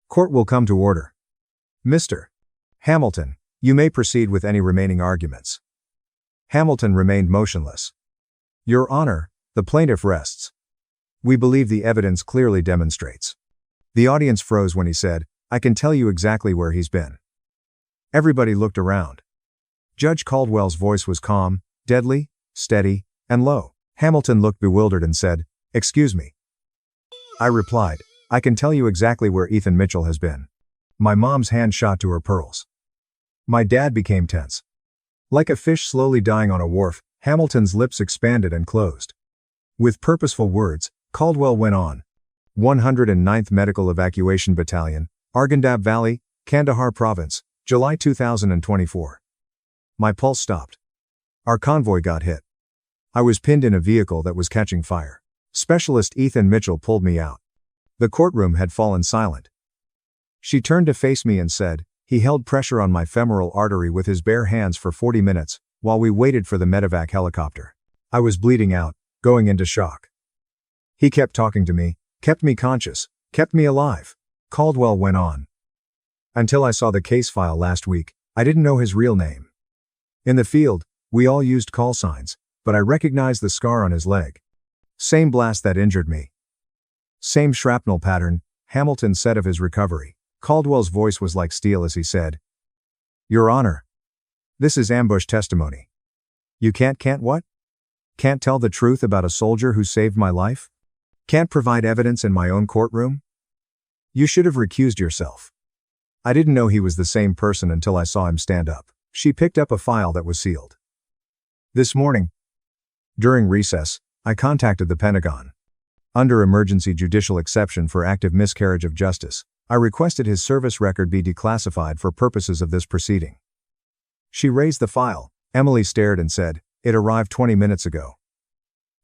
"Court will come to order. Mr. Hamilton, you may proceed with any remaining arguments." Hamilton remained motionless. "Your Honor, the plaintiff rests. We believe the evidence clearly demonstrates." The audience froze when he said, "I can tell you exactly where he's been." Everybody looked around. Judge Caldwell's voice was calm, deadly, steady, and low. Hamilton looked bewildered and said, "Excuse me." I replied, "I can tell you exactly where Ethan Mitchell has been." My mom's hand shot to her pearls. My dad became tense. Like a fish slowly dying on a wharf, Hamilton's lips expanded and closed. With purposeful words, Caldwell went on. 109th Medical Evacuation Battalion, Arghandab Valley, Kandahar Province, July 2024. My pulse stopped. Our convoy got hit. I was pinned in a vehicle that was catching fire. Specialist Ethan Mitchell pulled me out. The courtroom had fallen silent. She turned to face me and said, "He held pressure on my femoral artery with his bare hands for 40 minutes, while we waited for the medevac helicopter. I was bleeding out, going into shock. He kept talking to me, kept me conscious, kept me alive." Caldwell went on. "Until I saw the case file last week, I didn't know his real name. In the field, we all used call signs, but I recognized the scar on his leg. Same blast that injured me. Same shrapnel pattern," Hamilton said of his recovery. Caldwell's voice was like steel as he said, "Your Honor, this is ambush testimony. You can't what? Can't tell the truth about a soldier who saved my life? Can't provide evidence in my own courtroom? You should have recused yourself." I didn't know he was the same person until I saw him stand up. She picked up a file that was sealed. "This morning, during recess, I contacted the Pentagon. Under emergency judicial exception for active miscarriage of justice, I requested his service record be declassified for purposes of this proceeding." She raised the file. Emily stared and said, "It arrived 20 minutes ago."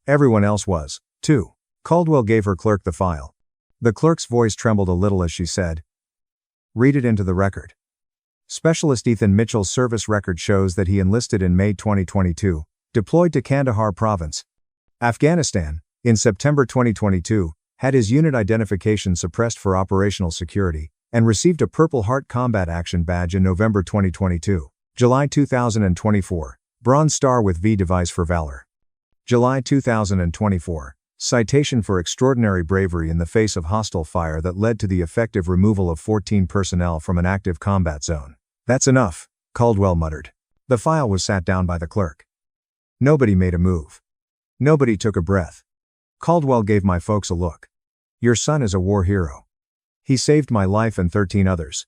Everyone else was, too. Caldwell gave her clerk the file. The clerk's voice trembled a little as she said, "Read it into the record. Specialist Ethan Mitchell's service record shows that he enlisted in May 2022, deployed to Kandahar Province, Afghanistan, in September 2022, had his unit identification suppressed for operational security, and received a Purple Heart Combat Action Badge in November 2022. July 2024, Bronze Star with V Device for Valor. July 2024, citation for extraordinary bravery in the face of hostile fire that led to the effective removal of 14 personnel from an active combat zone. That's enough, Caldwell muttered. The file was sat down by the clerk. Nobody made a move. Nobody took a breath. Caldwell gave my folks a look. Your son is a war hero. He saved my life and 13 others.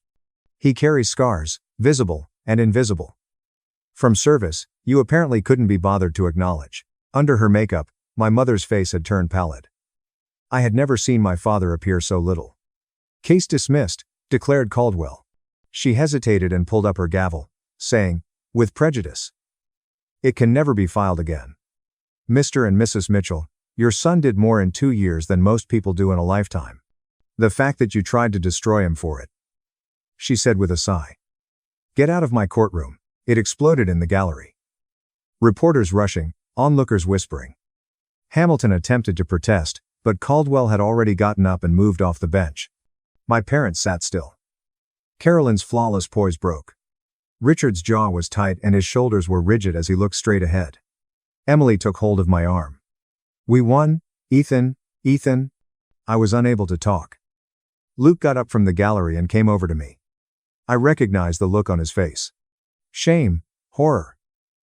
He carries scars, visible and invisible. From service, you apparently couldn't be bothered to acknowledge. Under her makeup, my mother's face had turned pallid. I had never seen my father appear so little. Case dismissed, declared Caldwell. She hesitated and pulled up her gavel, saying, with prejudice. It can never be filed again. Mr. and Mrs. Mitchell, your son did more in 2 years than most people do in a lifetime. The fact that you tried to destroy him for it. She said with a sigh. Get out of my courtroom. It exploded in the gallery. Reporters rushing, onlookers whispering. Hamilton attempted to protest, but Caldwell had already gotten up and moved off the bench. My parents sat still. Carolyn's flawless poise broke. Richard's jaw was tight and his shoulders were rigid as he looked straight ahead. Emily took hold of my arm. We won, Ethan. I was unable to talk. Luke got up from the gallery and came over to me. I recognized the look on his face. Shame, horror.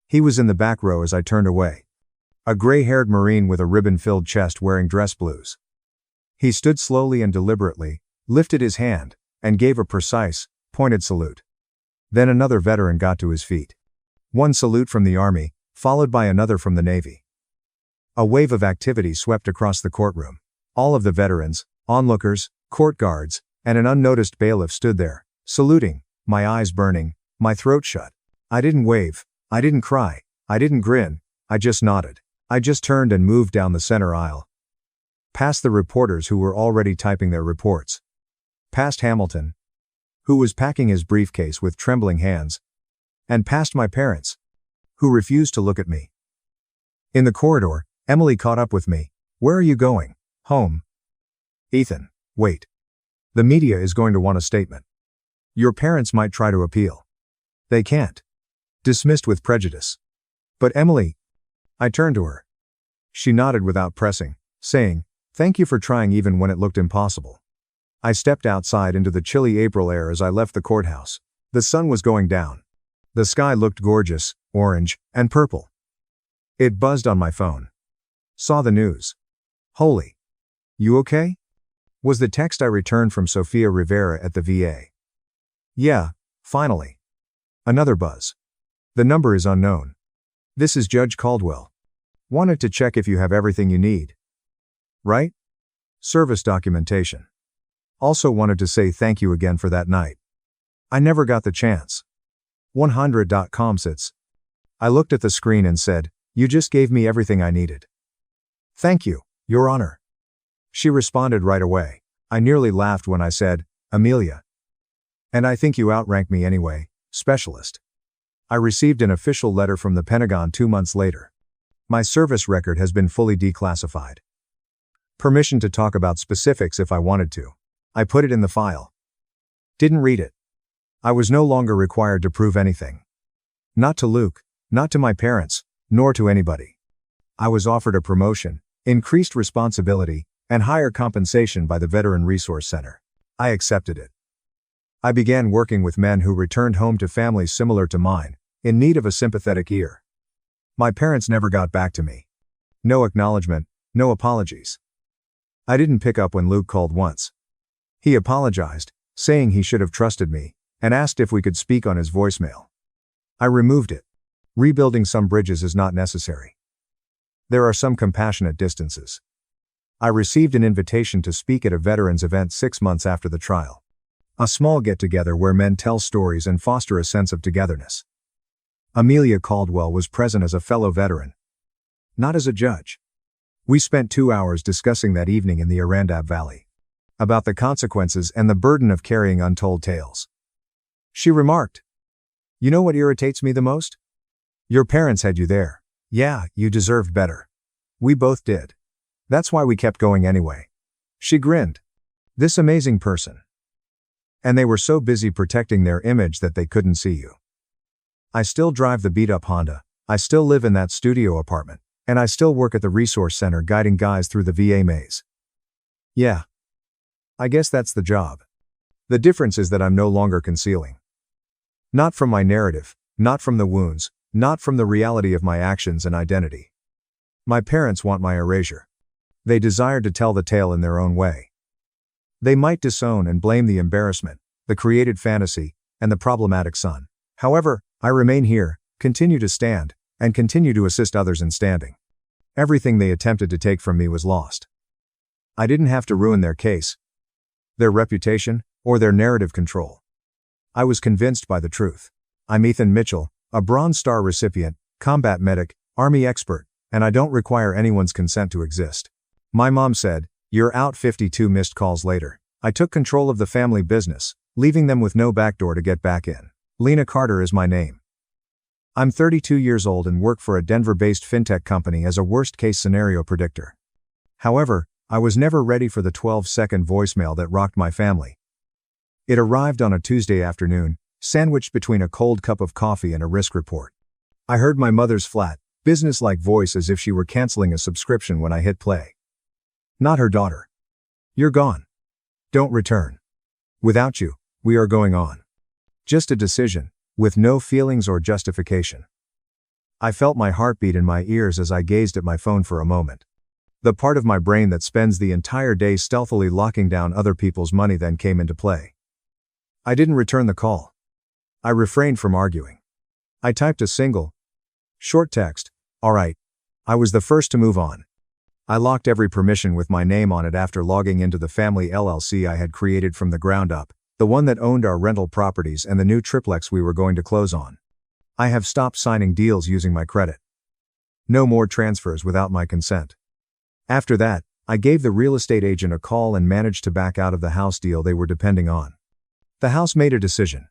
He was in the back row as I turned away. A gray-haired Marine with a ribbon-filled chest wearing dress blues. He stood slowly and deliberately, lifted his hand, and gave a precise, pointed salute. Then another veteran got to his feet. One salute from the Army, followed by another from the Navy. A wave of activity swept across the courtroom. All of the veterans, onlookers, court guards, and an unnoticed bailiff stood there, saluting, my eyes burning, my throat shut. I didn't wave, I didn't cry, I didn't grin, I just nodded. I just turned and moved down the center aisle. Past the reporters who were already typing their reports. Past Hamilton, who was packing his briefcase with trembling hands. And past my parents, who refused to look at me. In the corridor, Emily caught up with me. Where are you going? Home. Ethan, wait. The media is going to want a statement. Your parents might try to appeal. They can't. Dismissed with prejudice. But Emily. I turned to her. She nodded without pressing, saying, thank you for trying even when it looked impossible. I stepped outside into the chilly April air as I left the courthouse. The sun was going down. The sky looked gorgeous, orange, and purple. It buzzed on my phone. Saw the news. Holy. You okay? Was the text I returned from Sofia Rivera at the VA. Yeah, finally. Another buzz. The number is unknown. This is Judge Caldwell. Wanted to check if you have everything you need. Right? Service documentation. Also wanted to say thank you again for that night. I never got the chance. 100.com sits. I looked at the screen and said, you just gave me everything I needed. Thank you, Your Honor. She responded right away. I nearly laughed when I said, Amelia. And I think you outrank me anyway, specialist. I received an official letter from the Pentagon 2 months later. My service record has been fully declassified. Permission to talk about specifics if I wanted to. I put it in the file. Didn't read it. I was no longer required to prove anything. Not to Luke, not to my parents, nor to anybody. I was offered a promotion, increased responsibility, and higher compensation by the Veteran Resource Center. I accepted it. I began working with men who returned home to families similar to mine, in need of a sympathetic ear. My parents never got back to me. No acknowledgement, no apologies. I didn't pick up when Luke called once. He apologized, saying he should have trusted me, and asked if we could speak on his voicemail. I removed it. Rebuilding some bridges is not necessary. There are some compassionate distances. I received an invitation to speak at a veterans event 6 months after the trial. A small get-together where men tell stories and foster a sense of togetherness. Amelia Caldwell was present as a fellow veteran. Not as a judge. We spent 2 hours discussing that evening in the Arandab Valley. About the consequences and the burden of carrying untold tales. She remarked, you know what irritates me the most? Your parents had you there. Yeah, you deserved better. We both did. That's why we kept going anyway. She grinned. This amazing person. And they were so busy protecting their image that they couldn't see you. I still drive the beat-up Honda, I still live in that studio apartment, and I still work at the resource center guiding guys through the VA maze. Yeah. I guess that's the job. The difference is that I'm no longer concealing. Not from my narrative, not from the wounds, not from the reality of my actions and identity. My parents want my erasure. They desire to tell the tale in their own way. They might disown and blame the embarrassment, the created fantasy, and the problematic son. However, I remain here, continue to stand, and continue to assist others in standing. Everything they attempted to take from me was lost. I didn't have to ruin their case, their reputation, or their narrative control. I was convinced by the truth. I'm Ethan Mitchell, a Bronze Star recipient, combat medic, Army expert, and I don't require anyone's consent to exist. My mom said, "You're out." 52 missed calls later. I took control of the family business, leaving them with no backdoor to get back in. Lena Carter is my name. I'm 32 years old and work for a Denver-based fintech company as a worst-case scenario predictor. However, I was never ready for the 12-second voicemail that rocked my family. It arrived on a Tuesday afternoon, sandwiched between a cold cup of coffee and a risk report. I heard my mother's flat, business-like voice as if she were canceling a subscription when I hit play. Not her daughter. "You're gone. Don't return. Without you, we are going on." Just a decision, with no feelings or justification. I felt my heartbeat in my ears as I gazed at my phone for a moment. The part of my brain that spends the entire day stealthily locking down other people's money then came into play. I didn't return the call. I refrained from arguing. I typed a single, short text, "All right." I was the first to move on. I locked every permission with my name on it after logging into the family LLC I had created from the ground up, the one that owned our rental properties and the new triplex we were going to close on. I have stopped signing deals using my credit. No more transfers without my consent. After that, I gave the real estate agent a call and managed to back out of the house deal they were depending on. The house made a decision.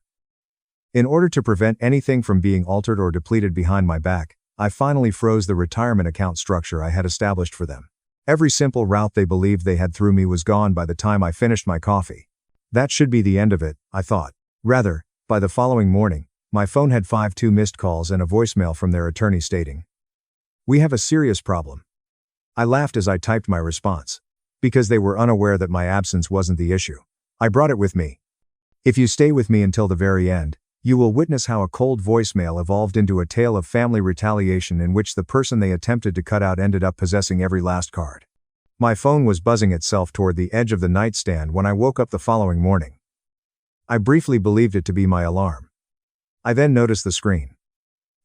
In order to prevent anything from being altered or depleted behind my back, I finally froze the retirement account structure I had established for them. Every simple route they believed they had through me was gone by the time I finished my coffee. That should be the end of it, I thought. Rather, by the following morning, my phone had 52 missed calls and a voicemail from their attorney stating, "We have a serious problem." I laughed as I typed my response. Because they were unaware that my absence wasn't the issue. I brought it with me. If you stay with me until the very end, you will witness how a cold voicemail evolved into a tale of family retaliation in which the person they attempted to cut out ended up possessing every last card. My phone was buzzing itself toward the edge of the nightstand when I woke up the following morning. I briefly believed it to be my alarm. I then noticed the screen.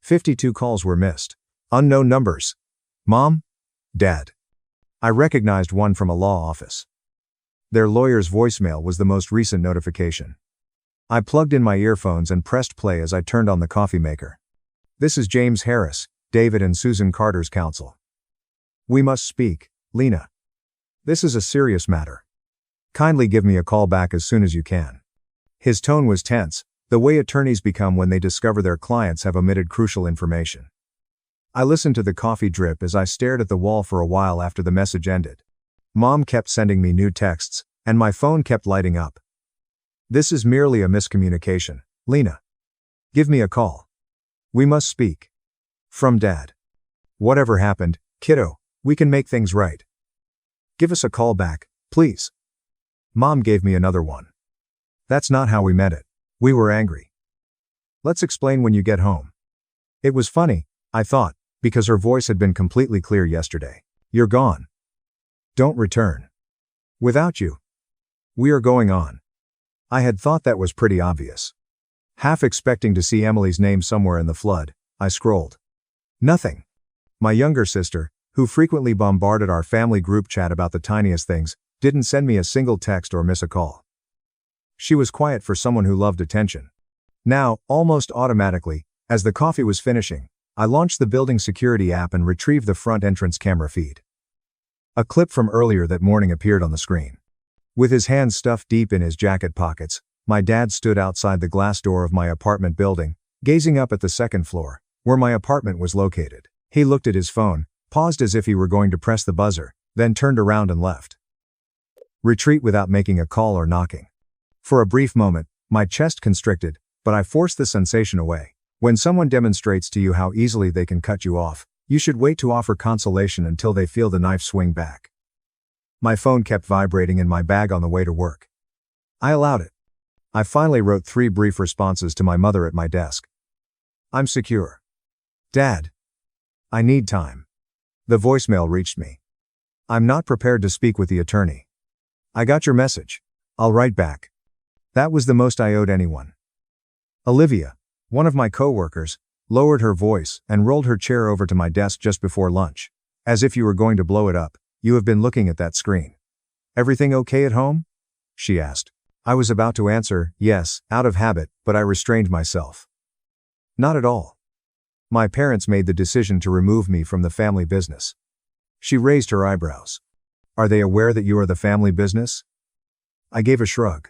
52 calls were missed. Unknown numbers. Mom? Dad. I recognized one from a law office. Their lawyer's voicemail was the most recent notification. I plugged in my earphones and pressed play as I turned on the coffee maker. "This is James Harris, David and Susan Carter's counsel. We must speak, Lena. This is a serious matter. Kindly give me a call back as soon as you can." His tone was tense, the way attorneys become when they discover their clients have omitted crucial information. I listened to the coffee drip as I stared at the wall for a while after the message ended. Mom kept sending me new texts, and my phone kept lighting up. "This is merely a miscommunication, Lena. Give me a call. We must speak." From Dad. "Whatever happened, kiddo, we can make things right. Give us a call back, please." Mom gave me another one. "That's not how we meant it. We were angry. Let's explain when you get home." It was funny, I thought, because her voice had been completely clear yesterday. "You're gone. Don't return. Without you. We are going on." I had thought that was pretty obvious. Half expecting to see Emily's name somewhere in the flood, I scrolled. Nothing. My younger sister, who frequently bombarded our family group chat about the tiniest things, didn't send me a single text or miss a call. She was quiet for someone who loved attention. Now, almost automatically, as the coffee was finishing, I launched the building security app and retrieved the front entrance camera feed. A clip from earlier that morning appeared on the screen. With his hands stuffed deep in his jacket pockets, my dad stood outside the glass door of my apartment building, gazing up at the second floor, where my apartment was located. He looked at his phone, paused as if he were going to press the buzzer, then turned around and left. Retreat without making a call or knocking. For a brief moment, my chest constricted, but I forced the sensation away. When someone demonstrates to you how easily they can cut you off, you should wait to offer consolation until they feel the knife swing back. My phone kept vibrating in my bag on the way to work. I allowed it. I finally wrote 3 brief responses to my mother at my desk. I'm secure. Dad. I need time. The voicemail reached me. I'm not prepared to speak with the attorney. I got your message. I'll write back. That was the most I owed anyone. Olivia, one of my coworkers, lowered her voice and rolled her chair over to my desk just before lunch. As if you were going to blow it up, you have been looking at that screen. Everything okay at home? She asked. I was about to answer, yes, out of habit, but I restrained myself. Not at all. My parents made the decision to remove me from the family business. She raised her eyebrows. Are they aware that you are the family business? I gave a shrug.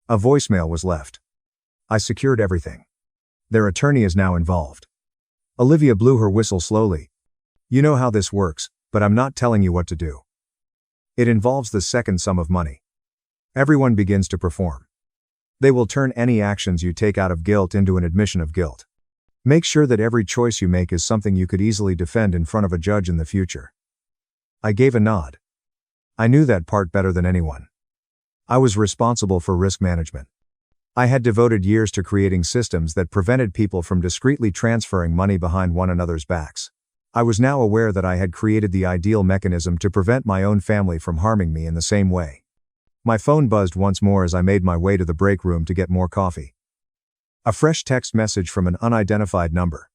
A voicemail was left. I secured everything. Their attorney is now involved. Olivia blew her whistle slowly. You know how this works, but I'm not telling you what to do. It involves the second sum of money. Everyone begins to perform. They will turn any actions you take out of guilt into an admission of guilt. Make sure that every choice you make is something you could easily defend in front of a judge in the future. I gave a nod. I knew that part better than anyone. I was responsible for risk management. I had devoted years to creating systems that prevented people from discreetly transferring money behind one another's backs. I was now aware that I had created the ideal mechanism to prevent my own family from harming me in the same way. My phone buzzed once more as I made my way to the break room to get more coffee. A fresh text message from an unidentified number.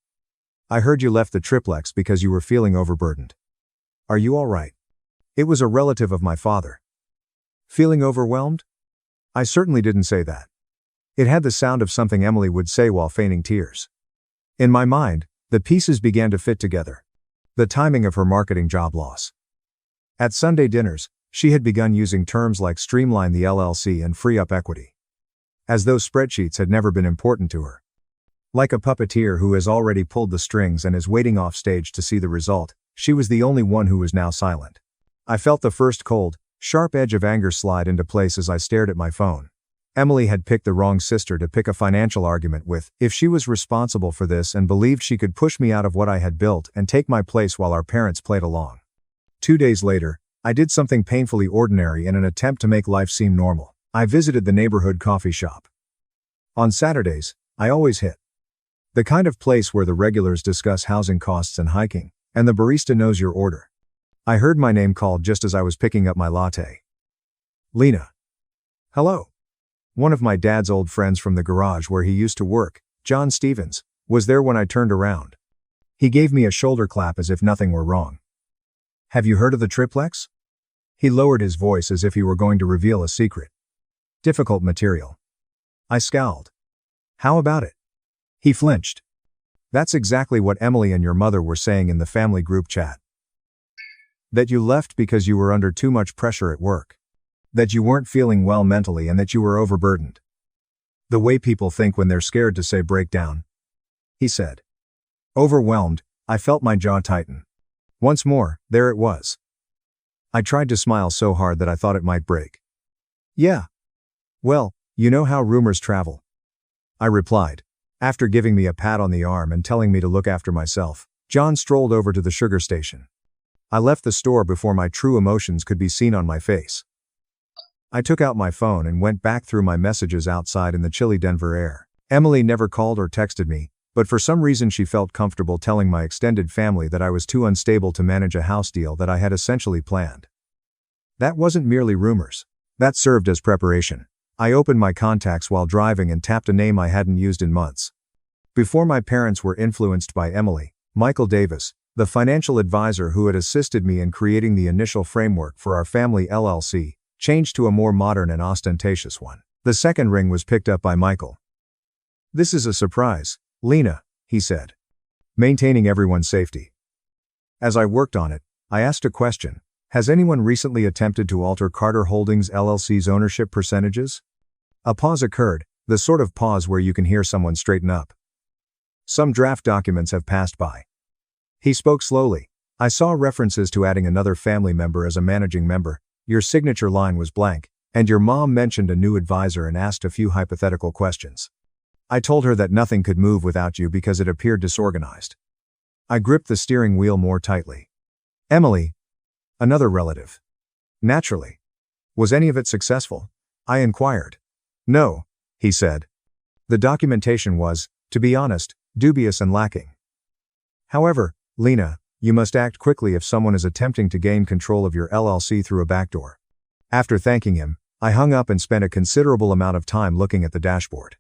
I heard you left the triplex because you were feeling overburdened. Are you all right? It was a relative of my father. Feeling overwhelmed? I certainly didn't say that. It had the sound of something Emily would say while feigning tears. In my mind, the pieces began to fit together. The timing of her marketing job loss. At Sunday dinners, she had begun using terms like streamline the LLC and free up equity. As though spreadsheets had never been important to her. Like a puppeteer who has already pulled the strings and is waiting off stage to see the result, she was the only one who was now silent. I felt the first cold, sharp edge of anger slide into place as I stared at my phone. Emily had picked the wrong sister to pick a financial argument with, if she was responsible for this and believed she could push me out of what I had built and take my place while our parents played along. 2 days later, I did something painfully ordinary in an attempt to make life seem normal. I visited the neighborhood coffee shop. On Saturdays, I always hit. The kind of place where the regulars discuss housing costs and hiking, and the barista knows your order. I heard my name called just as I was picking up my latte. Lena. Hello. One of my dad's old friends from the garage where he used to work, John Stevens, was there when I turned around. He gave me a shoulder clap as if nothing were wrong. Have you heard of the triplex? He lowered his voice as if he were going to reveal a secret. Difficult material. I scowled. How about it? He flinched. That's exactly what Emily and your mother were saying in the family group chat. That you left because you were under too much pressure at work. That you weren't feeling well mentally and that you were overburdened. The way people think when they're scared to say breakdown. He said. Overwhelmed, I felt my jaw tighten. Once more, there it was. I tried to smile so hard that I thought it might break. Yeah. Well, you know how rumors travel. I replied. After giving me a pat on the arm and telling me to look after myself, John strolled over to the sugar station. I left the store before my true emotions could be seen on my face. I took out my phone and went back through my messages outside in the chilly Denver air. Emily never called or texted me, but for some reason she felt comfortable telling my extended family that I was too unstable to manage a house deal that I had essentially planned. That wasn't merely rumors. That served as preparation. I opened my contacts while driving and tapped a name I hadn't used in months. Before my parents were influenced by Emily, Michael Davis, the financial advisor who had assisted me in creating the initial framework for our family LLC, changed to a more modern and ostentatious one. The second ring was picked up by Michael. This is a surprise, Lena, he said. Maintaining everyone's safety. As I worked on it, I asked a question. Has anyone recently attempted to alter Carter Holdings LLC's ownership percentages? A pause occurred, the sort of pause where you can hear someone straighten up. Some draft documents have passed by. He spoke slowly. I saw references to adding another family member as a managing member. Your signature line was blank, And your mom mentioned a new advisor and asked a few hypothetical questions. I told her that nothing could move without you because it appeared disorganized. I gripped the steering wheel more tightly. Emily. Another relative. Naturally. Was any of it successful? I inquired. No, he said. The documentation was, to be honest, dubious and lacking. However, Lena, you must act quickly if someone is attempting to gain control of your LLC through a backdoor. After thanking him, I hung up and spent a considerable amount of time looking at the dashboard.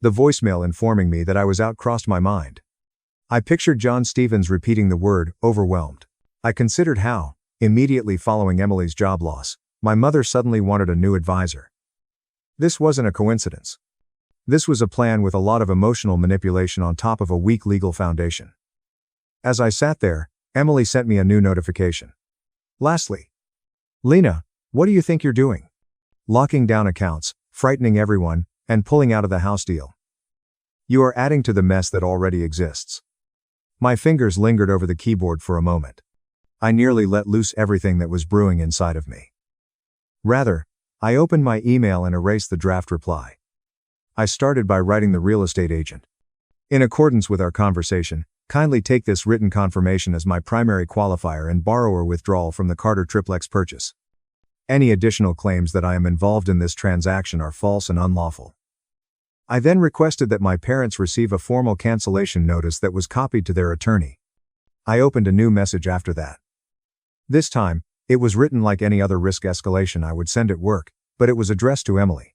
The voicemail informing me that I was out crossed my mind. I pictured John Stevens repeating the word, overwhelmed. I considered how, immediately following Emily's job loss, my mother suddenly wanted a new advisor. This wasn't a coincidence. This was a plan with a lot of emotional manipulation on top of a weak legal foundation. As I sat there, Emily sent me a new notification. Lastly. Lena, what do you think you're doing? Locking down accounts, frightening everyone, and pulling out of the house deal. You are adding to the mess that already exists. My fingers lingered over the keyboard for a moment. I nearly let loose everything that was brewing inside of me. Rather, I opened my email and erased the draft reply. I started by writing the real estate agent. In accordance with our conversation, kindly take this written confirmation as my primary qualifier and borrower withdrawal from the Carter triplex purchase. Any additional claims that I am involved in this transaction are false and unlawful. I then requested that my parents receive a formal cancellation notice that was copied to their attorney. I opened a new message after that. This time, it was written like any other risk escalation I would send at work, but it was addressed to Emily.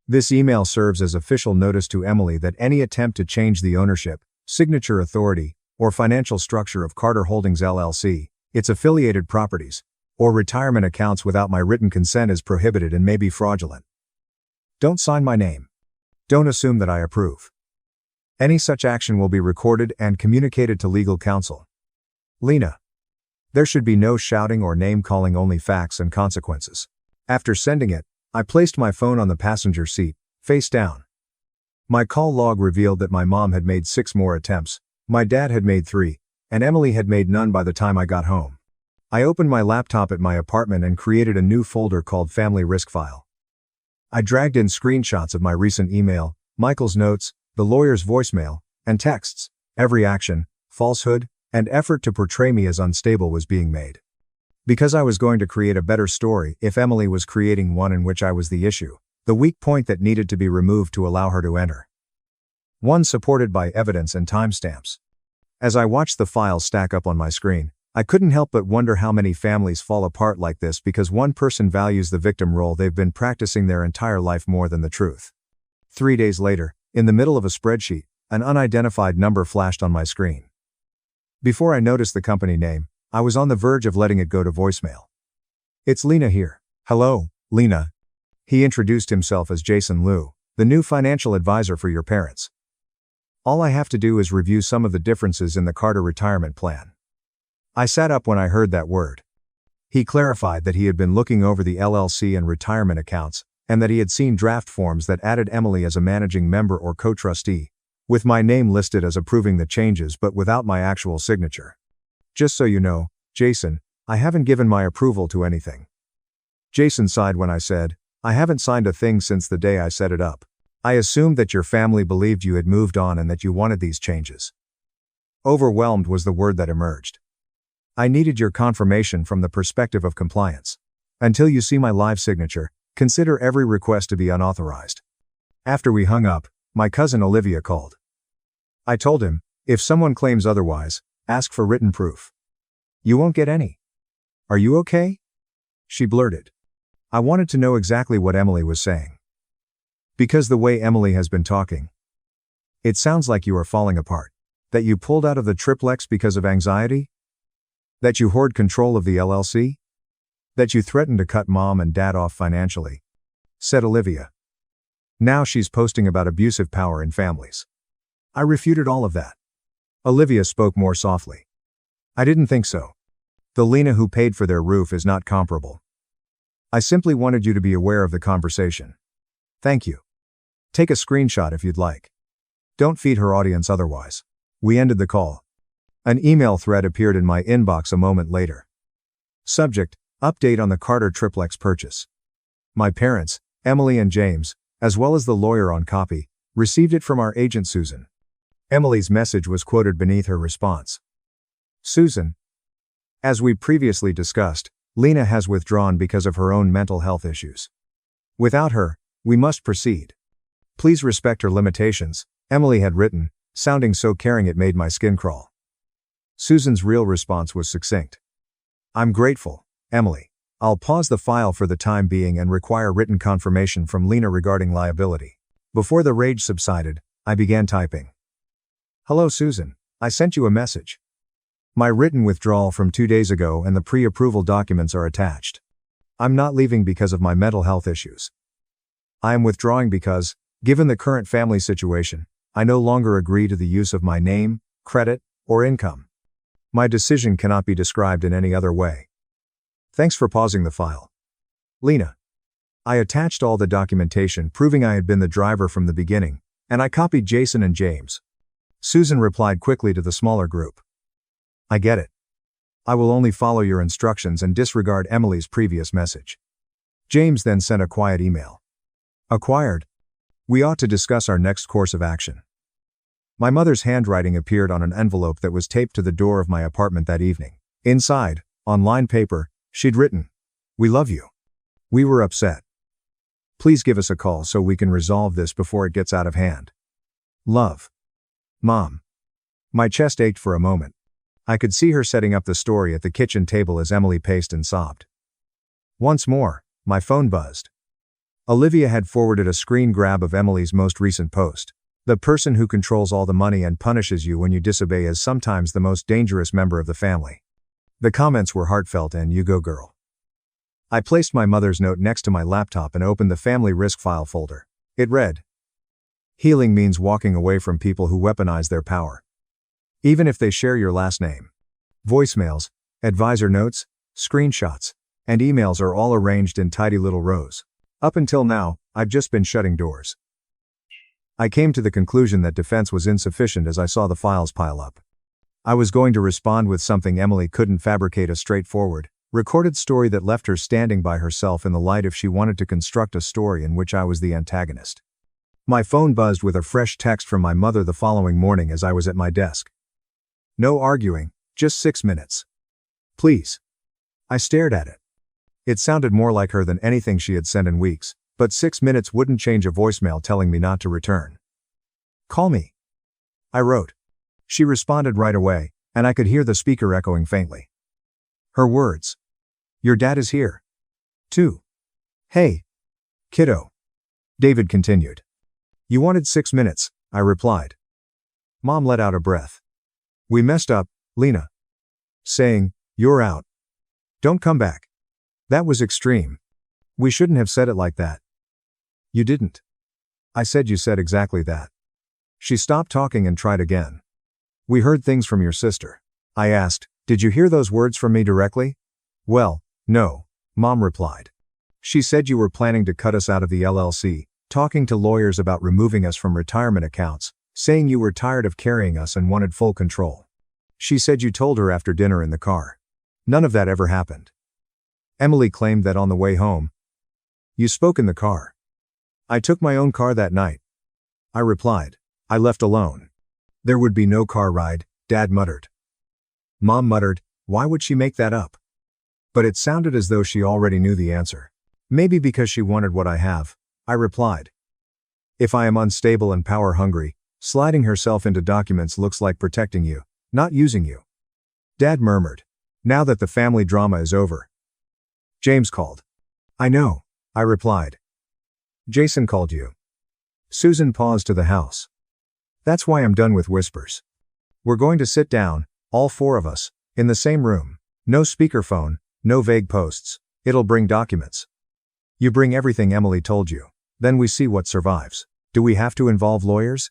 This email serves as official notice to Emily that any attempt to change the ownership, signature authority, or financial structure of Carter Holdings LLC, its affiliated properties, or retirement accounts without my written consent is prohibited and may be fraudulent. Don't sign my name. Don't assume that I approve. Any such action will be recorded and communicated to legal counsel. Lena. There should be no shouting or name-calling, only facts and consequences. After sending it, I placed my phone on the passenger seat, face down. My call log revealed that my mom had made 6 more attempts, my dad had made 3, and Emily had made none by the time I got home. I opened my laptop at my apartment and created a new folder called Family Risk File. I dragged in screenshots of my recent email, Michael's notes, the lawyer's voicemail, and texts. Every action, falsehood, and effort to portray me as unstable was being made. Because I was going to create a better story if Emily was creating one in which I was the issue, the weak point that needed to be removed to allow her to enter. One supported by evidence and timestamps. As I watched the files stack up on my screen, I couldn't help but wonder how many families fall apart like this because one person values the victim role they've been practicing their entire life more than the truth. 3 days later, in the middle of a spreadsheet, an unidentified number flashed on my screen. Before I noticed the company name, I was on the verge of letting it go to voicemail. It's Lena here. Hello, Lena. He introduced himself as Jason Liu, the new financial advisor for your parents. All I have to do is review some of the differences in the Carter retirement plan. I sat up when I heard that word. He clarified that he had been looking over the LLC and retirement accounts, and that he had seen draft forms that added Emily as a managing member or co-trustee, with my name listed as approving the changes but without my actual signature. Just so you know, Jason, I haven't given my approval to anything. Jason sighed when I said, I haven't signed a thing since the day I set it up. I assumed that your family believed you had moved on and that you wanted these changes. Overwhelmed was the word that emerged. I needed your confirmation from the perspective of compliance. Until you see my live signature, consider every request to be unauthorized. After we hung up, my cousin Olivia called. I told him, if someone claims otherwise, ask for written proof. You won't get any. Are you okay? She blurted. I wanted to know exactly what Emily was saying. Because the way Emily has been talking, it sounds like you are falling apart. That you pulled out of the triplex because of anxiety? That you hoard control of the LLC? That you threatened to cut mom and dad off financially? Said Olivia. Now she's posting about abusive power in families. I refuted all of that. Olivia spoke more softly. I didn't think so. The Lena who paid for their roof is not comparable. I simply wanted you to be aware of the conversation. Thank you. Take a screenshot if you'd like. Don't feed her audience otherwise. We ended the call. An email thread appeared in my inbox a moment later. Subject, update on the Carter triplex purchase. My parents, Emily and James, as well as the lawyer on copy, received it from our agent Susan. Emily's message was quoted beneath her response. Susan. As we previously discussed, Lena has withdrawn because of her own mental health issues. Without her, we must proceed. Please respect her limitations, Emily had written, sounding so caring it made my skin crawl. Susan's real response was succinct. I'm grateful, Emily. I'll pause the file for the time being and require written confirmation from Lena regarding liability. Before the rage subsided, I began typing. Hello Susan, I sent you a message. My written withdrawal from 2 days ago and the pre-approval documents are attached. I'm not leaving because of my mental health issues. I am withdrawing because, given the current family situation, I no longer agree to the use of my name, credit, or income. My decision cannot be described in any other way. Thanks for pausing the file. Lena. I attached all the documentation proving I had been the driver from the beginning, and I copied Jason and James. Susan replied quickly to the smaller group. I get it. I will only follow your instructions and disregard Emily's previous message. James then sent a quiet email. Acquired. We ought to discuss our next course of action. My mother's handwriting appeared on an envelope that was taped to the door of my apartment that evening. Inside, on lined paper, she'd written, We love you. We were upset. Please give us a call so we can resolve this before it gets out of hand. Love. Mom. My chest ached for a moment. I could see her setting up the story at the kitchen table as Emily paced and sobbed. Once more, my phone buzzed. Olivia had forwarded a screen grab of Emily's most recent post. The person who controls all the money and punishes you when you disobey is sometimes the most dangerous member of the family. The comments were heartfelt and you go girl. I placed my mother's note next to my laptop and opened the family risk file folder. It read, Healing means walking away from people who weaponize their power. Even if they share your last name. Voicemails, advisor notes, screenshots, and emails are all arranged in tidy little rows. Up until now, I've just been shutting doors. I came to the conclusion that defense was insufficient as I saw the files pile up. I was going to respond with something Emily couldn't fabricate, a straightforward, recorded story that left her standing by herself in the light if she wanted to construct a story in which I was the antagonist. My phone buzzed with a fresh text from my mother the following morning as I was at my desk. No arguing, just 6 minutes. Please. I stared at it. It sounded more like her than anything she had sent in weeks, but 6 minutes wouldn't change a voicemail telling me not to return. Call me. I wrote. She responded right away, and I could hear the speaker echoing faintly. Her words. Your dad is here. Too. Hey. Kiddo. David continued. You wanted 6 minutes, I replied. Mom let out a breath. We messed up, Lena. Saying, you're out. Don't come back. That was extreme. We shouldn't have said it like that. You didn't. I said you said exactly that. She stopped talking and tried again. We heard things from your sister. I asked, did you hear those words from me directly? Well, no, Mom replied. She said you were planning to cut us out of the LLC, talking to lawyers about removing us from retirement accounts, saying you were tired of carrying us and wanted full control. She said you told her after dinner in the car. None of that ever happened. Emily claimed that on the way home. You spoke in the car. I took my own car that night. I replied. I left alone. There would be no car ride, Dad muttered. Mom muttered, why would she make that up? But it sounded as though she already knew the answer. Maybe because she wanted what I have, I replied. If I am unstable and power hungry, sliding herself into documents looks like protecting you, not using you. Dad murmured. Now that the family drama is over. James called. I know, I replied. Jason called you. Susan paused to the house. That's why I'm done with whispers. We're going to sit down, all 4 of us, in the same room. No speakerphone, no vague posts. It'll bring documents. You bring everything Emily told you. Then we see what survives. Do we have to involve lawyers?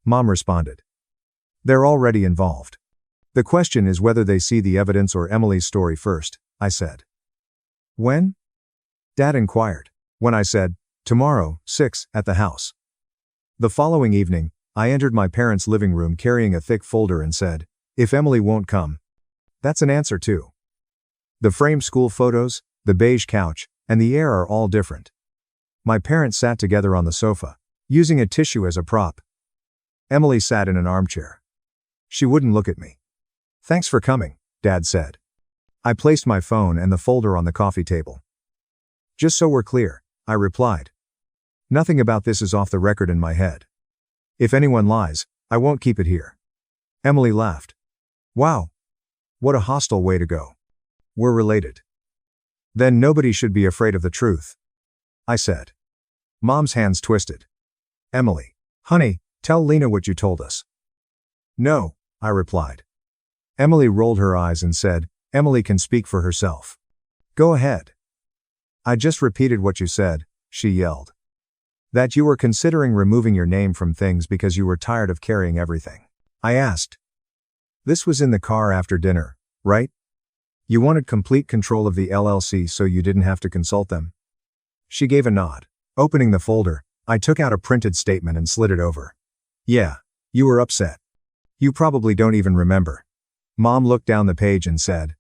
Mom responded. They're already involved. The question is whether they see the evidence or Emily's story first, I said. When? Dad inquired. When I said, tomorrow, 6, at the house. The following evening, I entered my parents' living room carrying a thick folder and said, if Emily won't come. That's an answer too. The framed school photos, the beige couch, and the air are all different. My parents sat together on the sofa, using a tissue as a prop. Emily sat in an armchair. She wouldn't look at me. "Thanks for coming," Dad said. I placed my phone and the folder on the coffee table. "Just so we're clear," I replied. "Nothing about this is off the record in my head. If anyone lies, I won't keep it here." Emily laughed. "Wow. What a hostile way to go. We're related." "Then nobody should be afraid of the truth," I said. Mom's hands twisted. "Emily. Honey, tell Lena what you told us." "No," I replied. Emily rolled her eyes and said, "Emily can speak for herself." "Go ahead." "I just repeated what you said," she yelled. "That you were considering removing your name from things because you were tired of carrying everything." I asked. "This was in the car after dinner, right? You wanted complete control of the LLC so you didn't have to consult them?" She gave a nod. Opening the folder, I took out a printed statement and slid it over. "Yeah, you were upset. You probably don't even remember." Mom looked down the page and said,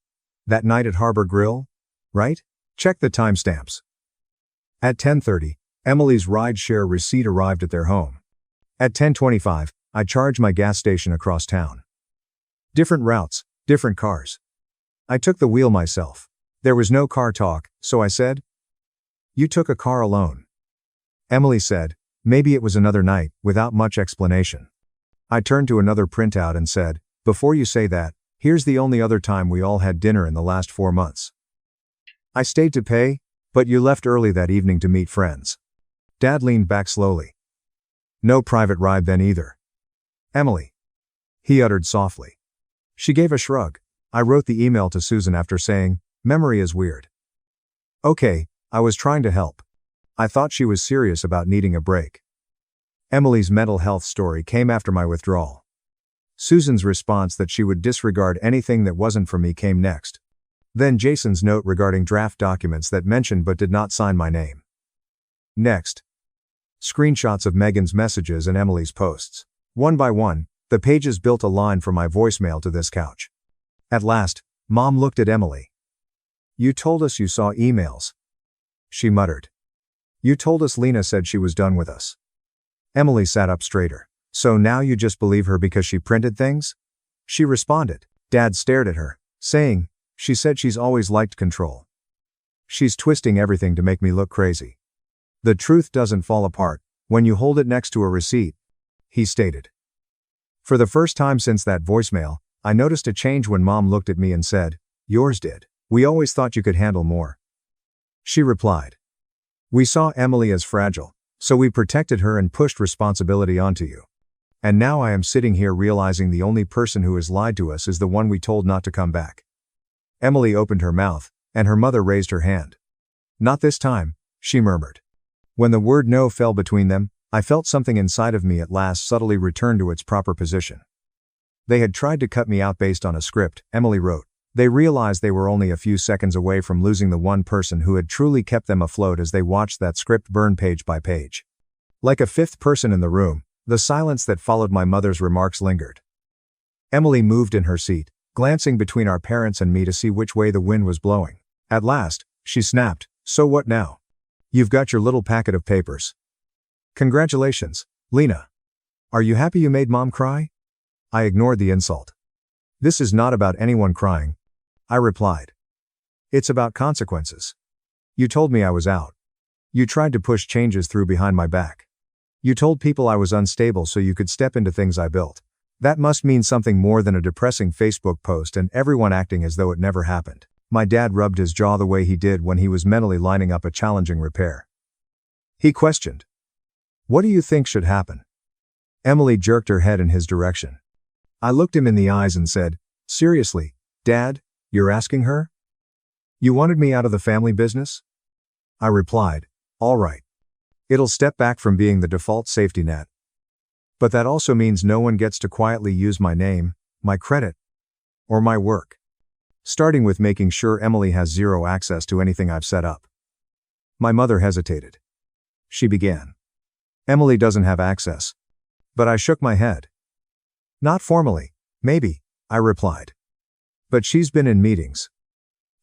"That night at Harbor Grill? Right? Check the timestamps." At 10:30, Emily's ride-share receipt arrived at their home. At 10:25, I charged my gas station across town. Different routes, different cars. I took the wheel myself. There was no car talk, so I said, "You took a car alone." Emily said, "Maybe it was another night," without much explanation. I turned to another printout and said, "Before you say that, here's the only other time we all had dinner in the last 4 months. I stayed to pay, but you left early that evening to meet friends." Dad leaned back slowly. "No private ride then either." "Emily," he uttered softly. She gave a shrug. I wrote the email to Susan after saying, "Memory is weird." "Okay, I was trying to help." I thought she was serious about needing a break. Emily's mental health story came after my withdrawal. Susan's response that she would disregard anything that wasn't for me came next. Then Jason's note regarding draft documents that mentioned but did not sign my name. Next. Screenshots of Megan's messages and Emily's posts. One by one, the pages built a line from my voicemail to this couch. At last, Mom looked at Emily. "You told us you saw emails," she muttered. "You told us Lena said she was done with us." Emily sat up straighter. "So now you just believe her because she printed things?" she responded. Dad stared at her, saying, "She said she's always liked control. She's twisting everything to make me look crazy. The truth doesn't fall apart when you hold it next to a receipt," he stated. For the first time since that voicemail, I noticed a change when Mom looked at me and said, "Yours did. We always thought you could handle more." She replied, "We saw Emily as fragile, so we protected her and pushed responsibility onto you. And now I am sitting here realizing the only person who has lied to us is the one we told not to come back." Emily opened her mouth, and her mother raised her hand. "Not this time," she murmured. When the word no fell between them, I felt something inside of me at last subtly return to its proper position. "They had tried to cut me out based on a script," Emily wrote. "They realized they were only a few seconds away from losing the one person who had truly kept them afloat as they watched that script burn page by page." Like a fifth person in the room, the silence that followed my mother's remarks lingered. Emily moved in her seat, glancing between our parents and me to see which way the wind was blowing. At last, she snapped, "So what now? You've got your little packet of papers. Congratulations, Lena. Are you happy you made Mom cry?" I ignored the insult. "This is not about anyone crying," I replied. "It's about consequences. You told me I was out. You tried to push changes through behind my back. You told people I was unstable so you could step into things I built. That must mean something more than a depressing Facebook post and everyone acting as though it never happened." My dad rubbed his jaw the way he did when he was mentally lining up a challenging repair. He questioned, "What do you think should happen?" Emily jerked her head in his direction. I looked him in the eyes and said, "Seriously, Dad, you're asking her? You wanted me out of the family business?" I replied, "All right. It'll step back from being the default safety net. But that also means no one gets to quietly use my name, my credit, or my work. Starting with making sure Emily has zero access to anything I've set up." My mother hesitated. She began, "Emily doesn't have access." But I shook my head. "Not formally, maybe," I replied. "But she's been in meetings.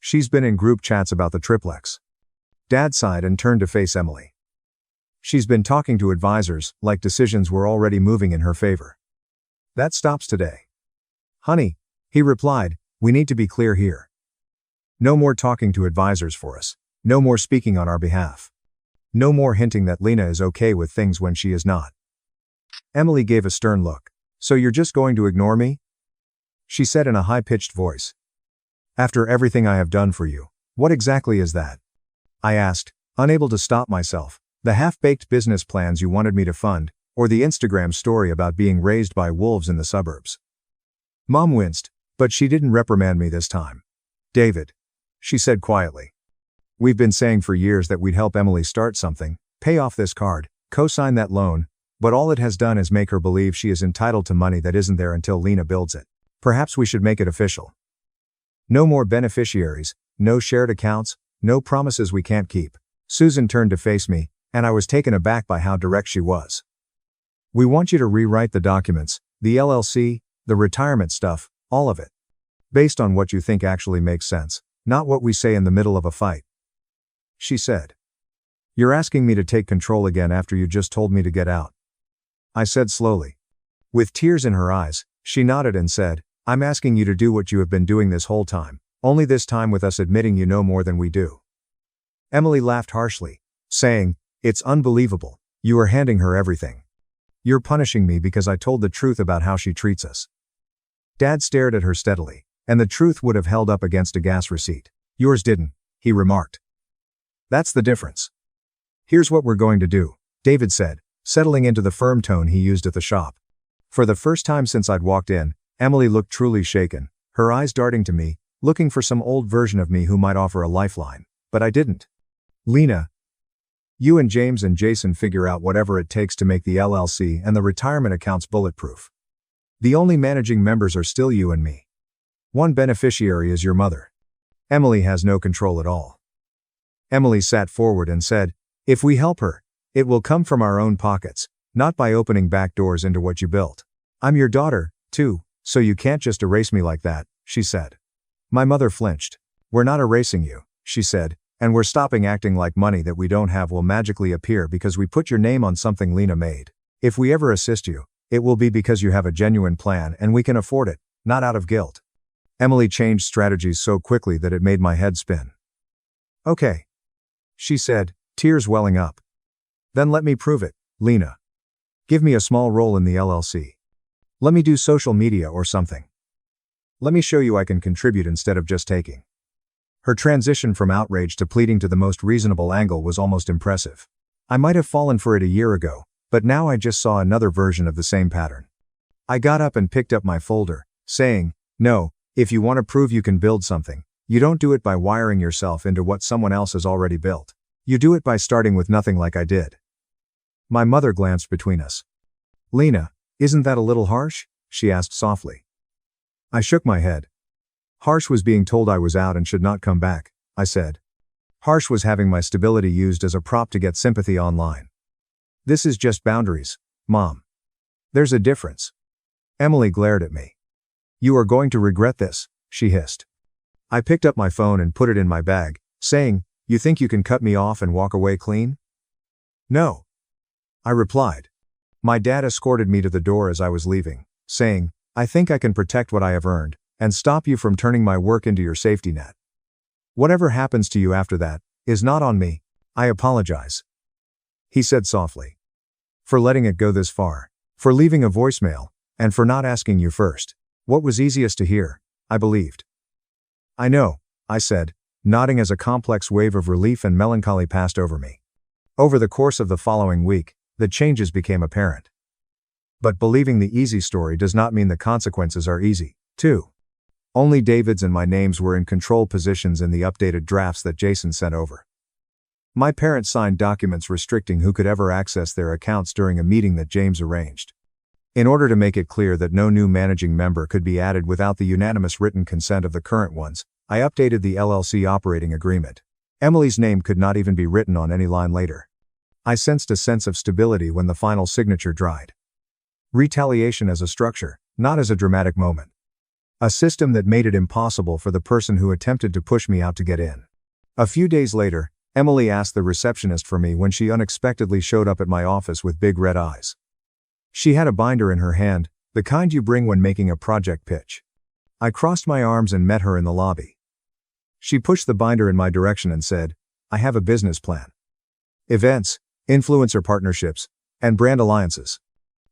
She's been in group chats about the triplex. Dad sighed and turned to face Emily. She's been talking to advisors, like decisions were already moving in her favor. That stops today. Honey, he replied, we need to be clear here. No more talking to advisors for us. No more speaking on our behalf. No more hinting that Lena is okay with things when she is not. Emily gave a stern look. So you're just going to ignore me? She said in a high-pitched voice. After everything I have done for you, what exactly is that? I asked, unable to stop myself. The half-baked business plans you wanted me to fund, or the Instagram story about being raised by wolves in the suburbs. Mom winced, but she didn't reprimand me this time. David, she said quietly. We've been saying for years that we'd help Emily start something, pay off this card, co-sign that loan, but all it has done is make her believe she is entitled to money that isn't there until Lena builds it. Perhaps we should make it official. No more beneficiaries, no shared accounts, no promises we can't keep. Susan turned to face me, and I was taken aback by how direct she was. We want you to rewrite the documents, the LLC, the retirement stuff, all of it. Based on what you think actually makes sense, not what we say in the middle of a fight. She said. You're asking me to take control again after you just told me to get out. I said slowly. With tears in her eyes, she nodded and said, I'm asking you to do what you have been doing this whole time, only this time with us admitting you know more than we do. Emily laughed harshly, saying, It's unbelievable, you are handing her everything. You're punishing me because I told the truth about how she treats us. Dad stared at her steadily, and the truth would have held up against a gas receipt. Yours didn't, he remarked. That's the difference. Here's what we're going to do, David said, settling into the firm tone he used at the shop. For the first time since I'd walked in, Emily looked truly shaken, her eyes darting to me, looking for some old version of me who might offer a lifeline, but I didn't. Lena, you and James and Jason figure out whatever it takes to make the LLC and the retirement accounts bulletproof. The only managing members are still you and me. One beneficiary is your mother. Emily has no control at all. Emily sat forward and said, If we help her, it will come from our own pockets, not by opening back doors into what you built. I'm your daughter, too, so you can't just erase me like that, she said. My mother flinched. We're not erasing you, she said, and we're stopping acting like money that we don't have will magically appear because we put your name on something Lena made. If we ever assist you, it will be because you have a genuine plan and we can afford it, not out of guilt. Emily changed strategies so quickly that it made my head spin. Okay, she said, tears welling up. Then let me prove it, Lena. Give me a small role in the LLC. Let me do social media or something. Let me show you I can contribute instead of just taking. Her transition from outrage to pleading to the most reasonable angle was almost impressive. I might have fallen for it a year ago, but now I just saw another version of the same pattern. I got up and picked up my folder, saying, No, if you want to prove you can build something, you don't do it by wiring yourself into what someone else has already built. You do it by starting with nothing like I did. My mother glanced between us. Lena, isn't that a little harsh? She asked softly. I shook my head. Harsh was being told I was out and should not come back, I said. Harsh was having my stability used as a prop to get sympathy online. This is just boundaries, Mom. There's a difference. Emily glared at me. You are going to regret this, she hissed. I picked up my phone and put it in my bag, saying, You think you can cut me off and walk away clean? No. I replied. My dad escorted me to the door as I was leaving, saying, I think I can protect what I have earned, and stop you from turning my work into your safety net. Whatever happens to you after that, is not on me. I apologize. He said softly. For letting it go this far, for leaving a voicemail, and for not asking you first. What was easiest to hear, I believed. I know, I said, nodding as a complex wave of relief and melancholy passed over me. Over the course of the following week, the changes became apparent. But believing the easy story does not mean the consequences are easy, too. Only David's and my names were in control positions in the updated drafts that Jason sent over. My parents signed documents restricting who could ever access their accounts during a meeting that James arranged. In order to make it clear that no new managing member could be added without the unanimous written consent of the current ones, I updated the LLC operating agreement. Emily's name could not even be written on any line later. I sensed a sense of stability when the final signature dried. Retaliation as a structure, not as a dramatic moment. A system that made it impossible for the person who attempted to push me out to get in. A few days later, Emily asked the receptionist for me when she unexpectedly showed up at my office with big red eyes. She had a binder in her hand, the kind you bring when making a project pitch. I crossed my arms and met her in the lobby. She pushed the binder in my direction and said, "I have a business plan. Events, influencer partnerships, and brand alliances.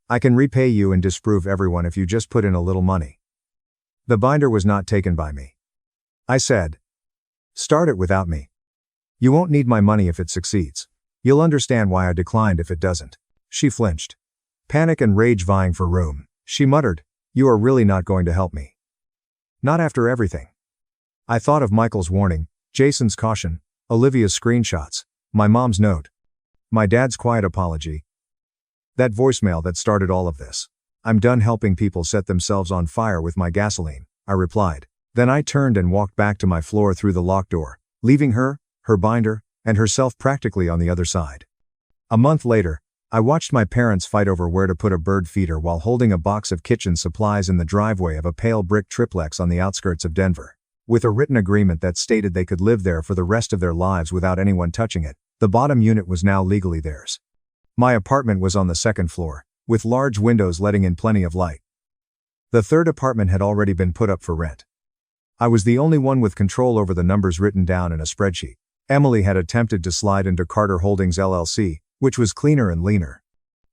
I can repay you and disprove everyone if you just put in a little money." The binder was not taken by me. I said, "Start it without me. You won't need my money if it succeeds. You'll understand why I declined if it doesn't." She flinched. Panic and rage vying for room. She muttered, "You are really not going to help me. Not after everything." I thought of Michael's warning, Jason's caution, Olivia's screenshots, my mom's note, my dad's quiet apology. That voicemail that started all of this. "I'm done helping people set themselves on fire with my gasoline," I replied. Then I turned and walked back to my floor through the locked door, leaving her binder, and herself practically on the other side. A month later, I watched my parents fight over where to put a bird feeder while holding a box of kitchen supplies in the driveway of a pale brick triplex on the outskirts of Denver. With a written agreement that stated they could live there for the rest of their lives without anyone touching it, the bottom unit was now legally theirs. My apartment was on the second floor, with large windows letting in plenty of light. The third apartment had already been put up for rent. I was the only one with control over the numbers written down in a spreadsheet. Emily had attempted to slide into Carter Holdings LLC, which was cleaner and leaner.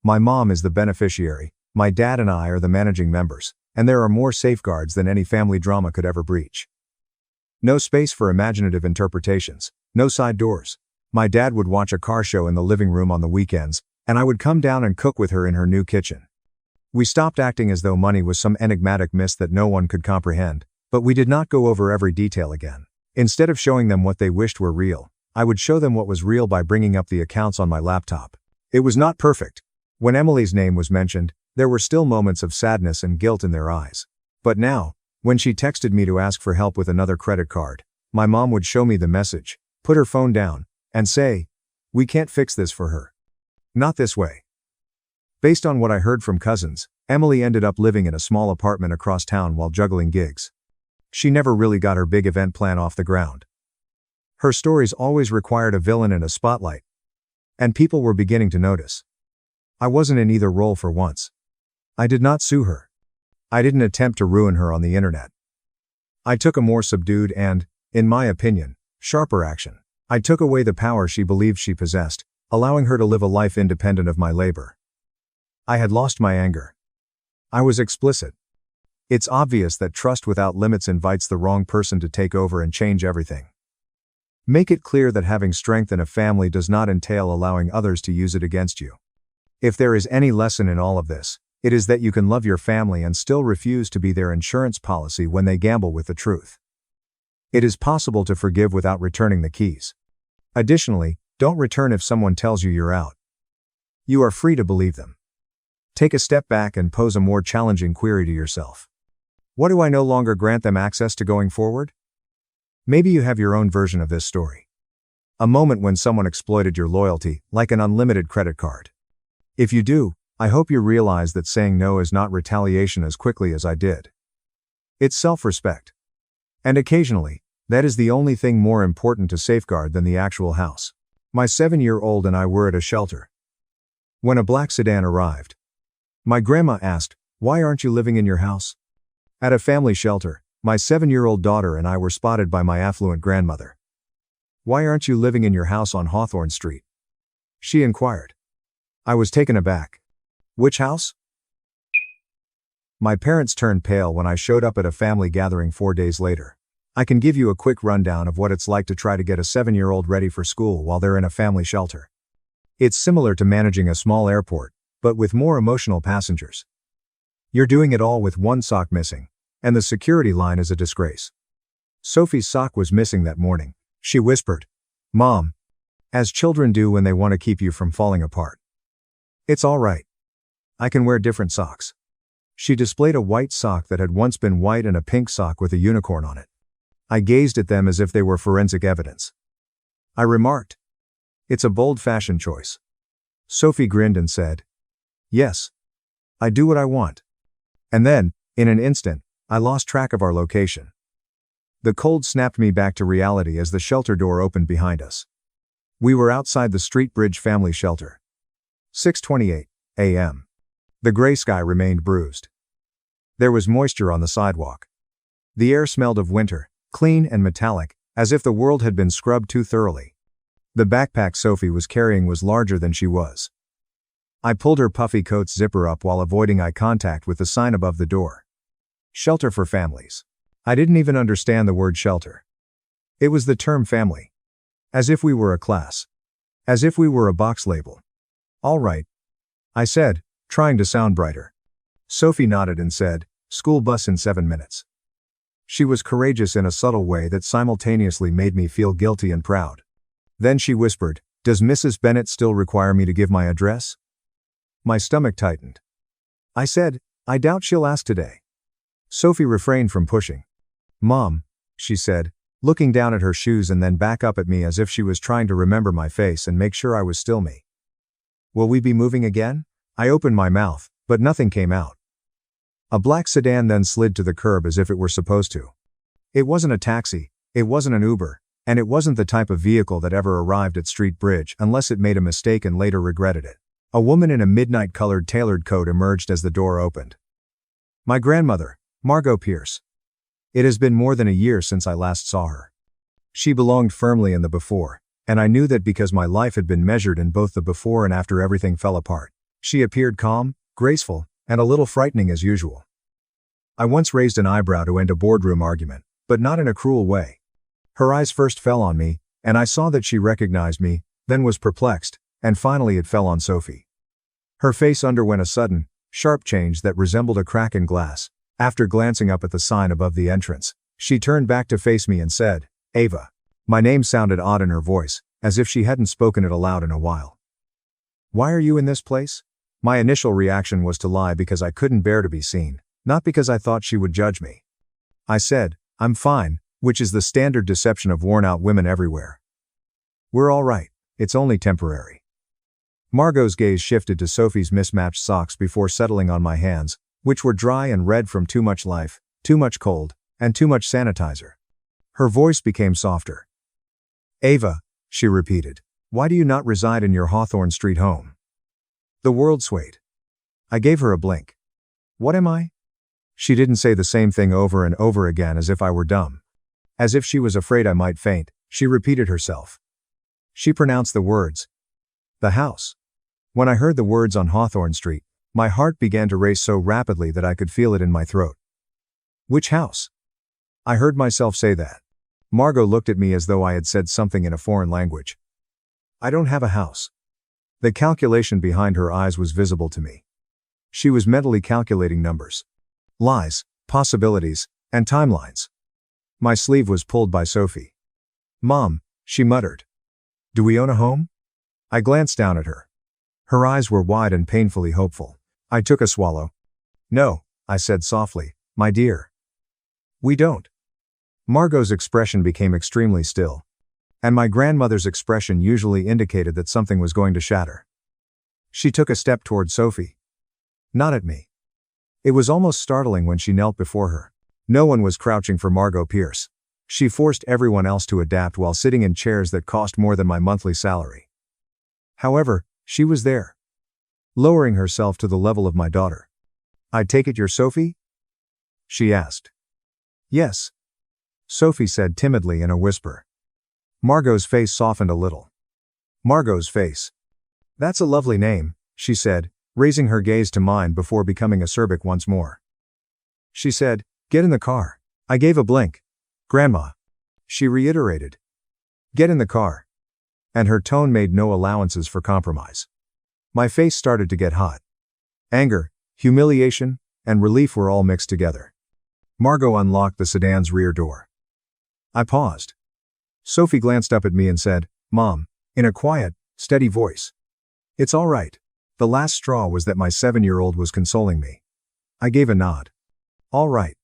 My mom is the beneficiary, my dad and I are the managing members, and there are more safeguards than any family drama could ever breach. No space for imaginative interpretations, no side doors. My dad would watch a car show in the living room on the weekends, and I would come down and cook with her in her new kitchen. We stopped acting as though money was some enigmatic mist that no one could comprehend, but we did not go over every detail again. Instead of showing them what they wished were real, I would show them what was real by bringing up the accounts on my laptop. It was not perfect. When Emily's name was mentioned, there were still moments of sadness and guilt in their eyes. But now, when she texted me to ask for help with another credit card, my mom would show me the message, put her phone down, and say, "We can't fix this for her. Not this way." Based on what I heard from cousins, Emily ended up living in a small apartment across town while juggling gigs. She never really got her big event plan off the ground. Her stories always required a villain and a spotlight. And people were beginning to notice. I wasn't in either role for once. I did not sue her. I didn't attempt to ruin her on the internet. I took a more subdued and, in my opinion, sharper action. I took away the power she believed she possessed, allowing her to live a life independent of my labor. I had lost my anger. I was explicit. It's obvious that trust without limits invites the wrong person to take over and change everything. Make it clear that having strength in a family does not entail allowing others to use it against you. If there is any lesson in all of this, it is that you can love your family and still refuse to be their insurance policy when they gamble with the truth. It is possible to forgive without returning the keys. Additionally, don't return if someone tells you you're out. You are free to believe them. Take a step back and pose a more challenging query to yourself. What do I no longer grant them access to going forward? Maybe you have your own version of this story. A moment when someone exploited your loyalty, like an unlimited credit card. If you do, I hope you realize that saying no is not retaliation as quickly as I did. It's self-respect. And occasionally, that is the only thing more important to safeguard than the actual house. My 7-year-old and I were at a shelter when a black sedan arrived. My grandma asked, "Why aren't you living in your house?" At a family shelter, my 7-year-old daughter and I were spotted by my affluent grandmother. "Why aren't you living in your house on Hawthorne Street?" she inquired. I was taken aback. "Which house?" My parents turned pale when I showed up at a family gathering 4 days later. I can give you a quick rundown of what it's like to try to get a 7-year-old ready for school while they're in a family shelter. It's similar to managing a small airport, but with more emotional passengers. You're doing it all with one sock missing, and the security line is a disgrace. Sophie's sock was missing that morning. She whispered, "Mom," as children do when they want to keep you from falling apart. "It's all right. I can wear different socks." She displayed a white sock that had once been white and a pink sock with a unicorn on it. I gazed at them as if they were forensic evidence. I remarked, "It's a bold fashion choice." Sophie grinned and said, "Yes. I do what I want." And then, in an instant, I lost track of our location. The cold snapped me back to reality as the shelter door opened behind us. We were outside the Street Bridge family shelter. 6:28 a.m. The gray sky remained bruised. There was moisture on the sidewalk. The air smelled of winter, clean and metallic, as if the world had been scrubbed too thoroughly. The backpack Sophie was carrying was larger than she was. I pulled her puffy coat's zipper up while avoiding eye contact with the sign above the door. Shelter for families. I didn't even understand the word shelter. It was the term family. As if we were a class. As if we were a box label. All right, I said, trying to sound brighter. Sophie nodded and said, "School bus in 7 minutes." She was courageous in a subtle way that simultaneously made me feel guilty and proud. Then she whispered, "Does Mrs. Bennett still require me to give my address?" My stomach tightened. I said, "I doubt she'll ask today." Sophie refrained from pushing. "Mom," she said, looking down at her shoes and then back up at me as if she was trying to remember my face and make sure I was still me. "Will we be moving again?" I opened my mouth, but nothing came out. A black sedan then slid to the curb as if it were supposed to. It wasn't a taxi, it wasn't an Uber, and it wasn't the type of vehicle that ever arrived at Street Bridge unless it made a mistake and later regretted it. A woman in a midnight-colored tailored coat emerged as the door opened. My grandmother, Margot Pierce. It has been more than a year since I last saw her. She belonged firmly in the before, and I knew that because my life had been measured in both the before and after everything fell apart. She appeared calm, graceful, and a little frightening as usual. I once raised an eyebrow to end a boardroom argument, but not in a cruel way. Her eyes first fell on me, and I saw that she recognized me, then was perplexed, and finally it fell on Sophie. Her face underwent a sudden, sharp change that resembled a crack in glass. After glancing up at the sign above the entrance, she turned back to face me and said, "Ava." My name sounded odd in her voice, as if she hadn't spoken it aloud in a while. "Why are you in this place?" My initial reaction was to lie because I couldn't bear to be seen, not because I thought she would judge me. I said, "I'm fine," which is the standard deception of worn-out women everywhere. "We're all right, it's only temporary." Margot's gaze shifted to Sophie's mismatched socks before settling on my hands, which were dry and red from too much life, too much cold, and too much sanitizer. Her voice became softer. "Ava," she repeated, "why do you not reside in your Hawthorne Street home?" The world swayed. I gave her a blink. "What am I?" She didn't say the same thing over and over again as if I were dumb. As if she was afraid I might faint, she repeated herself. She pronounced the words. "The house." When I heard the words on Hawthorne Street, my heart began to race so rapidly that I could feel it in my throat. "Which house?" I heard myself say that. Margot looked at me as though I had said something in a foreign language. "I don't have a house." The calculation behind her eyes was visible to me. She was mentally calculating numbers. Lies, possibilities, and timelines. My sleeve was pulled by Sophie. "Mom," she muttered. "Do we own a home?" I glanced down at her. Her eyes were wide and painfully hopeful. I took a swallow. "No," I said softly, "my dear. We don't." Margot's expression became extremely still. And my grandmother's expression usually indicated that something was going to shatter. She took a step toward Sophie. Not at me. It was almost startling when she knelt before her. No one was crouching for Margot Pierce. She forced everyone else to adapt while sitting in chairs that cost more than my monthly salary. However, she was there. Lowering herself to the level of my daughter. "I take it you're Sophie?" she asked. "Yes," Sophie said timidly in a whisper. Margot's face softened a little. Margot's face. "That's a lovely name," she said, raising her gaze to mine before becoming acerbic once more. She said, "Get in the car." I gave a blink. "Grandma," she reiterated. "Get in the car." And her tone made no allowances for compromise. My face started to get hot. Anger, humiliation, and relief were all mixed together. Margot unlocked the sedan's rear door. I paused. Sophie glanced up at me and said, "Mom," in a quiet, steady voice. "It's all right." The last straw was that my 7-year-old was consoling me. I gave a nod. "All right."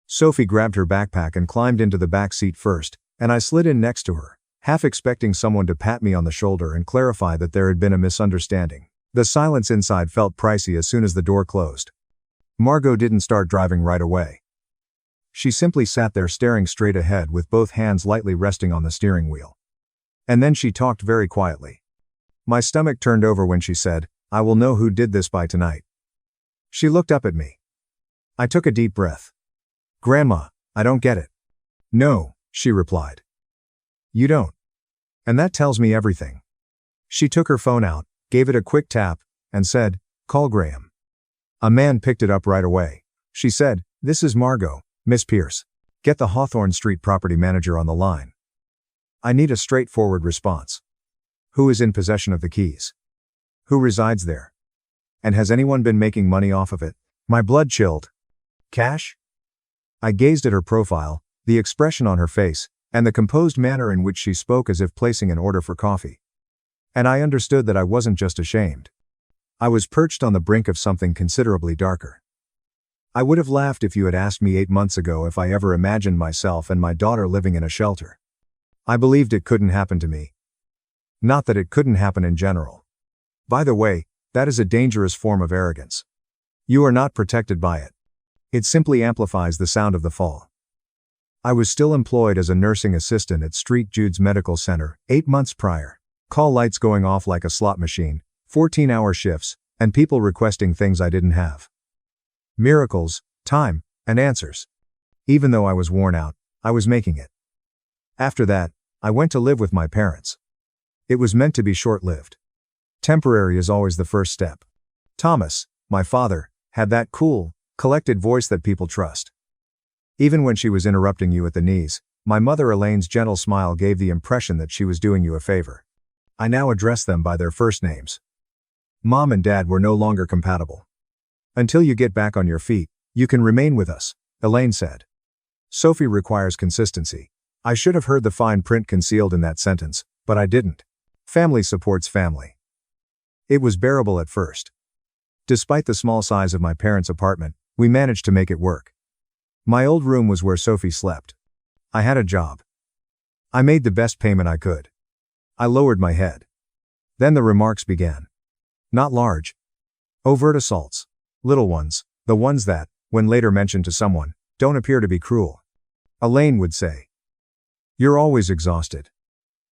Sophie grabbed her backpack and climbed into the back seat first, and I slid in next to her, half expecting someone to pat me on the shoulder and clarify that there had been a misunderstanding. The silence inside felt pricey as soon as the door closed. Margot didn't start driving right away. She simply sat there staring straight ahead with both hands lightly resting on the steering wheel. And then she talked very quietly. My stomach turned over when she said, "I will know who did this by tonight." She looked up at me. I took a deep breath. "Grandma, I don't get it." "No," she replied. "You don't. And that tells me everything." She took her phone out, gave it a quick tap, and said, "Call Graham." A man picked it up right away. She said, "This is Margot, Miss Pierce. Get the Hawthorne Street property manager on the line. I need a straightforward response. Who is in possession of the keys? Who resides there? And has anyone been making money off of it?" My blood chilled. Cash? I gazed at her profile, the expression on her face, and the composed manner in which she spoke as if placing an order for coffee. And I understood that I wasn't just ashamed. I was perched on the brink of something considerably darker. I would have laughed if you had asked me 8 months ago if I ever imagined myself and my daughter living in a shelter. I believed it couldn't happen to me. Not that it couldn't happen in general. By the way, that is a dangerous form of arrogance. You are not protected by it. It simply amplifies the sound of the fall. I was still employed as a nursing assistant at St. Jude's Medical Center, 8 months prior. Call lights going off like a slot machine, 14-hour shifts, and people requesting things I didn't have. Miracles, time, and answers. Even though I was worn out, I was making it. After that, I went to live with my parents. It was meant to be short-lived. Temporary is always the first step. Thomas, my father, had that cool, collected voice that people trust. Even when she was interrupting you at the knees, my mother Elaine's gentle smile gave the impression that she was doing you a favor. I now addressed them by their first names. Mom and Dad were no longer compatible. "Until you get back on your feet, you can remain with us," Elaine said. Sophie requires consistency. I should have heard the fine print concealed in that sentence, but I didn't. Family supports family. It was bearable at first. Despite the small size of my parents' apartment, we managed to make it work. My old room was where Sophie slept. I had a job. I made the best payment I could. I lowered my head. Then the remarks began. Not large. Overt assaults. Little ones, the ones that, when later mentioned to someone, don't appear to be cruel. Elaine would say, "You're always exhausted."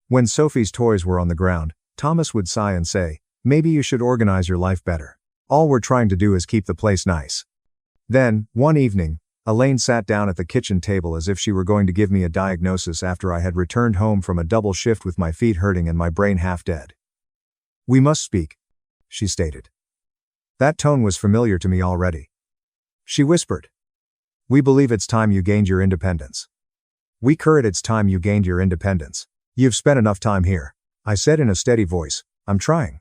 When Sophie's toys were on the ground, Thomas would sigh and say, "Maybe you should organize your life better. All we're trying to do is keep the place nice." Then, one evening, Elaine sat down at the kitchen table as if she were going to give me a diagnosis after I had returned home from a double shift with my feet hurting and my brain half dead. "We must speak," she stated. That tone was familiar to me already. She whispered, "We believe it's time you gained your independence." "We current it's time you gained your independence. You've spent enough time here," I said in a steady voice. "I'm trying.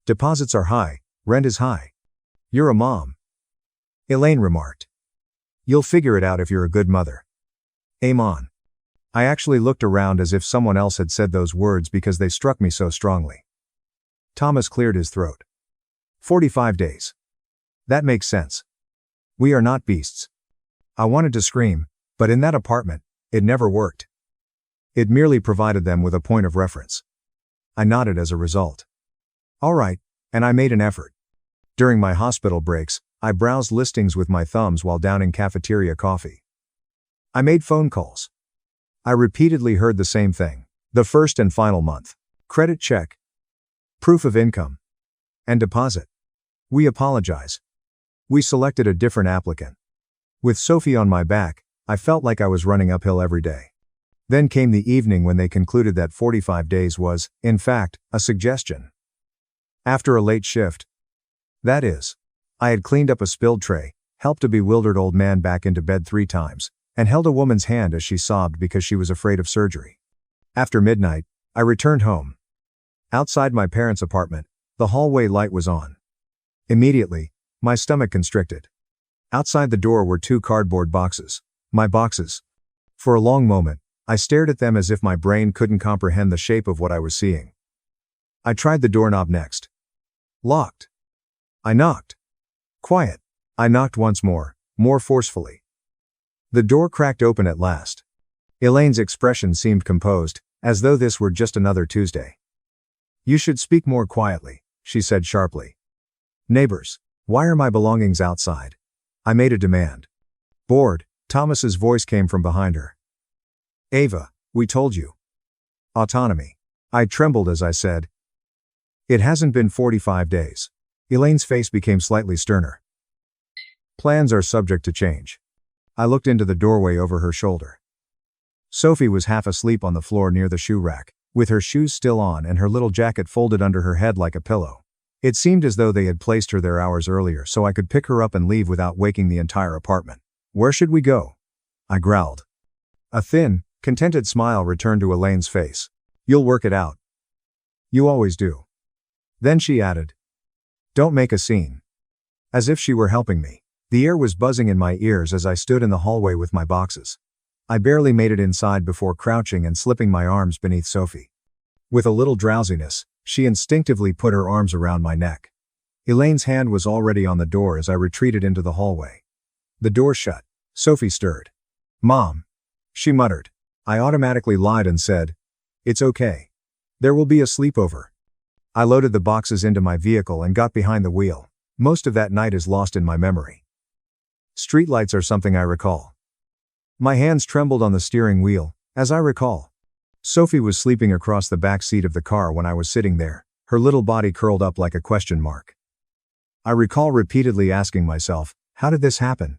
Deposits are high, rent is high. You're a mom." Elaine remarked, "You'll figure it out if you're a good mother. Aim on." I actually looked around as if someone else had said those words because they struck me so strongly. Thomas cleared his throat. 45 days. That makes sense. We are not beasts. I wanted to scream, but in that apartment, it never worked. It merely provided them with a point of reference. I nodded as a result. All right, and I made an effort. During my hospital breaks, I browsed listings with my thumbs while downing cafeteria coffee. I made phone calls. I repeatedly heard the same thing. The first and final month. Credit check. Proof of income. And deposit. We apologize. We selected a different applicant. With Sophie on my back, I felt like I was running uphill every day. Then came the evening when they concluded that 45 days was, in fact, a suggestion. After a late shift. That is, I had cleaned up a spilled tray, helped a bewildered old man back into bed 3 times, and held a woman's hand as she sobbed because she was afraid of surgery. After midnight, I returned home. Outside my parents' apartment, the hallway light was on. Immediately, my stomach constricted. Outside the door were 2 cardboard boxes. My boxes. For a long moment, I stared at them as if my brain couldn't comprehend the shape of what I was seeing. I tried the doorknob next. Locked. I knocked. Quiet. I knocked once more forcefully. The door cracked open at last. Elaine's expression seemed composed, as though this were just another Tuesday. "You should speak more quietly," she said sharply. "Neighbors, why are my belongings outside?" I made a demand. Bored, Thomas's voice came from behind her. "Ava, we told you. Autonomy. I trembled as I said, "It hasn't been 45 days. Elaine's face became slightly sterner. "Plans are subject to change." I looked into the doorway over her shoulder. Sophie was half asleep on the floor near the shoe rack, with her shoes still on and her little jacket folded under her head like a pillow. It seemed as though they had placed her there hours earlier so I could pick her up and leave without waking the entire apartment. "Where should we go?" I growled. A thin, contented smile returned to Elaine's face. "You'll work it out. You always do." Then she added, "Don't make a scene." As if she were helping me. The air was buzzing in my ears as I stood in the hallway with my boxes. I barely made it inside before crouching and slipping my arms beneath Sophie. With a little drowsiness, she instinctively put her arms around my neck. Elaine's hand was already on the door as I retreated into the hallway. The door shut. Sophie stirred. "Mom," she muttered. I automatically lied and said, "It's okay. There will be a sleepover." I loaded the boxes into my vehicle and got behind the wheel. Most of that night is lost in my memory. Streetlights are something I recall. My hands trembled on the steering wheel, as I recall. Sophie was sleeping across the back seat of the car when I was sitting there, her little body curled up like a question mark. I recall repeatedly asking myself, how did this happen?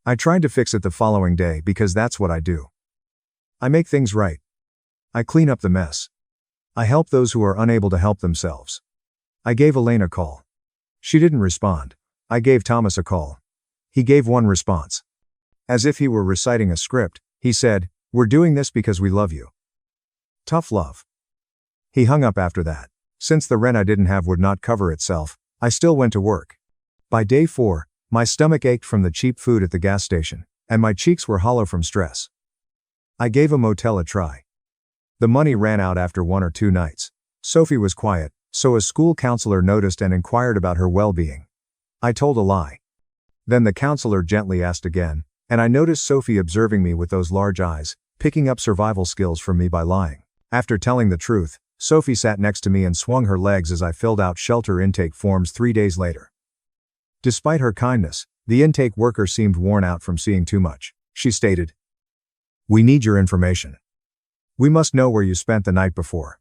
I tried to fix it the following day because that's what I do. I make things right. I clean up the mess. I help those who are unable to help themselves. I gave Elaine a call. She didn't respond. I gave Thomas a call. He gave one response. As if he were reciting a script, he said, "We're doing this because we love you." Tough love. He hung up after that. Since the rent I didn't have would not cover itself, I still went to work. By day 4, my stomach ached from the cheap food at the gas station, and my cheeks were hollow from stress. I gave a motel a try. The money ran out after 1 or 2 nights. Sophie was quiet, so a school counselor noticed and inquired about her well-being. I told a lie. Then the counselor gently asked again, and I noticed Sophie observing me with those large eyes, picking up survival skills from me by lying. After telling the truth, Sophie sat next to me and swung her legs as I filled out shelter intake forms 3 days later. Despite her kindness, the intake worker seemed worn out from seeing too much. She stated, "We need your information. We must know where you spent the night before."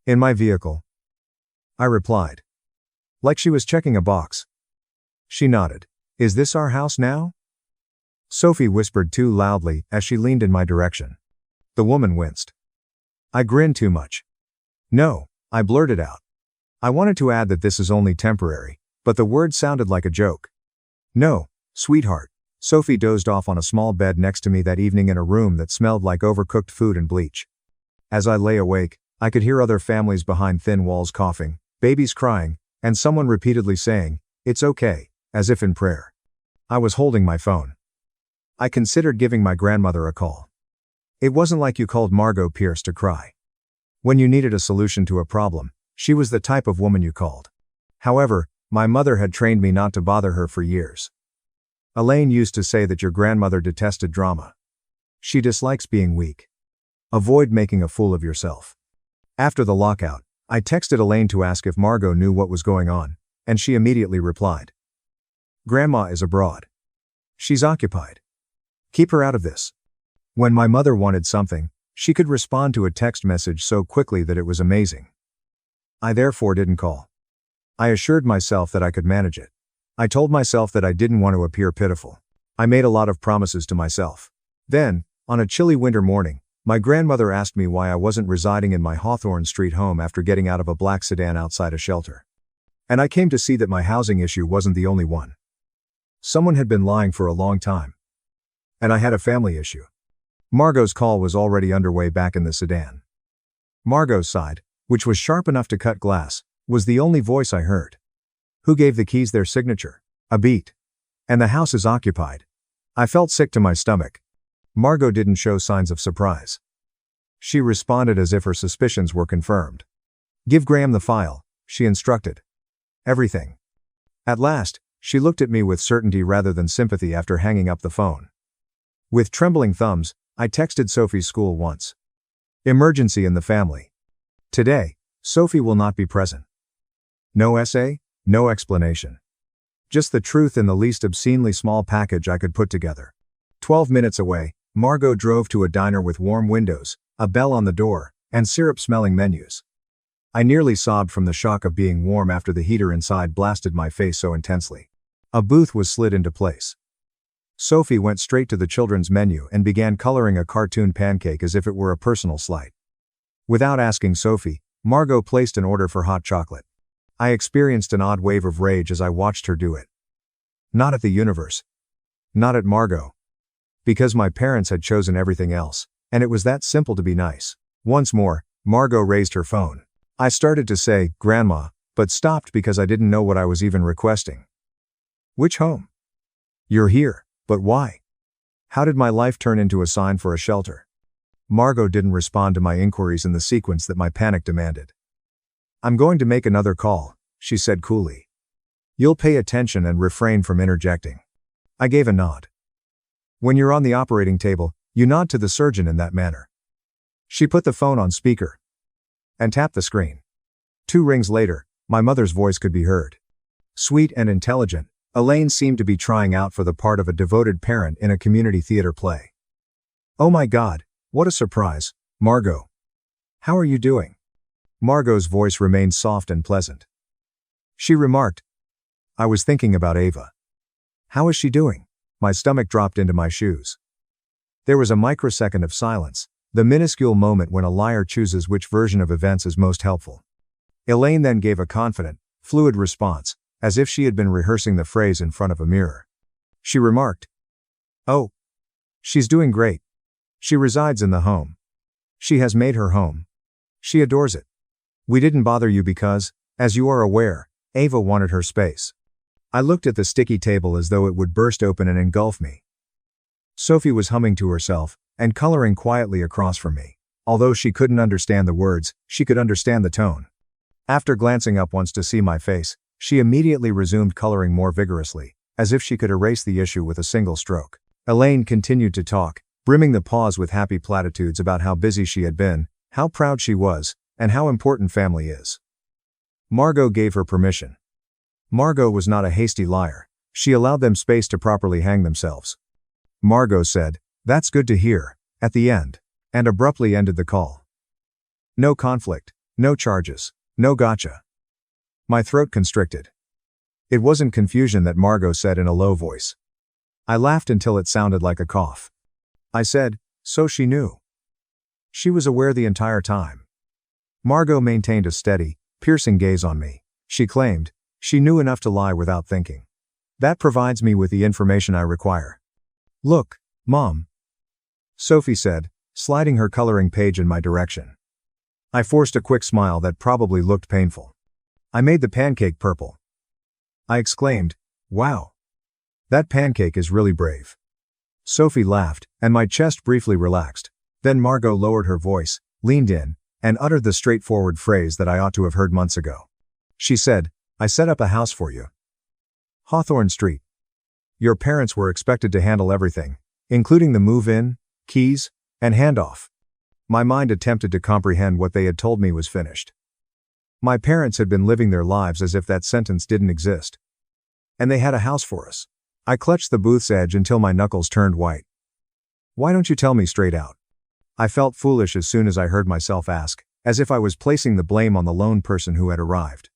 "In my vehicle," I replied. Like she was checking a box. She nodded. "Is this our house now?" Sophie whispered too loudly as she leaned in my direction. The woman winced. I grinned too much. "No," I blurted out. I wanted to add that this is only temporary, but the word sounded like a joke. "No, sweetheart." Sophie dozed off on a small bed next to me that evening in a room that smelled like overcooked food and bleach. As I lay awake, I could hear other families behind thin walls coughing, babies crying, and someone repeatedly saying, "It's okay," as if in prayer. I was holding my phone. I considered giving my grandmother a call. It wasn't like you called Margot Pierce to cry. When you needed a solution to a problem, she was the type of woman you called. However, my mother had trained me not to bother her for years. Elaine used to say that your grandmother detested drama. She dislikes being weak. Avoid making a fool of yourself. After the lockout, I texted Elaine to ask if Margot knew what was going on, and she immediately replied, "Grandma is abroad. She's occupied. Keep her out of this." When my mother wanted something, she could respond to a text message so quickly that it was amazing. I therefore didn't call. I assured myself that I could manage it. I told myself that I didn't want to appear pitiful. I made a lot of promises to myself. Then, on a chilly winter morning, my grandmother asked me why I wasn't residing in my Hawthorne Street home after getting out of a black sedan outside a shelter. And I came to see that my housing issue wasn't the only one. Someone had been lying for a long time. And I had a family issue. Margot's call was already underway back in the sedan. Margot's side, which was sharp enough to cut glass, was the only voice I heard. Who gave the keys their signature? A beat. And the house is occupied. I felt sick to my stomach. Margot didn't show signs of surprise. She responded as if her suspicions were confirmed. "Give Graham the file," she instructed. "Everything." At last, she looked at me with certainty rather than sympathy after hanging up the phone. With trembling thumbs, I texted Sophie's school once. "Emergency in the family. Today, Sophie will not be present." No essay, no explanation. Just the truth in the least obscenely small package I could put together. 12 minutes away, Margot drove to a diner with warm windows, a bell on the door, and syrup-smelling menus. I nearly sobbed from the shock of being warm after the heater inside blasted my face so intensely. A booth was slid into place. Sophie went straight to the children's menu and began coloring a cartoon pancake as if it were a personal slight. Without asking Sophie, Margot placed an order for hot chocolate. I experienced an odd wave of rage as I watched her do it. Not at the universe. Not at Margot. Because my parents had chosen everything else, and it was that simple to be nice. Once more, Margot raised her phone. I started to say, "Grandma," but stopped because I didn't know what I was even requesting. "Which home?" "You're here, but why? How did my life turn into a sign for a shelter?" Margot didn't respond to my inquiries in the sequence that my panic demanded. "I'm going to make another call," she said coolly. "You'll pay attention and refrain from interjecting." I gave a nod. When you're on the operating table, you nod to the surgeon in that manner. She put the phone on speaker and tapped the screen. 2 rings later, my mother's voice could be heard. Sweet and intelligent, Elaine seemed to be trying out for the part of a devoted parent in a community theater play. "Oh my God, what a surprise, Margot. How are you doing?" Margot's voice remained soft and pleasant. She remarked, "I was thinking about Ava. How is she doing?" My stomach dropped into my shoes. There was a microsecond of silence, the minuscule moment when a liar chooses which version of events is most helpful. Elaine then gave a confident, fluid response, as if she had been rehearsing the phrase in front of a mirror. She remarked, "Oh, she's doing great. She resides in the home. She has made her home. She adores it. We didn't bother you because, as you are aware, Ava wanted her space." I looked at the sticky table as though it would burst open and engulf me. Sophie was humming to herself, and coloring quietly across from me. Although she couldn't understand the words, she could understand the tone. After glancing up once to see my face, she immediately resumed coloring more vigorously, as if she could erase the issue with a single stroke. Elaine continued to talk, brimming the pause with happy platitudes about how busy she had been, how proud she was, and how important family is. Margot gave her permission. Margot was not a hasty liar. She allowed them space to properly hang themselves. Margot said, "That's good to hear," at the end, and abruptly ended the call. No conflict, no charges, no gotcha. My throat constricted. It wasn't confusion that Margot said in a low voice. I laughed until it sounded like a cough. I said, "So she knew." She was aware the entire time. Margot maintained a steady, piercing gaze on me. She claimed, she knew enough to lie without thinking. That provides me with the information I require. "Look, Mom," Sophie said, sliding her coloring page in my direction. I forced a quick smile that probably looked painful. "I made the pancake purple." I exclaimed, "Wow. That pancake is really brave." Sophie laughed, and my chest briefly relaxed. Then Margot lowered her voice, leaned in, and uttered the straightforward phrase that I ought to have heard months ago. She said, "I set up a house for you. Hawthorne Street. Your parents were expected to handle everything, including the move-in, keys, and handoff." My mind attempted to comprehend what they had told me was finished. My parents had been living their lives as if that sentence didn't exist. And they had a house for us. I clutched the booth's edge until my knuckles turned white. "Why don't you tell me straight out?" I felt foolish as soon as I heard myself ask, as if I was placing the blame on the lone person who had arrived.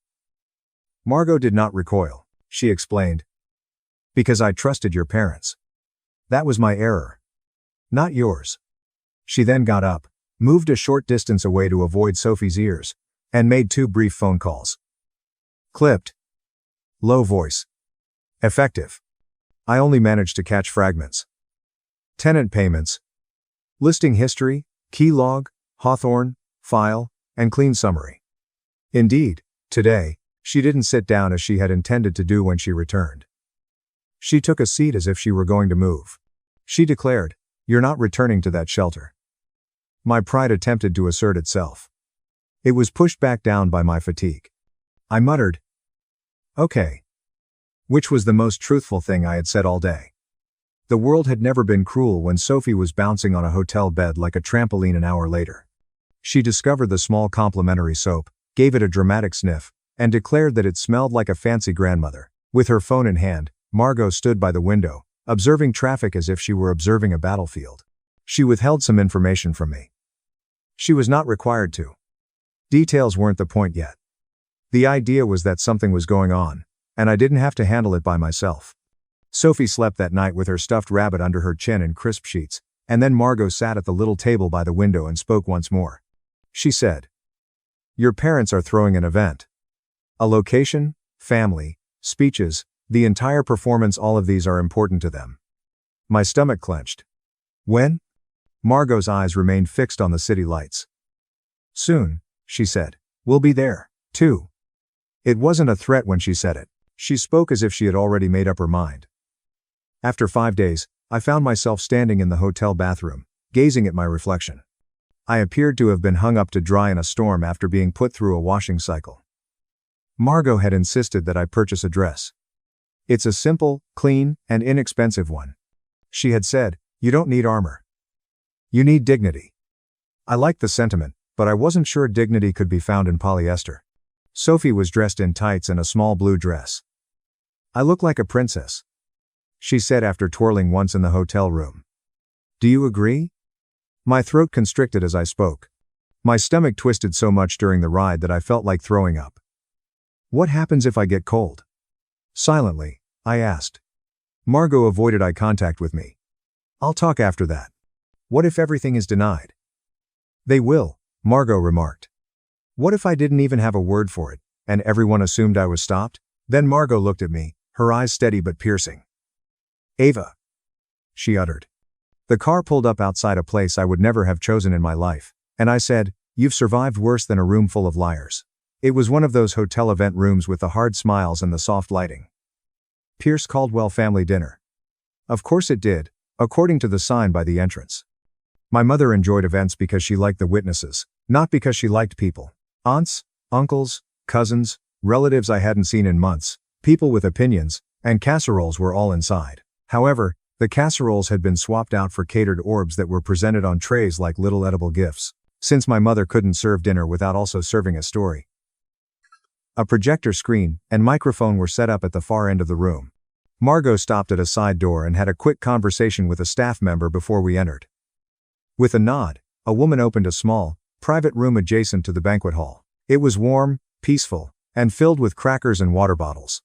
Margot did not recoil. She explained, "Because I trusted your parents. That was my error. Not yours." She then got up, moved a short distance away to avoid Sophie's ears, and made 2 brief phone calls. Clipped. Low voice. Effective. I only managed to catch fragments. Tenant payments. Listing history, key log, Hawthorne, file, and clean summary. Indeed, today, she didn't sit down as she had intended to do when she returned. She took a seat as if she were going to move. She declared, "You're not returning to that shelter." My pride attempted to assert itself. It was pushed back down by my fatigue. I muttered, "Okay." Which was the most truthful thing I had said all day. The world had never been cruel when Sophie was bouncing on a hotel bed like a trampoline an hour later. She discovered the small complimentary soap, gave it a dramatic sniff, and declared that it smelled like a fancy grandmother. With her phone in hand, Margot stood by the window, observing traffic as if she were observing a battlefield. She withheld some information from me. She was not required to. Details weren't the point yet. The idea was that something was going on, and I didn't have to handle it by myself. Sophie slept that night with her stuffed rabbit under her chin in crisp sheets, and then Margot sat at the little table by the window and spoke once more. She said, "Your parents are throwing an event. A location, family, speeches, the entire performance, all of these are important to them." My stomach clenched. "When?" Margot's eyes remained fixed on the city lights. "Soon," she said. "We'll be there, too." It wasn't a threat when she said it. She spoke as if she had already made up her mind. After 5 days, I found myself standing in the hotel bathroom, gazing at my reflection. I appeared to have been hung up to dry in a storm after being put through a washing cycle. Margot had insisted that I purchase a dress. It's a simple, clean, and inexpensive one. She had said, "You don't need armor. You need dignity." I liked the sentiment, but I wasn't sure dignity could be found in polyester. Sophie was dressed in tights and a small blue dress. "I look like a princess," she said after twirling once in the hotel room. "Do you agree?" My throat constricted as I spoke. My stomach twisted so much during the ride that I felt like throwing up. "What happens if I get cold?" Silently, I asked. Margot avoided eye contact with me. "I'll talk after that." "What if everything is denied?" "They will," Margot remarked. "What if I didn't even have a word for it, and everyone assumed I was stopped?" Then Margot looked at me, her eyes steady but piercing. "Ava," she uttered. The car pulled up outside a place I would never have chosen in my life, and I said, "You've survived worse than a room full of liars." It was one of those hotel event rooms with the hard smiles and the soft lighting. Pierce Caldwell family dinner. Of course it did, according to the sign by the entrance. My mother enjoyed events because she liked the witnesses, not because she liked people. Aunts, uncles, cousins, relatives I hadn't seen in months, people with opinions, and casseroles were all inside. However, the casseroles had been swapped out for catered orbs that were presented on trays like little edible gifts, since my mother couldn't serve dinner without also serving a story. A projector screen and microphone were set up at the far end of the room. Margot stopped at a side door and had a quick conversation with a staff member before we entered. With a nod, a woman opened a small, private room adjacent to the banquet hall. It was warm, peaceful, and filled with crackers and water bottles.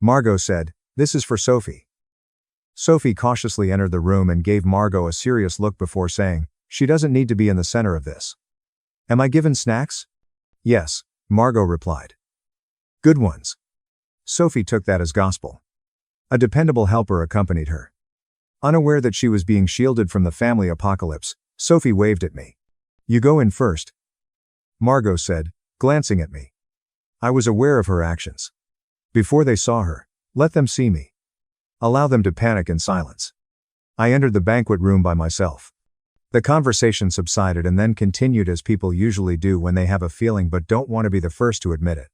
Margot said, "This is for Sophie." Sophie cautiously entered the room and gave Margot a serious look before saying, "She doesn't need to be in the center of this." "Am I given snacks?" "Yes," Margot replied. "Good ones." Sophie took that as gospel. A dependable helper accompanied her. Unaware that she was being shielded from the family apocalypse, Sophie waved at me. "You go in first," Margot said, glancing at me. I was aware of her actions. Before they saw her, let them see me. Allow them to panic in silence. I entered the banquet room by myself. The conversation subsided and then continued as people usually do when they have a feeling but don't want to be the first to admit it.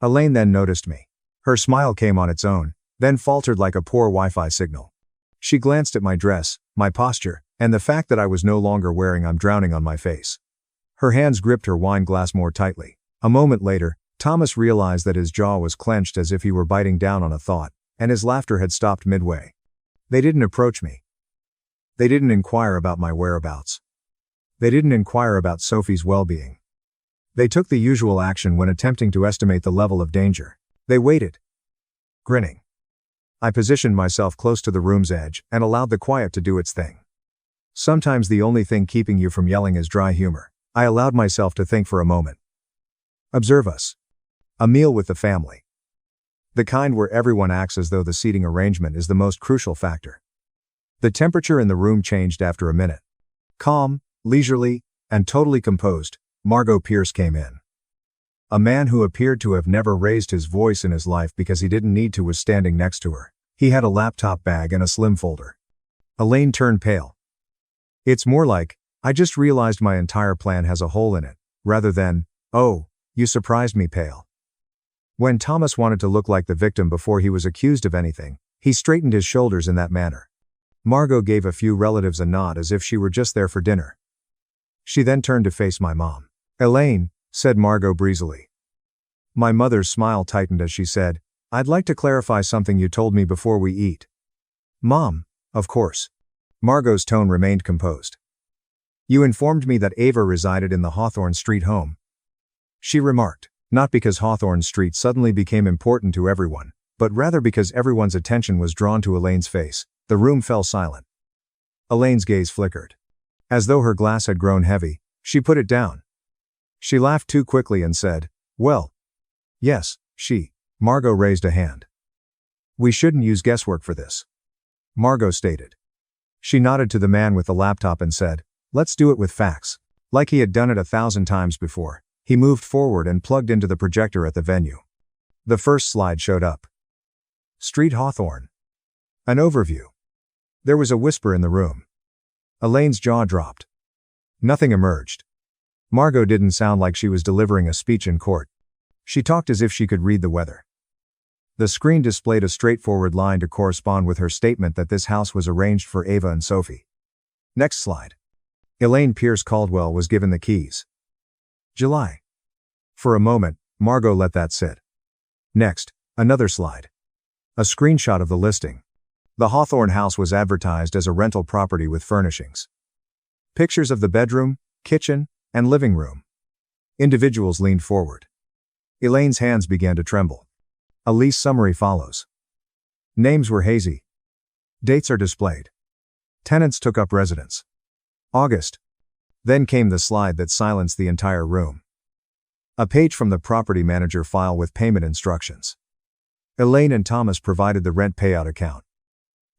Elaine then noticed me. Her smile came on its own, then faltered like a poor Wi-Fi signal. She glanced at my dress, my posture, and the fact that I was no longer wearing "I'm drowning" on my face. Her hands gripped her wine glass more tightly. A moment later, Thomas realized that his jaw was clenched as if he were biting down on a thought, and his laughter had stopped midway. They didn't approach me. They didn't inquire about my whereabouts. They didn't inquire about Sophie's well-being. They took the usual action when attempting to estimate the level of danger. They waited. Grinning. I positioned myself close to the room's edge and allowed the quiet to do its thing. Sometimes the only thing keeping you from yelling is dry humor. I allowed myself to think for a moment. Observe us. A meal with the family. The kind where everyone acts as though the seating arrangement is the most crucial factor. The temperature in the room changed after a minute. Calm, leisurely, and totally composed, Margot Pierce came in. A man who appeared to have never raised his voice in his life because he didn't need to was standing next to her. He had a laptop bag and a slim folder. Elaine turned pale. "It's more like, I just realized my entire plan has a hole in it, rather than, oh, you surprised me pale." When Thomas wanted to look like the victim before he was accused of anything, he straightened his shoulders in that manner. Margot gave a few relatives a nod as if she were just there for dinner. She then turned to face my mom. "Elaine," said Margot breezily. My mother's smile tightened as she said, "I'd like to clarify something you told me before we eat." "Mom, of course." Margot's tone remained composed. You informed me that Ava resided in the Hawthorne Street home. She remarked, not because Hawthorne Street suddenly became important to everyone, but rather because everyone's attention was drawn to Elaine's face. The room fell silent. Elaine's gaze flickered. As though her glass had grown heavy, she put it down. She laughed too quickly and said, "Well, yes, she." Margot raised a hand. "We shouldn't use guesswork for this," Margot stated. She nodded to the man with the laptop and said, "Let's do it with facts." Like he had done it 1,000 times before, he moved forward and plugged into the projector at the venue. The first slide showed up. Street Hawthorne. An overview. There was a whisper in the room. Elaine's jaw dropped. Nothing emerged. Margot didn't sound like she was delivering a speech in court. She talked as if she could read the weather. The screen displayed a straightforward line to correspond with her statement that this house was arranged for Ava and Sophie. Next slide. Elaine Pierce Caldwell was given the keys. July. For a moment, Margot let that sit. Next, another slide. A screenshot of the listing. The Hawthorne house was advertised as a rental property with furnishings. Pictures of the bedroom, kitchen, and living room. Individuals leaned forward. Elaine's hands began to tremble. A lease summary follows. Names were hazy. Dates are displayed. Tenants took up residence. August. Then came the slide that silenced the entire room. A page from the property manager file with payment instructions. Elaine and Thomas provided the rent payout account.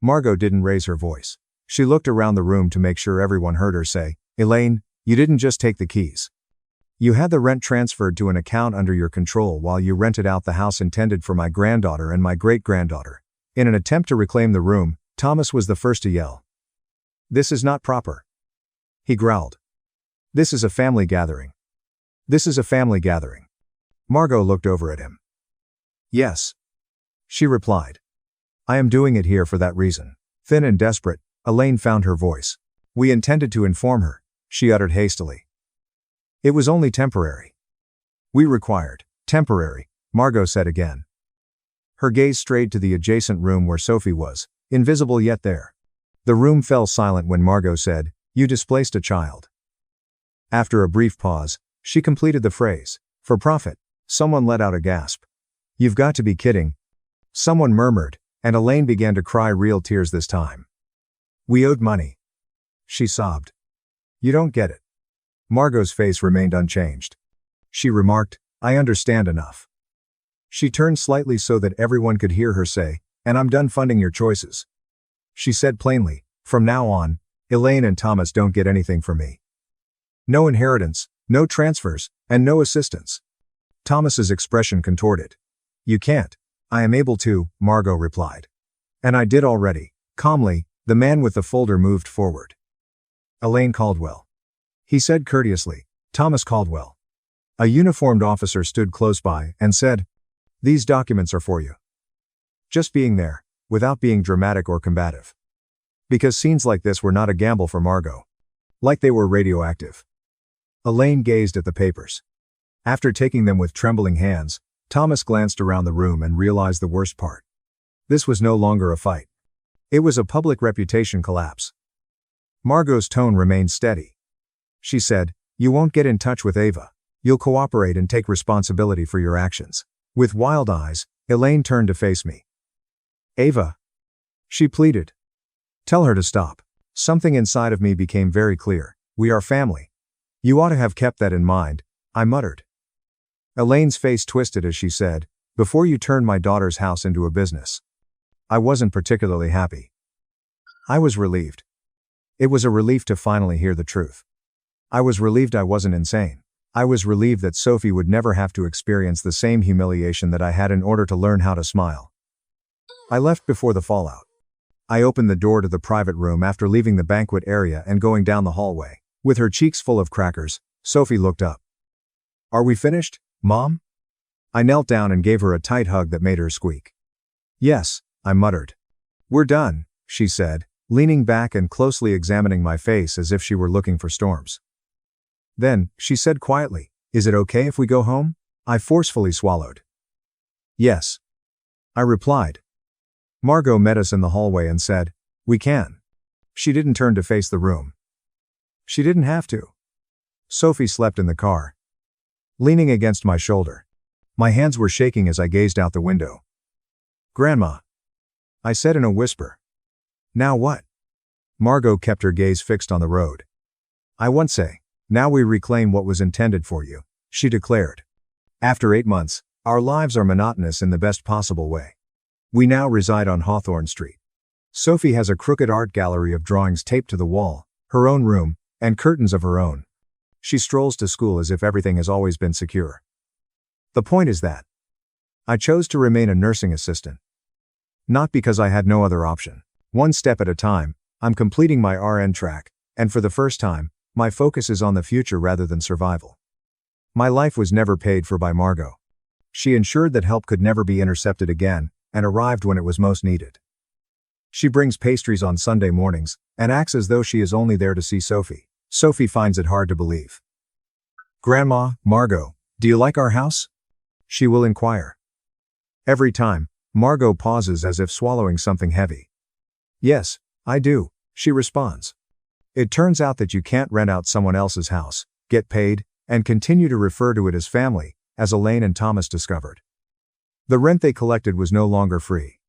Margot didn't raise her voice. She looked around the room to make sure everyone heard her say, "Elaine, you didn't just take the keys. You had the rent transferred to an account under your control while you rented out the house intended for my granddaughter and my great-granddaughter." In an attempt to reclaim the room, Thomas was the first to yell. "This is not proper," he growled. "This is a family gathering. This is a family gathering." Margot looked over at him. "Yes," she replied. "I am doing it here for that reason." Thin and desperate, Elaine found her voice. "We intended to inform her," she uttered hastily. "It was only temporary." "We required temporary," Margot said again. Her gaze strayed to the adjacent room where Sophie was, invisible yet there. The room fell silent when Margot said, "You displaced a child." After a brief pause, she completed the phrase, "For profit." Someone let out a gasp. "You've got to be kidding," someone murmured, and Elaine began to cry real tears this time. "We owed money," she sobbed. "You don't get it." Margot's face remained unchanged. She remarked, "I understand enough." She turned slightly so that everyone could hear her say, "And I'm done funding your choices." She said plainly, "From now on, Elaine and Thomas don't get anything from me. No inheritance, no transfers, and no assistance." Thomas's expression contorted. "You can't." "I am able to," Margot replied. "And I did already." Calmly, the man with the folder moved forward. "Elaine Caldwell," he said courteously. "Thomas Caldwell." A uniformed officer stood close by and said, "These documents are for you." Just being there, without being dramatic or combative. Because scenes like this were not a gamble for Margot. Like they were radioactive. Elaine gazed at the papers. After taking them with trembling hands, Thomas glanced around the room and realized the worst part. This was no longer a fight. It was a public reputation collapse. Margot's tone remained steady. She said, "You won't get in touch with Ava. You'll cooperate and take responsibility for your actions." With wild eyes, Elaine turned to face me. "Ava," she pleaded. "Tell her to stop." Something inside of me became very clear. "We are family. You ought to have kept that in mind," I muttered. Elaine's face twisted as she said, "Before you turned my daughter's house into a business." I wasn't particularly happy. I was relieved. It was a relief to finally hear the truth. I was relieved I wasn't insane. I was relieved that Sophie would never have to experience the same humiliation that I had in order to learn how to smile. I left before the fallout. I opened the door to the private room after leaving the banquet area and going down the hallway. With her cheeks full of crackers, Sophie looked up. "Are we finished, Mom?" I knelt down and gave her a tight hug that made her squeak. "Yes," I muttered. "We're done," she said, leaning back and closely examining my face as if she were looking for storms. Then, she said quietly, "Is it okay if we go home?" I forcefully swallowed. "Yes," I replied. Margot met us in the hallway and said, "We can." She didn't turn to face the room. She didn't have to. Sophie slept in the car, leaning against my shoulder. My hands were shaking as I gazed out the window. Grandma, I said in a whisper. Now what? Margot kept her gaze fixed on the road. I won't say. Now we reclaim what was intended for you, she declared. After 8 months, our lives are monotonous in the best possible way. We now reside on Hawthorne Street. Sophie has a crooked art gallery of drawings taped to the wall, her own room, and curtains of her own. She strolls to school as if everything has always been secure. The point is that I chose to remain a nursing assistant. Not because I had no other option. One step at a time, I'm completing my RN track, and for the first time, my focus is on the future rather than survival. My life was never paid for by Margot. She ensured that help could never be intercepted again, and arrived when it was most needed. She brings pastries on Sunday mornings, and acts as though she is only there to see Sophie. Sophie finds it hard to believe. Grandma, Margot, do you like our house? She will inquire. Every time, Margot pauses as if swallowing something heavy. Yes, I do, she responds. It turns out that you can't rent out someone else's house, get paid, and continue to refer to it as family, as Elaine and Thomas discovered. The rent they collected was no longer free.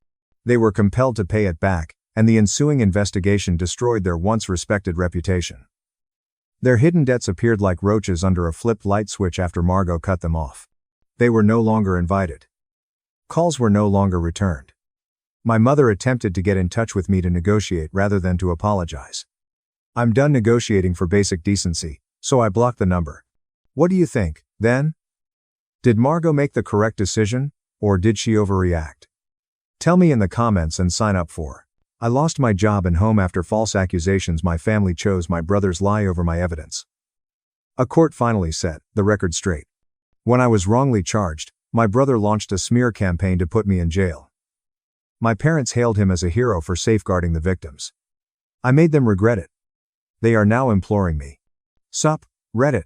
They were compelled to pay it back, and the ensuing investigation destroyed their once respected reputation. Their hidden debts appeared like roaches under a flipped light switch after Margot cut them off. They were no longer invited. Calls were no longer returned. My mother attempted to get in touch with me to negotiate rather than to apologize. I'm done negotiating for basic decency, so I blocked the number. What do you think, then? Did Margot make the correct decision, or did she overreact? Tell me in the comments and sign up for. I lost my job and home after false accusations. My family chose my brother's lie over my evidence. A court finally set the record straight. When I was wrongly charged, my brother launched a smear campaign to put me in jail. My parents hailed him as a hero for safeguarding the victims. I made them regret it. They are now imploring me. Sup, Reddit.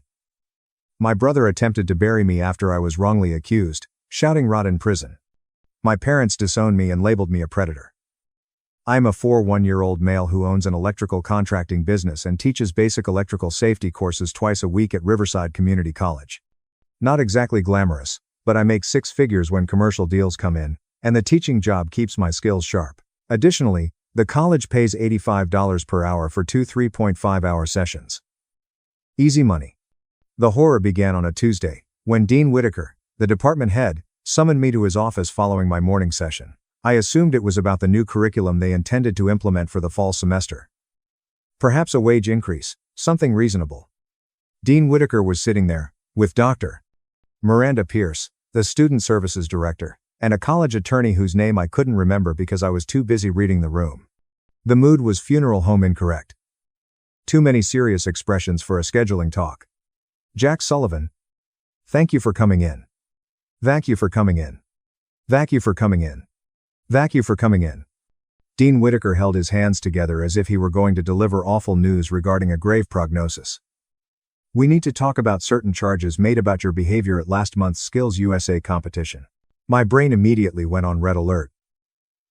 My brother attempted to bury me after I was wrongly accused, shouting rot in prison. My parents disowned me and labeled me a predator. I am a 41-year-old male who owns an electrical contracting business and teaches basic electrical safety courses twice a week at Riverside Community College. Not exactly glamorous, but I make 6 figures when commercial deals come in, and the teaching job keeps my skills sharp. Additionally, the college pays $85 per hour for 2 3.5-hour sessions. Easy money. The horror began on a Tuesday, when Dean Whitaker, the department head, summoned me to his office following my morning session. I assumed it was about the new curriculum they intended to implement for the fall semester. Perhaps a wage increase, something reasonable. Dean Whitaker was sitting there, with Dr. Miranda Pierce, the student services director, and a college attorney whose name I couldn't remember because I was too busy reading the room. The mood was funeral home incorrect. Too many serious expressions for a scheduling talk. Jack Sullivan. Thank you for coming in. Thank you for coming in. Thank you for coming in. Thank you for coming in. Dean Whitaker held his hands together as if he were going to deliver awful news regarding a grave prognosis. We need to talk about certain charges made about your behavior at last month's Skills USA competition. My brain immediately went on red alert.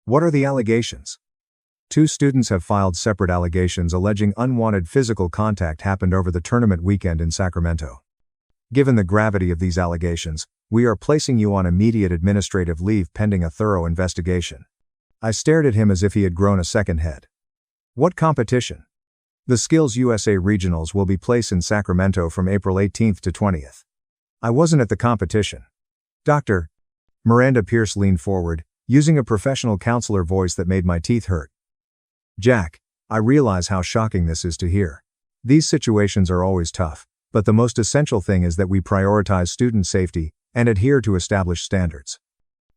What are the allegations? 2 students have filed separate allegations alleging unwanted physical contact happened over the tournament weekend in Sacramento. Given the gravity of these allegations, we are placing you on immediate administrative leave pending a thorough investigation. I stared at him as if he had grown a second head. What competition? The Skills USA Regionals will be placed in Sacramento from April 18th to 20th. I wasn't at the competition. Dr. Miranda Pierce leaned forward, using a professional counselor voice that made my teeth hurt. Jack, I realize how shocking this is to hear. These situations are always tough, but the most essential thing is that we prioritize student safety and adhere to established standards.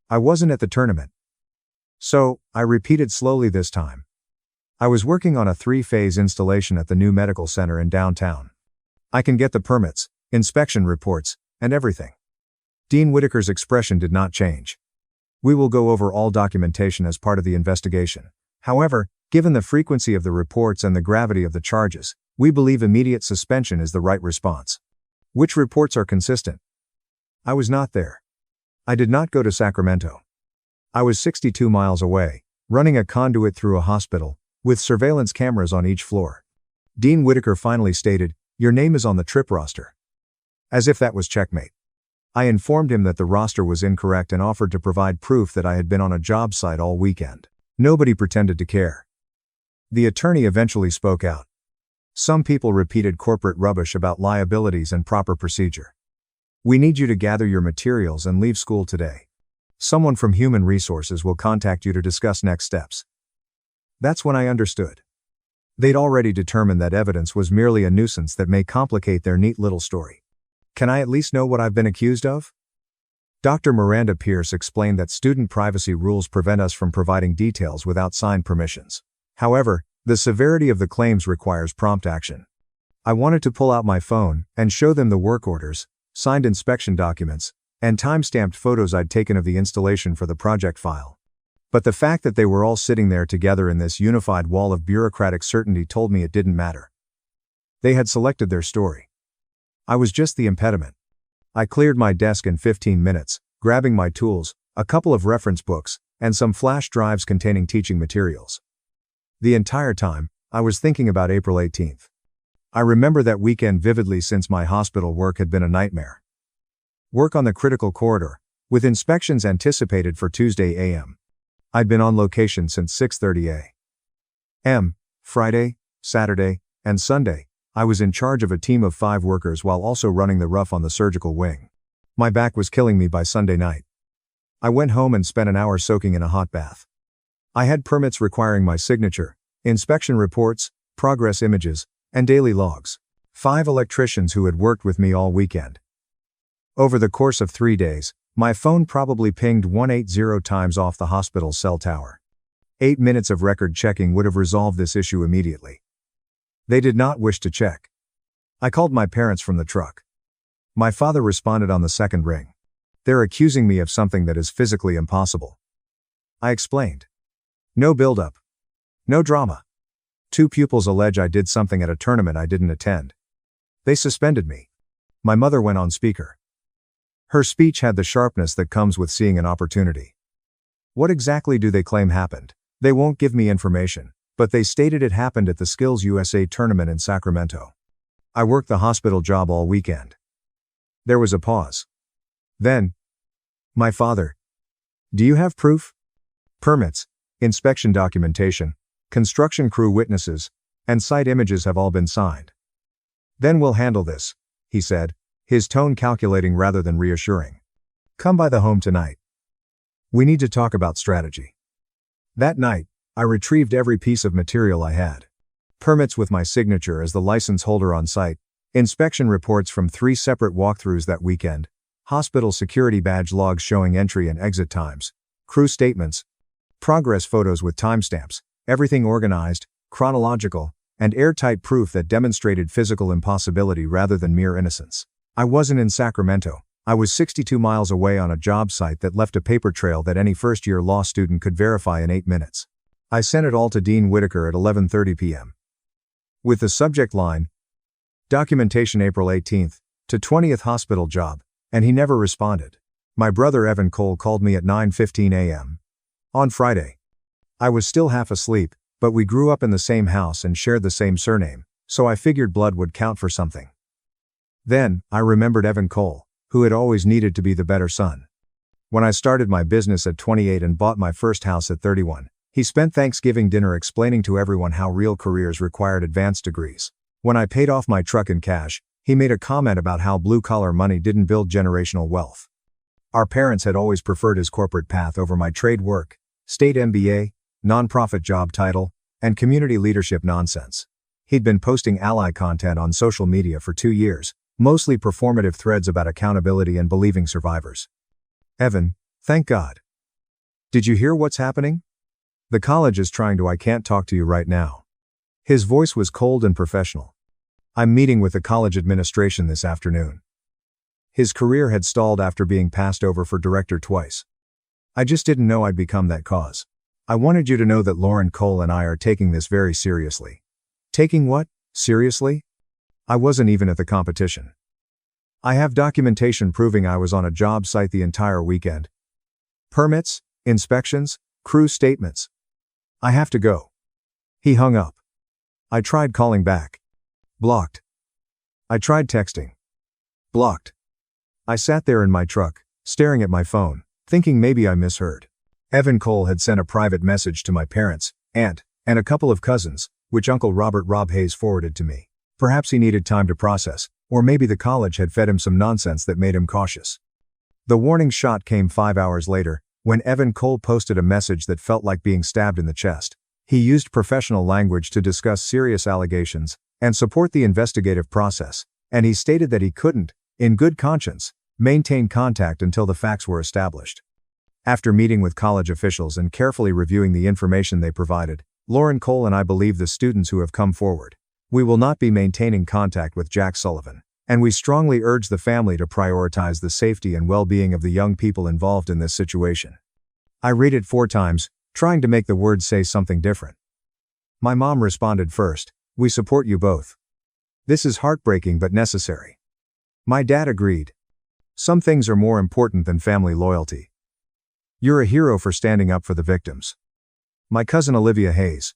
I wasn't at the tournament. So, I repeated slowly this time. I was working on a 3-phase installation at the new medical center in downtown. I can get the permits, inspection reports, and everything. Dean Whitaker's expression did not change. We will go over all documentation as part of the investigation. However, given the frequency of the reports and the gravity of the charges, we believe immediate suspension is the right response. Which reports are consistent? I was not there. I did not go to Sacramento. I was 62 miles away, running a conduit through a hospital, with surveillance cameras on each floor. Dean Whitaker finally stated, "Your name is on the trip roster." As if that was checkmate. I informed him that the roster was incorrect and offered to provide proof that I had been on a job site all weekend. Nobody pretended to care. The attorney eventually spoke out. Some people repeated corporate rubbish about liabilities and proper procedure. "We need you to gather your materials and leave school today. Someone from Human Resources will contact you to discuss next steps." That's when I understood. They'd already determined that evidence was merely a nuisance that may complicate their neat little story. Can I at least know what I've been accused of? Dr. Miranda Pierce explained that student privacy rules prevent us from providing details without signed permissions. However, the severity of the claims requires prompt action. I wanted to pull out my phone and show them the work orders, signed inspection documents, and time-stamped photos I'd taken of the installation for the project file. But the fact that they were all sitting there together in this unified wall of bureaucratic certainty told me it didn't matter. They had selected their story. I was just the impediment. I cleared my desk in 15 minutes, grabbing my tools, a couple of reference books, and some flash drives containing teaching materials. The entire time, I was thinking about April 18th. I remember that weekend vividly since my hospital work had been a nightmare. Work on the critical corridor, with inspections anticipated for Tuesday a.m. I'd been on location since 6:30 a.m. Friday, Saturday, and Sunday. I was in charge of a team of 5 workers while also running the rough on the surgical wing. My back was killing me by Sunday night. I went home and spent an hour soaking in a hot bath. I had permits requiring my signature, inspection reports, progress images, and daily logs. 5 electricians who had worked with me all weekend. Over the course of 3 days, my phone probably pinged 180 times off the hospital's cell tower. 8 minutes of record checking would have resolved this issue immediately. They did not wish to check. I called my parents from the truck. My father responded on the second ring. "They're accusing me of something that is physically impossible." I explained. "No build-up. No drama. 2 pupils allege I did something at a tournament I didn't attend. They suspended me." My mother went on speaker. Her speech had the sharpness that comes with seeing an opportunity. "What exactly do they claim happened? They won't give me information, but they stated it happened at the Skills USA tournament in Sacramento. I worked the hospital job all weekend." There was a pause. Then, "My father, do you have proof? Permits, inspection documentation, construction crew witnesses, and site images have all been signed." "Then we'll handle this," he said, his tone calculating rather than reassuring. "Come by the home tonight. We need to talk about strategy." That night, I retrieved every piece of material I had. Permits with my signature as the license holder on site, inspection reports from 3 separate walkthroughs that weekend, hospital security badge logs showing entry and exit times, crew statements, progress photos with timestamps, everything organized, chronological, and airtight proof that demonstrated physical impossibility rather than mere innocence. I wasn't in Sacramento. I was 62 miles away on a job site that left a paper trail that any first-year law student could verify in 8 minutes. I sent it all to Dean Whitaker at 11:30 p.m. with the subject line, "Documentation April 18th, to 20th hospital job," and he never responded. My brother Evan Cole called me at 9:15 a.m. on Friday. I was still half asleep, but we grew up in the same house and shared the same surname, so I figured blood would count for something. Then, I remembered Evan Cole, who had always needed to be the better son. When I started my business at 28 and bought my first house at 31, he spent Thanksgiving dinner explaining to everyone how real careers required advanced degrees. When I paid off my truck in cash, he made a comment about how blue-collar money didn't build generational wealth. Our parents had always preferred his corporate path over my trade work, state MBA, nonprofit job title, and community leadership nonsense. He'd been posting ally content on social media for 2 years, mostly performative threads about accountability and believing survivors. "Evan, thank God. Did you hear what's happening? The college is trying to. I can't talk to you right now." His voice was cold and professional. "I'm meeting with the college administration this afternoon." His career had stalled after being passed over for director twice. "I just didn't know I'd become that cause. I wanted you to know that Lauren Cole and I are taking this very seriously." Taking what, seriously? I wasn't even at the competition. "I have documentation proving I was on a job site the entire weekend. Permits, inspections, crew statements. I have to go." He hung up. I tried calling back, Blocked. I tried texting. Blocked. I sat there in my truck, staring at my phone, thinking maybe I misheard. Evan Cole had sent a private message to my parents, aunt, and a couple of cousins, which Uncle Robert Rob Hayes forwarded to me. Perhaps he needed time to process, or maybe the college had fed him some nonsense that made him cautious. The warning shot came 5 hours later, when Evan Cole posted a message that felt like being stabbed in the chest. He used professional language to discuss serious allegations and support the investigative process, and he stated that he couldn't, in good conscience, maintain contact until the facts were established. After meeting with college officials and carefully reviewing the information they provided, Lauren Cole and I believe the students who have come forward. We will not be maintaining contact with Jack Sullivan, and we strongly urge the family to prioritize the safety and well-being of the young people involved in this situation. I read it 4 times, trying to make the words say something different. My mom responded first, "We support you both. This is heartbreaking but necessary." My dad agreed. "Some things are more important than family loyalty. You're a hero for standing up for the victims." My cousin Olivia Hayes.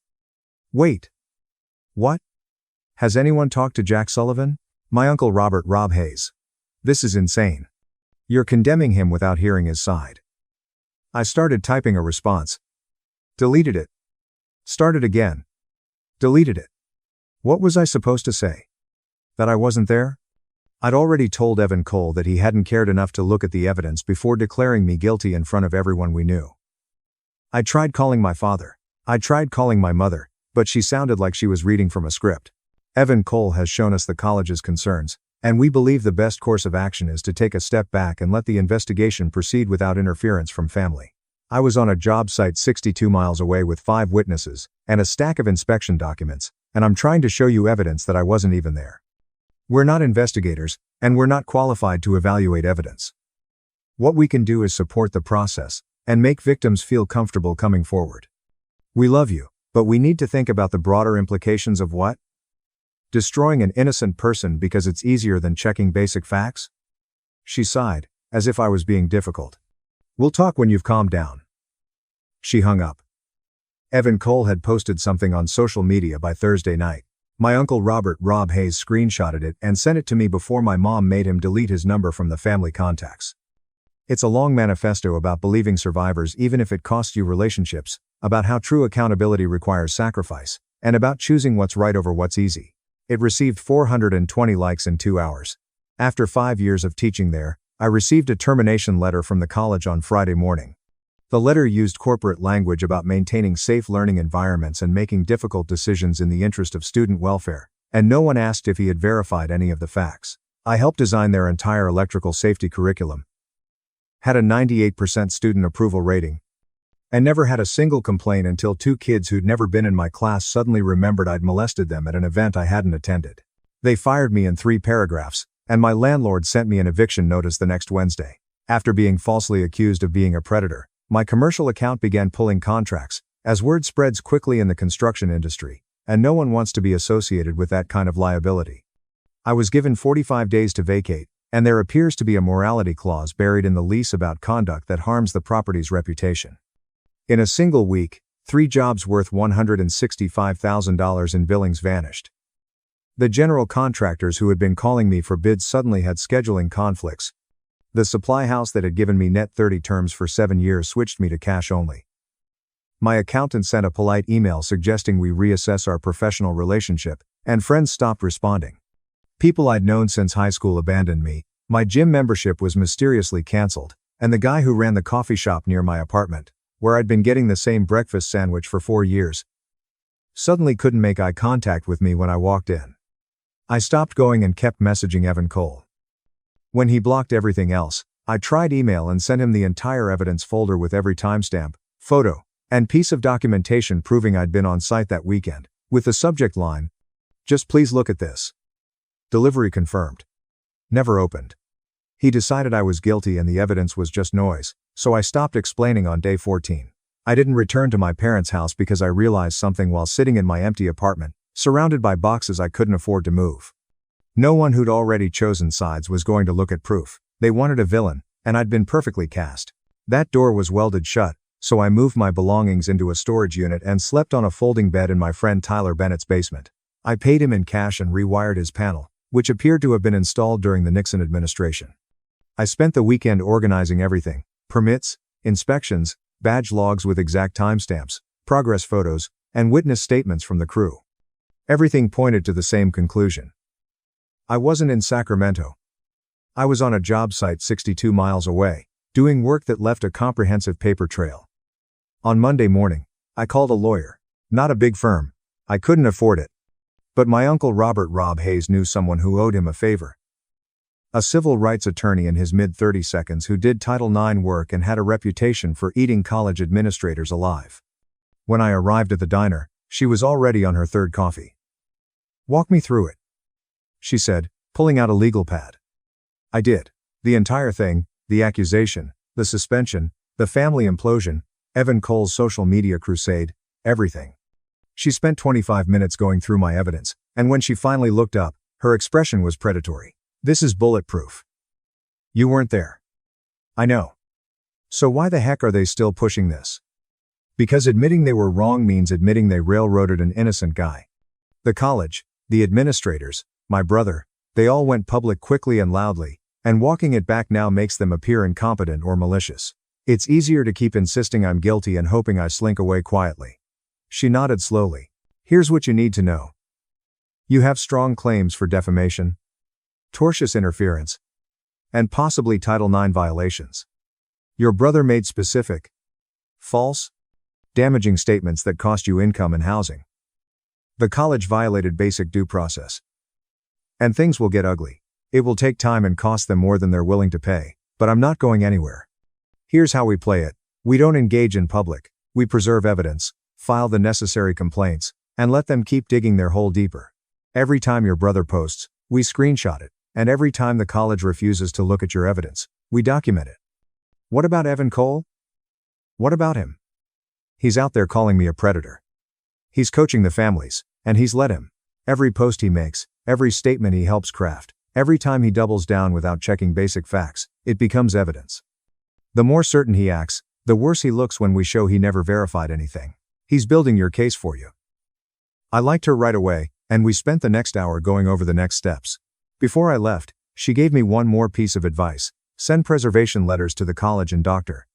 "Wait. What? Has anyone talked to Jack Sullivan?" My uncle Robert Rob Hayes. "This is insane. You're condemning him without hearing his side." I started typing a response. Deleted it. Started again. Deleted it. What was I supposed to say? That I wasn't there? I'd already told Evan Cole that he hadn't cared enough to look at the evidence before declaring me guilty in front of everyone we knew. I tried calling my father. I tried calling my mother, but she sounded like she was reading from a script. Evan Cole has shown us the college's concerns, and we believe the best course of action is to take a step back and let the investigation proceed without interference from family. I was on a job site 62 miles away with 5 witnesses and a stack of inspection documents, and I'm trying to show you evidence that I wasn't even there. We're not investigators, and we're not qualified to evaluate evidence. What we can do is support the process and make victims feel comfortable coming forward. We love you, but we need to think about the broader implications of what? Destroying an innocent person because it's easier than checking basic facts? She sighed, as if I was being difficult. We'll talk when you've calmed down. She hung up. Evan Cole had posted something on social media by Thursday night. My uncle Robert Rob Hayes screenshotted it and sent it to me before my mom made him delete his number from the family contacts. It's a long manifesto about believing survivors even if it costs you relationships, about how true accountability requires sacrifice, and about choosing what's right over what's easy. It received 420 likes in 2 hours. After 5 years of teaching there, I received a termination letter from the college on Friday morning. The letter used corporate language about maintaining safe learning environments and making difficult decisions in the interest of student welfare, and no one asked if he had verified any of the facts. I helped design their entire electrical safety curriculum. Had a 98% student approval rating. And never had a single complaint until 2 kids who'd never been in my class suddenly remembered I'd molested them at an event I hadn't attended. They fired me in 3 paragraphs, and my landlord sent me an eviction notice the next Wednesday. After being falsely accused of being a predator, my commercial account began pulling contracts, as word spreads quickly in the construction industry, and no one wants to be associated with that kind of liability. I was given 45 days to vacate, and there appears to be a morality clause buried in the lease about conduct that harms the property's reputation. In a single week, 3 jobs worth $165,000 in billings vanished. The general contractors who had been calling me for bids suddenly had scheduling conflicts. The supply house that had given me net 30 terms for 7 years switched me to cash only. My accountant sent a polite email suggesting we reassess our professional relationship, and friends stopped responding. People I'd known since high school abandoned me, my gym membership was mysteriously canceled, and the guy who ran the coffee shop near my apartment, where I'd been getting the same breakfast sandwich for 4 years, suddenly couldn't make eye contact with me when I walked in. I stopped going and kept messaging Evan Cole. When he blocked everything else, I tried email and sent him the entire evidence folder with every timestamp, photo, and piece of documentation proving I'd been on site that weekend, with the subject line, "Just please look at this." Delivery confirmed. Never opened. He decided I was guilty and the evidence was just noise, so I stopped explaining on day 14. I didn't return to my parents' house because I realized something while sitting in my empty apartment, surrounded by boxes I couldn't afford to move. No one who'd already chosen sides was going to look at proof. They wanted a villain, and I'd been perfectly cast. That door was welded shut, so I moved my belongings into a storage unit and slept on a folding bed in my friend Tyler Bennett's basement. I paid him in cash and rewired his panel, which appeared to have been installed during the Nixon administration. I spent the weekend organizing everything: permits, inspections, badge logs with exact timestamps, progress photos, and witness statements from the crew. Everything pointed to the same conclusion. I wasn't in Sacramento. I was on a job site 62 miles away, doing work that left a comprehensive paper trail. On Monday morning, I called a lawyer. Not a big firm. I couldn't afford it. But my uncle Rob Hayes knew someone who owed him a favor. A civil rights attorney in his mid-30s who did Title IX work and had a reputation for eating college administrators alive. When I arrived at the diner, she was already on her third coffee. "Walk me through it," she said, pulling out a legal pad. I did. The entire thing: the accusation, the suspension, the family implosion, Evan Cole's social media crusade, everything. She spent 25 minutes going through my evidence, and when she finally looked up, her expression was predatory. "This is bulletproof. You weren't there." "I know. So why the heck are they still pushing this?" "Because admitting they were wrong means admitting they railroaded an innocent guy. The college, the administrators, my brother, they all went public quickly and loudly, and walking it back now makes them appear incompetent or malicious. It's easier to keep insisting I'm guilty and hoping I slink away quietly." She nodded slowly. "Here's what you need to know. You have strong claims for defamation, tortious interference, and possibly Title IX violations. Your brother made specific, false, damaging statements that cost you income and housing. The college violated basic due process. And things will get ugly. It will take time and cost them more than they're willing to pay, but I'm not going anywhere. Here's how we play it. We don't engage in public. We preserve evidence, file the necessary complaints, and let them keep digging their hole deeper. Every time your brother posts, we screenshot it, and every time the college refuses to look at your evidence, we document it." "What about Evan Cole?" "What about him? He's out there calling me a predator. He's coaching the families, and he's let him. Every post he makes, every statement he helps craft, every time he doubles down without checking basic facts, it becomes evidence. The more certain he acts, the worse he looks when we show he never verified anything. He's building your case for you." I liked her right away, and we spent the next hour going over the next steps. Before I left, she gave me one more piece of advice: send preservation letters to the college and Dr.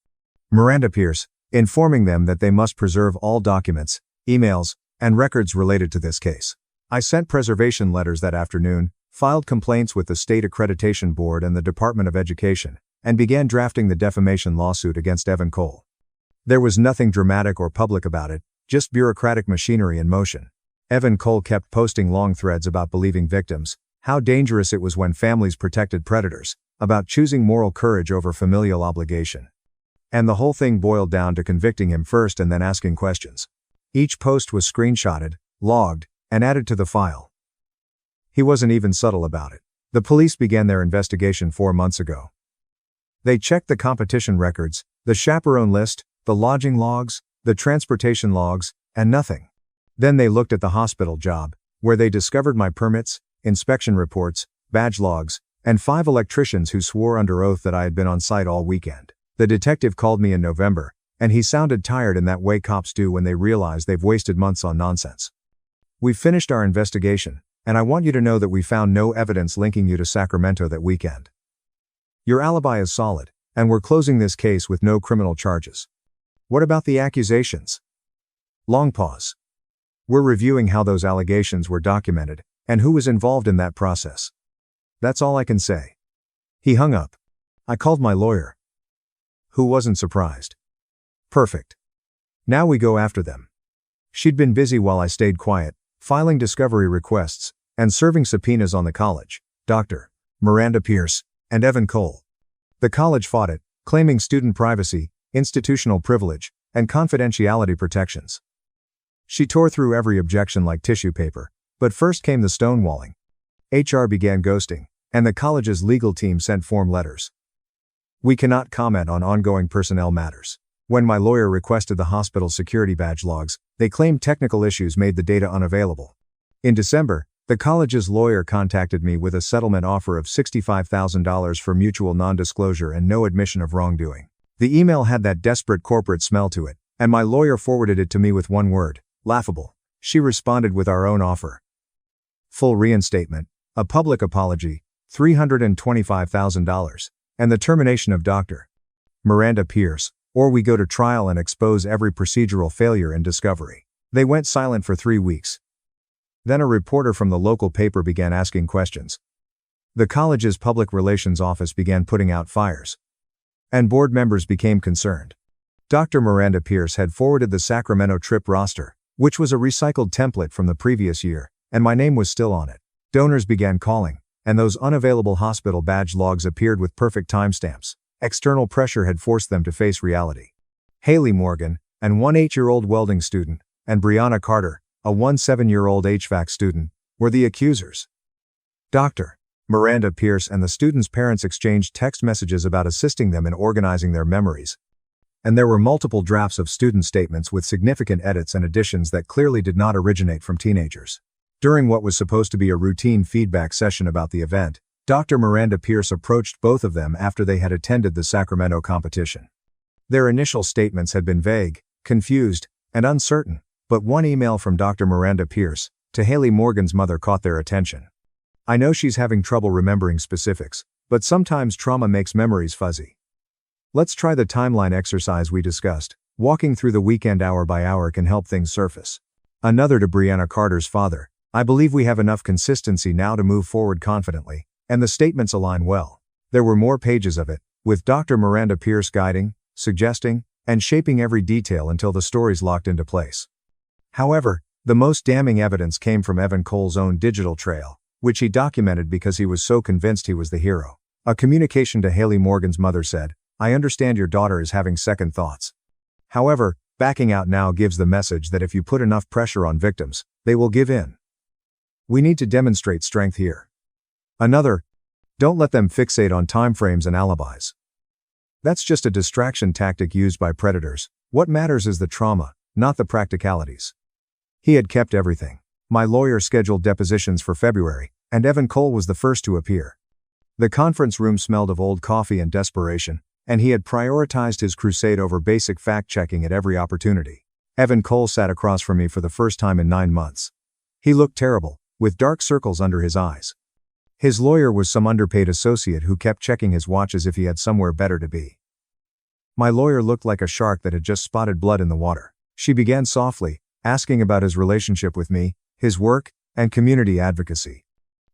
Miranda Pierce, informing them that they must preserve all documents, emails, and records related to this case. I sent preservation letters that afternoon, filed complaints with the State Accreditation Board and the Department of Education, and began drafting the defamation lawsuit against Evan Cole. There was nothing dramatic or public about it, just bureaucratic machinery in motion. Evan Cole kept posting long threads about believing victims, how dangerous it was when families protected predators, about choosing moral courage over familial obligation. And the whole thing boiled down to convicting him first and then asking questions. Each post was screenshotted, logged, and added to the file. He wasn't even subtle about it. The police began their investigation 4 months ago. They checked the competition records, the chaperone list, the lodging logs, the transportation logs, and nothing. Then they looked at the hospital job, where they discovered my permits, inspection reports, badge logs, and 5 electricians who swore under oath that I had been on site all weekend. The detective called me in November, and he sounded tired in that way cops do when they realize they've wasted months on nonsense. "We've finished our investigation, and I want you to know that we found no evidence linking you to Sacramento that weekend. Your alibi is solid, and we're closing this case with no criminal charges." "What about the accusations?" Long pause. "We're reviewing how those allegations were documented, and who was involved in that process. That's all I can say." He hung up. I called my lawyer, who wasn't surprised. "Perfect. Now we go after them." She'd been busy while I stayed quiet, filing discovery requests, and serving subpoenas on the college, Dr. Miranda Pierce, and Evan Cole. The college fought it, claiming student privacy, institutional privilege, and confidentiality protections. She tore through every objection like tissue paper, but first came the stonewalling. HR began ghosting, and the college's legal team sent form letters. "We cannot comment on ongoing personnel matters." When my lawyer requested the hospital security badge logs, they claimed technical issues made the data unavailable. In December, the college's lawyer contacted me with a settlement offer of $65,000 for mutual non-disclosure and no admission of wrongdoing. The email had that desperate corporate smell to it, and my lawyer forwarded it to me with one word: laughable. She responded with our own offer. full reinstatement, a public apology, $325,000, and the termination of Dr. Miranda Pierce, or we go to trial and expose every procedural failure in discovery. They went silent for 3 weeks. Then a reporter from the local paper began asking questions. The college's public relations office began putting out fires. And board members became concerned. Dr. Miranda Pierce had forwarded the Sacramento trip roster, which was a recycled template from the previous year, and my name was still on it. Donors began calling, and those unavailable hospital badge logs appeared with perfect timestamps. External pressure had forced them to face reality. Haley Morgan, an 8-year-old welding student, and Brianna Carter, a 7-year-old HVAC student, were the accusers. Dr. Miranda Pierce and the students' parents exchanged text messages about assisting them in organizing their memories. And there were multiple drafts of student statements with significant edits and additions that clearly did not originate from teenagers. During what was supposed to be a routine feedback session about the event, Dr. Miranda Pierce approached both of them after they had attended the Sacramento competition. Their initial statements had been vague, confused, and uncertain, but one email from Dr. Miranda Pierce to Haley Morgan's mother caught their attention. I know she's having trouble remembering specifics, but sometimes trauma makes memories fuzzy. Let's try the timeline exercise we discussed. Walking through the weekend hour by hour can help things surface. Another to Brianna Carter's father. I believe we have enough consistency now to move forward confidently, and the statements align well. There were more pages of it, with Dr. Miranda Pierce guiding, suggesting, and shaping every detail until the stories locked into place. However, the most damning evidence came from Evan Cole's own digital trail, which he documented because he was so convinced he was the hero. A communication to Haley Morgan's mother said, "I understand your daughter is having second thoughts. However, backing out now gives the message that if you put enough pressure on victims, they will give in. We need to demonstrate strength here." Another, "Don't let them fixate on timeframes and alibis. That's just a distraction tactic used by predators. What matters is the trauma, not the practicalities." He had kept everything. My lawyer scheduled depositions for February, and Evan Cole was the first to appear. The conference room smelled of old coffee and desperation, and he had prioritized his crusade over basic fact-checking at every opportunity. Evan Cole sat across from me for the first time in 9 months. He looked terrible, with dark circles under his eyes. His lawyer was some underpaid associate who kept checking his watch as if he had somewhere better to be. My lawyer looked like a shark that had just spotted blood in the water. She began softly, asking about his relationship with me, his work, and community advocacy.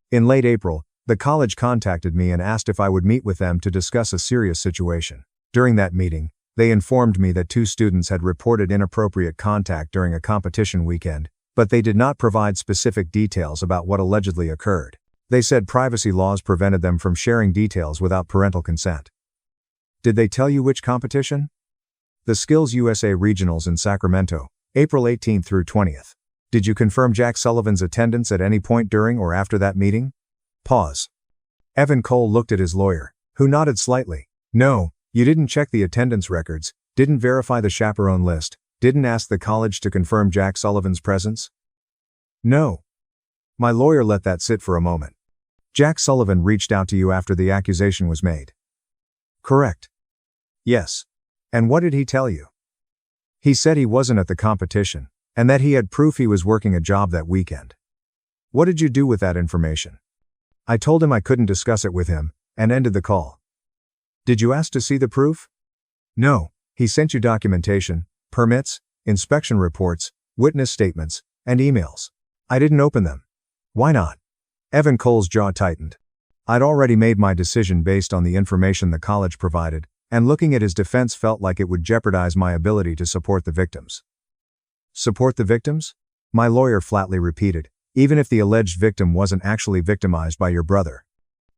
In late April, the college contacted me and asked if I would meet with them to discuss a serious situation. During that meeting, they informed me that 2 students had reported inappropriate contact during a competition weekend, but they did not provide specific details about what allegedly occurred. They said privacy laws prevented them from sharing details without parental consent. Did they tell you which competition? The Skills USA Regionals in Sacramento, April 18th through 20th. Did you confirm Jack Sullivan's attendance at any point during or after that meeting? Pause. Evan Cole looked at his lawyer, who nodded slightly. No, you didn't check the attendance records, didn't verify the chaperone list, didn't ask the college to confirm Jack Sullivan's presence? No. My lawyer let that sit for a moment. Jack Sullivan reached out to you after the accusation was made. Correct. Yes. And what did he tell you? He said he wasn't at the competition, and that he had proof he was working a job that weekend. What did you do with that information? I told him I couldn't discuss it with him, and ended the call. Did you ask to see the proof? No, he sent you documentation, permits, inspection reports, witness statements, and emails. I didn't open them. Why not? Evan Cole's jaw tightened. I'd already made my decision based on the information the college provided, and looking at his defense felt like it would jeopardize my ability to support the victims. Support the victims? My lawyer flatly repeated, even if the alleged victim wasn't actually victimized by your brother.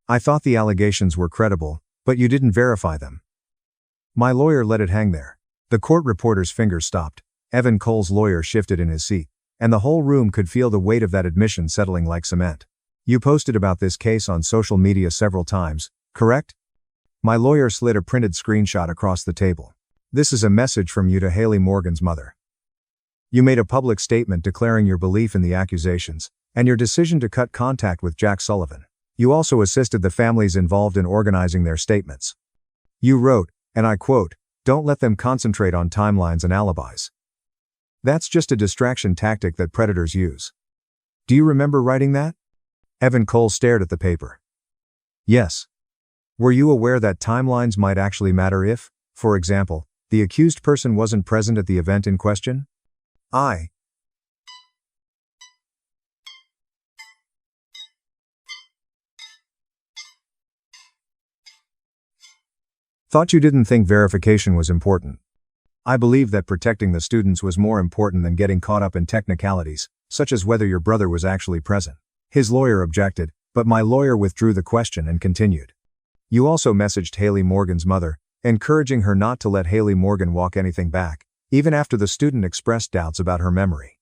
I thought the allegations were credible, but you didn't verify them. My lawyer let it hang there. The court reporter's fingers stopped. Evan Cole's lawyer shifted in his seat, and the whole room could feel the weight of that admission settling like cement. You posted about this case on social media several times, correct? My lawyer slid a printed screenshot across the table. This is a message from you to Haley Morgan's mother. You made a public statement declaring your belief in the accusations, and your decision to cut contact with Jack Sullivan. You also assisted the families involved in organizing their statements. You wrote, and I quote, "Don't let them concentrate on timelines and alibis. That's just a distraction tactic that predators use." Do you remember writing that? Evan Cole stared at the paper. Yes. Were you aware that timelines might actually matter if, for example, the accused person wasn't present at the event in question? I thought you didn't think verification was important. I believe that protecting the students was more important than getting caught up in technicalities, such as whether your brother was actually present. His lawyer objected, but my lawyer withdrew the question and continued. You also messaged Haley Morgan's mother, encouraging her not to let Haley Morgan walk anything back, even after the student expressed doubts about her memory.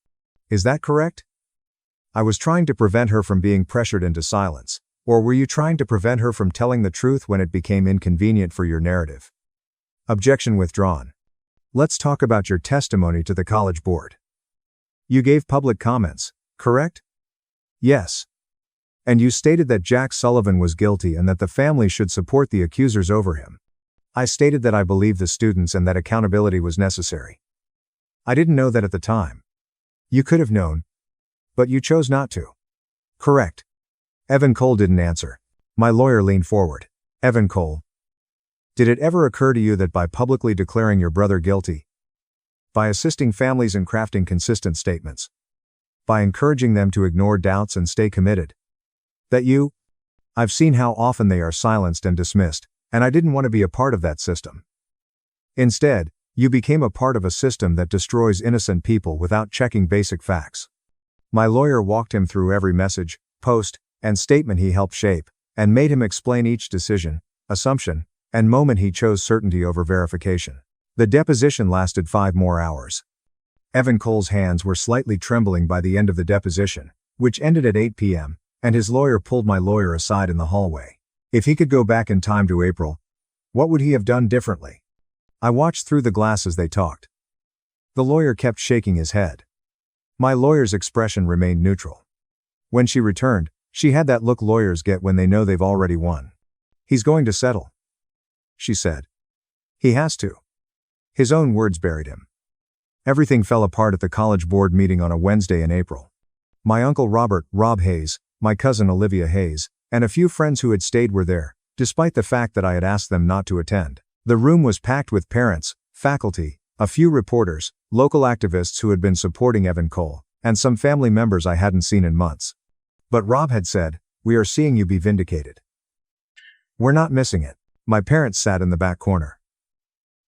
Is that correct? I was trying to prevent her from being pressured into silence, or were you trying to prevent her from telling the truth when it became inconvenient for your narrative? Objection withdrawn. Let's talk about your testimony to the college board. You gave public comments, correct? Yes. And you stated that Jack Sullivan was guilty and that the family should support the accusers over him. I stated that I believe the students and that accountability was necessary. I didn't know that at the time. You could have known. But you chose not to. Correct. Evan Cole didn't answer. My lawyer leaned forward. Evan Cole. Did it ever occur to you that by publicly declaring your brother guilty, by assisting families in crafting consistent statements, by encouraging them to ignore doubts and stay committed, that I've seen how often they are silenced and dismissed, and I didn't want to be a part of that system. Instead, you became a part of a system that destroys innocent people without checking basic facts. My lawyer walked him through every message, post, and statement he helped shape, and made him explain each decision, assumption, and moment he chose certainty over verification. The deposition lasted 5 more hours. Evan Cole's hands were slightly trembling by the end of the deposition, which ended at 8 p.m., and his lawyer pulled my lawyer aside in the hallway. If he could go back in time to April, what would he have done differently? I watched through the glass as they talked. The lawyer kept shaking his head. My lawyer's expression remained neutral. When she returned, she had that look lawyers get when they know they've already won. He's going to settle, she said. He has to. His own words buried him. Everything fell apart at the college board meeting on a Wednesday in April. My uncle Robert, Rob Hayes, my cousin Olivia Hayes, and a few friends who had stayed were there, despite the fact that I had asked them not to attend. The room was packed with parents, faculty, a few reporters, local activists who had been supporting Evan Cole, and some family members I hadn't seen in months. But Rob had said, "We are seeing you be vindicated. We're not missing it." My parents sat in the back corner.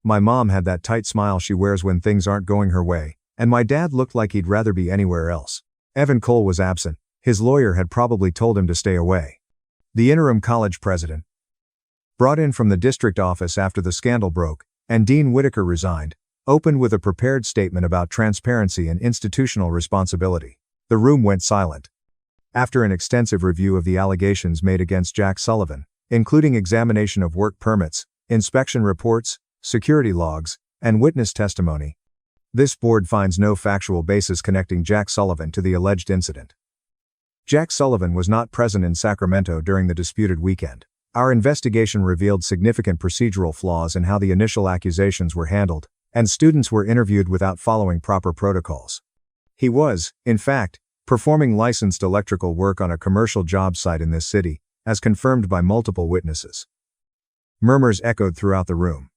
My mom had that tight smile she wears when things aren't going her way, and my dad looked like he'd rather be anywhere else. Evan Cole was absent. His lawyer had probably told him to stay away. The interim college president, brought in from the district office after the scandal broke, and Dean Whitaker resigned, opened with a prepared statement about transparency and institutional responsibility. The room went silent. After an extensive review of the allegations made against Jack Sullivan, including examination of work permits, inspection reports, security logs, and witness testimony, this board finds no factual basis connecting Jack Sullivan to the alleged incident. Jack Sullivan was not present in Sacramento during the disputed weekend. Our investigation revealed significant procedural flaws in how the initial accusations were handled, and students were interviewed without following proper protocols. He was, in fact, performing licensed electrical work on a commercial job site in this city, as confirmed by multiple witnesses. Murmurs echoed throughout the room.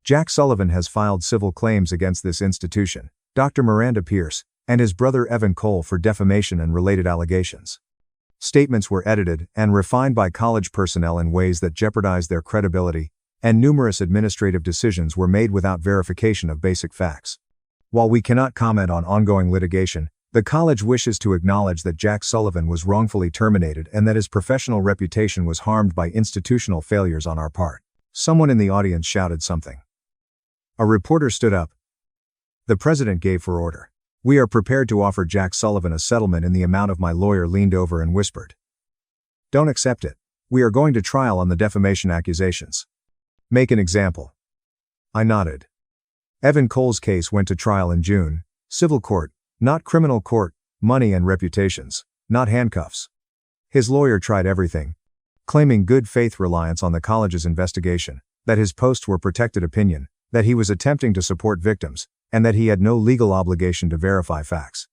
Jack Sullivan has filed civil claims against this institution, Dr. Miranda Pierce, and his brother Evan Cole for defamation and related allegations. Statements were edited and refined by college personnel in ways that jeopardized their credibility, and numerous administrative decisions were made without verification of basic facts. While we cannot comment on ongoing litigation, the college wishes to acknowledge that Jack Sullivan was wrongfully terminated and that his professional reputation was harmed by institutional failures on our part. Someone in the audience shouted something. A reporter stood up. The president gave for order. "We are prepared to offer Jack Sullivan a settlement in the amount of." My lawyer leaned over and whispered. "Don't accept it. We are going to trial on the defamation accusations. Make an example." I nodded. Evan Cole's case went to trial in June, civil court, not criminal court, money and reputations, not handcuffs. His lawyer tried everything, claiming good faith reliance on the college's investigation, that his posts were protected opinion, that he was attempting to support victims, and that he had no legal obligation to verify facts.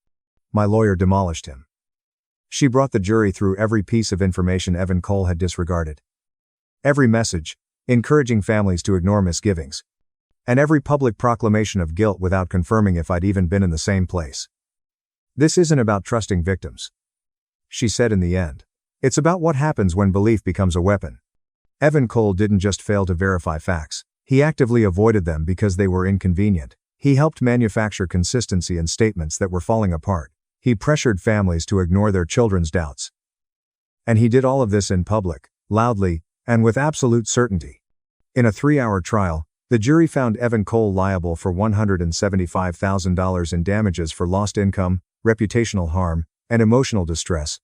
My lawyer demolished him. She brought the jury through every piece of information Evan Cole had disregarded. Every message, encouraging families to ignore misgivings. And every public proclamation of guilt without confirming if I'd even been in the same place. This isn't about trusting victims, she said in the end. It's about what happens when belief becomes a weapon. Evan Cole didn't just fail to verify facts, he actively avoided them because they were inconvenient. He helped manufacture consistency in statements that were falling apart. He pressured families to ignore their children's doubts. And he did all of this in public, loudly, and with absolute certainty. In a 3-hour trial, the jury found Evan Cole liable for $175,000 in damages for lost income, reputational harm, and emotional distress,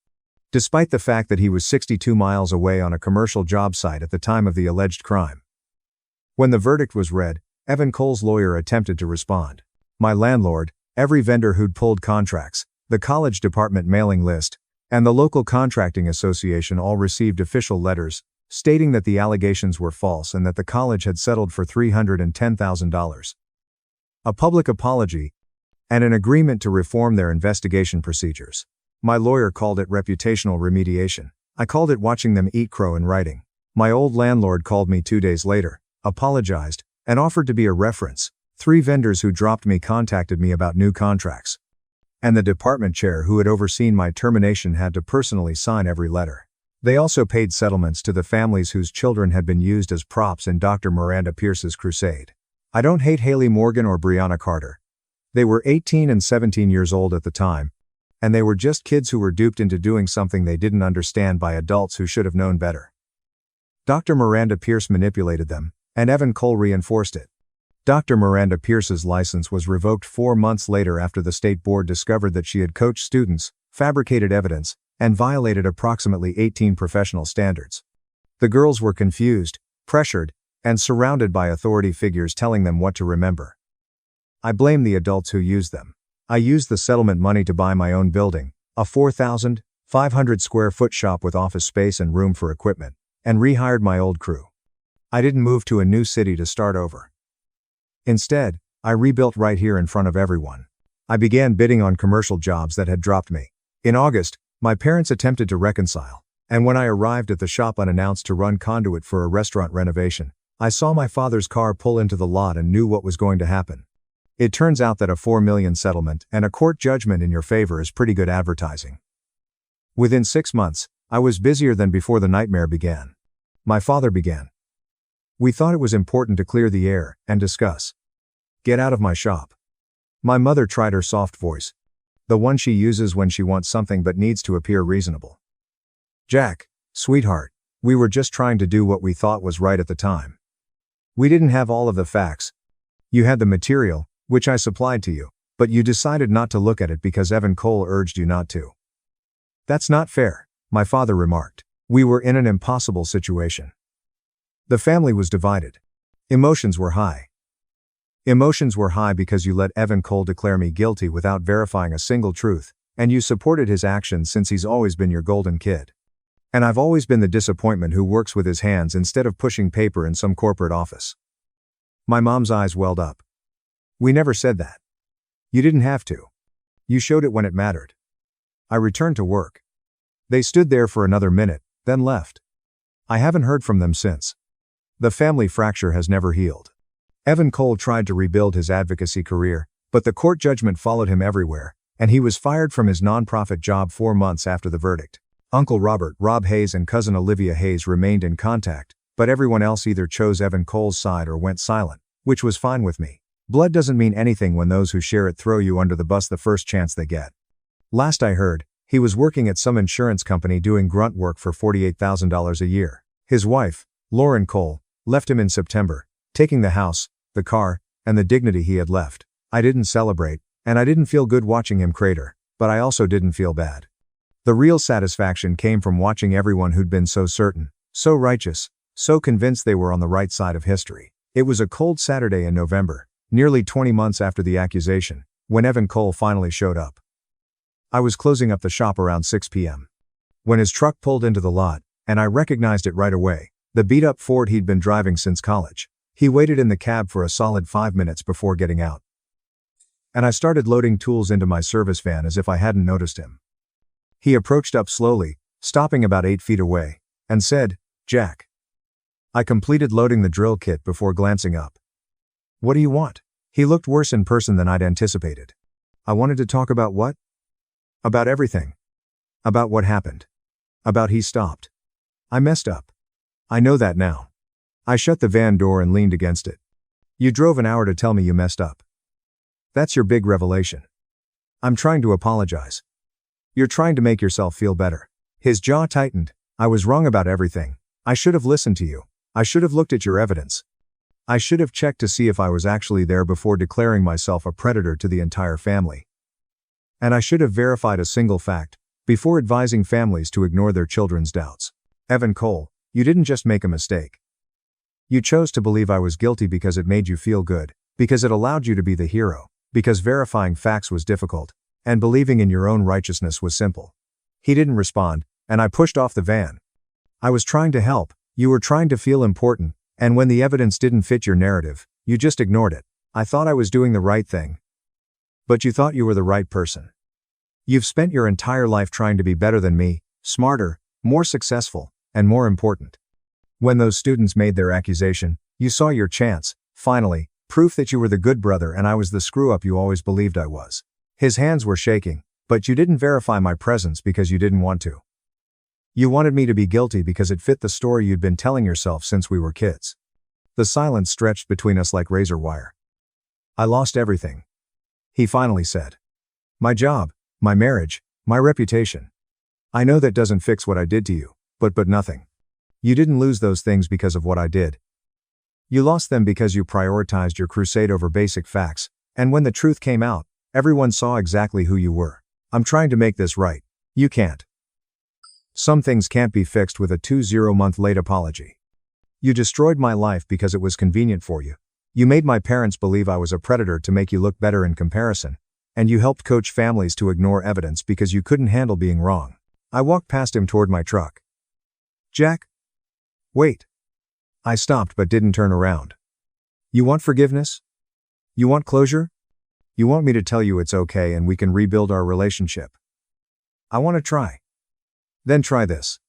despite the fact that he was 62 miles away on a commercial job site at the time of the alleged crime. When the verdict was read, Evan Cole's lawyer attempted to respond. My landlord, every vendor who'd pulled contracts, the college department mailing list, and the local contracting association all received official letters, stating that the allegations were false and that the college had settled for $310,000. A public apology, and an agreement to reform their investigation procedures. My lawyer called it reputational remediation. I called it watching them eat crow in writing. My old landlord called me 2 days later, apologized, and offered to be a reference. 3 vendors who dropped me contacted me about new contracts. And the department chair who had overseen my termination had to personally sign every letter. They also paid settlements to the families whose children had been used as props in Dr. Miranda Pierce's crusade. I don't hate Haley Morgan or Breonna Carter. They were 18 and 17 years old at the time, and they were just kids who were duped into doing something they didn't understand by adults who should have known better. Dr. Miranda Pierce manipulated them, and Evan Cole reinforced it. Dr. Miranda Pierce's license was revoked 4 months later after the state board discovered that she had coached students, fabricated evidence, and violated approximately 18 professional standards. The girls were confused, pressured, and surrounded by authority figures telling them what to remember. I blame the adults who used them. I used the settlement money to buy my own building, a 4,500 square foot shop with office space and room for equipment, and rehired my old crew. I didn't move to a new city to start over. Instead, I rebuilt right here in front of everyone. I began bidding on commercial jobs that had dropped me. In August, my parents attempted to reconcile, and when I arrived at the shop unannounced to run conduit for a restaurant renovation, I saw my father's car pull into the lot and knew what was going to happen. It turns out that a $4 million settlement and a court judgment in your favor is pretty good advertising. Within 6 months, I was busier than before the nightmare began. My father began. We thought it was important to clear the air and discuss. Get out of my shop. My mother tried her soft voice. The one she uses when she wants something but needs to appear reasonable. Jack, sweetheart, we were just trying to do what we thought was right at the time. We didn't have all of the facts. You had the material, which I supplied to you, but you decided not to look at it because Evan Cole urged you not to. That's not fair, my father remarked. We were in an impossible situation. The family was divided. Emotions were high. Emotions were high because you let Evan Cole declare me guilty without verifying a single truth, and you supported his actions since he's always been your golden kid. And I've always been the disappointment who works with his hands instead of pushing paper in some corporate office. My mom's eyes welled up. We never said that. You didn't have to. You showed it when it mattered. I returned to work. They stood there for another minute, then left. I haven't heard from them since. The family fracture has never healed. Evan Cole tried to rebuild his advocacy career, but the court judgment followed him everywhere, and he was fired from his nonprofit job 4 months after the verdict. Uncle Robert, Rob Hayes, and cousin Olivia Hayes remained in contact, but everyone else either chose Evan Cole's side or went silent, which was fine with me. Blood doesn't mean anything when those who share it throw you under the bus the first chance they get. Last I heard, he was working at some insurance company doing grunt work for $48,000 a year. His wife, Lauren Cole, left him in September, taking the house, the car, and the dignity he had left. I didn't celebrate, and I didn't feel good watching him crater, but I also didn't feel bad. The real satisfaction came from watching everyone who'd been so certain, so righteous, so convinced they were on the right side of history. It was a cold Saturday in November, nearly 20 months after the accusation, when Evan Cole finally showed up. I was closing up the shop around 6 p.m. when his truck pulled into the lot, and I recognized it right away, the beat-up Ford he'd been driving since college. He waited in the cab for a solid 5 minutes before getting out. And I started loading tools into my service van as if I hadn't noticed him. He approached up slowly, stopping about 8 feet away, and said, "Jack." I completed loading the drill kit before glancing up. "What do you want?" He looked worse in person than I'd anticipated. I wanted to talk about what? About everything. About what happened. About he stopped. I messed up. I know that now. I shut the van door and leaned against it. You drove an hour to tell me you messed up. That's your big revelation. I'm trying to apologize. You're trying to make yourself feel better. His jaw tightened. I was wrong about everything. I should have listened to you. I should have looked at your evidence. I should have checked to see if I was actually there before declaring myself a predator to the entire family. And I should have verified a single fact before advising families to ignore their children's doubts. Evan Cole, you didn't just make a mistake. You chose to believe I was guilty because it made you feel good, because it allowed you to be the hero, because verifying facts was difficult, and believing in your own righteousness was simple. He didn't respond, and I pushed off the van. I was trying to help, you were trying to feel important, and when the evidence didn't fit your narrative, you just ignored it. I thought I was doing the right thing. But you thought you were the right person. You've spent your entire life trying to be better than me, smarter, more successful, and more important. When those students made their accusation, you saw your chance, finally, proof that you were the good brother and I was the screw-up you always believed I was. His hands were shaking, but you didn't verify my presence because you didn't want to. You wanted me to be guilty because it fit the story you'd been telling yourself since we were kids. The silence stretched between us like razor wire. I lost everything. He finally said. My job, my marriage, my reputation. I know that doesn't fix what I did to you, but nothing. You didn't lose those things because of what I did. You lost them because you prioritized your crusade over basic facts, and when the truth came out, everyone saw exactly who you were. I'm trying to make this right. You can't. Some things can't be fixed with a 20-month late apology. You destroyed my life because it was convenient for you. You made my parents believe I was a predator to make you look better in comparison, and you helped coach families to ignore evidence because you couldn't handle being wrong. I walked past him toward my truck. Jack? Wait. I stopped but didn't turn around. You want forgiveness? You want closure? You want me to tell you it's okay and we can rebuild our relationship? I want to try. Then try this.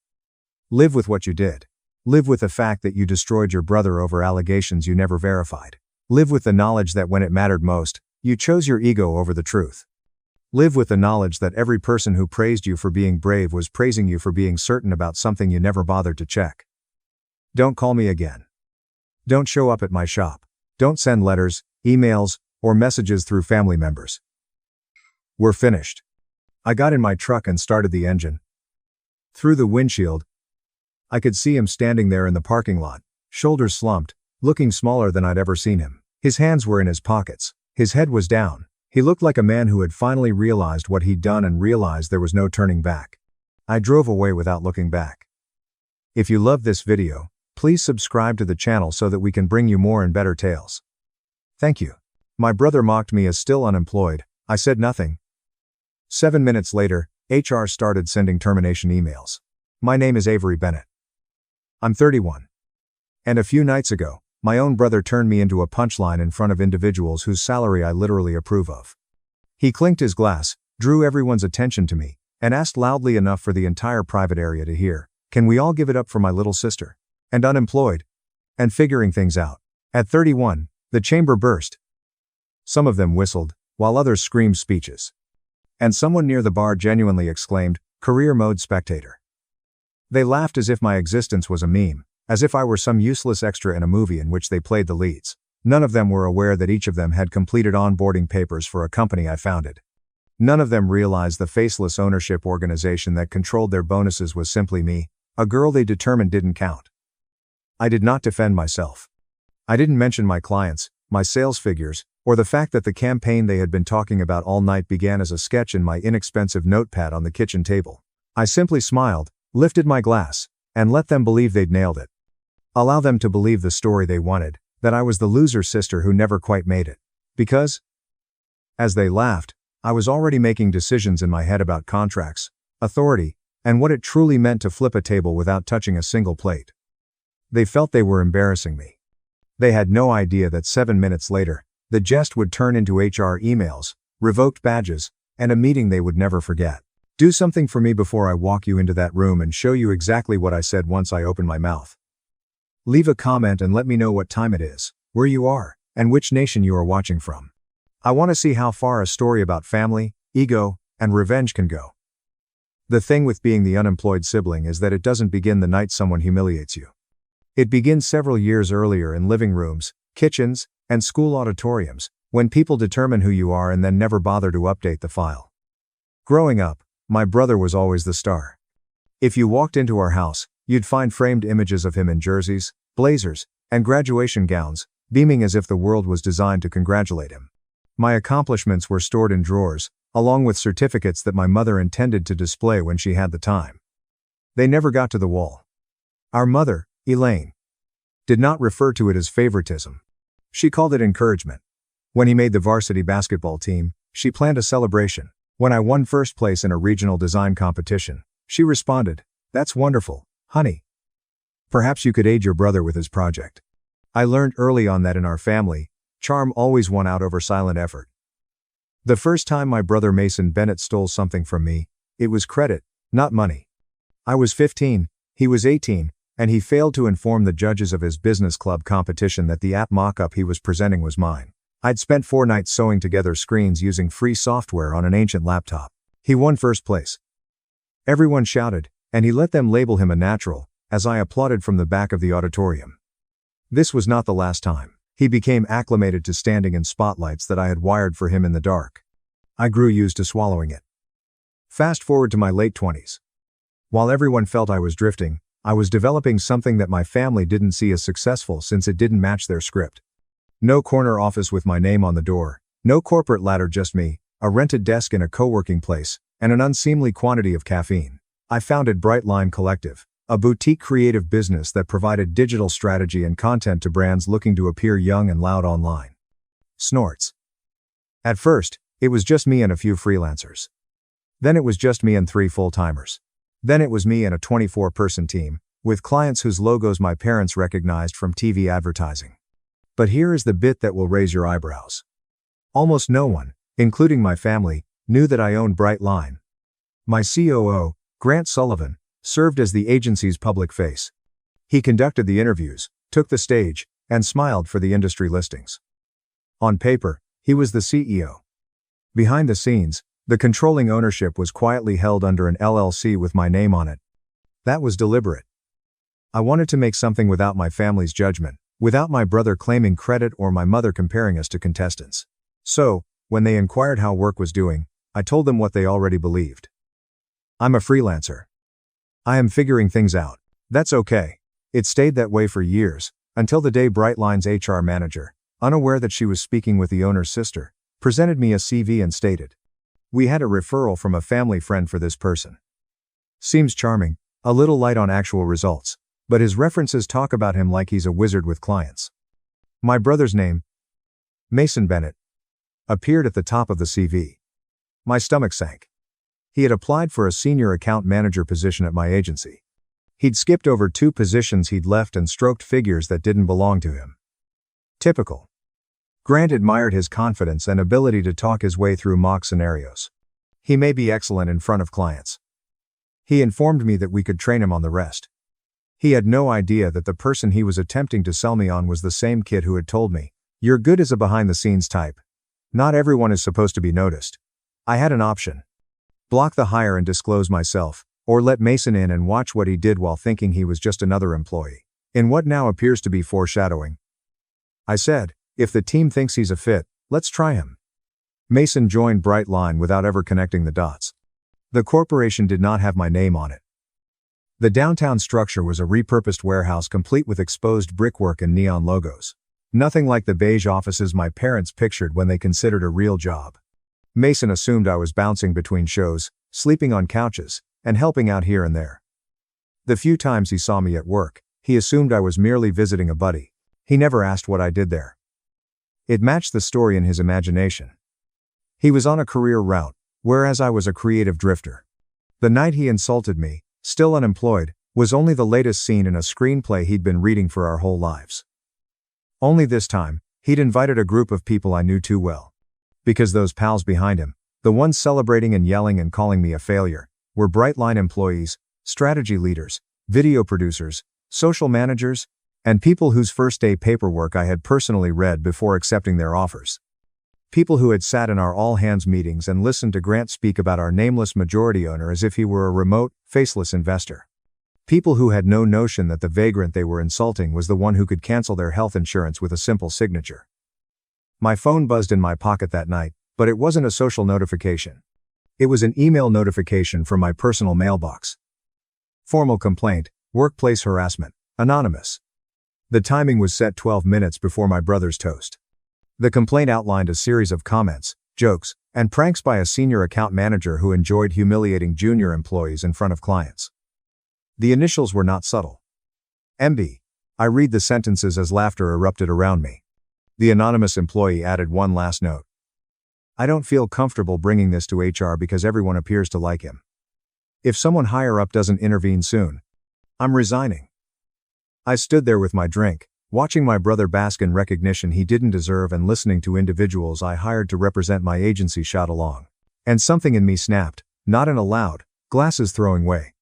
Live with what you did. Live with the fact that you destroyed your brother over allegations you never verified. Live with the knowledge that when it mattered most, you chose your ego over the truth. Live with the knowledge that every person who praised you for being brave was praising you for being certain about something you never bothered to check. Don't call me again. Don't show up at my shop. Don't send letters, emails, or messages through family members. We're finished. I got in my truck and started the engine. Through the windshield, I could see him standing there in the parking lot, shoulders slumped, looking smaller than I'd ever seen him. His hands were in his pockets. His head was down. He looked like a man who had finally realized what he'd done and realized there was no turning back. I drove away without looking back. If you loved this video, please subscribe to the channel so that we can bring you more and better tales. Thank you. My brother mocked me as still unemployed. I said nothing. 7 minutes later, HR started sending termination emails. My name is Avery Bennett. I'm 31. And a few nights ago, my own brother turned me into a punchline in front of individuals whose salary I literally approve of. He clinked his glass, drew everyone's attention to me, and asked loudly enough for the entire private area to hear, "Can we all give it up for my little sister?" And unemployed. And figuring things out. At 31, the chamber burst. Some of them whistled, while others screamed speeches. And someone near the bar genuinely exclaimed, "Career mode spectator." They laughed as if my existence was a meme, as if I were some useless extra in a movie in which they played the leads. None of them were aware that each of them had completed onboarding papers for a company I founded. None of them realized the faceless ownership organization that controlled their bonuses was simply me, a girl they determined didn't count. I did not defend myself. I didn't mention my clients, my sales figures, or the fact that the campaign they had been talking about all night began as a sketch in my inexpensive notepad on the kitchen table. I simply smiled, lifted my glass, and let them believe they'd nailed it. Allow them to believe the story they wanted, that I was the loser sister who never quite made it. Because, as they laughed, I was already making decisions in my head about contracts, authority, and what it truly meant to flip a table without touching a single plate. They felt they were embarrassing me. They had no idea that 7 minutes later, the jest would turn into HR emails, revoked badges, and a meeting they would never forget. Do something for me before I walk you into that room and show you exactly what I said once I open my mouth. Leave a comment and let me know what time it is, where you are, and which nation you are watching from. I want to see how far a story about family, ego, and revenge can go. The thing with being the unemployed sibling is that it doesn't begin the night someone humiliates you. It begins several years earlier in living rooms, kitchens, and school auditoriums, when people determine who you are and then never bother to update the file. Growing up, my brother was always the star. If you walked into our house, you'd find framed images of him in jerseys, blazers, and graduation gowns, beaming as if the world was designed to congratulate him. My accomplishments were stored in drawers, along with certificates that my mother intended to display when she had the time. They never got to the wall. Our mother, Elaine, did not refer to it as favoritism. She called it encouragement. When he made the varsity basketball team, she planned a celebration. When I won first place in a regional design competition, she responded, "That's wonderful, honey. Perhaps you could aid your brother with his project." I learned early on that in our family, charm always won out over silent effort. The first time my brother Mason Bennett stole something from me, it was credit, not money. I was 15, he was 18, and he failed to inform the judges of his business club competition that the app mock-up he was presenting was mine. I'd spent 4 nights sewing together screens using free software on an ancient laptop. He won first place. Everyone shouted, and he let them label him a natural, as I applauded from the back of the auditorium. This was not the last time. He became acclimated to standing in spotlights that I had wired for him in the dark. I grew used to swallowing it. Fast forward to my late 20s. While everyone felt I was drifting, I was developing something that my family didn't see as successful since it didn't match their script. No corner office with my name on the door, no corporate ladder, just me, a rented desk in a co-working place, and an unseemly quantity of caffeine. I founded Bright Line Collective, a boutique creative business that provided digital strategy and content to brands looking to appear young and loud online. Snorts. At first, it was just me and a few freelancers. Then it was just me and 3 full-timers. Then it was me and a 24-person team, with clients whose logos my parents recognized from TV advertising. But here is the bit that will raise your eyebrows. Almost no one, including my family, knew that I owned Bright Line. My COO, Grant Sullivan, served as the agency's public face. He conducted the interviews, took the stage, and smiled for the industry listings. On paper, he was the CEO. Behind the scenes, the controlling ownership was quietly held under an LLC with my name on it. That was deliberate. I wanted to make something without my family's judgment, without my brother claiming credit or my mother comparing us to contestants. So, when they inquired how work was doing, I told them what they already believed. I'm a freelancer. I am figuring things out. That's okay. It stayed that way for years, until the day Brightline's HR manager, unaware that she was speaking with the owner's sister, presented me a CV and stated, "We had a referral from a family friend for this person. Seems charming, a little light on actual results, but his references talk about him like he's a wizard with clients." My brother's name, Mason Bennett, appeared at the top of the CV. My stomach sank. He had applied for a senior account manager position at my agency. He'd skipped over 2 positions he'd left and stroked figures that didn't belong to him. Typical. Grant admired his confidence and ability to talk his way through mock scenarios. He may be excellent in front of clients. He informed me that we could train him on the rest. He had no idea that the person he was attempting to sell me on was the same kid who had told me, "You're good as a behind-the-scenes type. Not everyone is supposed to be noticed." I had an option. Block the hire and disclose myself, or let Mason in and watch what he did while thinking he was just another employee. In what now appears to be foreshadowing, I said, "If the team thinks he's a fit, let's try him." Mason joined Bright Line without ever connecting the dots. The corporation did not have my name on it. The downtown structure was a repurposed warehouse complete with exposed brickwork and neon logos. Nothing like the beige offices my parents pictured when they considered a real job. Mason assumed I was bouncing between shows, sleeping on couches, and helping out here and there. The few times he saw me at work, he assumed I was merely visiting a buddy. He never asked what I did there. It matched the story in his imagination. He was on a career route, whereas I was a creative drifter. The night he insulted me, still unemployed, was only the latest scene in a screenplay he'd been reading for our whole lives. Only this time, he'd invited a group of people I knew too well. Because those pals behind him, the ones celebrating and yelling and calling me a failure, were Brightline employees, strategy leaders, video producers, social managers, and people whose first day paperwork I had personally read before accepting their offers. People who had sat in our all-hands meetings and listened to Grant speak about our nameless majority owner as if he were a remote, faceless investor. People who had no notion that the vagrant they were insulting was the one who could cancel their health insurance with a simple signature. My phone buzzed in my pocket that night, but it wasn't a social notification. It was an email notification from my personal mailbox. Formal complaint, workplace harassment, anonymous. The timing was set 12 minutes before my brother's toast. The complaint outlined a series of comments, jokes, and pranks by a senior account manager who enjoyed humiliating junior employees in front of clients. The initials were not subtle. MB. I read the sentences as laughter erupted around me. The anonymous employee added one last note. I don't feel comfortable bringing this to HR because everyone appears to like him. If someone higher up doesn't intervene soon, I'm resigning. I stood there with my drink, watching my brother bask in recognition he didn't deserve and listening to individuals I hired to represent my agency shout along. And something in me snapped, not in a loud, glasses throwing way,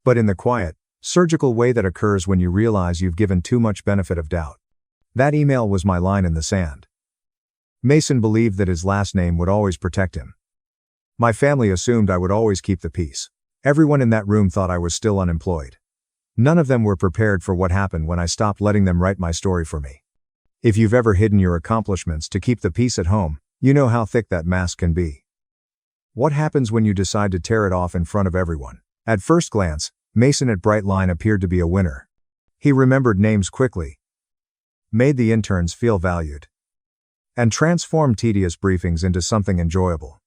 but in the quiet, surgical way that occurs when you realize you've given too much benefit of doubt. That email was my line in the sand. Mason believed that his last name would always protect him. My family assumed I would always keep the peace. Everyone in that room thought I was still unemployed. None of them were prepared for what happened when I stopped letting them write my story for me. If you've ever hidden your accomplishments to keep the peace at home, you know how thick that mask can be. What happens when you decide to tear it off in front of everyone? At first glance, Mason at Brightline appeared to be a winner. He remembered names quickly, made the interns feel valued, and transformed tedious briefings into something enjoyable.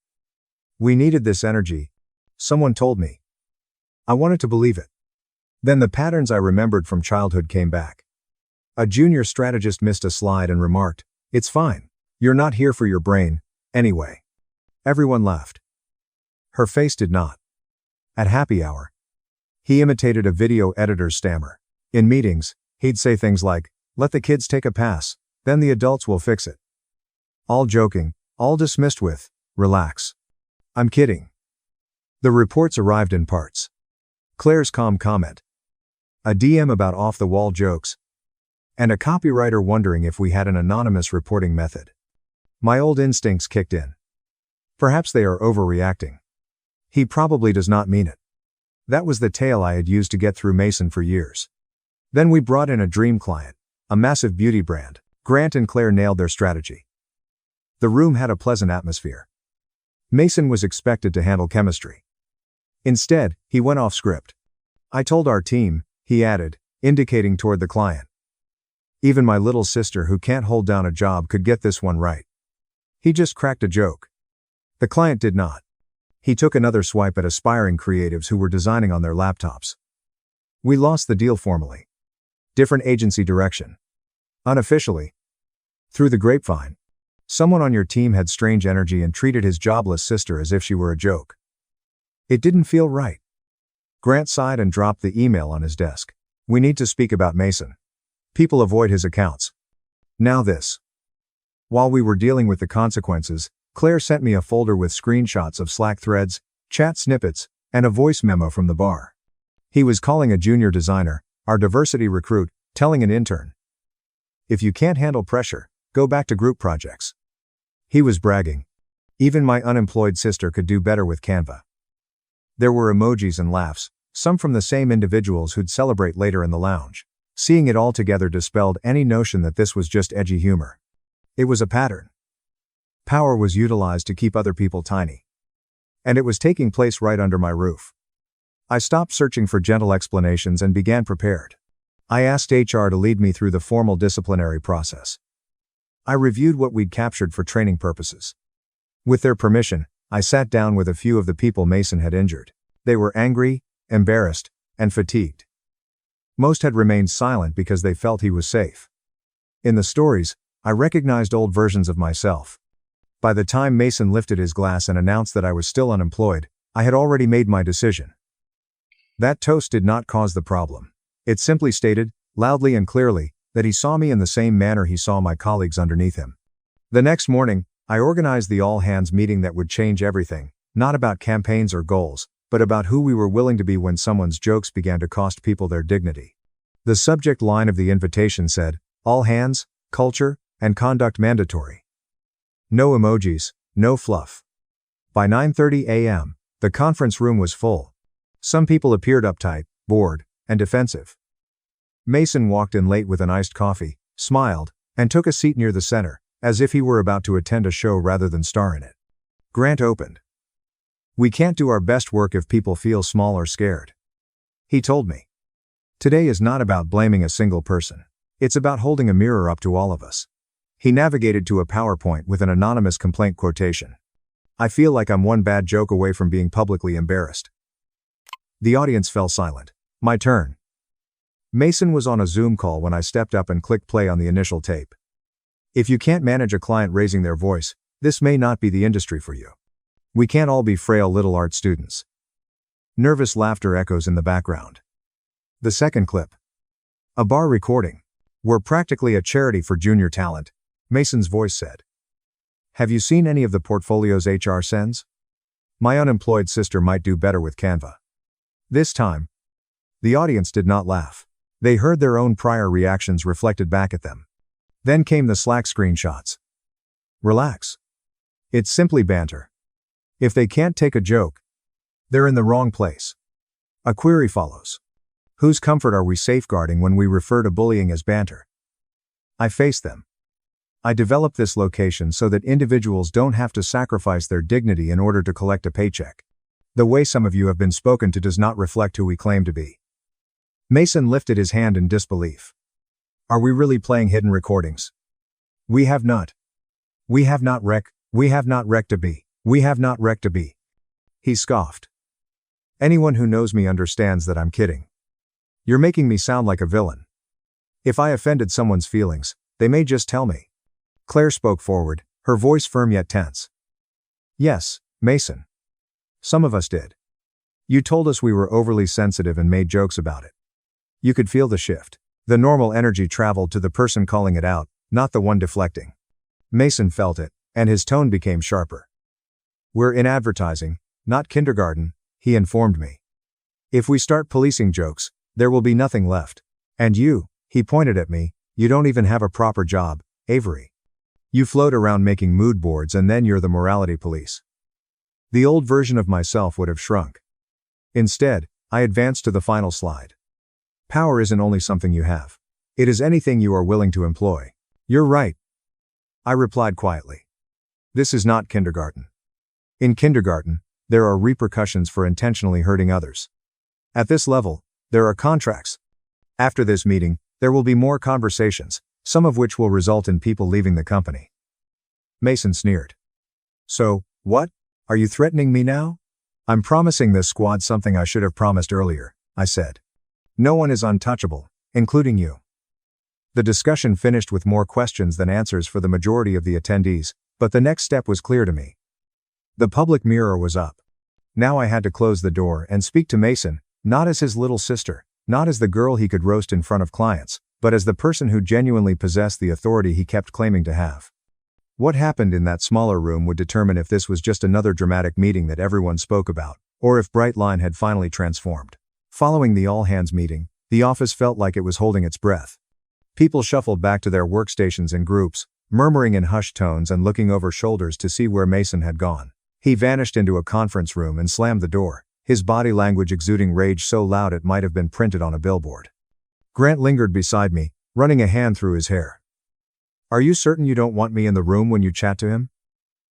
We needed this energy, someone told me. I wanted to believe it. Then the patterns I remembered from childhood came back. A junior strategist missed a slide and remarked, "It's fine. You're not here for your brain, anyway." Everyone laughed. Her face did not. At happy hour, he imitated a video editor's stammer. In meetings, he'd say things like, "Let the kids take a pass, then the adults will fix it." All joking, all dismissed with, "Relax. I'm kidding." The reports arrived in parts. Claire's calm comment, a DM about off-the-wall jokes, and a copywriter wondering if we had an anonymous reporting method. My old instincts kicked in. Perhaps they are overreacting. He probably does not mean it. That was the tale I had used to get through Mason for years. Then we brought in a dream client, a massive beauty brand. Grant and Claire nailed their strategy. The room had a pleasant atmosphere. Mason was expected to handle chemistry. Instead, he went off script. I told our team, he added, indicating toward the client. Even my little sister who can't hold down a job could get this one right. He just cracked a joke. The client did not. He took another swipe at aspiring creatives who were designing on their laptops. We lost the deal formally. Different agency direction. Unofficially. Through the grapevine. Someone on your team had strange energy and treated his jobless sister as if she were a joke. It didn't feel right. Grant sighed and dropped the email on his desk. We need to speak about Mason. People avoid his accounts. Now this. While we were dealing with the consequences, Claire sent me a folder with screenshots of Slack threads, chat snippets, and a voice memo from the bar. He was calling a junior designer, our diversity recruit, telling an intern, "If you can't handle pressure, go back to group projects." He was bragging. Even my unemployed sister could do better with Canva. There were emojis and laughs, some from the same individuals who'd celebrate later in the lounge. Seeing it all together dispelled any notion that this was just edgy humor. It was a pattern. Power was utilized to keep other people tiny. And it was taking place right under my roof. I stopped searching for gentle explanations and began prepared. I asked HR to lead me through the formal disciplinary process. I reviewed what we'd captured for training purposes. With their permission, I sat down with a few of the people Mason had injured. They were angry, embarrassed, and fatigued. Most had remained silent because they felt he was safe. In the stories, I recognized old versions of myself. By the time Mason lifted his glass and announced that I was still unemployed, I had already made my decision. That toast did not cause the problem. It simply stated, loudly and clearly, that he saw me in the same manner he saw my colleagues underneath him. The next morning, I organized the all-hands meeting that would change everything, not about campaigns or goals, but about who we were willing to be when someone's jokes began to cost people their dignity. The subject line of the invitation said, "All hands, culture, and conduct mandatory. No emojis, no fluff." By 9:30 a.m., the conference room was full. Some people appeared uptight, bored, and defensive. Mason walked in late with an iced coffee, smiled, and took a seat near the center, as if he were about to attend a show rather than star in it. Grant opened. "We can't do our best work if people feel small or scared," he told me. "Today is not about blaming a single person. It's about holding a mirror up to all of us." He navigated to a PowerPoint with an anonymous complaint quotation. "I feel like I'm one bad joke away from being publicly embarrassed." The audience fell silent. My turn. Mason was on a Zoom call when I stepped up and clicked play on the initial tape. "If you can't manage a client raising their voice, this may not be the industry for you. We can't all be frail little art students." Nervous laughter echoes in the background. The second clip. "A bar recording. We're practically a charity for junior talent," Mason's voice said. "Have you seen any of the portfolios HR sends? My unemployed sister might do better with Canva." This time, the audience did not laugh. They heard their own prior reactions reflected back at them. Then came the Slack screenshots. "Relax. It's simply banter. If they can't take a joke, they're in the wrong place." A query follows. Whose comfort are we safeguarding when we refer to bullying as banter? I face them. I developed this location so that individuals don't have to sacrifice their dignity in order to collect a paycheck. The way some of you have been spoken to does not reflect who we claim to be." Mason lifted his hand in disbelief. "Are we really playing hidden recordings? We have not wrecked a bee. He scoffed. "Anyone who knows me understands that I'm kidding. You're making me sound like a villain. If I offended someone's feelings, they may just tell me." Claire spoke forward, her voice firm yet tense. "Yes, Mason. Some of us did. You told us we were overly sensitive and made jokes about it. You could feel the shift. The normal energy traveled to the person calling it out, not the one deflecting." Mason felt it, and his tone became sharper. "We're in advertising, not kindergarten," he informed me. "If we start policing jokes, there will be nothing left. And you," he pointed at me, "you don't even have a proper job, Avery. You float around making mood boards and then you're the morality police." The old version of myself would have shrunk. Instead, I advanced to the final slide. "Power isn't only something you have. It is anything you are willing to employ." "You're right," I replied quietly. "This is not kindergarten. In kindergarten, there are repercussions for intentionally hurting others. At this level, there are contracts. After this meeting, there will be more conversations, some of which will result in people leaving the company." Mason sneered. "So, what? Are you threatening me now?" "I'm promising this squad something I should have promised earlier," I said. "No one is untouchable, including you." The discussion finished with more questions than answers for the majority of the attendees, but the next step was clear to me. The public mirror was up. Now I had to close the door and speak to Mason, not as his little sister, not as the girl he could roast in front of clients, but as the person who genuinely possessed the authority he kept claiming to have. What happened in that smaller room would determine if this was just another dramatic meeting that everyone spoke about, or if Brightline had finally transformed. Following the all-hands meeting, the office felt like it was holding its breath. People shuffled back to their workstations in groups, murmuring in hushed tones and looking over shoulders to see where Mason had gone. He vanished into a conference room and slammed the door, his body language exuding rage so loud it might have been printed on a billboard. Grant lingered beside me, running a hand through his hair. "Are you certain you don't want me in the room when you chat to him?"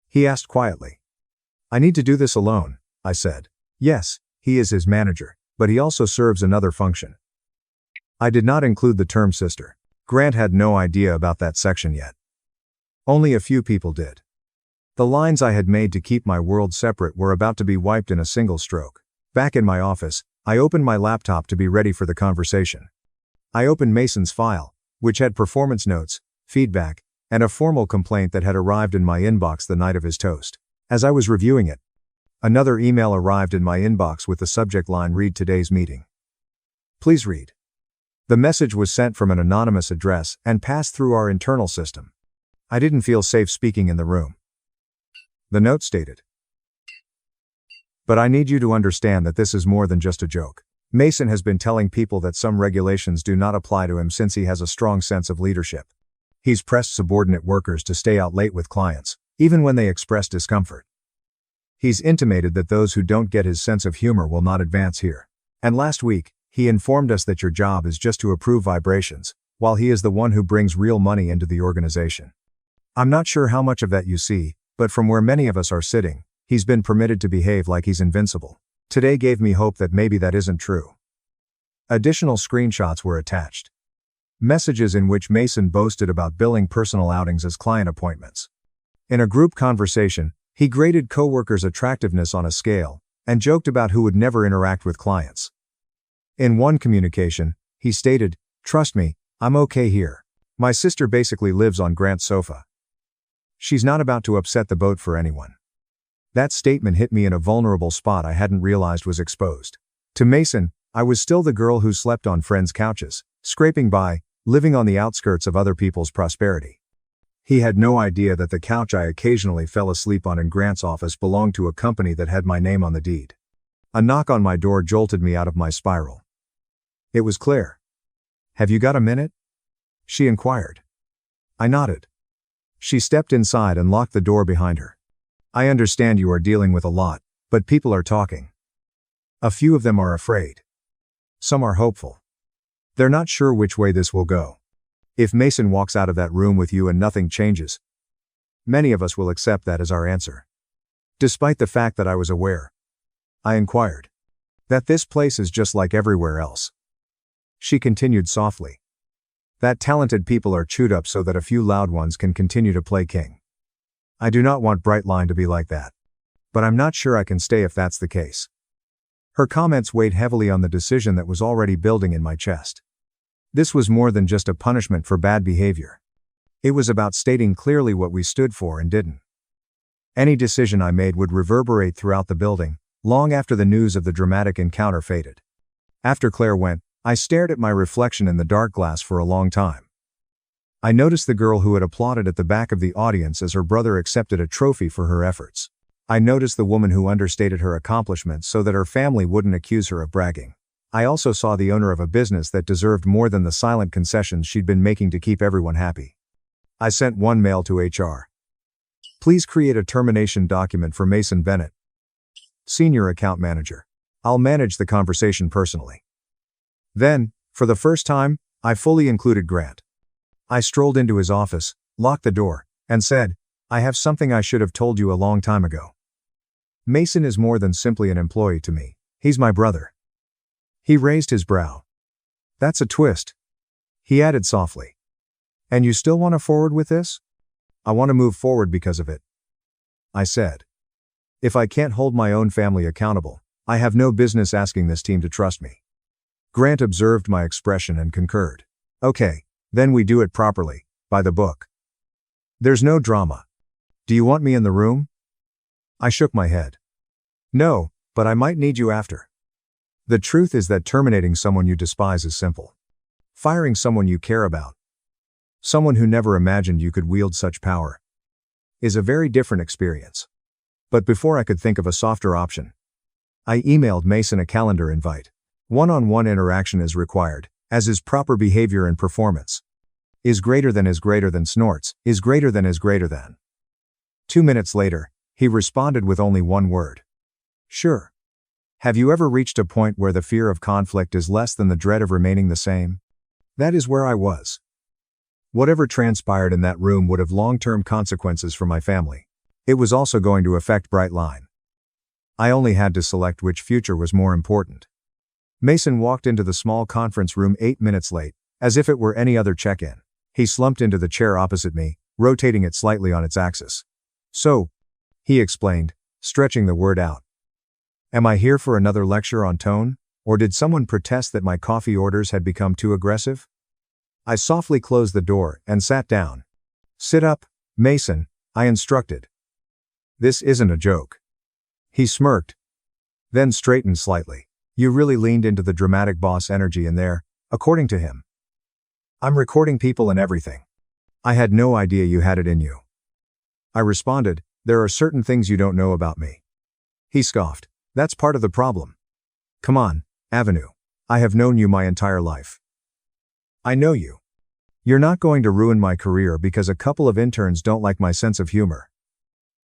he asked quietly. "I need to do this alone," I said. "Yes, he is his manager, but he also serves another function." I did not include the term sister. Grant had no idea about that section yet. Only a few people did. The lines I had made to keep my world separate were about to be wiped in a single stroke. Back in my office, I opened my laptop to be ready for the conversation. I opened Mason's file, which had performance notes, feedback, and a formal complaint that had arrived in my inbox the night of his toast. As I was reviewing it, another email arrived in my inbox with the subject line "Read today's meeting. Please read." The message was sent from an anonymous address and passed through our internal system. I didn't feel safe speaking in the room. The note stated, But I need you to understand that this is more than just a joke. Mason has been telling people that some regulations do not apply to him since he has a strong sense of leadership. He's pressed subordinate workers to stay out late with clients, even when they express discomfort. He's intimated that those who don't get his sense of humor will not advance here. And last week, he informed us that your job is just to approve vibrations, while he is the one who brings real money into the organization. I'm not sure how much of that you see, but from where many of us are sitting, he's been permitted to behave like he's invincible. Today gave me hope that maybe that isn't true. Additional screenshots were attached. Messages in which Mason boasted about billing personal outings as client appointments. In a group conversation, he graded coworkers' attractiveness on a scale, and joked about who would never interact with clients. In one communication, he stated, "Trust me, I'm okay here. My sister basically lives on Grant's sofa. She's not about to upset the boat for anyone." That statement hit me in a vulnerable spot I hadn't realized was exposed. To Mason, I was still the girl who slept on friends' couches, scraping by, living on the outskirts of other people's prosperity. He had no idea that the couch I occasionally fell asleep on in Grant's office belonged to a company that had my name on the deed. A knock on my door jolted me out of my spiral. It was Claire. "Have you got a minute?" she inquired. I nodded. She stepped inside and locked the door behind her. "I understand you are dealing with a lot, but people are talking. A few of them are afraid. Some are hopeful. They're not sure which way this will go. If Mason walks out of that room with you and nothing changes, many of us will accept that as our answer." Despite the fact that I was aware, I inquired, "that this place is just like everywhere else?" She continued softly, "That talented people are chewed up so that a few loud ones can continue to play king. I do not want Brightline to be like that. But I'm not sure I can stay if that's the case." Her comments weighed heavily on the decision that was already building in my chest. This was more than just a punishment for bad behavior. It was about stating clearly what we stood for and didn't. Any decision I made would reverberate throughout the building, long after the news of the dramatic encounter faded. After Claire went, I stared at my reflection in the dark glass for a long time. I noticed the girl who had applauded at the back of the audience as her brother accepted a trophy for her efforts. I noticed the woman who understated her accomplishments so that her family wouldn't accuse her of bragging. I also saw the owner of a business that deserved more than the silent concessions she'd been making to keep everyone happy. I sent one mail to HR. "Please create a termination document for Mason Bennett, Senior Account Manager. I'll manage the conversation personally." Then, for the first time, I fully included Grant. I strolled into his office, locked the door, and said, "I have something I should have told you a long time ago. Mason is more than simply an employee to me. He's my brother." He raised his brow. "That's a twist," he added softly. "And you still want to forward with this?" "I want to move forward because of it," I said. "If I can't hold my own family accountable, I have no business asking this team to trust me." Grant observed my expression and concurred. "Okay, then we do it properly, by the book. There's no drama. Do you want me in the room?" I shook my head. "No, but I might need you after." The truth is that terminating someone you despise is simple. Firing someone you care about, someone who never imagined you could wield such power, is a very different experience. But before I could think of a softer option, I emailed Mason a calendar invite. One-on-one interaction is required, as is proper behavior and performance. Is greater than snorts, is greater than. 2 minutes later, he responded with only one word. "Sure." Have you ever reached a point where the fear of conflict is less than the dread of remaining the same? That is where I was. Whatever transpired in that room would have long-term consequences for my family. It was also going to affect Brightline. I only had to select which future was more important. Mason walked into the small conference room 8 minutes late, as if it were any other check-in. He slumped into the chair opposite me, rotating it slightly on its axis. "So," he explained, stretching the word out. "Am I here for another lecture on tone, or did someone protest that my coffee orders had become too aggressive?" I softly closed the door and sat down. "Sit up, Mason," I instructed. "This isn't a joke." He smirked, then straightened slightly. "You really leaned into the dramatic boss energy in there, according to him." "I'm recording people and everything. I had no idea you had it in you." I responded, "There are certain things you don't know about me." He scoffed. That's part of the problem. Come on, Avenue. I have known you my entire life. I know you. You're not going to ruin my career because a couple of interns don't like my sense of humor.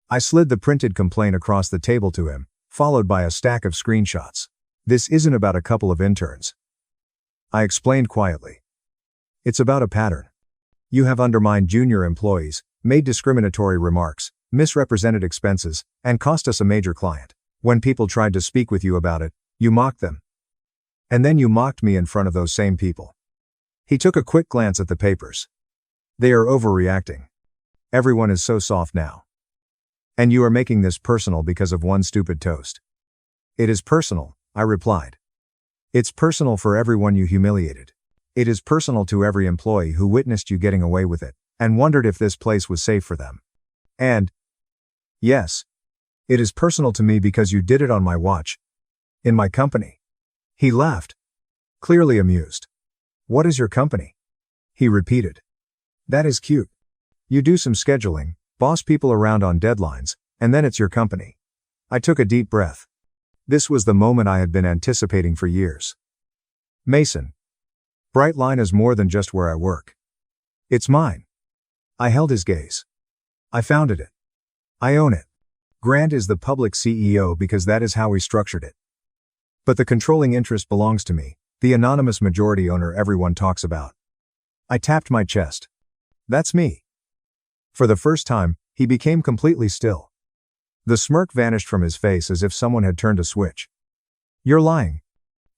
I slid the printed complaint across the table to him, followed by a stack of screenshots. This isn't about a couple of interns. I explained quietly. It's about a pattern. You have undermined junior employees, made discriminatory remarks, misrepresented expenses, and cost us a major client. When people tried to speak with you about it, you mocked them. And then you mocked me in front of those same people. He took a quick glance at the papers. They are overreacting. Everyone is so soft now. And you are making this personal because of one stupid toast. It is personal, I replied. It's personal for everyone you humiliated. It is personal to every employee who witnessed you getting away with it, and wondered if this place was safe for them. And, yes, it is personal to me because you did it on my watch. In my company. He laughed. Clearly amused. What is your company? He repeated. That is cute. You do some scheduling, boss people around on deadlines, and then it's your company. I took a deep breath. This was the moment I had been anticipating for years. Mason. Bright Line is more than just where I work. It's mine. I held his gaze. I founded it. I own it. Grant is the public CEO because that is how we structured it. But the controlling interest belongs to me, the anonymous majority owner everyone talks about. I tapped my chest. That's me. For the first time, he became completely still. The smirk vanished from his face as if someone had turned a switch. You're lying,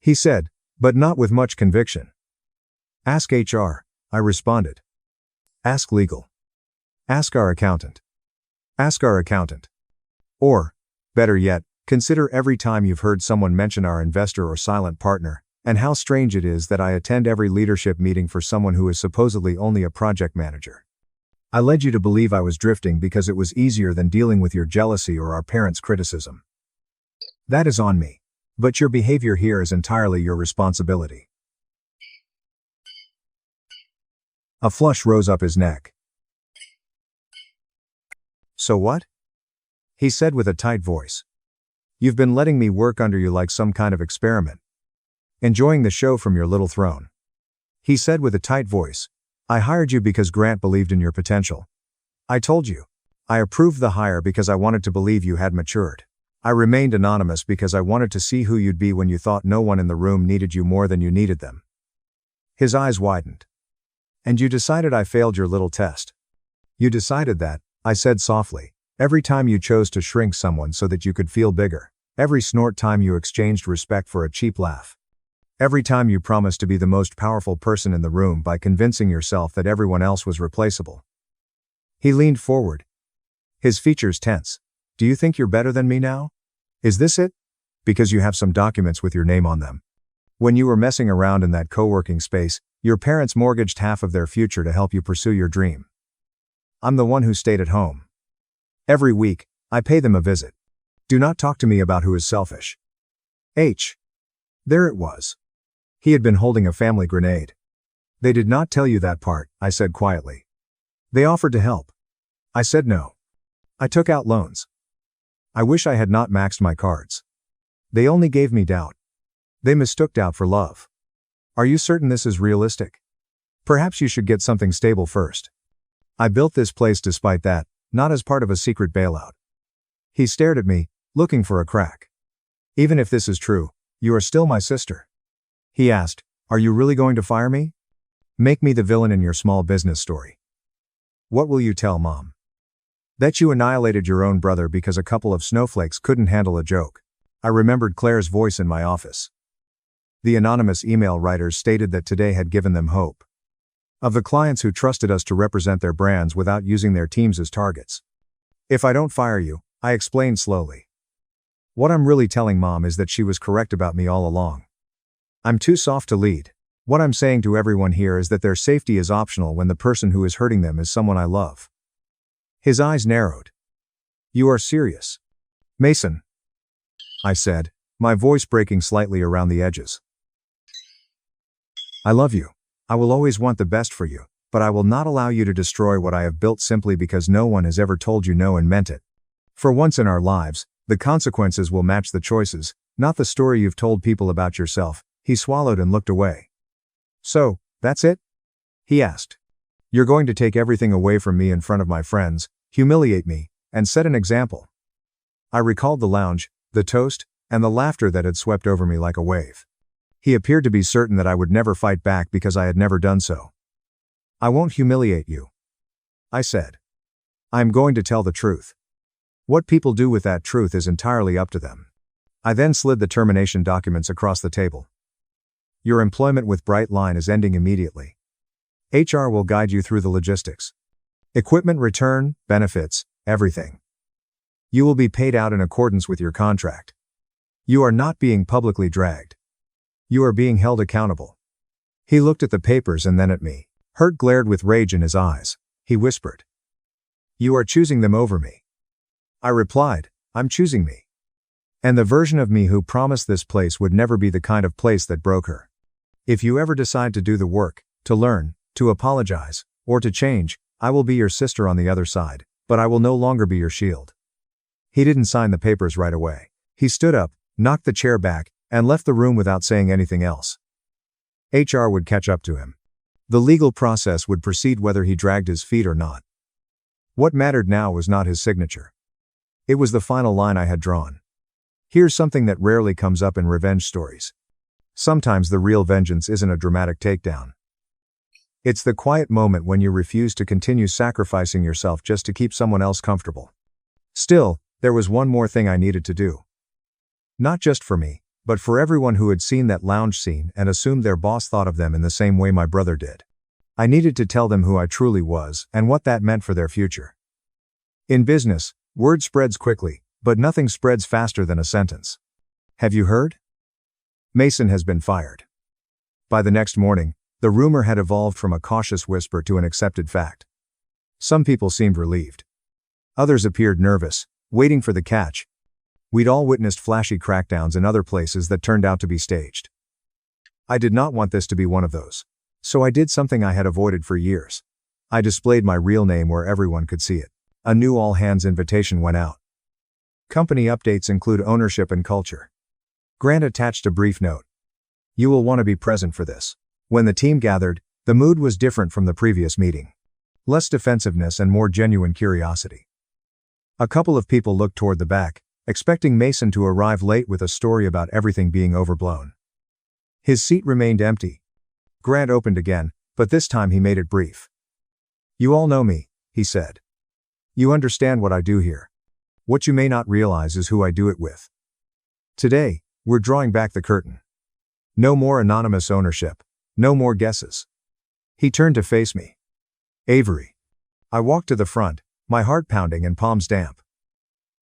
he said, but not with much conviction. Ask HR, I responded. Ask legal. Ask our accountant. Ask our accountant. Or, better yet, consider every time you've heard someone mention our investor or silent partner, and how strange it is that I attend every leadership meeting for someone who is supposedly only a project manager. I led you to believe I was drifting because it was easier than dealing with your jealousy or our parents' criticism. That is on me. But your behavior here is entirely your responsibility. A flush rose up his neck. So what? He said with a tight voice. You've been letting me work under you like some kind of experiment. Enjoying the show from your little throne. He said with a tight voice. I hired you because Grant believed in your potential. I told you. I approved the hire because I wanted to believe you had matured. I remained anonymous because I wanted to see who you'd be when you thought no one in the room needed you more than you needed them. His eyes widened. And you decided I failed your little test. You decided that, I said softly, every time you chose to shrink someone so that you could feel bigger, every snort time you exchanged respect for a cheap laugh. Every time you promised to be the most powerful person in the room by convincing yourself that everyone else was replaceable. He leaned forward. His features tense. Do you think you're better than me now? Is this it? Because you have some documents with your name on them. When you were messing around in that co-working space, your parents mortgaged half of their future to help you pursue your dream. I'm the one who stayed at home. Every week, I pay them a visit. Do not talk to me about who is selfish. There it was. He had been holding a family grenade. They did not tell you that part, I said quietly. They offered to help. I said no. I took out loans. I wish I had not maxed my cards. They only gave me doubt. They mistook doubt for love. Are you certain this is realistic? Perhaps you should get something stable first. I built this place despite that, not as part of a secret bailout. He stared at me, looking for a crack. Even if this is true, you are still my sister. He asked, are you really going to fire me? Make me the villain in your small business story. What will you tell Mom? That you annihilated your own brother because a couple of snowflakes couldn't handle a joke. I remembered Claire's voice in my office. The anonymous email writers stated that today had given them hope. Of the clients who trusted us to represent their brands without using their teams as targets. If I don't fire you, I explained slowly. What I'm really telling Mom is that she was correct about me all along. I'm too soft to lead. What I'm saying to everyone here is that their safety is optional when the person who is hurting them is someone I love. His eyes narrowed. You are serious. Mason. I said, my voice breaking slightly around the edges. I love you. I will always want the best for you, but I will not allow you to destroy what I have built simply because no one has ever told you no and meant it. For once in our lives, The consequences will match the choices, not the story you've told people about yourself. He swallowed and looked away. So, that's it? He asked. You're going to take everything away from me in front of my friends, humiliate me, and set an example. I recalled the lounge, the toast, and the laughter that had swept over me like a wave. He appeared to be certain that I would never fight back because I had never done so. I won't humiliate you, I said. I'm going to tell the truth. What people do with that truth is entirely up to them. I then slid the termination documents across the table. Your employment with Brightline is ending immediately. HR will guide you through the logistics. Equipment return, benefits, everything. You will be paid out in accordance with your contract. You are not being publicly dragged. You are being held accountable. He looked at the papers and then at me. Hurt glared with rage in his eyes. He whispered. You are choosing them over me. I replied, I'm choosing me. And the version of me who promised this place would never be the kind of place that broke her. If you ever decide to do the work, to learn, to apologize, or to change, I will be your sister on the other side, but I will no longer be your shield. He didn't sign the papers right away. He stood up, knocked the chair back, and left the room without saying anything else. HR would catch up to him. The legal process would proceed whether he dragged his feet or not. What mattered now was not his signature. It was the final line I had drawn. Here's something that rarely comes up in revenge stories. Sometimes the real vengeance isn't a dramatic takedown. It's the quiet moment when you refuse to continue sacrificing yourself just to keep someone else comfortable. Still, there was one more thing I needed to do. Not just for me, but for everyone who had seen that lounge scene and assumed their boss thought of them in the same way my brother did. I needed to tell them who I truly was and what that meant for their future. In business, word spreads quickly, but nothing spreads faster than a sentence. Have you heard? Mason has been fired. By the next morning, the rumor had evolved from a cautious whisper to an accepted fact. Some people seemed relieved. Others appeared nervous, waiting for the catch. We'd all witnessed flashy crackdowns in other places that turned out to be staged. I did not want this to be one of those. So I did something I had avoided for years. I displayed my real name where everyone could see it. A new all-hands invitation went out. Company updates include ownership and culture. Grant attached a brief note. You will want to be present for this. When the team gathered, the mood was different from the previous meeting. Less defensiveness and more genuine curiosity. A couple of people looked toward the back, expecting Mason to arrive late with a story about everything being overblown. His seat remained empty. Grant opened again, but this time he made it brief. You all know me, he said. You understand what I do here. What you may not realize is who I do it with. Today, we're drawing back the curtain. No more anonymous ownership. No more guesses. He turned to face me. Avery. I walked to the front, my heart pounding and palms damp.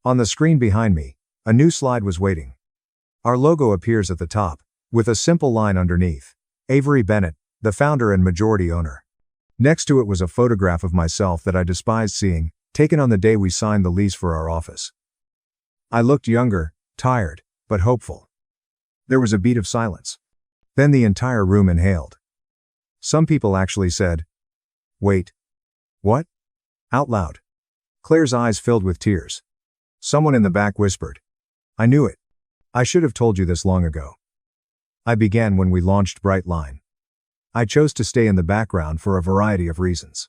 On the screen behind me, a new slide was waiting. Our logo appears at the top, with a simple line underneath. Avery Bennett, the founder and majority owner. Next to it was a photograph of myself that I despised seeing, taken on the day we signed the lease for our office. I looked younger, tired, but hopeful. There was a beat of silence. Then the entire room inhaled. Some people actually said, "Wait. What?" out loud. Claire's eyes filled with tears. Someone in the back whispered, "I knew it. I should have told you this long ago." I began when we launched Brightline. I chose to stay in the background for a variety of reasons.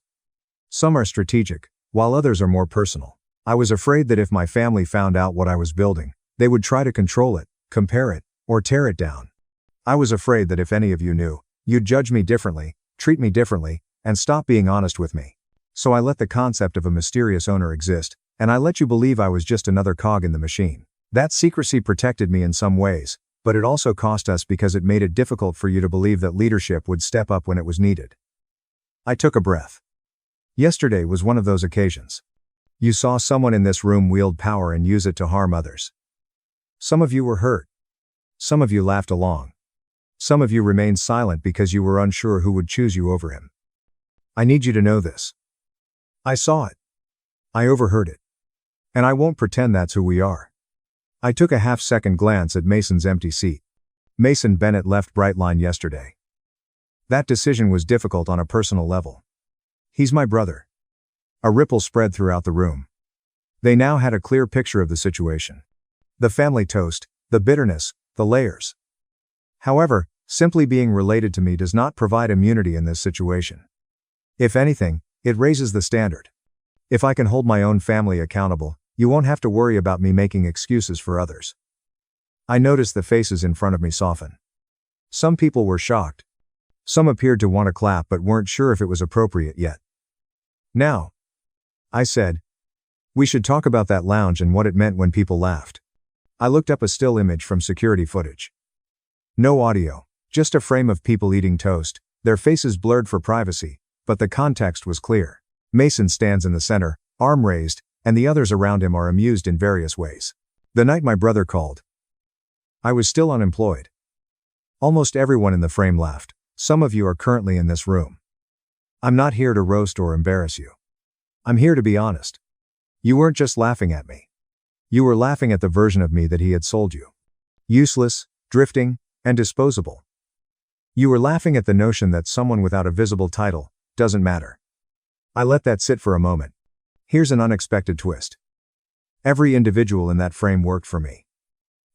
Some are strategic, while others are more personal. I was afraid that if my family found out what I was building, they would try to control it, compare it, or tear it down. I was afraid that if any of you knew, you'd judge me differently, treat me differently, and stop being honest with me. So I let the concept of a mysterious owner exist, and I let you believe I was just another cog in the machine. That secrecy protected me in some ways, but it also cost us because it made it difficult for you to believe that leadership would step up when it was needed. I took a breath. Yesterday was one of those occasions. You saw someone in this room wield power and use it to harm others. Some of you were hurt. Some of you laughed along. Some of you remained silent because you were unsure who would choose you over him. I need you to know this. I saw it. I overheard it. And I won't pretend that's who we are. I took a half-second glance at Mason's empty seat. Mason Bennett left Brightline yesterday. That decision was difficult on a personal level. He's my brother. A ripple spread throughout the room. They now had a clear picture of the situation. The family toast, the bitterness, the layers. However, simply being related to me does not provide immunity in this situation. If anything, it raises the standard. If I can hold my own family accountable, you won't have to worry about me making excuses for others. I noticed the faces in front of me soften. Some people were shocked. Some appeared to want to clap but weren't sure if it was appropriate yet. Now, I said, we should talk about that lounge and what it meant when people laughed. I looked up a still image from security footage. No audio, just a frame of people eating toast, their faces blurred for privacy, but the context was clear. Mason stands in the center, arm raised, and the others around him are amused in various ways. The night my brother called, I was still unemployed. Almost everyone in the frame laughed. Some of you are currently in this room. I'm not here to roast or embarrass you. I'm here to be honest. You weren't just laughing at me. You were laughing at the version of me that he had sold you. Useless, drifting, and disposable. You were laughing at the notion that someone without a visible title doesn't matter. I let that sit for a moment. Here's an unexpected twist. Every individual in that frame worked for me.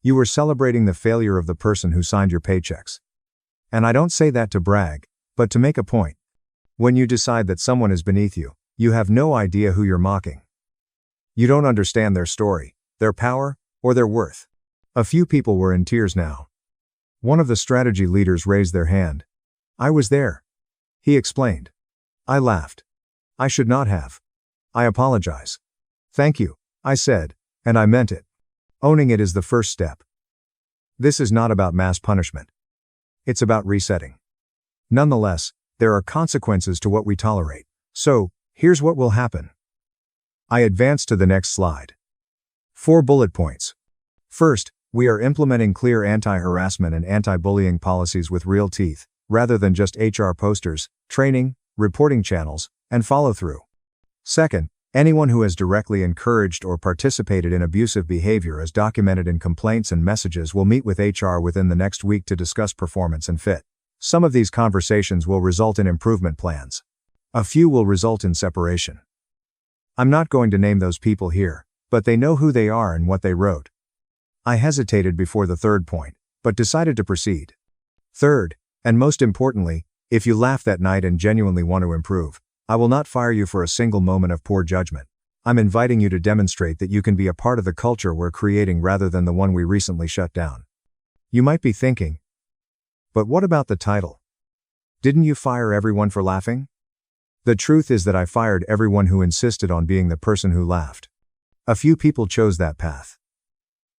You were celebrating the failure of the person who signed your paychecks. And I don't say that to brag, but to make a point. When you decide that someone is beneath you, you have no idea who you're mocking. You don't understand their story, their power, or their worth. A few people were in tears now. One of the strategy leaders raised their hand. I was there. He explained. I laughed. I should not have. I apologize. Thank you, I said, and I meant it. Owning it is the first step. This is not about mass punishment. It's about resetting. Nonetheless, there are consequences to what we tolerate. So, here's what will happen. I advance to the next slide. 4 bullet points. First, we are implementing clear anti-harassment and anti-bullying policies with real teeth, rather than just HR posters, training, reporting channels, and follow-through. Second, anyone who has directly encouraged or participated in abusive behavior as documented in complaints and messages will meet with HR within the next week to discuss performance and fit. Some of these conversations will result in improvement plans. A few will result in separation. I'm not going to name those people here, but they know who they are and what they wrote. I hesitated before the third point, but decided to proceed. Third, and most importantly, if you laugh that night and genuinely want to improve, I will not fire you for a single moment of poor judgment. I'm inviting you to demonstrate that you can be a part of the culture we're creating rather than the one we recently shut down. You might be thinking, but what about the title? Didn't you fire everyone for laughing? The truth is that I fired everyone who insisted on being the person who laughed. A few people chose that path.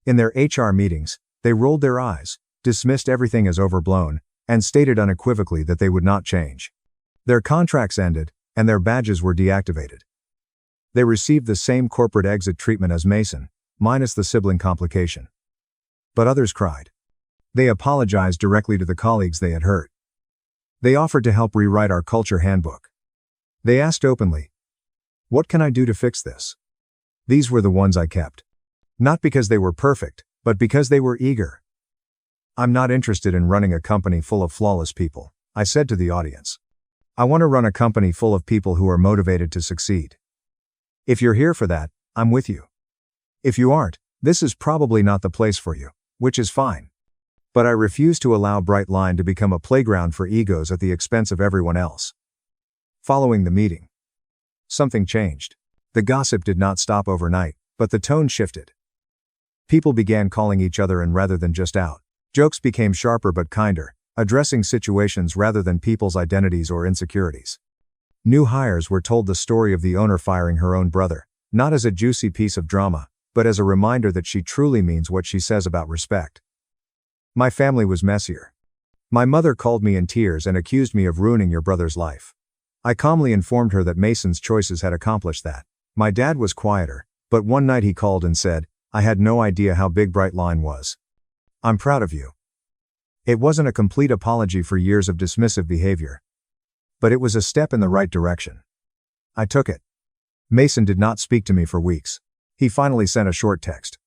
In their HR meetings, they rolled their eyes, dismissed everything as overblown, and stated unequivocally that they would not change. Their contracts ended, and their badges were deactivated. They received the same corporate exit treatment as Mason, minus the sibling complication. But others cried. They apologized directly to the colleagues they had hurt. They offered to help rewrite our culture handbook. They asked openly, what can I do to fix this? These were the ones I kept. Not because they were perfect, but because they were eager. I'm not interested in running a company full of flawless people, I said to the audience. I want to run a company full of people who are motivated to succeed. If you're here for that, I'm with you. If you aren't, this is probably not the place for you, which is fine. But I refuse to allow Bright Line to become a playground for egos at the expense of everyone else. Following the meeting, something changed. The gossip did not stop overnight, but the tone shifted. People began calling each other in rather than just out. Jokes became sharper but kinder, addressing situations rather than people's identities or insecurities. New hires were told the story of the owner firing her own brother, not as a juicy piece of drama, but as a reminder that she truly means what she says about respect. My family was messier. My mother called me in tears and accused me of ruining your brother's life. I calmly informed her that Mason's choices had accomplished that. My dad was quieter, but one night he called and said, I had no idea how big Bright Line was. I'm proud of you. It wasn't a complete apology for years of dismissive behavior. But it was a step in the right direction. I took it. Mason did not speak to me for weeks. He finally sent a short text.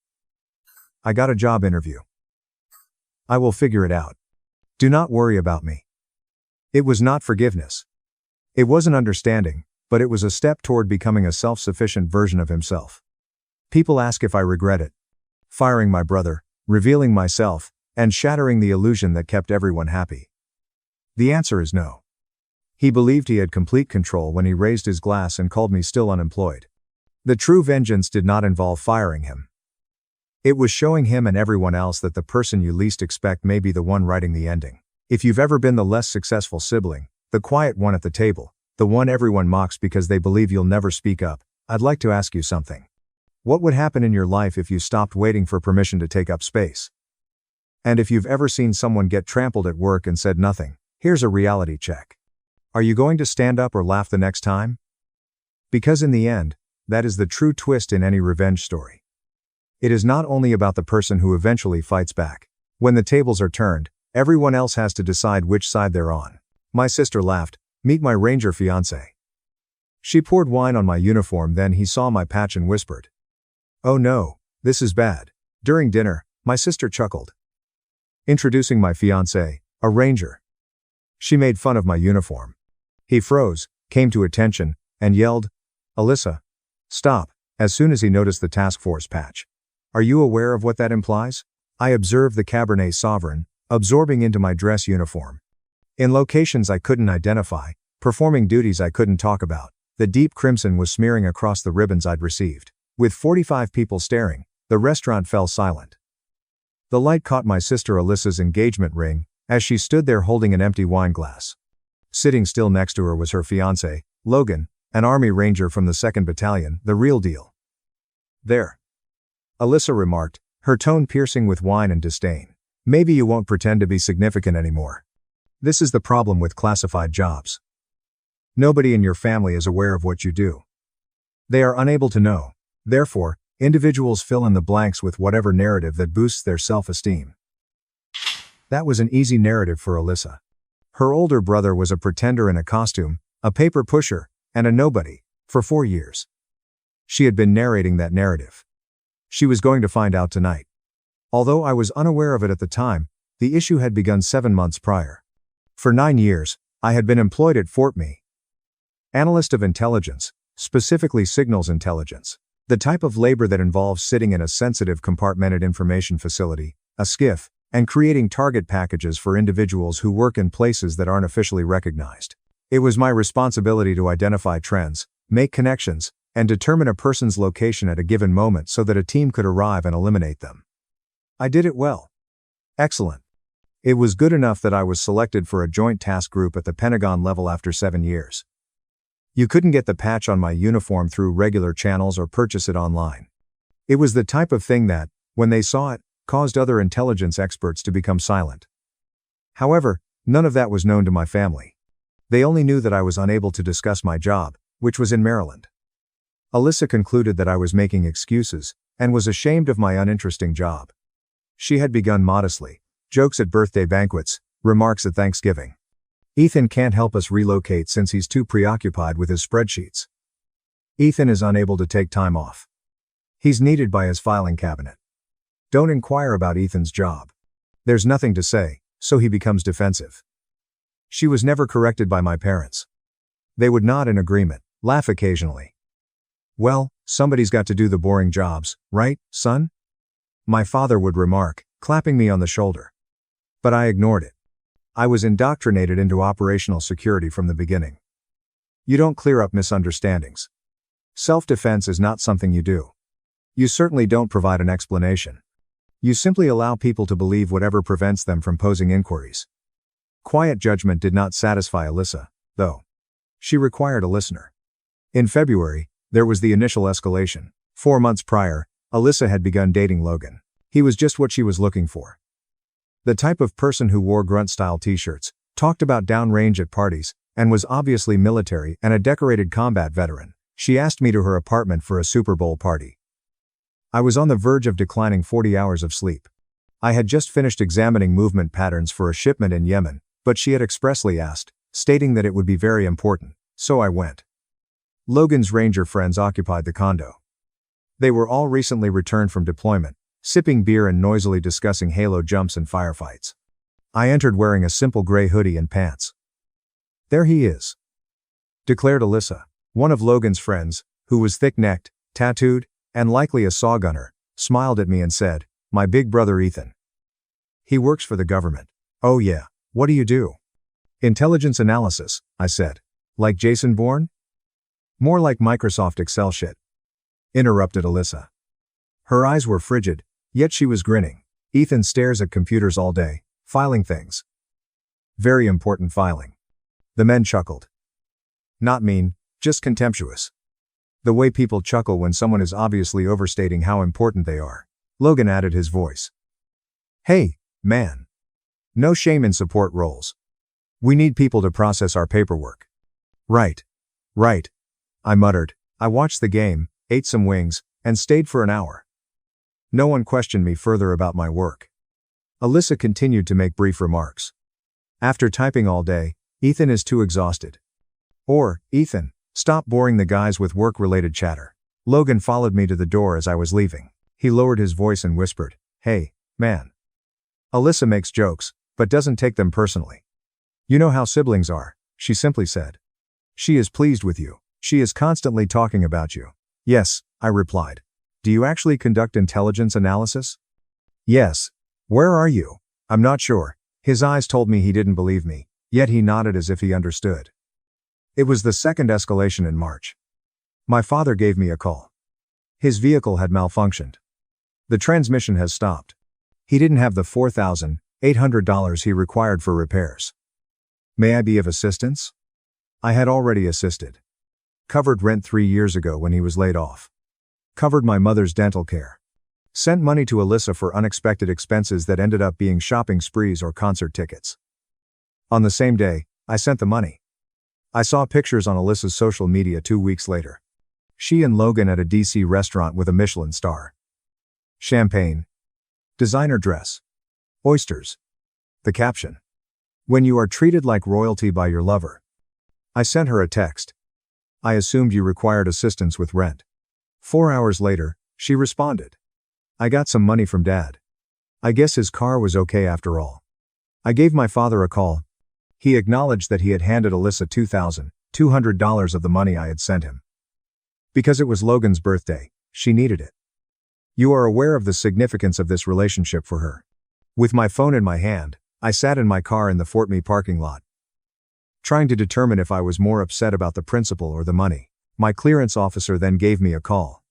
I got a job interview. I will figure it out. Do not worry about me. It was not forgiveness. It wasn't understanding, but it was a step toward becoming a self-sufficient version of himself. People ask if I regret it. firing my brother, revealing myself, and shattering the illusion that kept everyone happy? The answer is no. He believed he had complete control when he raised his glass and called me still unemployed. The true vengeance did not involve firing him. It was showing him and everyone else that the person you least expect may be the one writing the ending. If you've ever been the less successful sibling, the quiet one at the table, the one everyone mocks because they believe you'll never speak up, I'd like to ask you something. What would happen in your life if you stopped waiting for permission to take up space? And if you've ever seen someone get trampled at work and said nothing, here's a reality check. Are you going to stand up or laugh the next time? Because in the end, that is the true twist in any revenge story. It is not only about the person who eventually fights back. When the tables are turned, everyone else has to decide which side they're on. My sister laughed. Meet my ranger fiancé. She poured wine on my uniform, then he saw my patch and whispered, "Oh no, this is bad." During dinner, my sister chuckled. Introducing my fiancé, a ranger. She made fun of my uniform. He froze, came to attention, and yelled, "Alyssa, stop," as soon as he noticed the task force patch. Are you aware of what that implies? I observed the Cabernet Sauvignon, absorbing into my dress uniform. In locations I couldn't identify, performing duties I couldn't talk about, the deep crimson was smearing across the ribbons I'd received. With 45 people staring, the restaurant fell silent. The light caught my sister Alyssa's engagement ring, as she stood there holding an empty wine glass. Sitting still next to her was her fiancé, Logan, an Army Ranger from the 2nd Battalion, the real deal. "There," Alyssa remarked, her tone piercing with wine and disdain. "Maybe you won't pretend to be significant anymore. This is the problem with classified jobs. Nobody in your family is aware of what you do. They are unable to know. Therefore, individuals fill in the blanks with whatever narrative that boosts their self-esteem." That was an easy narrative for Alyssa. Her older brother was a pretender in a costume, a paper pusher, and a nobody, for 4 years. She had been narrating that narrative. She was going to find out tonight. Although I was unaware of it at the time, the issue had begun 7 months prior. For 9 years, I had been employed at Fort Me. Analyst of intelligence, specifically signals intelligence. The type of labor that involves sitting in a sensitive compartmented information facility, a SCIF, and creating target packages for individuals who work in places that aren't officially recognized. It was my responsibility to identify trends, make connections, and determine a person's location at a given moment so that a team could arrive and eliminate them. I did it well. Excellent. It was good enough that I was selected for a joint task group at the Pentagon level after 7 years. You couldn't get the patch on my uniform through regular channels or purchase it online. It was the type of thing that, when they saw it, caused other intelligence experts to become silent. However, none of that was known to my family. They only knew that I was unable to discuss my job, which was in Maryland. Alyssa concluded that I was making excuses, and was ashamed of my uninteresting job. She had begun modestly, jokes at birthday banquets, remarks at Thanksgiving. "Ethan can't help us relocate since he's too preoccupied with his spreadsheets. Ethan is unable to take time off. He's needed by his filing cabinet. Don't inquire about Ethan's job. There's nothing to say, so he becomes defensive." She was never corrected by my parents. They would nod in agreement, laugh occasionally. "Well, somebody's got to do the boring jobs, right, son?" My father would remark, clapping me on the shoulder. But I ignored it. I was indoctrinated into operational security from the beginning. You don't clear up misunderstandings. Self-defense is not something you do. You certainly don't provide an explanation. You simply allow people to believe whatever prevents them from posing inquiries. Quiet judgment did not satisfy Alyssa, though. She required a listener. In February, there was the initial escalation. 4 months prior, Alyssa had begun dating Logan. He was just what she was looking for. The type of person who wore grunt-style t-shirts, talked about downrange at parties, and was obviously military and a decorated combat veteran. She asked me to her apartment for a Super Bowl party. I was on the verge of declining 40 hours of sleep. I had just finished examining movement patterns for a shipment in Yemen, but she had expressly asked, stating that it would be very important, so I went. Logan's Ranger friends occupied the condo. They were all recently returned from deployment, sipping beer and noisily discussing Halo jumps and firefights. I entered wearing a simple gray hoodie and pants. "There he is," declared Alyssa, one of Logan's friends, who was thick-necked, tattooed, and likely a saw gunner, smiled at me and said, "My big brother Ethan. He works for the government." "Oh yeah, what do you do?" "Intelligence analysis," I said. "Like Jason Bourne?" "More like Microsoft Excel shit," interrupted Alyssa. Her eyes were frigid, yet she was grinning. "Ethan stares at computers all day, filing things. Very important filing." The men chuckled. Not mean, just contemptuous. The way people chuckle when someone is obviously overstating how important they are. Logan added his voice. "Hey, man. No shame in support roles. We need people to process our paperwork." Right. I muttered. I watched the game, ate some wings, and stayed for an hour. No one questioned me further about my work. Alyssa continued to make brief remarks. "After typing all day, Ethan is too exhausted." Or, "Ethan, stop boring the guys with work-related chatter." Logan followed me to the door as I was leaving. He lowered his voice and whispered, "Hey, man. Alyssa makes jokes, but doesn't take them personally. You know how siblings are," she simply said. "She is pleased with you. She is constantly talking about you." "Yes," I replied. "Do you actually conduct intelligence analysis?" "Yes. Where are you?" "I'm not sure." His eyes told me he didn't believe me, yet he nodded as if he understood. It was the second escalation in March. My father gave me a call. His vehicle had malfunctioned. The transmission has stopped. He didn't have the $4,800 he required for repairs. "May I be of assistance?" I had already assisted. Covered rent 3 years ago when he was laid off. Covered my mother's dental care. Sent money to Alyssa for unexpected expenses that ended up being shopping sprees or concert tickets. On the same day, I sent the money. I saw pictures on Alyssa's social media 2 weeks later. She and Logan at a DC restaurant with a Michelin star. Champagne. Designer dress. Oysters. The caption. "When you are treated like royalty by your lover." I sent her a text. "I assumed you required assistance with rent." 4 hours later, she responded. "I got some money from Dad. I guess his car was okay after all." I gave my father a call. He acknowledged that he had handed Alyssa $2,200 of the money I had sent him. Because it was Logan's birthday, she needed it. You are aware of the significance of this relationship for her. With my phone in my hand, I sat in my car in the Fort Meade parking lot, trying to determine if I was more upset about the principal or the money. My clearance officer then gave me a call.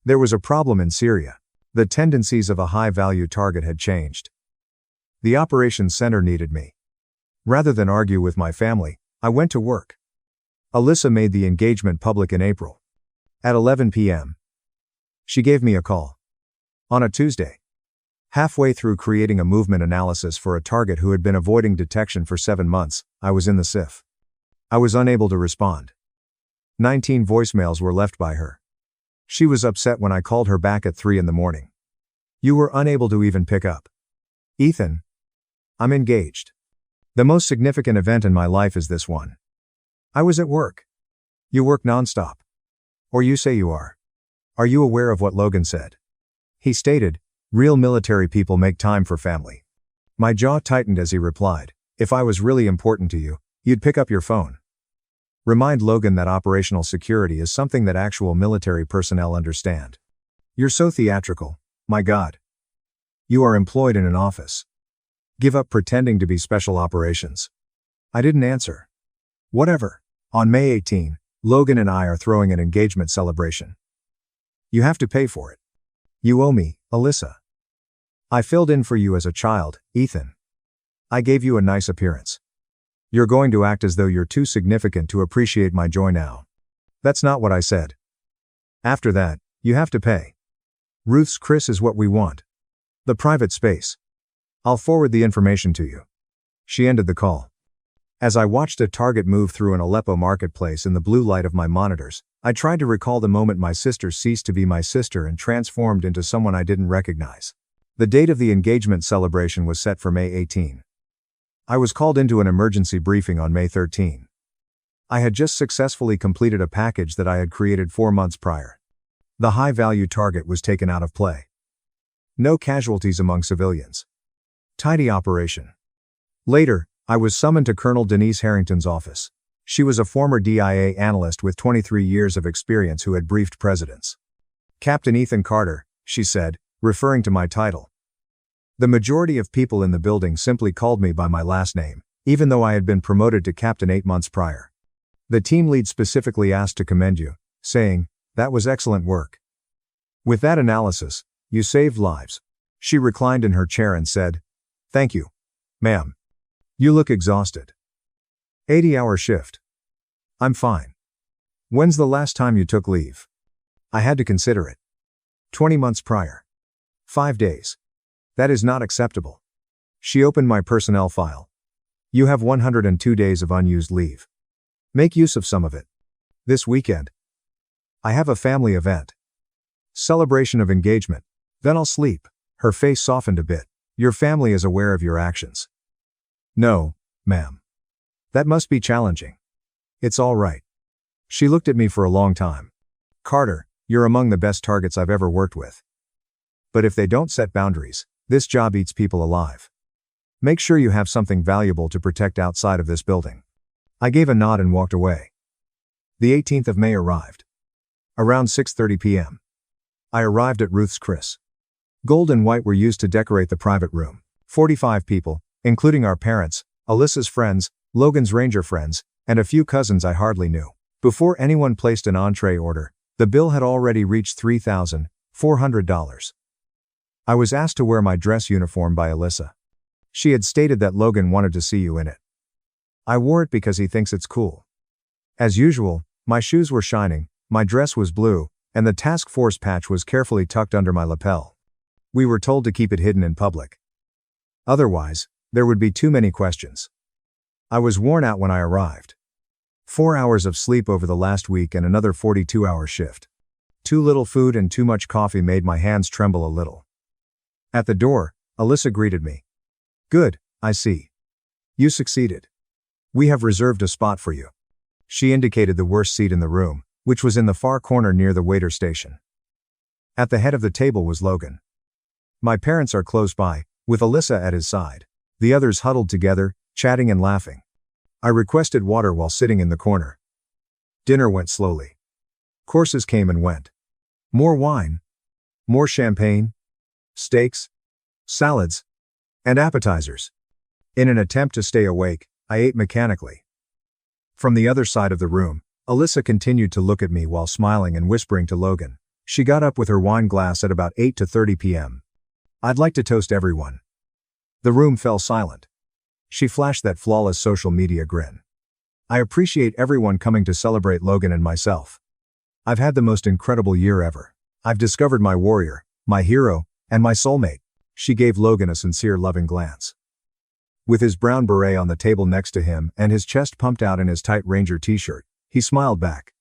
There was a problem in Syria. The tendencies of a high-value target had changed. The operations center needed me. Rather than argue with my family, I went to work. Alyssa made the engagement public in April. At 11 p.m. she gave me a call. On a Tuesday. Halfway through creating a movement analysis for a target who had been avoiding detection for 7 months, I was in the SIF. I was unable to respond. 19 voicemails were left by her. She was upset when I called her back at 3 in the morning. "You were unable to even pick up." "Ethan, I'm engaged. The most significant event in my life is this one." "I was at work." "You work nonstop. Or you say you are. Are you aware of what Logan said?" He stated, "Real military people make time for family." My jaw tightened as he replied, "If I was really important to you, you'd pick up your phone." Remind Logan that operational security is something that actual military personnel understand. "You're so theatrical, my God. You are employed in an office. Give up pretending to be special operations." I didn't answer. Whatever. On May 18, Logan and I are throwing an engagement celebration. You have to pay for it. You owe me, Alyssa. I filled in for you as a child, Ethan. I gave you a nice appearance. You're going to act as though you're too significant to appreciate my joy now. That's not what I said. After that, you have to pay. Ruth's Chris is what we want. The private space. I'll forward the information to you. She ended the call. As I watched a target move through an Aleppo marketplace in the blue light of my monitors, I tried to recall the moment my sister ceased to be my sister and transformed into someone I didn't recognize. The date of the engagement celebration was set for May 18. I was called into an emergency briefing on May 13. I had just successfully completed a package that I had created 4 months prior. The high-value target was taken out of play. No casualties among civilians. Tidy operation. Later, I was summoned to Colonel Denise Harrington's office. She was a former DIA analyst with 23 years of experience who had briefed presidents. "Captain Ethan Carter," she said, referring to my title. The majority of people in the building simply called me by my last name, even though I had been promoted to captain 8 months prior. The team lead specifically asked to commend you, saying, "That was excellent work. With that analysis, you saved lives." She reclined in her chair and said, "Thank you, ma'am. You look exhausted." 80-hour shift. I'm fine. When's the last time you took leave? I had to consider it. 20 months prior. 5 days. That is not acceptable. She opened my personnel file. You have 102 days of unused leave. Make use of some of it. This weekend, I have a family event. Celebration of engagement. Then I'll sleep. Her face softened a bit. Your family is aware of your actions. No, ma'am. That must be challenging. It's all right. She looked at me for a long time. Carter, you're among the best targets I've ever worked with. But if they don't set boundaries, this job eats people alive. Make sure you have something valuable to protect outside of this building. I gave a nod and walked away. The 18th of May arrived. Around 6:30 p.m. I arrived at Ruth's Chris. Gold and white were used to decorate the private room. 45 people, including our parents, Alyssa's friends, Logan's ranger friends, and a few cousins I hardly knew. Before anyone placed an entree order, the bill had already reached $3,400. I was asked to wear my dress uniform by Alyssa. She had stated that Logan wanted to see you in it. I wore it because he thinks it's cool. As usual, my shoes were shining, my dress was blue, and the task force patch was carefully tucked under my lapel. We were told to keep it hidden in public. Otherwise, there would be too many questions. I was worn out when I arrived. 4 hours of sleep over the last week and another 42-hour shift. Too little food and too much coffee made my hands tremble a little. At the door, Alyssa greeted me. Good, I see. You succeeded. We have reserved a spot for you. She indicated the worst seat in the room, which was in the far corner near the waiter station. At the head of the table was Logan. My parents are close by, with Alyssa at his side. The others huddled together, chatting and laughing. I requested water while sitting in the corner. Dinner went slowly. Courses came and went. More wine. More champagne. Steaks. Salads. And appetizers. In an attempt to stay awake, I ate mechanically. From the other side of the room, Alyssa continued to look at me while smiling and whispering to Logan. She got up with her wine glass at about 8:30 p.m. I'd like to toast everyone. The room fell silent. She flashed that flawless social media grin. I appreciate everyone coming to celebrate Logan and myself. I've had the most incredible year ever. I've discovered my warrior, my hero, and my soulmate. She gave Logan a sincere loving glance. With his brown beret on the table next to him and his chest pumped out in his tight Ranger t-shirt, he smiled back.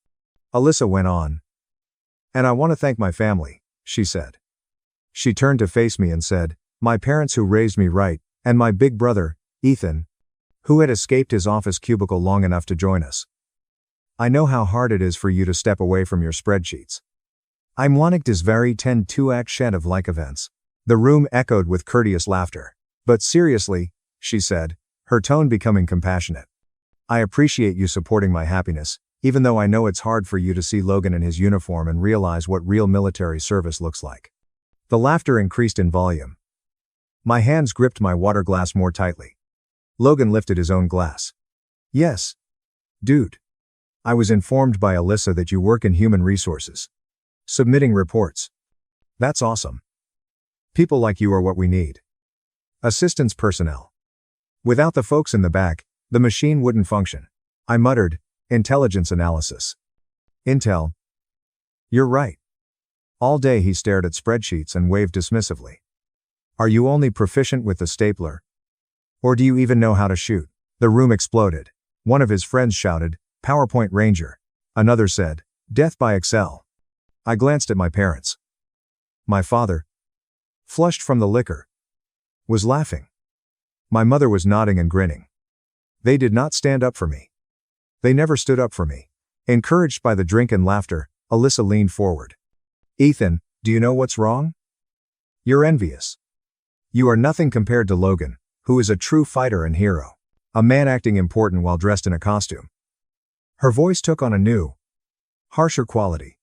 Alyssa went on. And I want to thank my family, she said. She turned to face me and said, my parents who raised me right, and my big brother, Ethan, who had escaped his office cubicle long enough to join us. I know how hard it is for you to step away from your spreadsheets. I'm wanting this very 10-2 shed of like events. The room echoed with courteous laughter. But seriously, she said, her tone becoming compassionate. I appreciate you supporting my happiness, even though I know it's hard for you to see Logan in his uniform and realize what real military service looks like. The laughter increased in volume. My hands gripped my water glass more tightly. Logan lifted his own glass. Yes. Dude. I was informed by Alyssa that you work in human resources. Submitting reports. That's awesome. People like you are what we need. Assistance personnel. Without the folks in the back, the machine wouldn't function. I muttered, intelligence analysis. Intel. You're right. All day he stared at spreadsheets and waved dismissively. Are you only proficient with the stapler? Or do you even know how to shoot? The room exploded. One of his friends shouted, PowerPoint Ranger. Another said, Death by Excel. I glanced at my parents. My father, flushed from the liquor, was laughing. My mother was nodding and grinning. They did not stand up for me. They never stood up for me. Encouraged by the drink and laughter, Alyssa leaned forward. Ethan, do you know what's wrong? You're envious. You are nothing compared to Logan, who is a true fighter and hero. A man acting important while dressed in a costume. Her voice took on a new, harsher quality.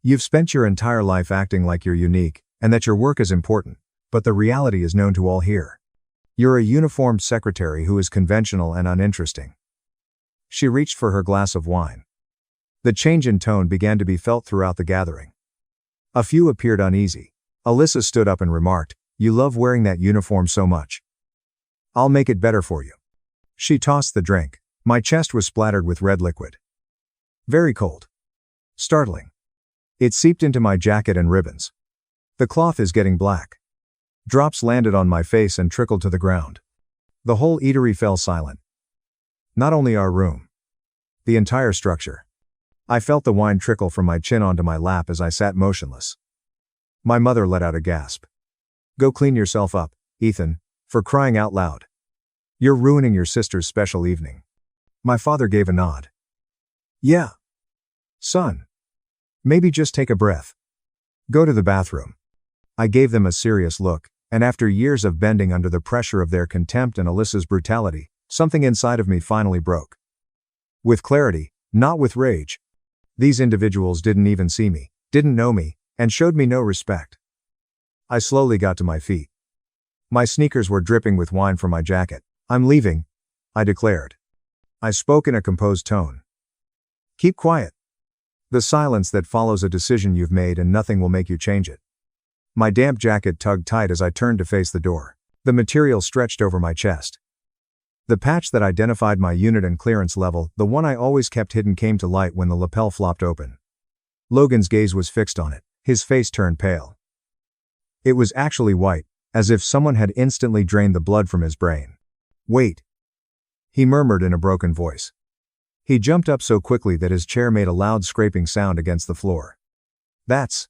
You've spent your entire life acting like you're unique, and that your work is important, but the reality is known to all here. You're a uniformed secretary who is conventional and uninteresting." She reached for her glass of wine. The change in tone began to be felt throughout the gathering. A few appeared uneasy. Alyssa stood up and remarked, "You love wearing that uniform so much. I'll make it better for you." She tossed the drink. My chest was splattered with red liquid. Very cold. Startling. It seeped into my jacket and ribbons. The cloth is getting black. Drops landed on my face and trickled to the ground. The whole eatery fell silent. Not only our room. The entire structure. I felt the wine trickle from my chin onto my lap as I sat motionless. My mother let out a gasp. "Go clean yourself up, Ethan, for crying out loud. You're ruining your sister's special evening." My father gave a nod. "Yeah. Son. Maybe just take a breath. Go to the bathroom." I gave them a serious look, and after years of bending under the pressure of their contempt and Alyssa's brutality, something inside of me finally broke. With clarity, not with rage. These individuals didn't even see me, didn't know me, and showed me no respect. I slowly got to my feet. My sneakers were dripping with wine from my jacket. "I'm leaving," I declared. I spoke in a composed tone. "Keep quiet. The silence that follows a decision you've made and nothing will make you change it." My damp jacket tugged tight as I turned to face the door. The material stretched over my chest. The patch that identified my unit and clearance level, the one I always kept hidden, came to light when the lapel flopped open. Logan's gaze was fixed on it, his face turned pale. It was actually white, as if someone had instantly drained the blood from his brain. "Wait," he murmured in a broken voice. He jumped up so quickly that his chair made a loud scraping sound against the floor. That's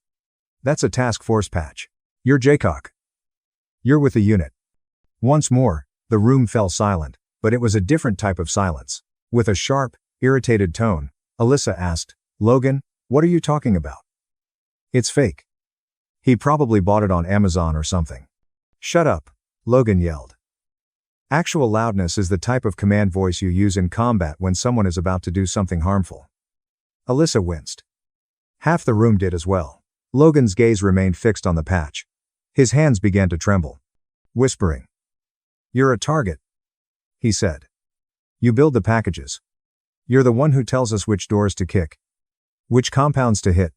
a task force patch. You're Jaycock. You're with the unit." Once more, the room fell silent, but it was a different type of silence. With a sharp, irritated tone, Alyssa asked, "Logan, what are you talking about?" "It's fake. He probably bought it on Amazon or something." "Shut up," Logan yelled. Actual loudness is the type of command voice you use in combat when someone is about to do something harmful. Alyssa winced. Half the room did as well. Logan's gaze remained fixed on the patch. His hands began to tremble. Whispering. "You're a target," he said. "You build the packages. You're the one who tells us which doors to kick, which compounds to hit,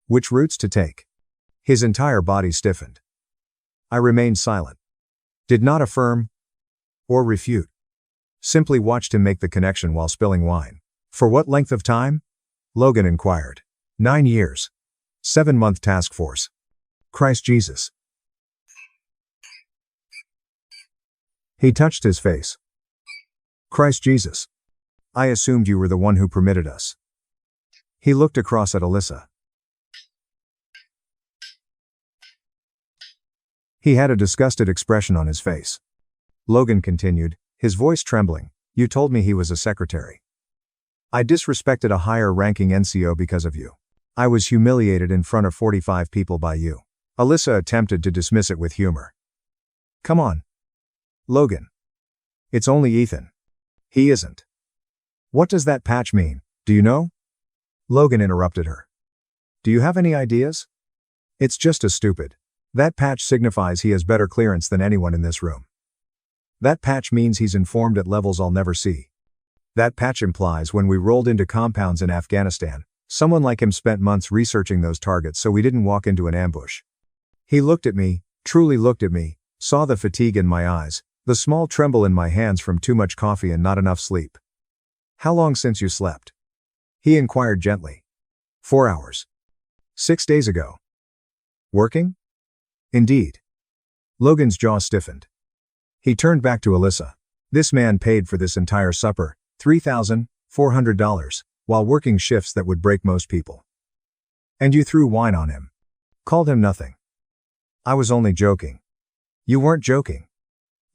which routes to take." His entire body stiffened. I remained silent. Did not affirm or refute. Simply watched him make the connection while spilling wine. "For what length of time?" Logan inquired. 9 years. 7-month task force. Christ Jesus. He touched his face. "Christ Jesus. I assumed you were the one who permitted us." He looked across at Alyssa. He had a disgusted expression on his face. Logan continued, his voice trembling, "You told me he was a secretary. I disrespected a higher-ranking NCO because of you. I was humiliated in front of 45 people by you." Alyssa attempted to dismiss it with humor. "Come on, Logan. It's only Ethan." "He isn't." "What does that patch mean, do you know?" Logan interrupted her. "Do you have any ideas?" "It's just as stupid. That patch signifies he has better clearance than anyone in this room. That patch means he's informed at levels I'll never see. That patch implies when we rolled into compounds in Afghanistan, someone like him spent months researching those targets so we didn't walk into an ambush." He looked at me, truly looked at me, saw the fatigue in my eyes, the small tremble in my hands from too much coffee and not enough sleep. "How long since you slept?" he inquired gently. 4 hours. 6 days ago." "Working?" "Indeed." Logan's jaw stiffened. He turned back to Alyssa. "This man paid for this entire supper, $3,400, while working shifts that would break most people. And you threw wine on him. Called him nothing." "I was only joking." "You weren't joking.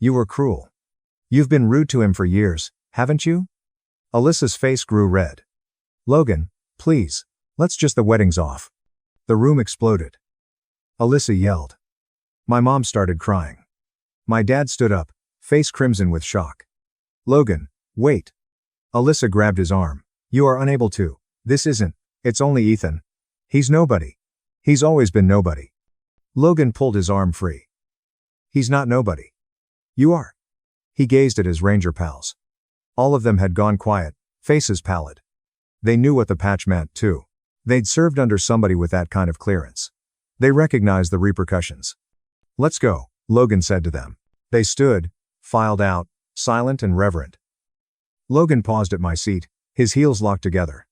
You were cruel. You've been rude to him for years, haven't you?" Alyssa's face grew red. "Logan, please, the wedding's off." The room exploded. Alyssa yelled. My mom started crying. My dad stood up, face crimson with shock. "Logan, wait." Alyssa grabbed his arm. "You are unable to. It's only Ethan. He's nobody. He's always been nobody." Logan pulled his arm free. He's not nobody. You are. He gazed at his ranger pals. All of them had gone quiet, faces pallid. They knew what the patch meant, too. They'd served under somebody with that kind of clearance. They recognized the repercussions. Let's go, Logan said to them. They stood, filed out, silent and reverent. Logan paused at my seat, his heels locked together.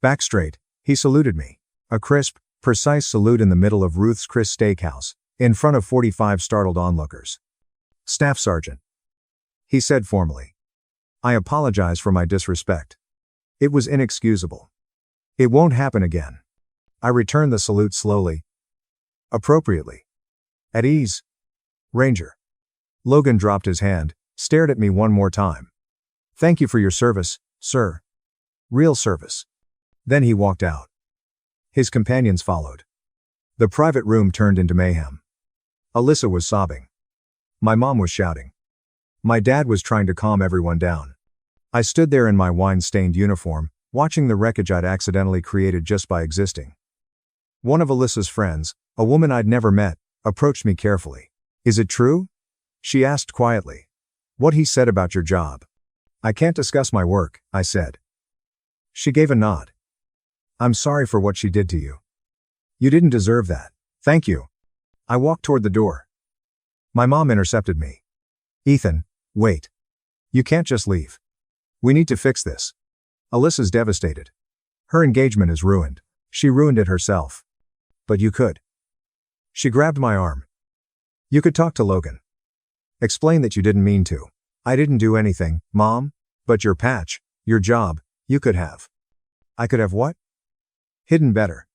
Back straight, he saluted me. A crisp, precise salute in the middle of Ruth's Chris Steakhouse, in front of 45 startled onlookers. Staff Sergeant, he said formally. I apologize for my disrespect. It was inexcusable. It won't happen again. I returned the salute slowly. Appropriately. At ease. Ranger. Logan dropped his hand, stared at me one more time. Thank you for your service, sir. Real service. Then he walked out. His companions followed. The private room turned into mayhem. Alyssa was sobbing. My mom was shouting. My dad was trying to calm everyone down. I stood there in my wine-stained uniform, watching the wreckage I'd accidentally created just by existing. One of Alyssa's friends, a woman I'd never met, approached me carefully. Is it true? She asked quietly. What he said about your job. I can't discuss my work, I said. She gave a nod. I'm sorry for what she did to you. You didn't deserve that. Thank you. I walked toward the door. My mom intercepted me. Ethan, wait. You can't just leave. We need to fix this. Alyssa's devastated. Her engagement is ruined. She ruined it herself. But you could. She grabbed my arm. You could talk to Logan. Explain that you didn't mean to. I didn't do anything, Mom, but your patch, your job, you could have. I could have what? Hidden better.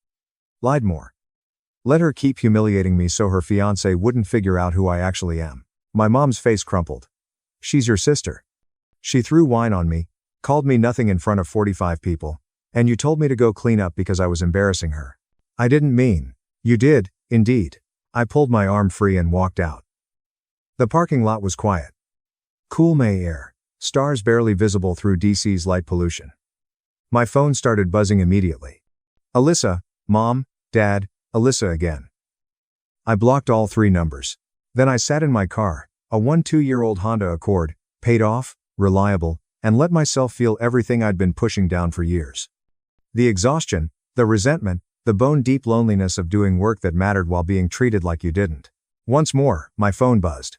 Lied more. Let her keep humiliating me so her fiancé wouldn't figure out who I actually am. My mom's face crumpled. She's your sister. She threw wine on me, called me nothing in front of 45 people, and you told me to go clean up because I was embarrassing her. I didn't mean. You did, indeed. I pulled my arm free and walked out. The parking lot was quiet. Cool May air, stars barely visible through DC's light pollution. My phone started buzzing immediately. Alyssa, Mom, Dad, Alyssa again. I blocked all 3 numbers. Then I sat in my car, a 2-year-old Honda Accord, paid off, reliable, and let myself feel everything I'd been pushing down for years. The exhaustion, the resentment, the bone-deep loneliness of doing work that mattered while being treated like you didn't. Once more, my phone buzzed.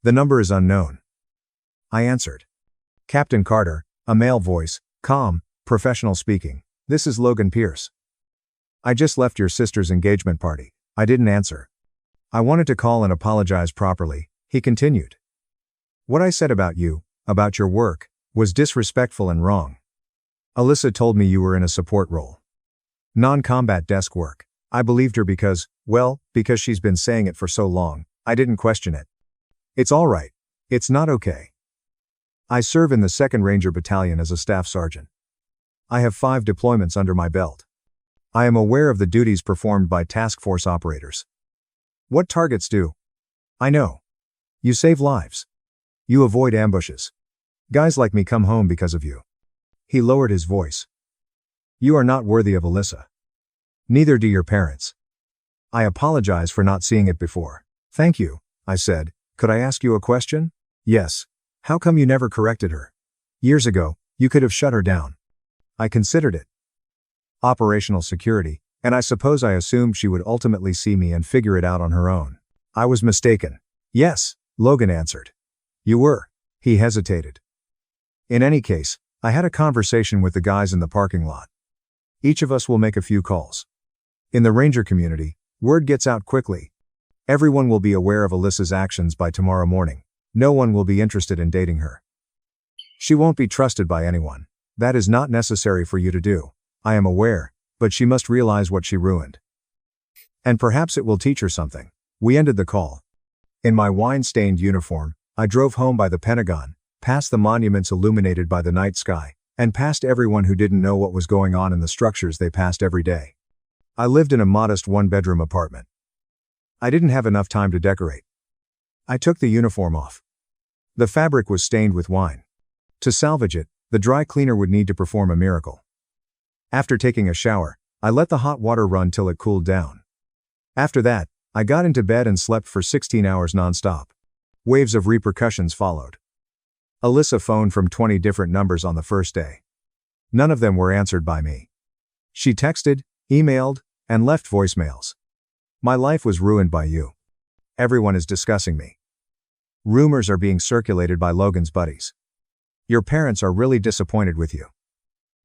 The number is unknown. I answered. Captain Carter, a male voice, calm, professional speaking. This is Logan Pierce. I just left your sister's engagement party. I didn't answer. I wanted to call and apologize properly, he continued. What I said about you, about your work, was disrespectful and wrong. Alyssa told me you were in a support role. Non-combat desk work. I believed her because she's been saying it for so long, I didn't question it. It's all right. It's not okay. I serve in the 2nd Ranger Battalion as a staff sergeant. I have 5 deployments under my belt. I am aware of the duties performed by task force operators. What targets do? I know. You save lives. You avoid ambushes. Guys like me come home because of you. He lowered his voice. You are not worthy of Alyssa. Neither do your parents. I apologize for not seeing it before. Thank you, I said. Could I ask you a question? Yes. How come you never corrected her? Years ago, you could have shut her down. I considered it. Operational security, and I suppose I assumed she would ultimately see me and figure it out on her own. I was mistaken. Yes, Logan answered. You were. He hesitated. In any case, I had a conversation with the guys in the parking lot. Each of us will make a few calls. In the Ranger community, word gets out quickly. Everyone will be aware of Alyssa's actions by tomorrow morning. No one will be interested in dating her. She won't be trusted by anyone. That is not necessary for you to do. I am aware, but she must realize what she ruined. And perhaps it will teach her something. We ended the call. In my wine-stained uniform, I drove home by the Pentagon, past the monuments illuminated by the night sky, and past everyone who didn't know what was going on in the structures they passed every day. I lived in a modest 1-bedroom apartment. I didn't have enough time to decorate. I took the uniform off. The fabric was stained with wine. To salvage it, the dry cleaner would need to perform a miracle. After taking a shower, I let the hot water run till it cooled down. After that, I got into bed and slept for 16 hours nonstop. Waves of repercussions followed. Alyssa phoned from 20 different numbers on the first day. None of them were answered by me. She texted, emailed, and left voicemails. My life was ruined by you. Everyone is discussing me. Rumors are being circulated by Logan's buddies. Your parents are really disappointed with you.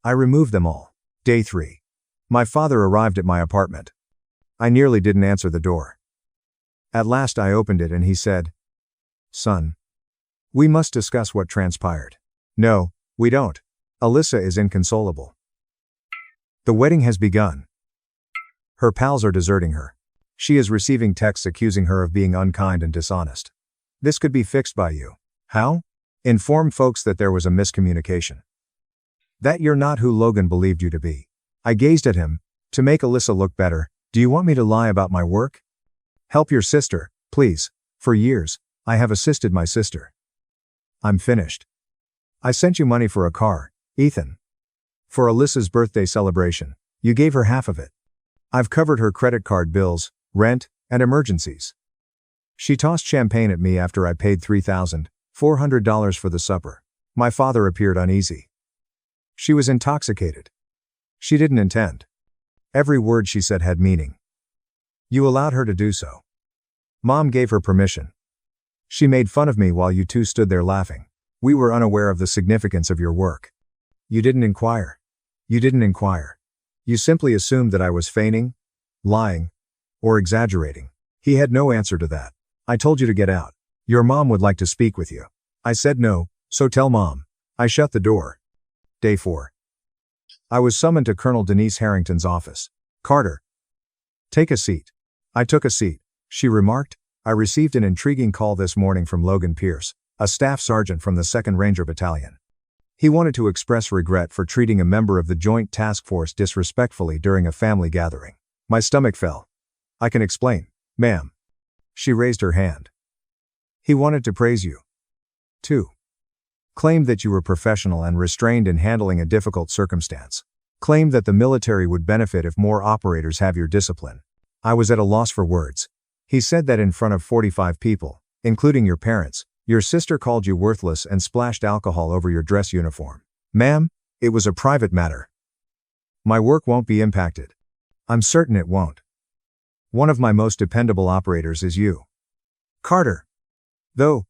I removed them all. Day 3. My father arrived at my apartment. I nearly didn't answer the door. At last I opened it and he said, "Son, we must discuss what transpired." "No, we don't." Alyssa is inconsolable. The wedding has begun. Her pals are deserting her. She is receiving texts accusing her of being unkind and dishonest. This could be fixed by you. How? Inform folks that there was a miscommunication. That you're not who Logan believed you to be. I gazed at him. To make Alyssa look better, do you want me to lie about my work? Help your sister, please. For years, I have assisted my sister. I'm finished. I sent you money for a car, Ethan. For Alyssa's birthday celebration, you gave her half of it. I've covered her credit card bills, rent, and emergencies. She tossed champagne at me after I paid $3,400 for the supper. My father appeared uneasy. She was intoxicated. She didn't intend. Every word she said had meaning. You allowed her to do so. Mom gave her permission. She made fun of me while you two stood there laughing. We were unaware of the significance of your work. You didn't inquire. You didn't inquire. You simply assumed that I was feigning, lying, or exaggerating. He had no answer to that. I told you to get out. Your mom would like to speak with you. I said no, so tell mom. I shut the door. Day 4. I was summoned to Colonel Denise Harrington's office. "Carter, take a seat." I took a seat. She remarked, "I received an intriguing call this morning from Logan Pierce, a staff sergeant from the 2nd Ranger Battalion. He wanted to express regret for treating a member of the Joint Task Force disrespectfully during a family gathering." My stomach fell. "I can explain, ma'am." She raised her hand. "He wanted to praise you. 2. Claimed that you were professional and restrained in handling a difficult circumstance. Claimed that the military would benefit if more operators have your discipline." I was at a loss for words. He said that in front of 45 people, including your parents, your sister called you worthless and splashed alcohol over your dress uniform. "Ma'am, it was a private matter. My work won't be impacted. I'm certain it won't. One of my most dependable operators is you. Carter. Though,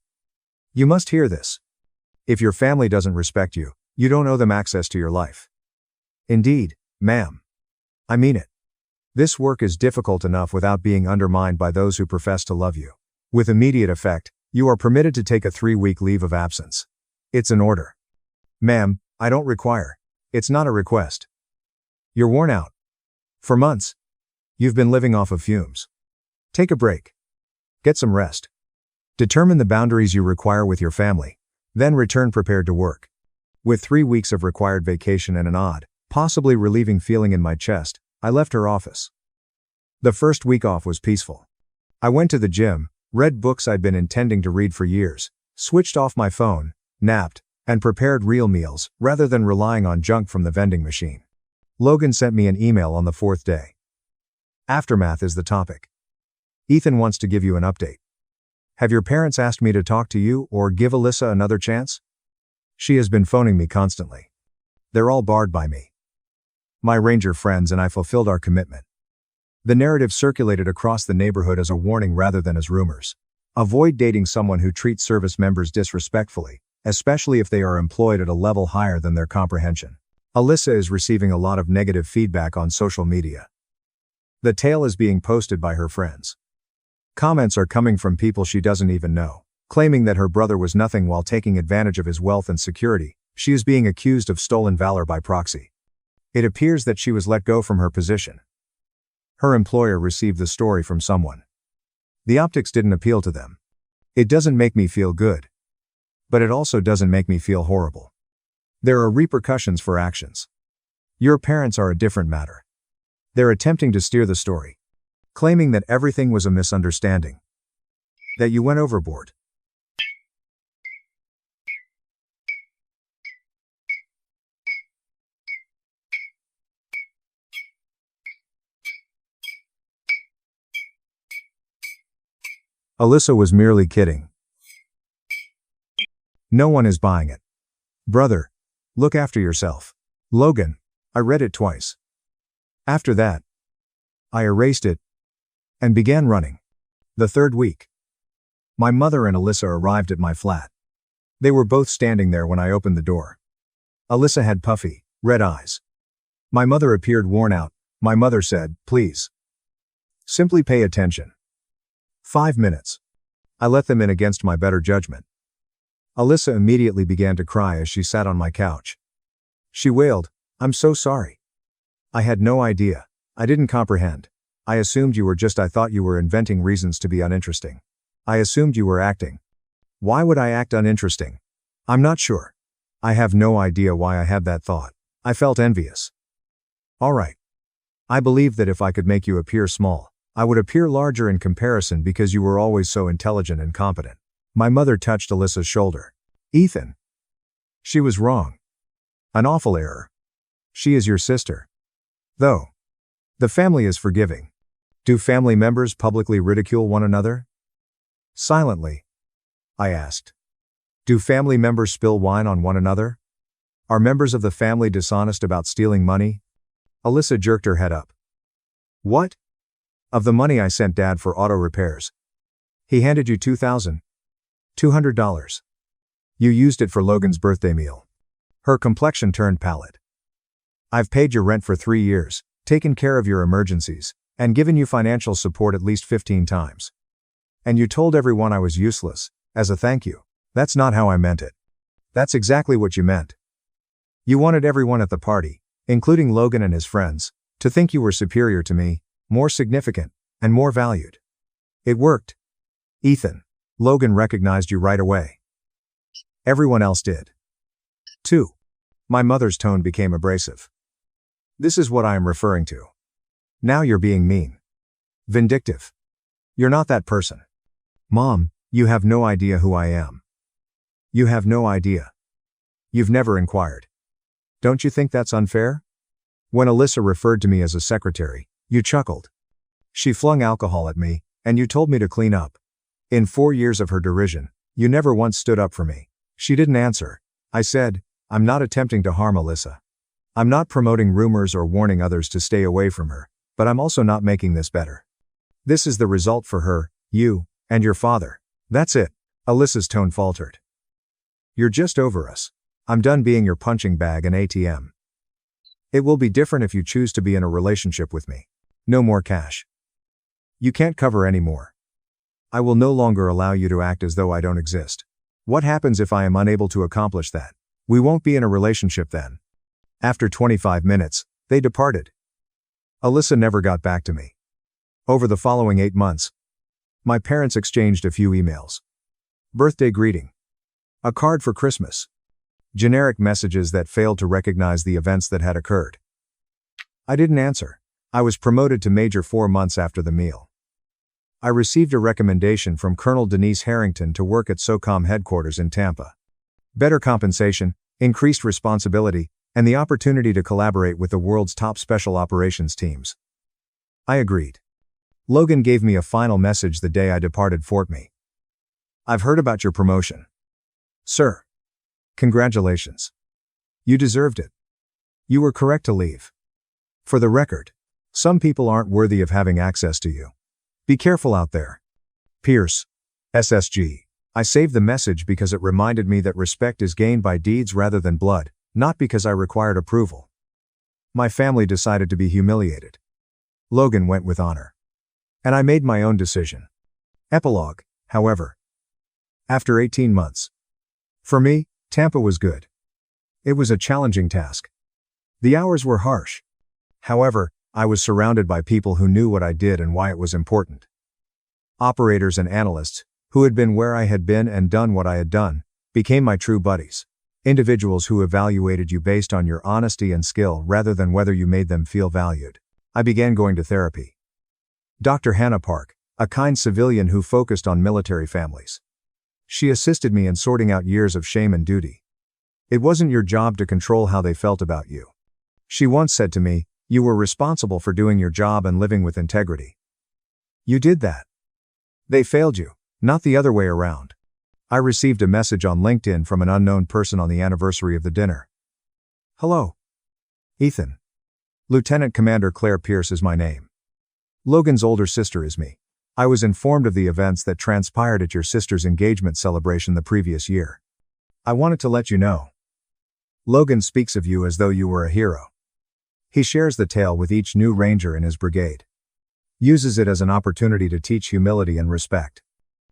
you must hear this. If your family doesn't respect you, you don't owe them access to your life. Indeed, ma'am. I mean it. This work is difficult enough without being undermined by those who profess to love you. With immediate effect, you are permitted to take a 3-week leave of absence. It's an order. Ma'am, I don't require. It's not a request. You're worn out. For months, you've been living off of fumes. Take a break. Get some rest. Determine the boundaries you require with your family. Then return prepared to work." With 3 weeks of required vacation and an odd, possibly relieving feeling in my chest, I left her office. The first week off was peaceful. I went to the gym, read books I'd been intending to read for years, switched off my phone, napped, and prepared real meals, rather than relying on junk from the vending machine. Logan sent me an email on the 4th day. Aftermath is the topic. "Ethan wants to give you an update. Have your parents asked me to talk to you or give Alyssa another chance? She has been phoning me constantly. They're all barred by me. My Ranger friends and I fulfilled our commitment." The narrative circulated across the neighborhood as a warning rather than as rumors. Avoid dating someone who treats service members disrespectfully, especially if they are employed at a level higher than their comprehension. Alyssa is receiving a lot of negative feedback on social media. The tale is being posted by her friends. Comments are coming from people she doesn't even know, claiming that her brother was nothing while taking advantage of his wealth and security. She is being accused of stolen valor by proxy. It appears that she was let go from her position. Her employer received the story from someone. The optics didn't appeal to them. It doesn't make me feel good. But it also doesn't make me feel horrible. There are repercussions for actions. Your parents are a different matter. They're attempting to steer the story, claiming that everything was a misunderstanding, that you went overboard. Alyssa was merely kidding. No one is buying it. Brother, look after yourself. Logan, I read it twice. After that, I erased it and began running. The third week, my mother and Alyssa arrived at my flat. They were both standing there when I opened the door. Alyssa had puffy, red eyes. My mother appeared worn out. My mother said, "Please. Simply pay attention." 5 minutes. I let them in against my better judgment. Alyssa immediately began to cry as she sat on my couch. She wailed, "I'm so sorry. I had no idea. I didn't comprehend. I assumed you were I thought you were inventing reasons to be uninteresting. I assumed you were acting." Why would I act uninteresting? I'm not sure. I have no idea why I had that thought. I felt envious. All right. I believed that if I could make you appear small, I would appear larger in comparison because you were always so intelligent and competent. My mother touched Alyssa's shoulder. "Ethan." She was wrong. An awful error. She is your sister. Though. The family is forgiving. Do family members publicly ridicule one another? Silently. I asked. Do family members spill wine on one another? Are members of the family dishonest about stealing money? Alyssa jerked her head up. What? Of the money I sent Dad for auto repairs. He handed you $2,200. You used it for Logan's birthday meal. Her complexion turned pallid. I've paid your rent for 3 years, taken care of your emergencies, and given you financial support at least 15 times. And you told everyone I was useless, as a thank you. That's not how I meant it. That's exactly what you meant. You wanted everyone at the party, including Logan and his friends, to think you were superior to me, more significant, and more valued. It worked. Ethan. Logan recognized you right away. Everyone else did. 2. My mother's tone became abrasive. This is what I am referring to. Now you're being mean. Vindictive. You're not that person. Mom, you have no idea who I am. You have no idea. You've never inquired. Don't you think that's unfair? When Alyssa referred to me as a secretary, you chuckled. She flung alcohol at me, and you told me to clean up. In 4 years of her derision, you never once stood up for me. She didn't answer. I said, I'm not attempting to harm Alyssa. I'm not promoting rumors or warning others to stay away from her, but I'm also not making this better. This is the result for her, you, and your father. That's it. Alyssa's tone faltered. You're just over us. I'm done being your punching bag and ATM. It will be different if you choose to be in a relationship with me. No more cash. You can't cover any more. I will no longer allow you to act as though I don't exist. What happens if I am unable to accomplish that? We won't be in a relationship then. After 25 minutes, they departed. Alyssa never got back to me. Over the following 8 months, my parents exchanged a few emails. Birthday greeting. A card for Christmas. Generic messages that failed to recognize the events that had occurred. I didn't answer. I was promoted to Major 4 months after the meal. I received a recommendation from Colonel Denise Harrington to work at SOCOM headquarters in Tampa. Better compensation, increased responsibility, and the opportunity to collaborate with the world's top special operations teams. I agreed. Logan gave me a final message the day I departed Fort Meade. I've heard about your promotion. Sir. Congratulations. You deserved it. You were correct to leave. For the record, some people aren't worthy of having access to you. Be careful out there. Pierce. SSG. I saved the message because it reminded me that respect is gained by deeds rather than blood, not because I required approval. My family decided to be humiliated. Logan went with honor. And I made my own decision. Epilogue, however. After 18 months. For me, Tampa was good. It was a challenging task. The hours were harsh. However, I was surrounded by people who knew what I did and why it was important. Operators and analysts, who had been where I had been and done what I had done, became my true buddies. Individuals who evaluated you based on your honesty and skill rather than whether you made them feel valued. I began going to therapy. Dr. Hannah Park, a kind civilian who focused on military families. She assisted me in sorting out years of shame and duty. It wasn't your job to control how they felt about you. She once said to me, you were responsible for doing your job and living with integrity. You did that. They failed you. Not the other way around. I received a message on LinkedIn from an unknown person on the anniversary of the dinner. Hello. Ethan. Lieutenant Commander Claire Pierce is my name. Logan's older sister is me. I was informed of the events that transpired at your sister's engagement celebration the previous year. I wanted to let you know. Logan speaks of you as though you were a hero. He shares the tale with each new ranger in his brigade. Uses it as an opportunity to teach humility and respect.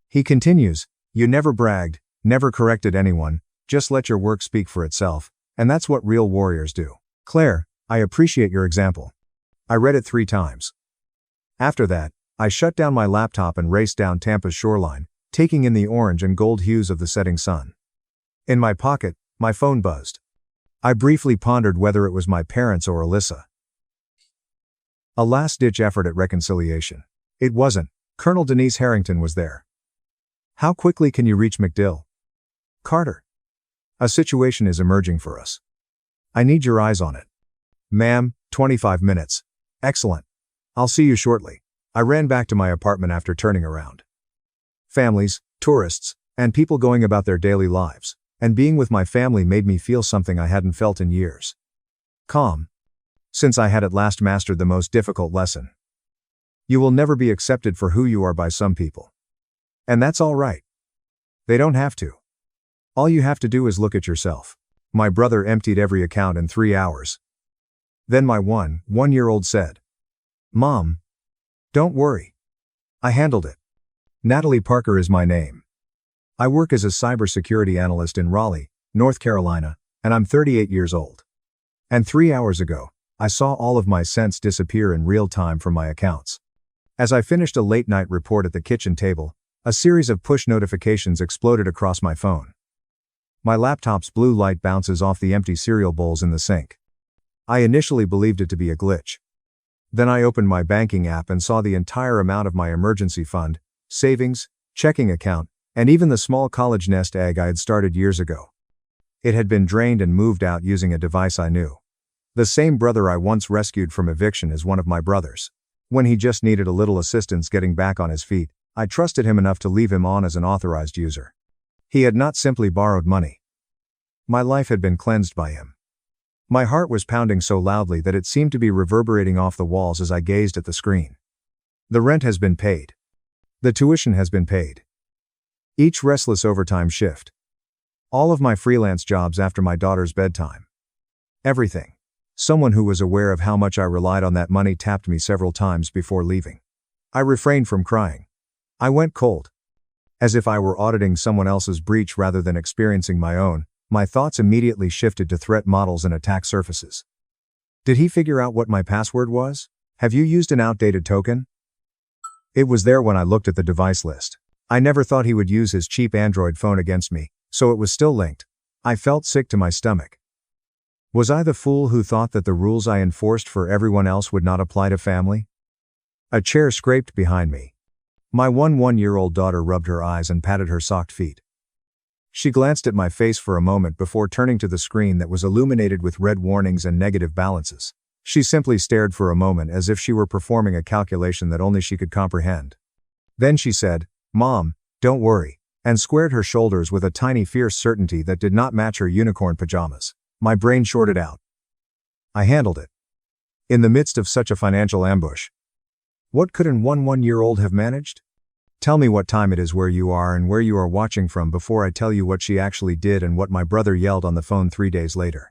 He continues, you never bragged, never corrected anyone, just let your work speak for itself, and that's what real warriors do. Claire, I appreciate your example. I read it 3 times. After that, I shut down my laptop and raced down Tampa's shoreline, taking in the orange and gold hues of the setting sun. In my pocket, my phone buzzed. I briefly pondered whether it was my parents or Alyssa. A last-ditch effort at reconciliation. It wasn't. Colonel Denise Harrington was there. How quickly can you reach MacDill? Carter. A situation is emerging for us. I need your eyes on it. Ma'am, 25 minutes. Excellent. I'll see you shortly. I ran back to my apartment after turning around. Families, tourists, and people going about their daily lives, and being with my family made me feel something I hadn't felt in years. Calm. Since I had at last mastered the most difficult lesson. You will never be accepted for who you are by some people. And that's all right. They don't have to. All you have to do is look at yourself. My brother emptied every account in 3 hours. Then my one-year-old said, Mom, don't worry. I handled it. Natalie Parker is my name. I work as a cybersecurity analyst in Raleigh, North Carolina, and I'm 38 years old. And 3 hours ago, I saw all of my cents disappear in real time from my accounts. As I finished a late-night report at the kitchen table, a series of push notifications exploded across my phone. My laptop's blue light bounces off the empty cereal bowls in the sink. I initially believed it to be a glitch. Then I opened my banking app and saw the entire amount of my emergency fund, savings, checking account, and even the small college nest egg I had started years ago. It had been drained and moved out using a device I knew. The same brother I once rescued from eviction is one of my brothers. When he just needed a little assistance getting back on his feet, I trusted him enough to leave him on as an authorized user. He had not simply borrowed money. My life had been cleansed by him. My heart was pounding so loudly that it seemed to be reverberating off the walls as I gazed at the screen. The rent has been paid. The tuition has been paid. Each restless overtime shift. All of my freelance jobs after my daughter's bedtime. Everything. Someone who was aware of how much I relied on that money tapped me several times before leaving. I refrained from crying. I went cold. As if I were auditing someone else's breach rather than experiencing my own, my thoughts immediately shifted to threat models and attack surfaces. Did he figure out what my password was? Have you used an outdated token? It was there when I looked at the device list. I never thought he would use his cheap Android phone against me, so it was still linked. I felt sick to my stomach. Was I the fool who thought that the rules I enforced for everyone else would not apply to family? A chair scraped behind me. My one-year-old daughter rubbed her eyes and patted her socked feet. She glanced at my face for a moment before turning to the screen that was illuminated with red warnings and negative balances. She simply stared for a moment as if she were performing a calculation that only she could comprehend. Then she said, Mom, don't worry, and squared her shoulders with a tiny fierce certainty that did not match her unicorn pajamas. My brain shorted out. I handled it. In the midst of such a financial ambush. What could an one-year-old have managed? Tell me what time it is where you are and where you are watching from before I tell you what she actually did and what my brother yelled on the phone 3 days later.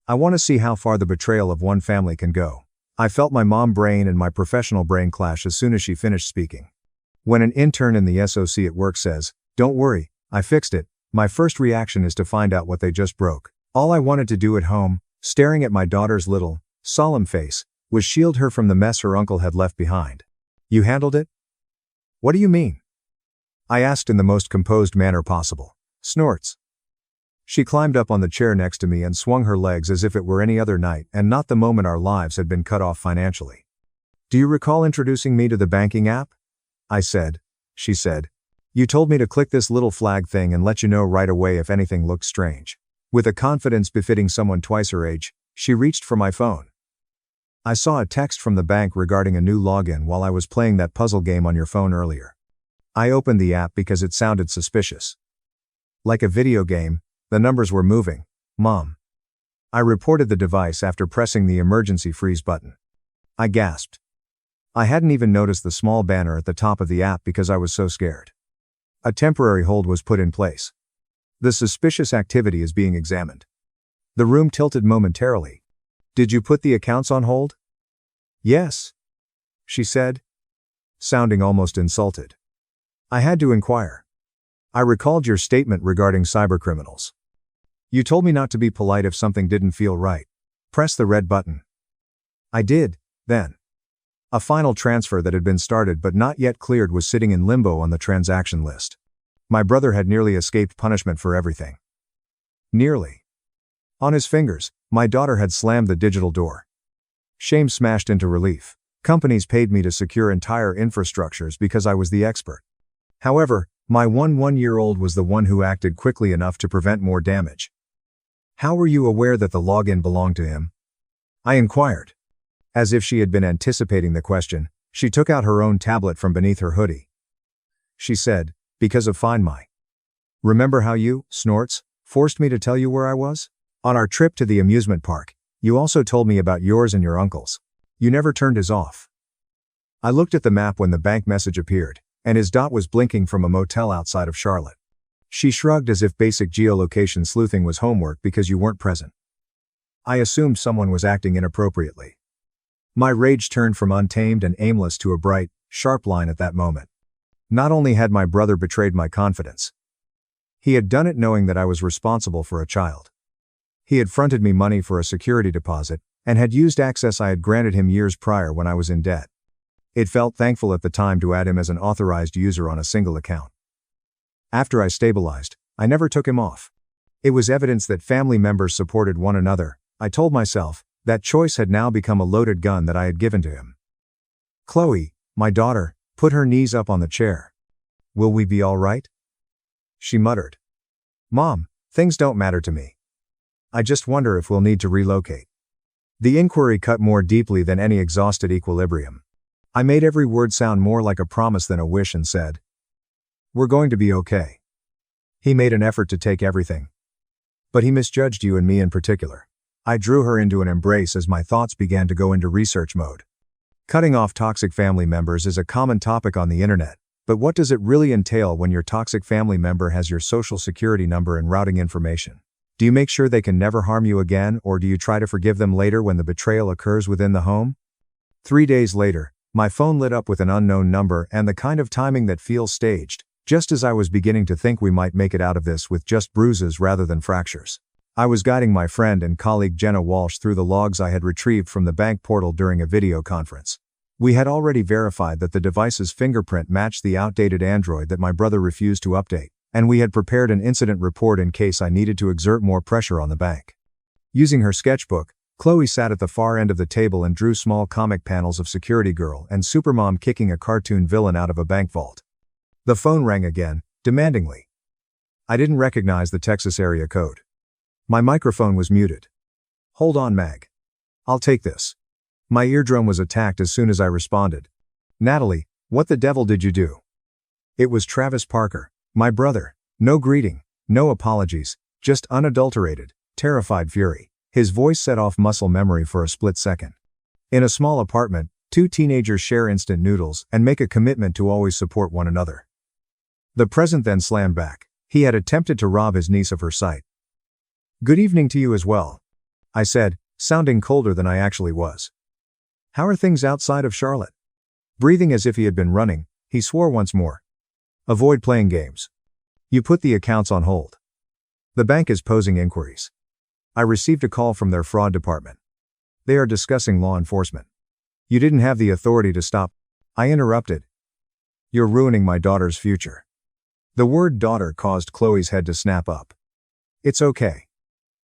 I want to see how far the betrayal of one family can go. I felt my mom brain and my professional brain clash as soon as she finished speaking. When an intern in the SOC at work says, don't worry, I fixed it, my first reaction is to find out what they just broke. All I wanted to do at home, staring at my daughter's little, solemn face, was shield her from the mess her uncle had left behind. You handled it? What do you mean? I asked in the most composed manner possible. Snorts. She climbed up on the chair next to me and swung her legs as if it were any other night and not the moment our lives had been cut off financially. Do you recall introducing me to the banking app? I said. She said. You told me to click this little flag thing and let you know right away if anything looked strange. With a confidence befitting someone twice her age, she reached for my phone. I saw a text from the bank regarding a new login while I was playing that puzzle game on your phone earlier. I opened the app because it sounded suspicious. Like a video game, the numbers were moving. Mom. I reported the device after pressing the emergency freeze button. I gasped. I hadn't even noticed the small banner at the top of the app because I was so scared. A temporary hold was put in place. The suspicious activity is being examined. The room tilted momentarily. Did you put the accounts on hold? Yes, she said, sounding almost insulted. I had to inquire. I recalled your statement regarding cybercriminals. You told me not to be polite if something didn't feel right. Press the red button. I did, then. A final transfer that had been started but not yet cleared was sitting in limbo on the transaction list. My brother had nearly escaped punishment for everything. Nearly. On his fingers, my daughter had slammed the digital door. Shame smashed into relief. Companies paid me to secure entire infrastructures because I was the expert. However, my 1-year-old was the one who acted quickly enough to prevent more damage. How were you aware that the login belonged to him? I inquired. As if she had been anticipating the question, she took out her own tablet from beneath her hoodie. She said, because of Find My. Remember how you, Snorts, forced me to tell you where I was? On our trip to the amusement park, you also told me about yours and your uncle's. You never turned his off. I looked at the map when the bank message appeared, and his dot was blinking from a motel outside of Charlotte. She shrugged as if basic geolocation sleuthing was homework because you weren't present. I assumed someone was acting inappropriately. My rage turned from untamed and aimless to a bright, sharp line at that moment. Not only had my brother betrayed my confidence, he had done it knowing that I was responsible for a child. He had fronted me money for a security deposit, and had used access I had granted him years prior when I was in debt. It felt thankful at the time to add him as an authorized user on a single account. After I stabilized, I never took him off. It was evidence that family members supported one another. I told myself, that choice had now become a loaded gun that I had given to him. Chloe, my daughter, put her knees up on the chair. Will we be all right? She muttered. Mom, things don't matter to me. I just wonder if we'll need to relocate. The inquiry cut more deeply than any exhausted equilibrium. I made every word sound more like a promise than a wish and said, we're going to be okay. He made an effort to take everything. But he misjudged you and me in particular. I drew her into an embrace as my thoughts began to go into research mode. Cutting off toxic family members is a common topic on the internet, but what does it really entail when your toxic family member has your social security number and routing information? Do you make sure they can never harm you again, or do you try to forgive them later when the betrayal occurs within the home? 3 days later, my phone lit up with an unknown number and the kind of timing that feels staged, just as I was beginning to think we might make it out of this with just bruises rather than fractures. I was guiding my friend and colleague Jenna Walsh through the logs I had retrieved from the bank portal during a video conference. We had already verified that the device's fingerprint matched the outdated Android that my brother refused to update, and we had prepared an incident report in case I needed to exert more pressure on the bank. Using her sketchbook, Chloe sat at the far end of the table and drew small comic panels of Security Girl and Supermom kicking a cartoon villain out of a bank vault. The phone rang again, demandingly. I didn't recognize the Texas area code. My microphone was muted. Hold on, Mag. I'll take this. My eardrum was attacked as soon as I responded. Natalie, what the devil did you do? It was Travis Parker, my brother. No greeting, no apologies, just unadulterated, terrified fury. His voice set off muscle memory for a split second. In a small apartment, 2 teenagers share instant noodles and make a commitment to always support one another. The present then slammed back. He had attempted to rob his niece of her sight. Good evening to you as well, I said, sounding colder than I actually was. How are things outside of Charlotte? Breathing as if he had been running, he swore once more. Avoid playing games. You put the accounts on hold. The bank is posing inquiries. I received a call from their fraud department. They are discussing law enforcement. You didn't have the authority to stop. I interrupted. You're ruining my daughter's future. The word daughter caused Chloe's head to snap up. It's okay.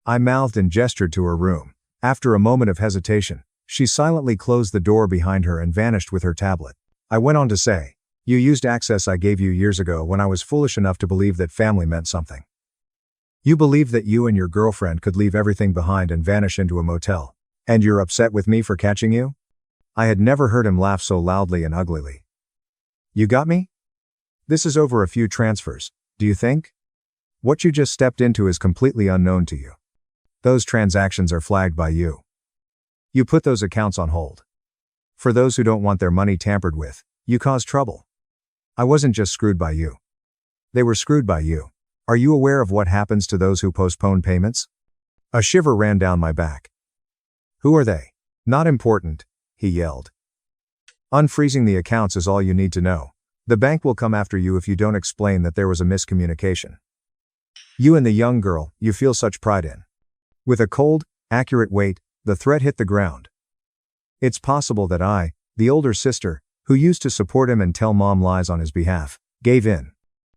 I mouthed and gestured to her room. After a moment of hesitation, she silently closed the door behind her and vanished with her tablet. I went on to say, you used access I gave you years ago when I was foolish enough to believe that family meant something. You believed that you and your girlfriend could leave everything behind and vanish into a motel. And you're upset with me for catching you? I had never heard him laugh so loudly and uglily. You got me? This is over a few transfers, do you think? What you just stepped into is completely unknown to you. Those transactions are flagged by you. You put those accounts on hold. For those who don't want their money tampered with, you cause trouble. I wasn't just screwed by you. They were screwed by you. Are you aware of what happens to those who postpone payments? A shiver ran down my back. Who are they? Not important, he yelled. Unfreezing the accounts is all you need to know. The bank will come after you if you don't explain that there was a miscommunication. You and the young girl you feel such pride in. With a cold, accurate weight, the threat hit the ground. It's possible that I, the older sister, who used to support him and tell mom lies on his behalf, gave in.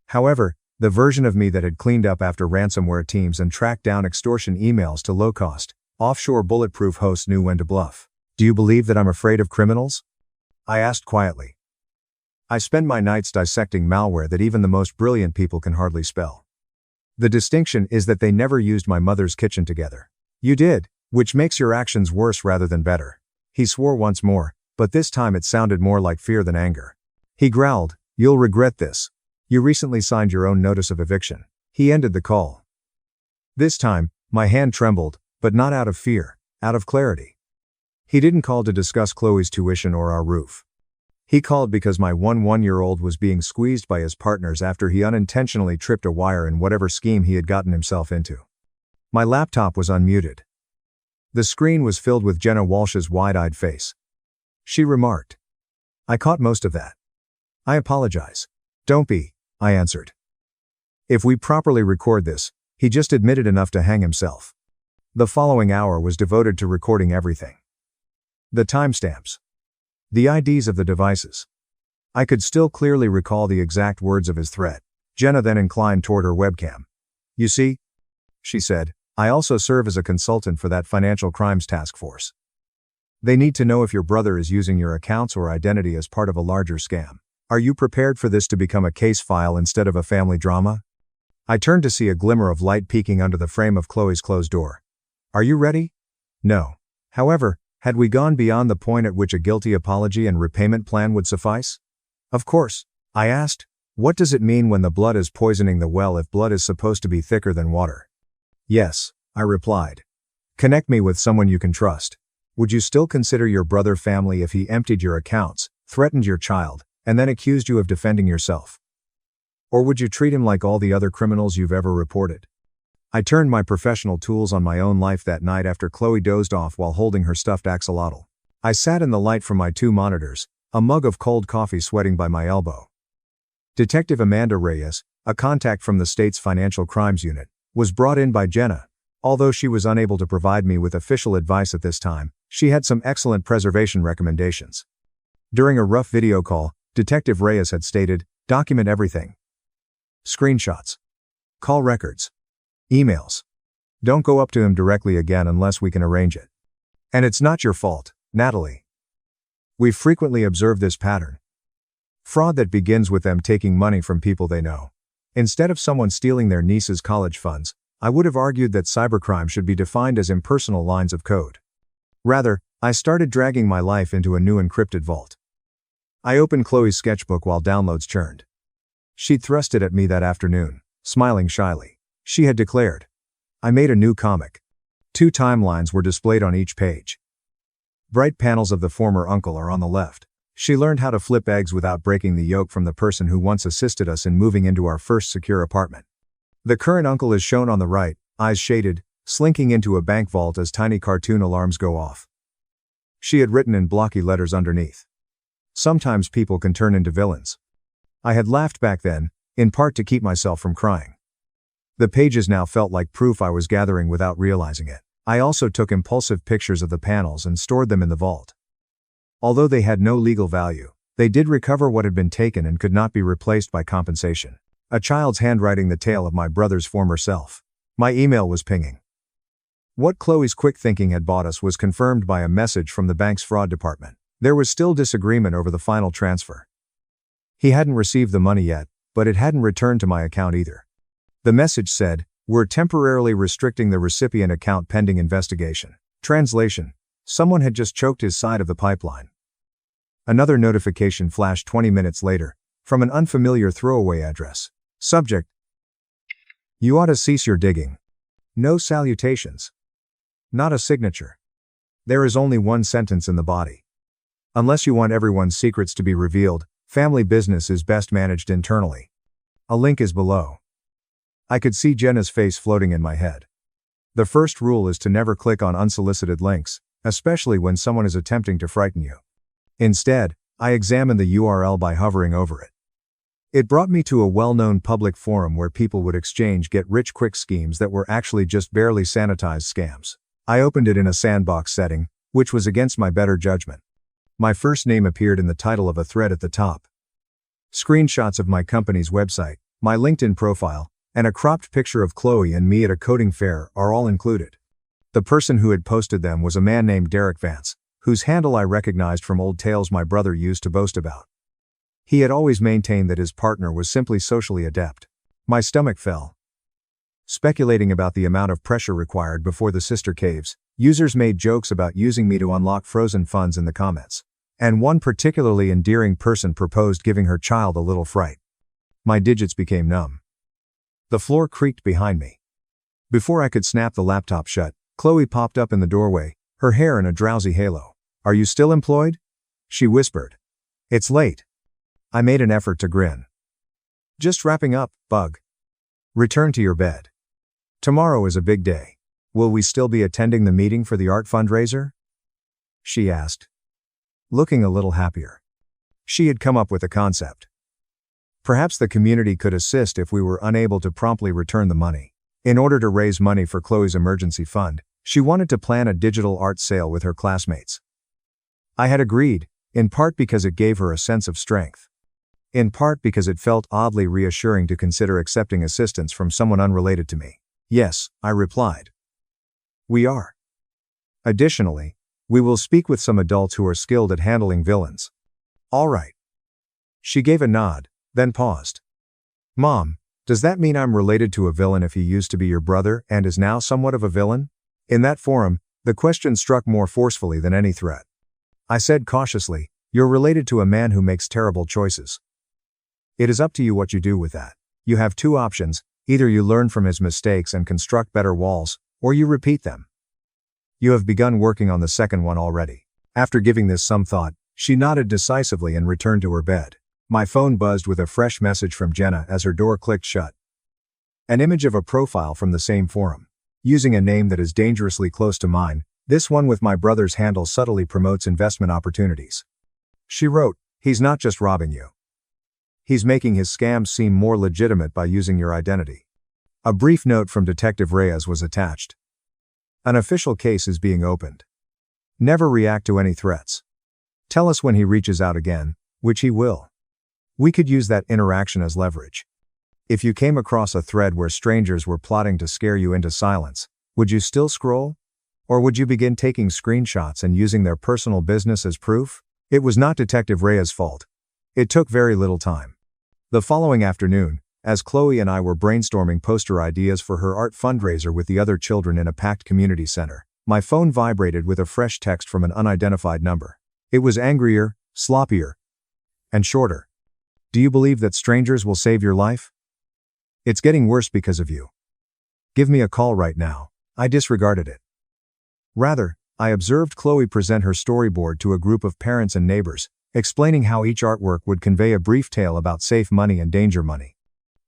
However, the version of me that had cleaned up after ransomware teams and tracked down extortion emails to low-cost, offshore bulletproof hosts knew when to bluff. Do you believe that I'm afraid of criminals? I asked quietly. I spend my nights dissecting malware that even the most brilliant people can hardly spell. The distinction is that they never used my mother's kitchen together. You did, which makes your actions worse rather than better. He swore once more, but this time it sounded more like fear than anger. He growled, "You'll regret this. You recently signed your own notice of eviction." He ended the call. This time, my hand trembled, but not out of fear, out of clarity. He didn't call to discuss Chloe's tuition or our roof. He called because my one-year-old was being squeezed by his partners after he unintentionally tripped a wire in whatever scheme he had gotten himself into. My laptop was unmuted. The screen was filled with Jenna Walsh's wide-eyed face. She remarked. I caught most of that. I apologize. Don't be, I answered. If we properly record this, he just admitted enough to hang himself. The following hour was devoted to recording everything. The timestamps. The IDs of the devices. I could still clearly recall the exact words of his threat. Jenna then inclined toward her webcam. You see, she said, I also serve as a consultant for that financial crimes task force. They need to know if your brother is using your accounts or identity as part of a larger scam. Are you prepared for this to become a case file instead of a family drama? I turned to see a glimmer of light peeking under the frame of Chloe's closed door. Are you ready? No. However, had we gone beyond the point at which a guilty apology and repayment plan would suffice? Of course. I asked, what does it mean when the blood is poisoning the well if blood is supposed to be thicker than water? Yes, I replied. Connect me with someone you can trust. Would you still consider your brother family if he emptied your accounts, threatened your child, and then accused you of defending yourself? Or would you treat him like all the other criminals you've ever reported? I turned my professional tools on my own life that night after Chloe dozed off while holding her stuffed axolotl. I sat in the light from my two monitors, a mug of cold coffee sweating by my elbow. Detective Amanda Reyes, a contact from the state's Financial Crimes Unit, was brought in by Jenna. Although she was unable to provide me with official advice at this time, she had some excellent preservation recommendations. During a rough video call, Detective Reyes had stated, document everything. Screenshots. Call records. Emails. Don't go up to him directly again unless we can arrange it. And it's not your fault, Natalie. We've frequently observed this pattern. Fraud that begins with them taking money from people they know. Instead of someone stealing their niece's college funds, I would have argued that cybercrime should be defined as impersonal lines of code. Rather, I started dragging my life into a new encrypted vault. I opened Chloe's sketchbook while downloads churned. She'd thrust it at me that afternoon, smiling shyly. She had declared, I made a new comic. 2 timelines were displayed on each page. Bright panels of the former uncle are on the left. She learned how to flip eggs without breaking the yolk from the person who once assisted us in moving into our first secure apartment. The current uncle is shown on the right, eyes shaded, slinking into a bank vault as tiny cartoon alarms go off. She had written in blocky letters underneath. Sometimes people can turn into villains. I had laughed back then, in part to keep myself from crying. The pages now felt like proof I was gathering without realizing it. I also took impulsive pictures of the panels and stored them in the vault. Although they had no legal value, they did recover what had been taken and could not be replaced by compensation. A child's handwriting the tale of my brother's former self. My email was pinging. What Chloe's quick thinking had bought us was confirmed by a message from the bank's fraud department. There was still disagreement over the final transfer. He hadn't received the money yet, but it hadn't returned to my account either. The message said, we're temporarily restricting the recipient account pending investigation. Translation: someone had just choked his side of the pipeline. Another notification flashed 20 minutes later. From an unfamiliar throwaway address. Subject: You ought to cease your digging. No salutations. Not a signature. There is only one sentence in the body. Unless you want everyone's secrets to be revealed, family business is best managed internally. A link is below. I could see Jenna's face floating in my head. The first rule is to never click on unsolicited links, especially when someone is attempting to frighten you. Instead, I examined the URL by hovering over it. It brought me to a well-known public forum where people would exchange get-rich-quick schemes that were actually just barely sanitized scams. I opened it in a sandbox setting, which was against my better judgment. My first name appeared in the title of a thread at the top. Screenshots of my company's website, my LinkedIn profile, and a cropped picture of Chloe and me at a coding fair are all included. The person who had posted them was a man named Derek Vance, whose handle I recognized from old tales my brother used to boast about. He had always maintained that his partner was simply socially adept. My stomach fell. Speculating about the amount of pressure required before the sister caves, users made jokes about using me to unlock frozen funds in the comments. And one particularly endearing person proposed giving her child a little fright. My digits became numb. The floor creaked behind me. Before I could snap the laptop shut, Chloe popped up in the doorway, her hair in a drowsy halo. "Are you still employed?" she whispered. "It's late." I made an effort to grin. "Just wrapping up, bug. Return to your bed. Tomorrow is a big day. Will we still be attending the meeting for the art fundraiser?" she asked, looking a little happier. She had come up with a concept. Perhaps the community could assist if we were unable to promptly return the money. In order to raise money for Chloe's emergency fund, she wanted to plan a digital art sale with her classmates. I had agreed, in part because it gave her a sense of strength. In part because it felt oddly reassuring to consider accepting assistance from someone unrelated to me. "Yes," I replied. "We are. Additionally, we will speak with some adults who are skilled at handling villains." "All right." She gave a nod, then paused. "Mom, does that mean I'm related to a villain if he used to be your brother and is now somewhat of a villain?" In that forum, the question struck more forcefully than any threat. I said cautiously, "You're related to a man who makes terrible choices. It is up to you what you do with that. You have two options: either you learn from his mistakes and construct better walls, or you repeat them. You have begun working on the second one already." After giving this some thought, she nodded decisively and returned to her bed. My phone buzzed with a fresh message from Jenna as her door clicked shut. An image of a profile from the same forum. Using a name that is dangerously close to mine, this one with my brother's handle subtly promotes investment opportunities. She wrote, "He's not just robbing you. He's making his scams seem more legitimate by using your identity." A brief note from Detective Reyes was attached. "An official case is being opened. Never react to any threats. Tell us when he reaches out again, which he will. We could use that interaction as leverage. If you came across a thread where strangers were plotting to scare you into silence, would you still scroll? Or would you begin taking screenshots and using their personal business as proof?" It was not Detective Reyes' fault. It took very little time. The following afternoon, as Chloe and I were brainstorming poster ideas for her art fundraiser with the other children in a packed community center, my phone vibrated with a fresh text from an unidentified number. It was angrier, sloppier, and shorter. "Do you believe that strangers will save your life? It's getting worse because of you. Give me a call right now." I disregarded it. Rather, I observed Chloe present her storyboard to a group of parents and neighbors, explaining how each artwork would convey a brief tale about safe money and danger money.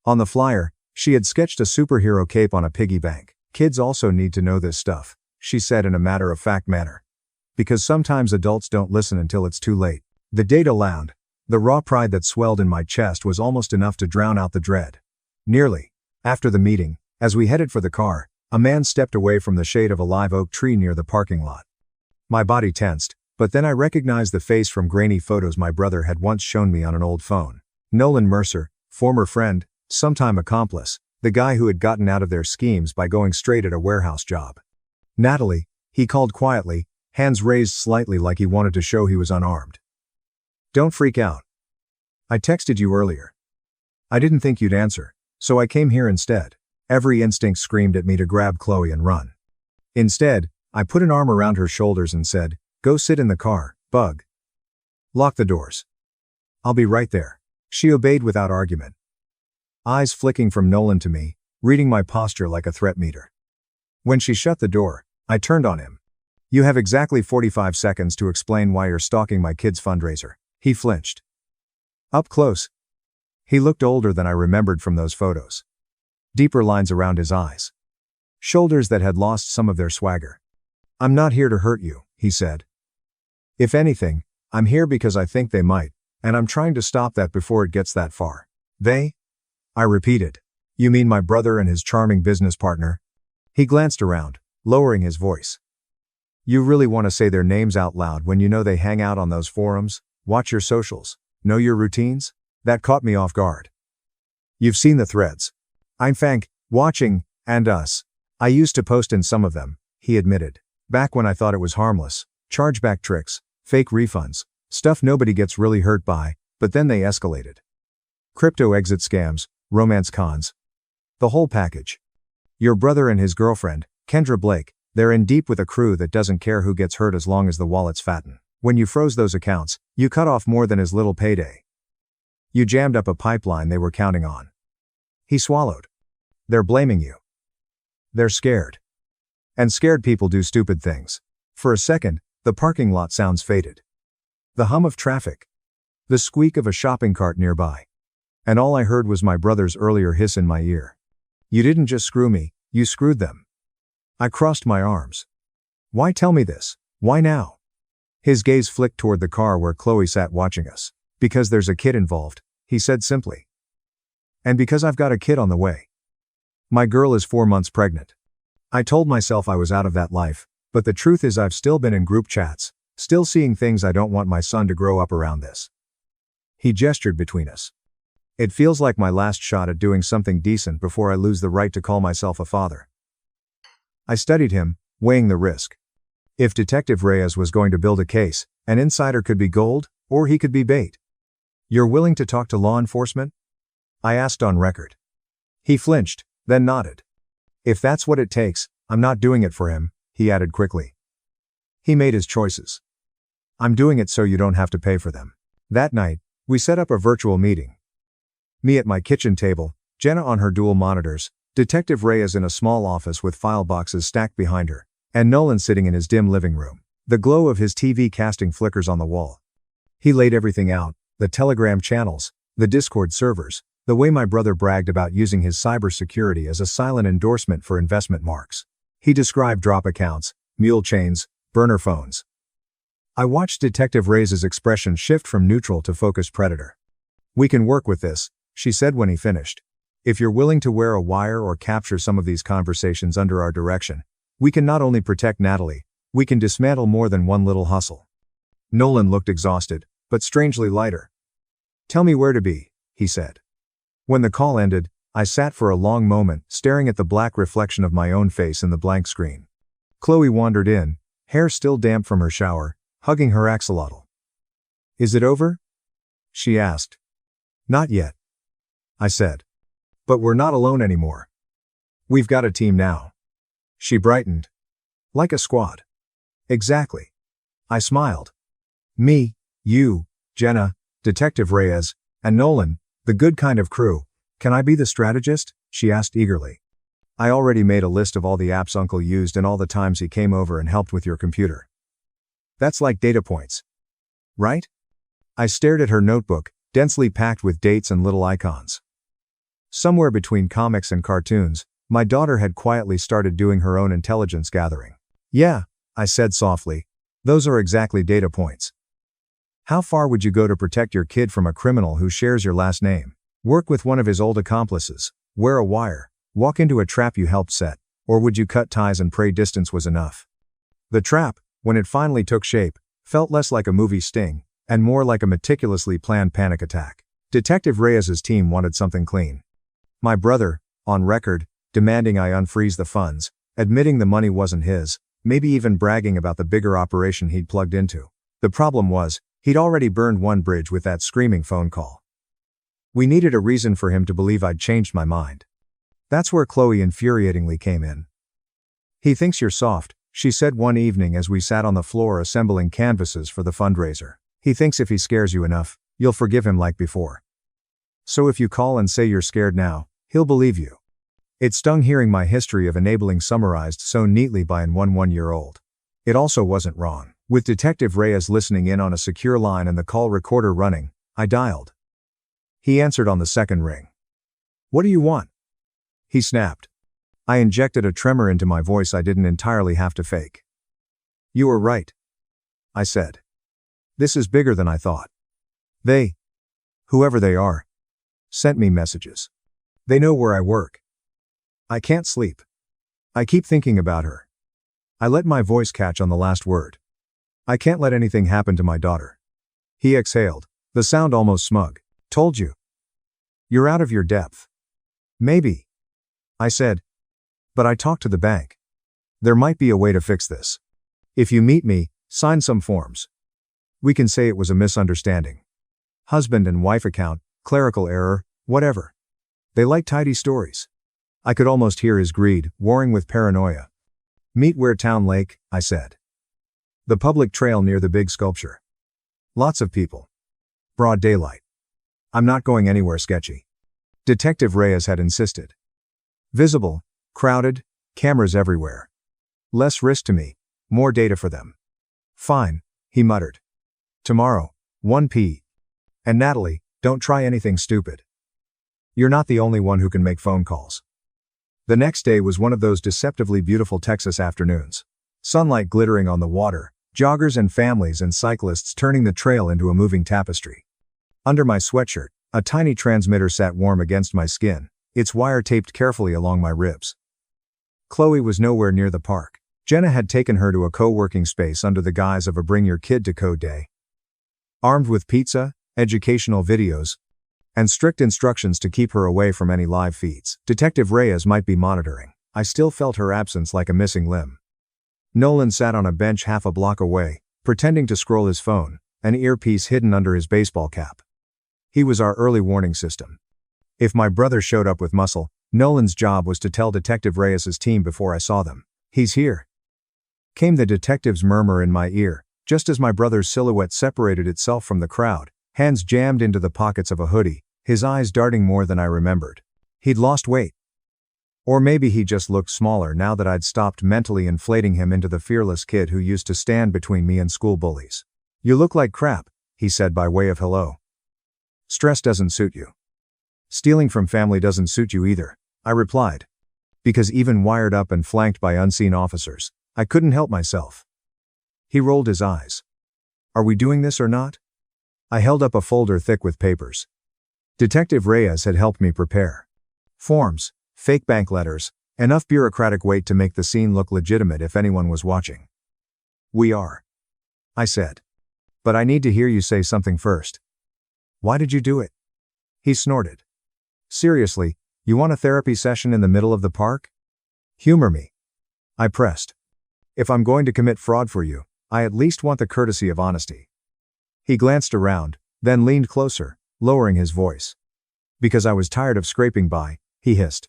On the flyer, she had sketched a superhero cape on a piggy bank. "Kids also need to know this stuff," she said in a matter-of-fact manner. "Because sometimes adults don't listen until it's too late." The data lounge. The raw pride that swelled in my chest was almost enough to drown out the dread. Nearly. After the meeting, as we headed for the car, a man stepped away from the shade of a live oak tree near the parking lot. My body tensed, but then I recognized the face from grainy photos my brother had once shown me on an old phone. Nolan Mercer, former friend, sometime accomplice, the guy who had gotten out of their schemes by going straight at a warehouse job. "Natalie," he called quietly, hands raised slightly like he wanted to show he was unarmed. "Don't freak out. I texted you earlier. I didn't think you'd answer, so I came here instead." Every instinct screamed at me to grab Chloe and run. Instead, I put an arm around her shoulders and said, "Go sit in the car, bug. Lock the doors. I'll be right there." She obeyed without argument. Eyes flicking from Nolan to me, reading my posture like a threat meter. When she shut the door, I turned on him. You have exactly 45 seconds to explain why you're stalking my kid's fundraiser. He flinched. Up close. He looked older than I remembered from those photos. Deeper lines around his eyes. Shoulders that had lost some of their swagger. I'm not here to hurt you, he said. If anything, I'm here because I think they might, and I'm trying to stop that before it gets that far. They? I repeated. You mean my brother and his charming business partner? He glanced around, lowering his voice. You really want to say their names out loud when you know they hang out on those forums, watch your socials, know your routines? That caught me off guard. You've seen the threads. I'm watching, and us. I used to post in some of them, he admitted. Back when I thought it was harmless. Chargeback tricks, fake refunds, stuff nobody gets really hurt by, but then they escalated. Crypto exit scams, romance cons. The whole package. Your brother and his girlfriend, Kendra Blake, they're in deep with a crew that doesn't care who gets hurt as long as the wallets fatten. When you froze those accounts, you cut off more than his little payday. You jammed up a pipeline they were counting on. He swallowed. They're blaming you. They're scared. And scared people do stupid things. For a second, the parking lot sounds faded. The hum of traffic. The squeak of a shopping cart nearby. And all I heard was my brother's earlier hiss in my ear. You didn't just screw me, you screwed them. I crossed my arms. Why tell me this? Why now? His gaze flicked toward the car where Chloe sat watching us. Because there's a kid involved, he said simply. And because I've got a kid on the way. My girl is 4 months pregnant. I told myself I was out of that life, but the truth is I've still been in group chats, still seeing things I don't want my son to grow up around this. He gestured between us. It feels like my last shot at doing something decent before I lose the right to call myself a father. I studied him, weighing the risk. If Detective Reyes was going to build a case, an insider could be gold, or he could be bait. You're willing to talk to law enforcement? I asked on record. He flinched, then nodded. If that's what it takes, I'm not doing it for him, he added quickly. He made his choices. I'm doing it so you don't have to pay for them. That night, we set up a virtual meeting. Me at my kitchen table, Jenna on her dual monitors, Detective Reyes in a small office with file boxes stacked behind her, and Nolan sitting in his dim living room, the glow of his TV casting flickers on the wall. He laid everything out, the Telegram channels, the Discord servers, the way my brother bragged about using his cybersecurity as a silent endorsement for investment marks. He described drop accounts, mule chains, burner phones. I watched Detective Reyes' expression shift from neutral to focused predator. We can work with this, she said when he finished. If you're willing to wear a wire or capture some of these conversations under our direction, we can not only protect Natalie, we can dismantle more than one little hustle. Nolan looked exhausted, but strangely lighter. Tell me where to be, he said. When the call ended, I sat for a long moment, staring at the black reflection of my own face in the blank screen. Chloe wandered in, hair still damp from her shower, hugging her axolotl. Is it over? She asked. Not yet, I said. But we're not alone anymore. We've got a team now. She brightened. Like a squad. Exactly. I smiled. Me, you, Jenna, Detective Reyes, and Nolan, the good kind of crew. Can I be the strategist? She asked eagerly. I already made a list of all the apps Uncle used and all the times he came over and helped with your computer. That's like data points. Right? I stared at her notebook, densely packed with dates and little icons. Somewhere between comics and cartoons, my daughter had quietly started doing her own intelligence gathering. Yeah, I said softly. Those are exactly data points. How far would you go to protect your kid from a criminal who shares your last name? Work with one of his old accomplices, wear a wire, walk into a trap you helped set, or would you cut ties and pray distance was enough? The trap, when it finally took shape, felt less like a movie sting, and more like a meticulously planned panic attack. Detective Reyes' team wanted something clean. My brother, on record, demanding I unfreeze the funds, admitting the money wasn't his, maybe even bragging about the bigger operation he'd plugged into. The problem was, he'd already burned one bridge with that screaming phone call. We needed a reason for him to believe I'd changed my mind. That's where Chloe infuriatingly came in. He thinks you're soft, she said one evening as we sat on the floor assembling canvases for the fundraiser. He thinks if he scares you enough, you'll forgive him like before. So if you call and say you're scared now, he'll believe you. It stung hearing my history of enabling summarized so neatly by an 1-year-old. It also wasn't wrong. With Detective Reyes listening in on a secure line and the call recorder running, I dialed. He answered on the second ring. "What do you want?" he snapped. I injected a tremor into my voice I didn't entirely have to fake. "You were right," I said. "This is bigger than I thought. They, whoever they are, sent me messages. They know where I work. I can't sleep. I keep thinking about her." I let my voice catch on the last word. "I can't let anything happen to my daughter." He exhaled, the sound almost smug. "Told you. You're out of your depth." "Maybe," I said. "But I talked to the bank. There might be a way to fix this. If you meet me, sign some forms. We can say it was a misunderstanding. Husband and wife account, clerical error, whatever. They like tidy stories." I could almost hear his greed, warring with paranoia. "Meet where Town Lake," I said. "The public trail near the big sculpture. Lots of people. Broad daylight. I'm not going anywhere sketchy." Detective Reyes had insisted. Visible, crowded, cameras everywhere. Less risk to me, more data for them. "Fine," he muttered. "Tomorrow, 1 p. And Natalie, don't try anything stupid. You're not the only one who can make phone calls." The next day was one of those deceptively beautiful Texas afternoons. Sunlight glittering on the water, joggers and families and cyclists turning the trail into a moving tapestry. Under my sweatshirt, a tiny transmitter sat warm against my skin, its wire taped carefully along my ribs. Chloe was nowhere near the park. Jenna had taken her to a co-working space under the guise of a Bring Your Kid to Code Day. Armed with pizza, educational videos, and strict instructions to keep her away from any live feeds Detective Reyes might be monitoring, I still felt her absence like a missing limb. Nolan sat on a bench half a block away, pretending to scroll his phone, an earpiece hidden under his baseball cap. He was our early warning system. If my brother showed up with muscle, Nolan's job was to tell Detective Reyes's team before I saw them, "He's here." Came the detective's murmur in my ear, just as my brother's silhouette separated itself from the crowd, hands jammed into the pockets of a hoodie, his eyes darting more than I remembered. He'd lost weight. Or maybe he just looked smaller now that I'd stopped mentally inflating him into the fearless kid who used to stand between me and school bullies. "You look like crap," he said by way of hello. "Stress doesn't suit you. Stealing from family doesn't suit you either," I replied. Because even wired up and flanked by unseen officers, I couldn't help myself. He rolled his eyes. "Are we doing this or not?" I held up a folder thick with papers. Detective Reyes had helped me prepare. Forms, fake bank letters, enough bureaucratic weight to make the scene look legitimate if anyone was watching. "We are," I said. "But I need to hear you say something first. Why did you do it?" He snorted. "Seriously, you want a therapy session in the middle of the park? Humor me," I pressed. "If I'm going to commit fraud for you, I at least want the courtesy of honesty." He glanced around, then leaned closer, lowering his voice. "Because I was tired of scraping by," he hissed.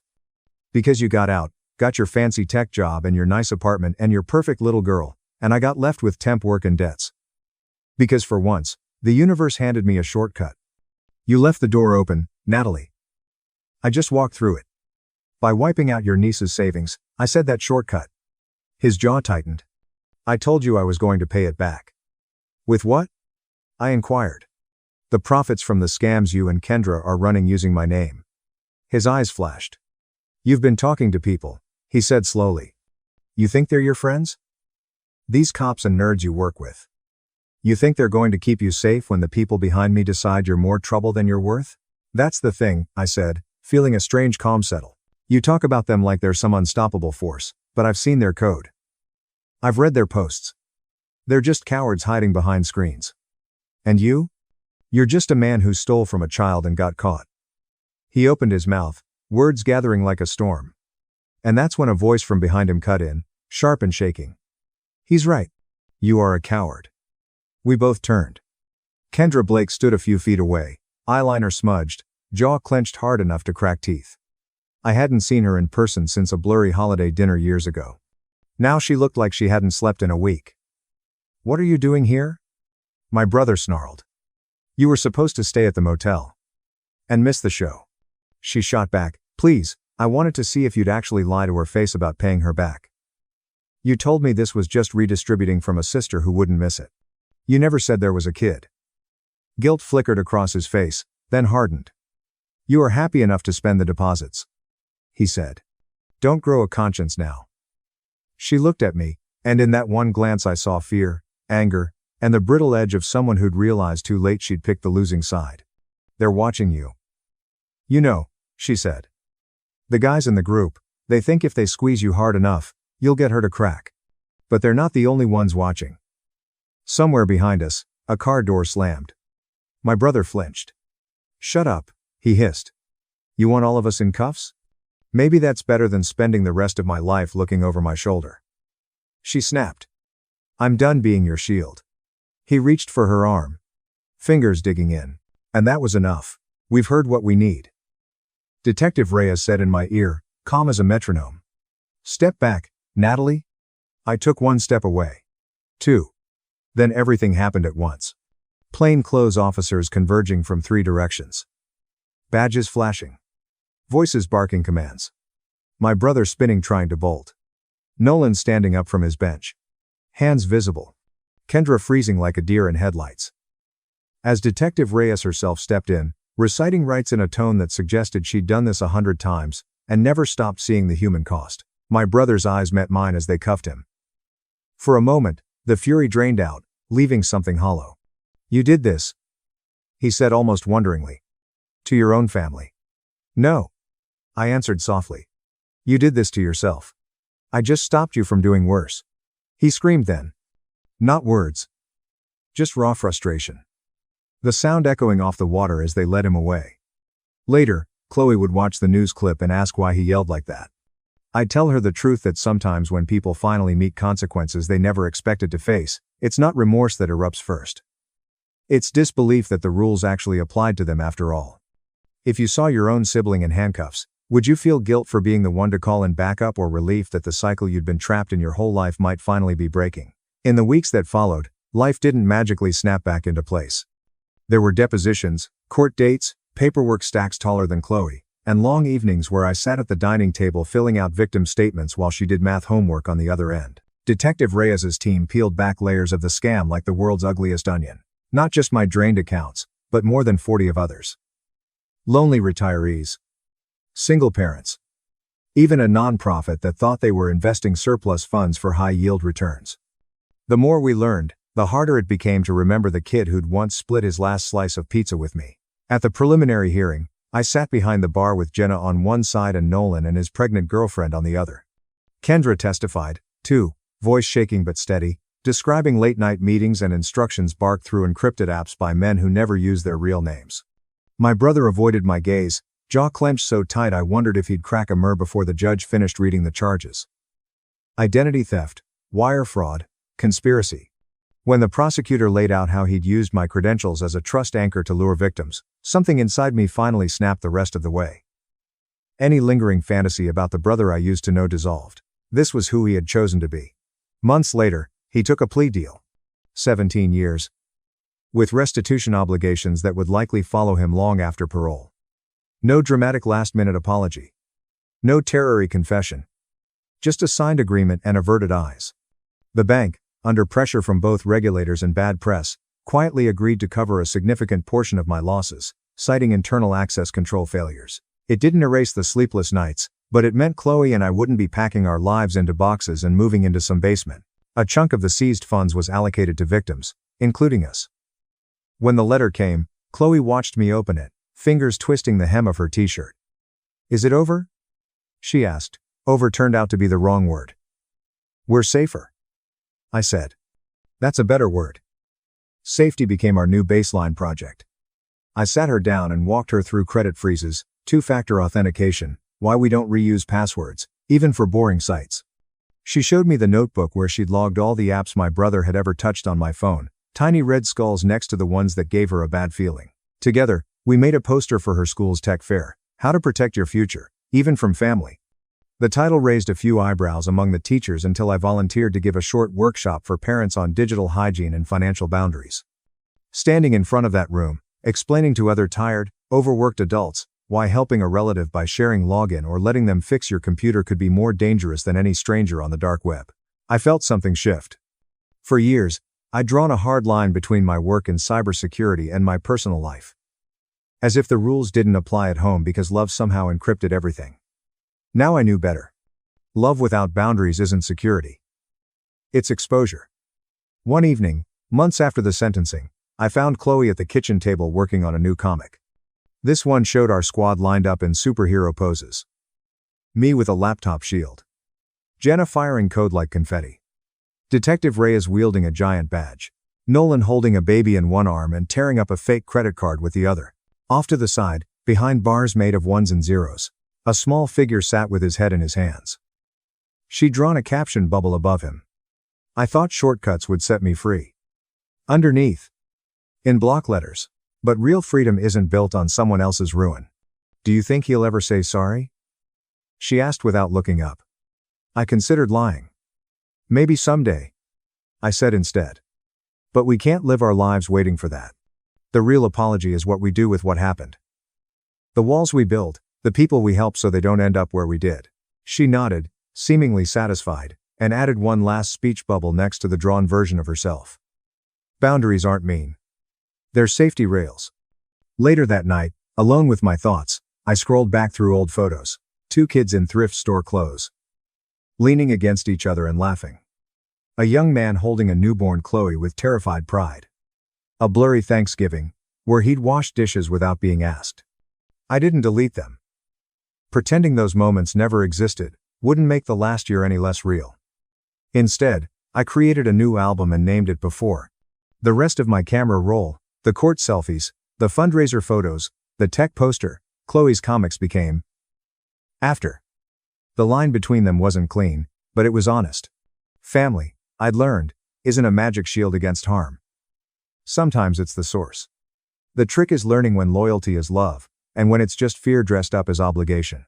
"Because you got out, got your fancy tech job and your nice apartment and your perfect little girl, and I got left with temp work and debts. Because for once, the universe handed me a shortcut. You left the door open, Natalie. I just walked through it. By wiping out your niece's savings, I said that shortcut." His jaw tightened. "I told you I was going to pay it back." "With what?" I inquired. "The profits from the scams you and Kendra are running using my name." His eyes flashed. "You've been talking to people," he said slowly. "You think they're your friends? These cops and nerds you work with. You think they're going to keep you safe when the people behind me decide you're more trouble than you're worth?" "That's the thing," I said, feeling a strange calm settle. "You talk about them like they're some unstoppable force, but I've seen their code. I've read their posts. They're just cowards hiding behind screens. And you? You're just a man who stole from a child and got caught." He opened his mouth, words gathering like a storm. And that's when a voice from behind him cut in, sharp and shaking. "He's right. You are a coward." We both turned. Kendra Blake stood a few feet away, eyeliner smudged, jaw clenched hard enough to crack teeth. I hadn't seen her in person since a blurry holiday dinner years ago. Now she looked like she hadn't slept in a week. "What are you doing here?" My brother snarled. "You were supposed to stay at the motel." And missed the show. She shot back, please, I wanted to see if you'd actually lie to her face about paying her back. You told me this was just redistributing from a sister who wouldn't miss it. You never said there was a kid. Guilt flickered across his face, then hardened. You are happy enough to spend the deposits, he said. Don't grow a conscience now. She looked at me, and in that one glance I saw fear, anger, and the brittle edge of someone who'd realized too late she'd picked the losing side. They're watching you. You know, she said. The guys in the group, they think if they squeeze you hard enough, you'll get her to crack. But they're not the only ones watching. Somewhere behind us, a car door slammed. My brother flinched. Shut up, he hissed. You want all of us in cuffs? Maybe that's better than spending the rest of my life looking over my shoulder. She snapped. I'm done being your shield. He reached for her arm. Fingers digging in. And that was enough. We've heard what we need. Detective Reyes said in my ear, calm as a metronome. Step back, Natalie. I took one step away. 2. Then everything happened at once. Plainclothes officers converging from 3 directions. Badges flashing. Voices barking commands. My brother spinning trying to bolt. Nolan standing up from his bench. Hands visible. Kendra freezing like a deer in headlights. As Detective Reyes herself stepped in, reciting rights in a tone that suggested she'd done this 100 times, and never stopped seeing the human cost, my brother's eyes met mine as they cuffed him. For a moment, the fury drained out, leaving something hollow. You did this, he said almost wonderingly. To your own family. No, I answered softly. You did this to yourself. I just stopped you from doing worse. He screamed then. Not words. Just raw frustration. The sound echoing off the water as they led him away. Later, Chloe would watch the news clip and ask why he yelled like that. I'd tell her the truth that sometimes when people finally meet consequences they never expected to face, it's not remorse that erupts first. It's disbelief that the rules actually applied to them after all. If you saw your own sibling in handcuffs, would you feel guilt for being the one to call in backup or relief that the cycle you'd been trapped in your whole life might finally be breaking? In the weeks that followed, life didn't magically snap back into place. There were depositions, court dates, paperwork stacks taller than Chloe, and long evenings where I sat at the dining table filling out victim statements while she did math homework on the other end. Detective Reyes's team peeled back layers of the scam like the world's ugliest onion. Not just my drained accounts, but more than 40 of others. Lonely retirees. Single parents. Even a nonprofit that thought they were investing surplus funds for high-yield returns. The more we learned, the harder it became to remember the kid who'd once split his last slice of pizza with me. At the preliminary hearing, I sat behind the bar with Jenna on one side and Nolan and his pregnant girlfriend on the other. Kendra testified, too, voice shaking but steady, describing late-night meetings and instructions barked through encrypted apps by men who never used their real names. My brother avoided my gaze, jaw clenched so tight I wondered if he'd crack a murr before the judge finished reading the charges. Identity theft, wire fraud, conspiracy. When the prosecutor laid out how he'd used my credentials as a trust anchor to lure victims, something inside me finally snapped the rest of the way. Any lingering fantasy about the brother I used to know dissolved. This was who he had chosen to be. Months later, he took a plea deal. 17 years. With restitution obligations that would likely follow him long after parole. No dramatic last-minute apology. No terrory confession. Just a signed agreement and averted eyes. The bank, under pressure from both regulators and bad press, quietly agreed to cover a significant portion of my losses, citing internal access control failures. It didn't erase the sleepless nights, but it meant Chloe and I wouldn't be packing our lives into boxes and moving into some basement. A chunk of the seized funds was allocated to victims, including us. When the letter came, Chloe watched me open it, fingers twisting the hem of her t-shirt. Is it over? She asked. Over turned out to be the wrong word. We're safer, I said. That's a better word. Safety became our new baseline project. I sat her down and walked her through credit freezes, two-factor authentication, why we don't reuse passwords, even for boring sites. She showed me the notebook where she'd logged all the apps my brother had ever touched on my phone, tiny red skulls next to the ones that gave her a bad feeling. Together, we made a poster for her school's tech fair, How to Protect Your Future, even from family. The title raised a few eyebrows among the teachers until I volunteered to give a short workshop for parents on digital hygiene and financial boundaries. Standing in front of that room, Explaining to other tired, overworked adults why helping a relative by sharing login or letting them fix your computer could be more dangerous than any stranger on the dark web. I felt something shift. For years, I'd drawn a hard line between my work in cybersecurity and my personal life. As if the rules didn't apply at home because love somehow encrypted everything. Now I knew better. Love without boundaries isn't security. It's exposure. One evening, months after the sentencing, I found Chloe at the kitchen table working on a new comic. This one showed our squad lined up in superhero poses. Me with a laptop shield. Jenna firing code like confetti. Detective Reyes wielding a giant badge. Nolan holding a baby in one arm and tearing up a fake credit card with the other. Off to the side, behind bars made of ones and zeros, a small figure sat with his head in his hands. She'd drawn a caption bubble above him. I thought shortcuts would set me free. Underneath, in block letters, but real freedom isn't built on someone else's ruin. Do you think he'll ever say sorry? She asked without looking up. I considered lying. Maybe someday, I said instead. But we can't live our lives waiting for that. The real apology is what we do with what happened. The walls we build, the people we help so they don't end up where we did. She nodded, seemingly satisfied, and added one last speech bubble next to the drawn version of herself. Boundaries aren't mean. They're safety rails. Later that night, alone with my thoughts, I scrolled back through old photos. 2 kids in thrift store clothes. Leaning against each other and laughing. A young man holding a newborn Chloe with terrified pride. A blurry Thanksgiving, where he'd washed dishes without being asked. I didn't delete them. Pretending those moments never existed wouldn't make the last year any less real. Instead, I created a new album and named it Before. The rest of my camera roll, the court selfies, the fundraiser photos, the tech poster, Chloe's comics became After. The line between them wasn't clean, but it was honest. Family, I'd learned, isn't a magic shield against harm. Sometimes it's the source. The trick is learning when loyalty is love, and when it's just fear dressed up as obligation.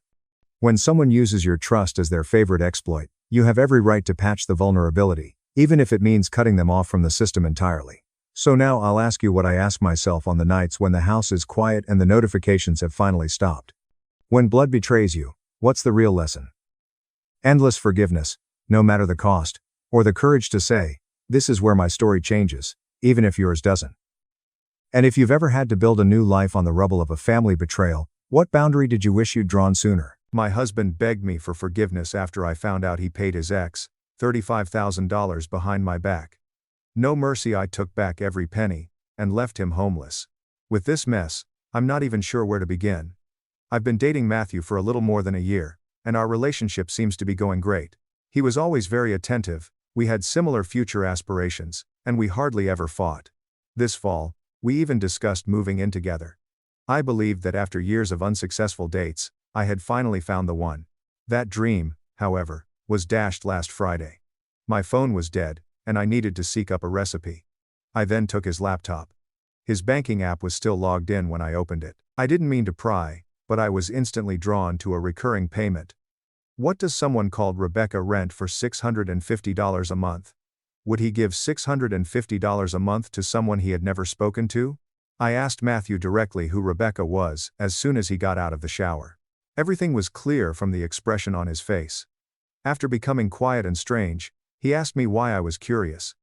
When someone uses your trust as their favorite exploit, you have every right to patch the vulnerability, even if it means cutting them off from the system entirely. So now I'll ask you what I ask myself on the nights when the house is quiet and the notifications have finally stopped. When blood betrays you, what's the real lesson? Endless forgiveness, no matter the cost, or the courage to say, this is where my story changes, even if yours doesn't. And if you've ever had to build a new life on the rubble of a family betrayal, what boundary did you wish you'd drawn sooner? My husband begged me for forgiveness after I found out he paid his ex $35,000 behind my back. No mercy, I took back every penny, and left him homeless. With this mess, I'm not even sure where to begin. I've been dating Matthew for a little more than a year, and our relationship seems to be going great. He was always very attentive, we had similar future aspirations, and we hardly ever fought. This fall, we even discussed moving in together. I believed that after years of unsuccessful dates, I had finally found the one. That dream, however, was dashed last Friday. My phone was dead, and I needed to seek up a recipe. I then took his laptop. His banking app was still logged in when I opened it. I didn't mean to pry, but I was instantly drawn to a recurring payment. What does someone called Rebecca rent for $650 a month? Would he give $650 a month to someone he had never spoken to? I asked Matthew directly who Rebecca was as soon as he got out of the shower. Everything was clear from the expression on his face. After becoming quiet and strange, he asked me why I was curious.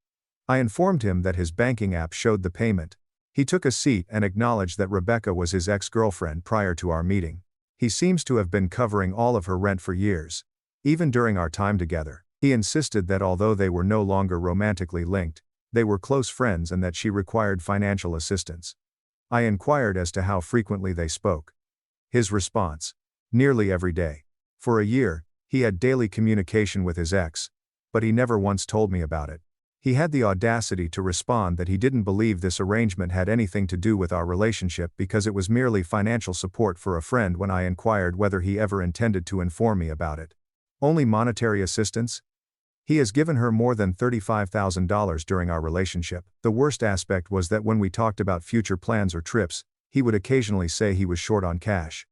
I informed him that his banking app showed the payment. He took a seat and acknowledged that Rebecca was his ex-girlfriend prior to our meeting. He seems to have been covering all of her rent for years. Even during our time together, he insisted that although they were no longer romantically linked, they were close friends and that she required financial assistance. I inquired as to how frequently they spoke. His response: nearly every day. For a year, he had daily communication with his ex, but he never once told me about it. He had the audacity to respond that he didn't believe this arrangement had anything to do with our relationship because it was merely financial support for a friend when I inquired whether he ever intended to inform me about it. Only monetary assistance? He has given her more than $35,000 during our relationship. The worst aspect was that when we talked about future plans or trips, he would occasionally say he was short on cash.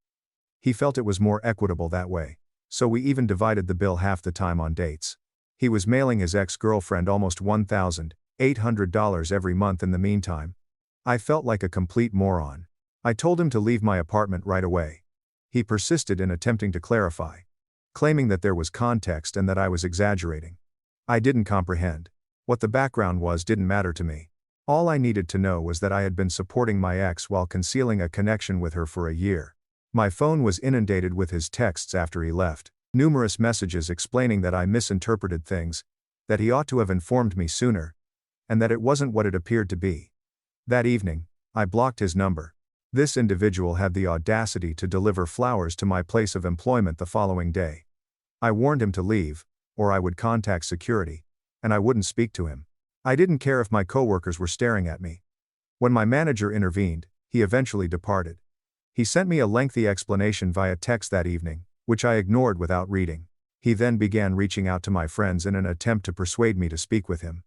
He felt it was more equitable that way, so we even divided the bill half the time on dates. He was mailing his ex-girlfriend almost $1,800 every month in the meantime. I felt like a complete moron. I told him to leave my apartment right away. He persisted in attempting to clarify, claiming that there was context and that I was exaggerating. I didn't comprehend. What the background was didn't matter to me. All I needed to know was that I had been supporting my ex while concealing a connection with her for a year. My phone was inundated with his texts after he left, numerous messages explaining that I misinterpreted things, that he ought to have informed me sooner, and that it wasn't what it appeared to be. That evening, I blocked his number. This individual had the audacity to deliver flowers to my place of employment the following day. I warned him to leave, or I would contact security, and I wouldn't speak to him. I didn't care if my coworkers were staring at me. When my manager intervened, he eventually departed. He sent me a lengthy explanation via text that evening, which I ignored without reading. He then began reaching out to my friends in an attempt to persuade me to speak with him.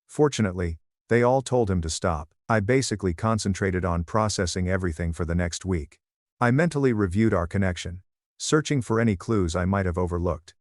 Fortunately, they all told him to stop. I basically concentrated on processing everything for the next week. I mentally reviewed our connection, searching for any clues I might have overlooked.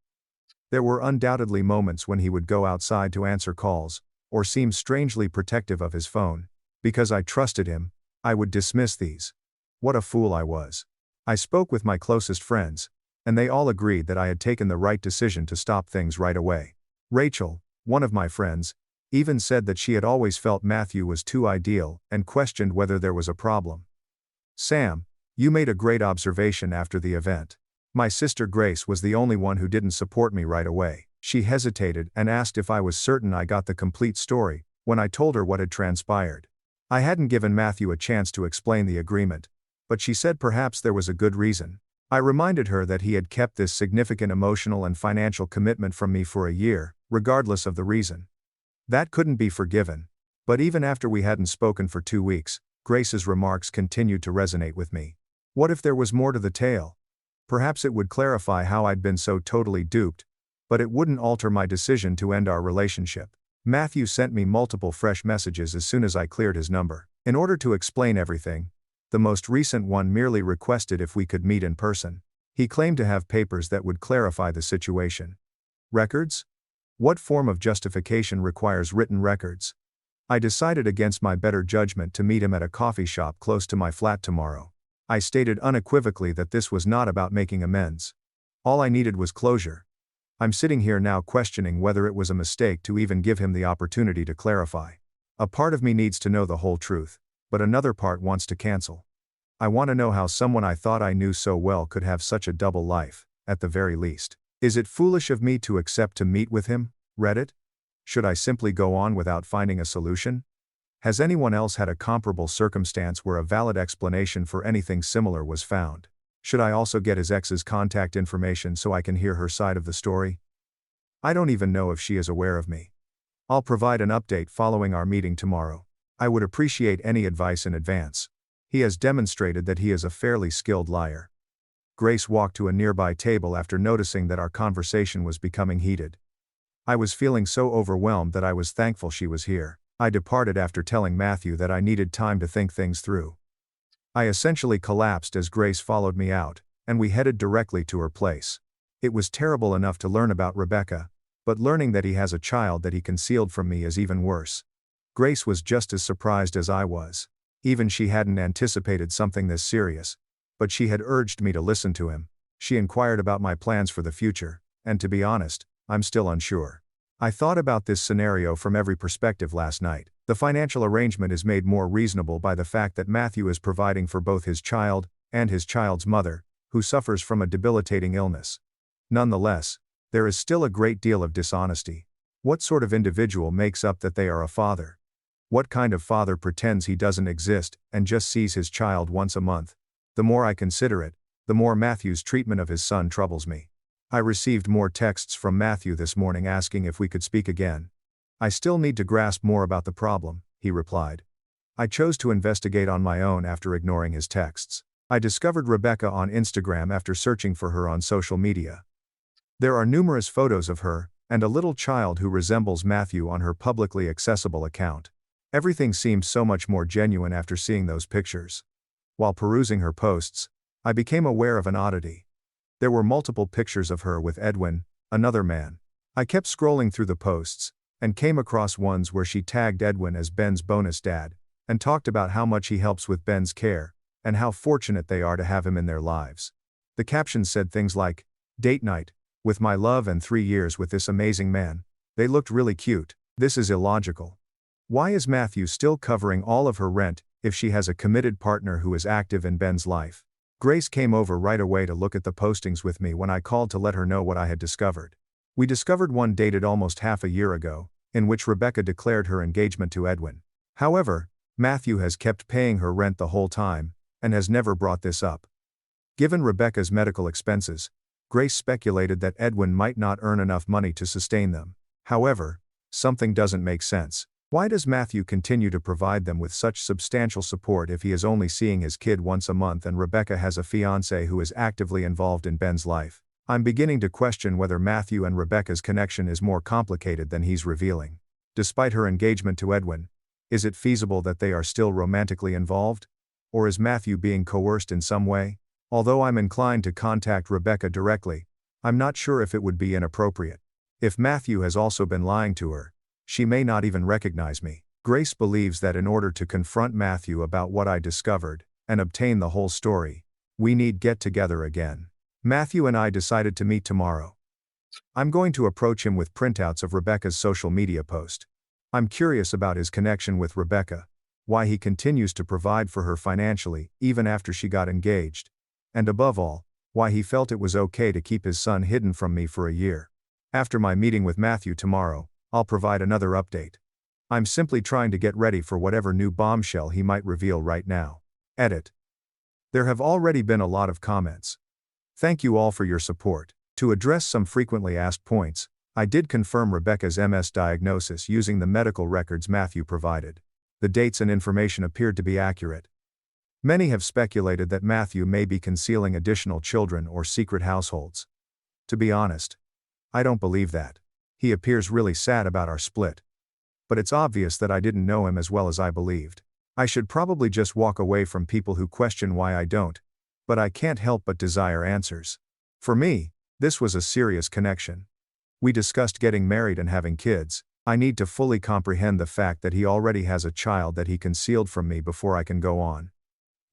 There were undoubtedly moments when he would go outside to answer calls, or seem strangely protective of his phone. Because I trusted him, I would dismiss these. What a fool I was. I spoke with my closest friends, and they all agreed that I had taken the right decision to stop things right away. Rachel, one of my friends, even said that she had always felt Matthew was too ideal and questioned whether there was a problem. Sam, you made a great observation after the event. My sister Grace was the only one who didn't support me right away. She hesitated and asked if I was certain I got the complete story, when I told her what had transpired. I hadn't given Matthew a chance to explain the agreement, but she said perhaps there was a good reason. I reminded her that he had kept this significant emotional and financial commitment from me for a year, regardless of the reason. That couldn't be forgiven. But even after we hadn't spoken for 2 weeks, Grace's remarks continued to resonate with me. What if there was more to the tale? Perhaps it would clarify how I'd been so totally duped, but it wouldn't alter my decision to end our relationship. Matthew sent me multiple fresh messages as soon as I cleared his number. In order to explain everything, the most recent one merely requested if we could meet in person. He claimed to have papers that would clarify the situation. Records? What form of justification requires written records? I decided against my better judgment to meet him at a coffee shop close to my flat tomorrow. I stated unequivocally that this was not about making amends. All I needed was closure. I'm sitting here now questioning whether it was a mistake to even give him the opportunity to clarify. A part of me needs to know the whole truth, but another part wants to cancel. I want to know how someone I thought I knew so well could have such a double life, at the very least. Is it foolish of me to accept to meet with him? Reddit? Should I simply go on without finding a solution? Has anyone else had a comparable circumstance where a valid explanation for anything similar was found? Should I also get his ex's contact information so I can hear her side of the story? I don't even know if she is aware of me. I'll provide an update following our meeting tomorrow. I would appreciate any advice in advance. He has demonstrated that he is a fairly skilled liar. Grace walked to a nearby table after noticing that our conversation was becoming heated. I was feeling so overwhelmed that I was thankful she was here. I departed after telling Matthew that I needed time to think things through. I essentially collapsed as Grace followed me out, and we headed directly to her place. It was terrible enough to learn about Rebecca, but learning that he has a child that he concealed from me is even worse. Grace was just as surprised as I was. Even she hadn't anticipated something this serious, but she had urged me to listen to him. She inquired about my plans for the future, and to be honest, I'm still unsure. I thought about this scenario from every perspective last night. The financial arrangement is made more reasonable by the fact that Matthew is providing for both his child and his child's mother, who suffers from a debilitating illness. Nonetheless, there is still a great deal of dishonesty. What sort of individual makes up that they are a father? What kind of father pretends he doesn't exist and just sees his child once a month? The more I consider it, the more Matthew's treatment of his son troubles me. I received more texts from Matthew this morning asking if we could speak again. I still need to grasp more about the problem, he replied. I chose to investigate on my own after ignoring his texts. I discovered Rebecca on Instagram after searching for her on social media. There are numerous photos of her, and a little child who resembles Matthew on her publicly accessible account. Everything seemed so much more genuine after seeing those pictures. While perusing her posts, I became aware of an oddity. There were multiple pictures of her with Edwin, another man. I kept scrolling through the posts, and came across ones where she tagged Edwin as Ben's bonus dad, and talked about how much he helps with Ben's care, and how fortunate they are to have him in their lives. The caption said things like, "Date night, with my love and 3 years with this amazing man. They looked really cute. This is illogical. Why is Matthew still covering all of her rent if she has a committed partner who is active in Ben's life?" Grace came over right away to look at the postings with me when I called to let her know what I had discovered. We discovered one dated almost half a year ago, in which Rebecca declared her engagement to Edwin. However, Matthew has kept paying her rent the whole time, and has never brought this up. Given Rebecca's medical expenses, Grace speculated that Edwin might not earn enough money to sustain them. However, something doesn't make sense. Why does Matthew continue to provide them with such substantial support if he is only seeing his kid once a month and Rebecca has a fiancé who is actively involved in Ben's life? I'm beginning to question whether Matthew and Rebecca's connection is more complicated than he's revealing. Despite her engagement to Edwin, is it feasible that they are still romantically involved? Or is Matthew being coerced in some way? Although I'm inclined to contact Rebecca directly, I'm not sure if it would be inappropriate. If Matthew has also been lying to her, she may not even recognize me. Grace believes that in order to confront Matthew about what I discovered, and obtain the whole story, we need get together again. Matthew and I decided to meet tomorrow. I'm going to approach him with printouts of Rebecca's social media post. I'm curious about his connection with Rebecca, why he continues to provide for her financially, even after she got engaged, and above all, why he felt it was okay to keep his son hidden from me for a year. After my meeting with Matthew tomorrow, I'll provide another update. I'm simply trying to get ready for whatever new bombshell he might reveal right now. Edit. There have already been a lot of comments. Thank you all for your support. To address some frequently asked points, I did confirm Rebecca's MS diagnosis using the medical records Matthew provided. The dates and information appeared to be accurate. Many have speculated that Matthew may be concealing additional children or secret households. To be honest, I don't believe that. He appears really sad about our split. But it's obvious that I didn't know him as well as I believed. I should probably just walk away from people who question why I don't, but I can't help but desire answers. For me, this was a serious connection. We discussed getting married and having kids. I need to fully comprehend the fact that he already has a child that he concealed from me before I can go on.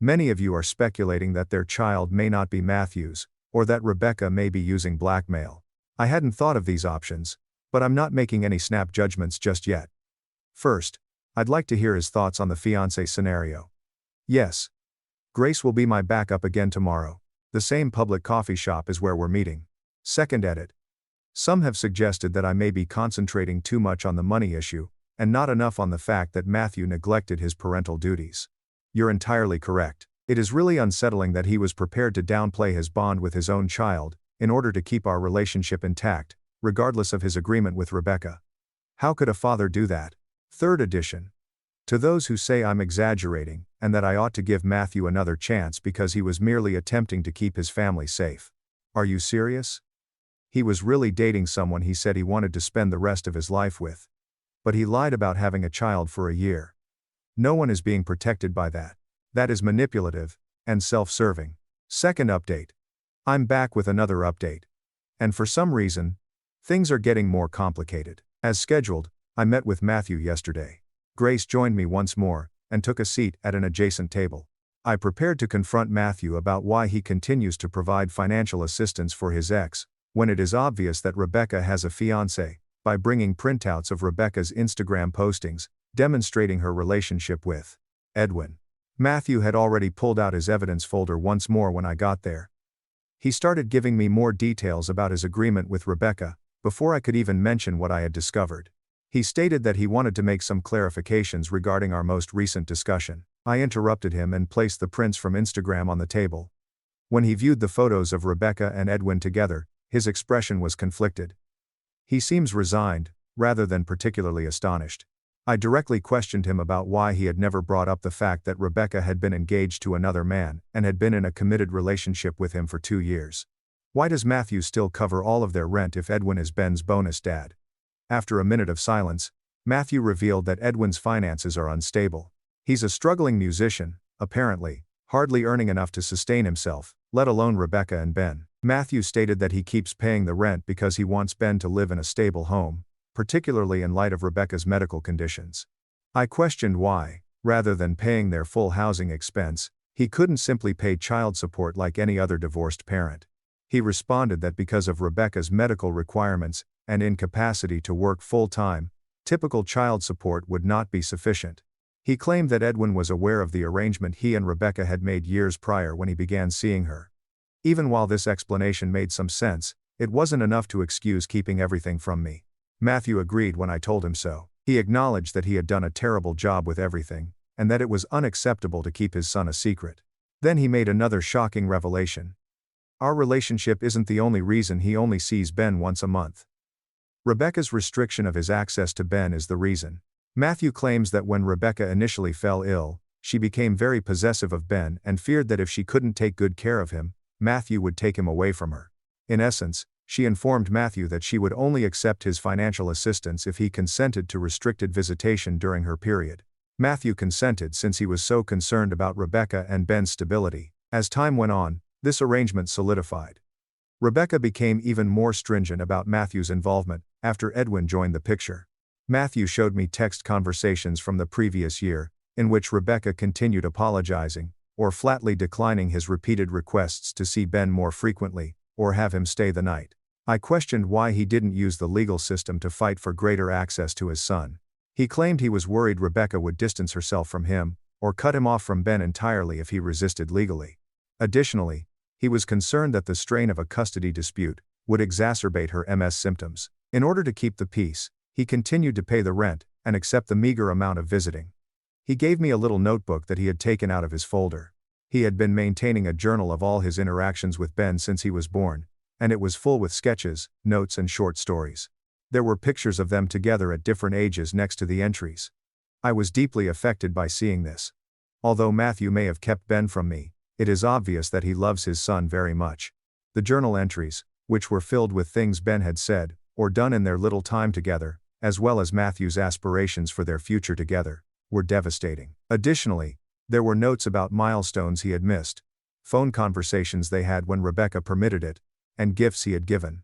Many of you are speculating that their child may not be Matthew's, or that Rebecca may be using blackmail. I hadn't thought of these options, but I'm not making any snap judgments just yet. First, I'd like to hear his thoughts on the fiancé scenario. Yes. Grace will be my backup again tomorrow. The same public coffee shop is where we're meeting. Second edit. Some have suggested that I may be concentrating too much on the money issue, and not enough on the fact that Matthew neglected his parental duties. You're entirely correct. It is really unsettling that he was prepared to downplay his bond with his own child, in order to keep our relationship intact, regardless of his agreement with Rebecca. How could a father do that? Third edition. To those who say I'm exaggerating, and that I ought to give Matthew another chance because he was merely attempting to keep his family safe. Are you serious? He was really dating someone he said he wanted to spend the rest of his life with. But he lied about having a child for a year. No one is being protected by that. That is manipulative, and self-serving. Second update. I'm back with another update. And for some reason, things are getting more complicated. As scheduled, I met with Matthew yesterday. Grace joined me once more, and took a seat at an adjacent table. I prepared to confront Matthew about why he continues to provide financial assistance for his ex, when it is obvious that Rebecca has a fiancé, by bringing printouts of Rebecca's Instagram postings, demonstrating her relationship with Edwin. Matthew had already pulled out his evidence folder once more when I got there. He started giving me more details about his agreement with Rebecca, before I could even mention what I had discovered. He stated that he wanted to make some clarifications regarding our most recent discussion. I interrupted him and placed the prints from Instagram on the table. When he viewed the photos of Rebecca and Edwin together, his expression was conflicted. He seems resigned, rather than particularly astonished. I directly questioned him about why he had never brought up the fact that Rebecca had been engaged to another man, and had been in a committed relationship with him for 2 years. Why does Matthew still cover all of their rent if Edwin is Ben's bonus dad? After a minute of silence, Matthew revealed that Edwin's finances are unstable. He's a struggling musician, apparently, hardly earning enough to sustain himself, let alone Rebecca and Ben. Matthew stated that he keeps paying the rent because he wants Ben to live in a stable home, particularly in light of Rebecca's medical conditions. I questioned why. Rather than paying their full housing expense, he couldn't simply pay child support like any other divorced parent. He responded that because of Rebecca's medical requirements and incapacity to work full-time, typical child support would not be sufficient. He claimed that Edwin was aware of the arrangement he and Rebecca had made years prior when he began seeing her. Even while this explanation made some sense, it wasn't enough to excuse keeping everything from me. Matthew agreed when I told him so. He acknowledged that he had done a terrible job with everything, and that it was unacceptable to keep his son a secret. Then he made another shocking revelation. Our relationship isn't the only reason he only sees Ben once a month. Rebecca's restriction of his access to Ben is the reason. Matthew claims that when Rebecca initially fell ill, she became very possessive of Ben and feared that if she couldn't take good care of him, Matthew would take him away from her. In essence, she informed Matthew that she would only accept his financial assistance if he consented to restricted visitation during her period. Matthew consented since he was so concerned about Rebecca and Ben's stability. As time went on, this arrangement solidified. Rebecca became even more stringent about Matthew's involvement after Edwin joined the picture. Matthew showed me text conversations from the previous year, in which Rebecca continued apologizing, or flatly declining his repeated requests to see Ben more frequently, or have him stay the night. I questioned why he didn't use the legal system to fight for greater access to his son. He claimed he was worried Rebecca would distance herself from him, or cut him off from Ben entirely if he resisted legally. Additionally, he was concerned that the strain of a custody dispute would exacerbate her MS symptoms. In order to keep the peace, he continued to pay the rent and accept the meager amount of visiting. He gave me a little notebook that he had taken out of his folder. He had been maintaining a journal of all his interactions with Ben since he was born, and it was full with sketches, notes and short stories. There were pictures of them together at different ages next to the entries. I was deeply affected by seeing this. Although Matthew may have kept Ben from me, it is obvious that he loves his son very much. The journal entries, which were filled with things Ben had said or done in their little time together, as well as Matthew's aspirations for their future together, were devastating. Additionally, there were notes about milestones he had missed, phone conversations they had when Rebecca permitted it, and gifts he had given.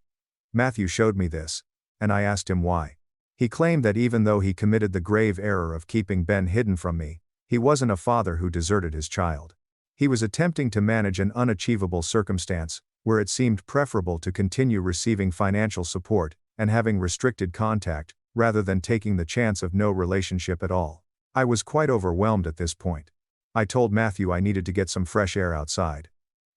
Matthew showed me this, and I asked him why. He claimed that even though he committed the grave error of keeping Ben hidden from me, he wasn't a father who deserted his child. He was attempting to manage an unachievable circumstance, where it seemed preferable to continue receiving financial support and having restricted contact, rather than taking the chance of no relationship at all. I was quite overwhelmed at this point. I told Matthew I needed to get some fresh air outside.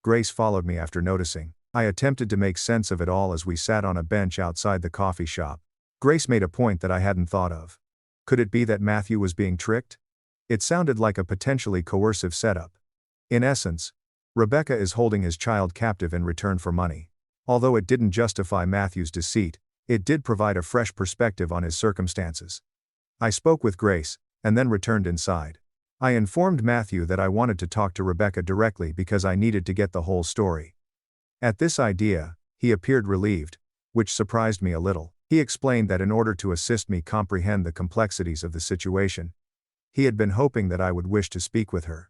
Grace followed me after noticing. I attempted to make sense of it all as we sat on a bench outside the coffee shop. Grace made a point that I hadn't thought of. Could it be that Matthew was being tricked? It sounded like a potentially coercive setup. In essence, Rebecca is holding his child captive in return for money. Although it didn't justify Matthew's deceit, it did provide a fresh perspective on his circumstances. I spoke with Grace, and then returned inside. I informed Matthew that I wanted to talk to Rebecca directly because I needed to get the whole story. At this idea, he appeared relieved, which surprised me a little. He explained that in order to assist me comprehend the complexities of the situation, he had been hoping that I would wish to speak with her.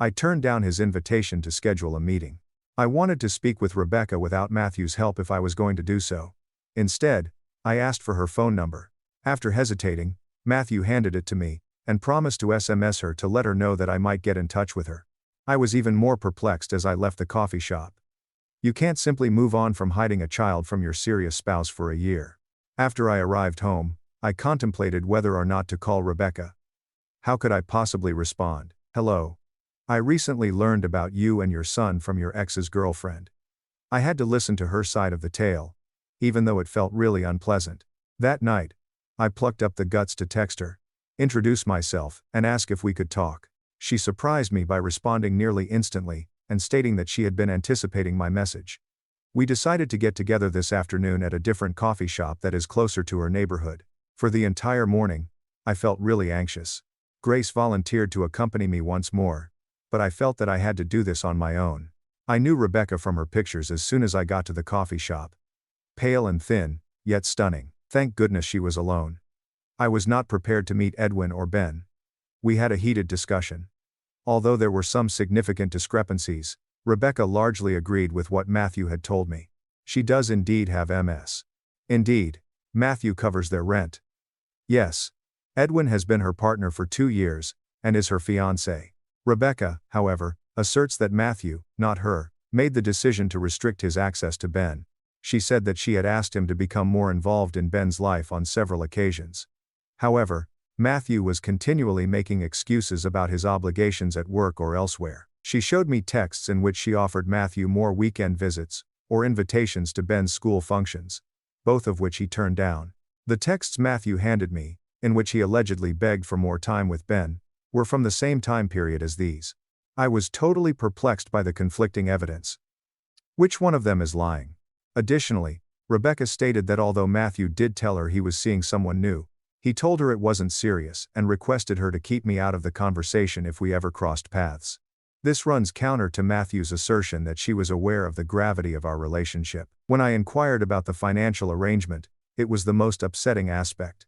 I turned down his invitation to schedule a meeting. I wanted to speak with Rebecca without Matthew's help if I was going to do so. Instead, I asked for her phone number. After hesitating, Matthew handed it to me, and promised to SMS her to let her know that I might get in touch with her. I was even more perplexed as I left the coffee shop. You can't simply move on from hiding a child from your serious spouse for a year. After I arrived home, I contemplated whether or not to call Rebecca. How could I possibly respond? Hello. I recently learned about you and your son from your ex's girlfriend. I had to listen to her side of the tale, even though it felt really unpleasant. That night, I plucked up the guts to text her, introduce myself, and ask if we could talk. She surprised me by responding nearly instantly, and stating that she had been anticipating my message. We decided to get together this afternoon at a different coffee shop that is closer to her neighborhood. For the entire morning, I felt really anxious. Grace volunteered to accompany me once more, but I felt that I had to do this on my own. I knew Rebecca from her pictures as soon as I got to the coffee shop. Pale and thin, yet stunning. Thank goodness she was alone. I was not prepared to meet Edwin or Ben. We had a heated discussion. Although there were some significant discrepancies, Rebecca largely agreed with what Matthew had told me. She does indeed have MS. Indeed, Matthew covers their rent. Yes, Edwin has been her partner for 2 years, and is her fiancé. Rebecca, however, asserts that Matthew, not her, made the decision to restrict his access to Ben. She said that she had asked him to become more involved in Ben's life on several occasions. However, Matthew was continually making excuses about his obligations at work or elsewhere. She showed me texts in which she offered Matthew more weekend visits, or invitations to Ben's school functions, both of which he turned down. The texts Matthew handed me, in which he allegedly begged for more time with Ben, were from the same time period as these. I was totally perplexed by the conflicting evidence. Which one of them is lying? Additionally, Rebecca stated that although Matthew did tell her he was seeing someone new, he told her it wasn't serious and requested her to keep me out of the conversation if we ever crossed paths. This runs counter to Matthew's assertion that she was aware of the gravity of our relationship. When I inquired about the financial arrangement, it was the most upsetting aspect.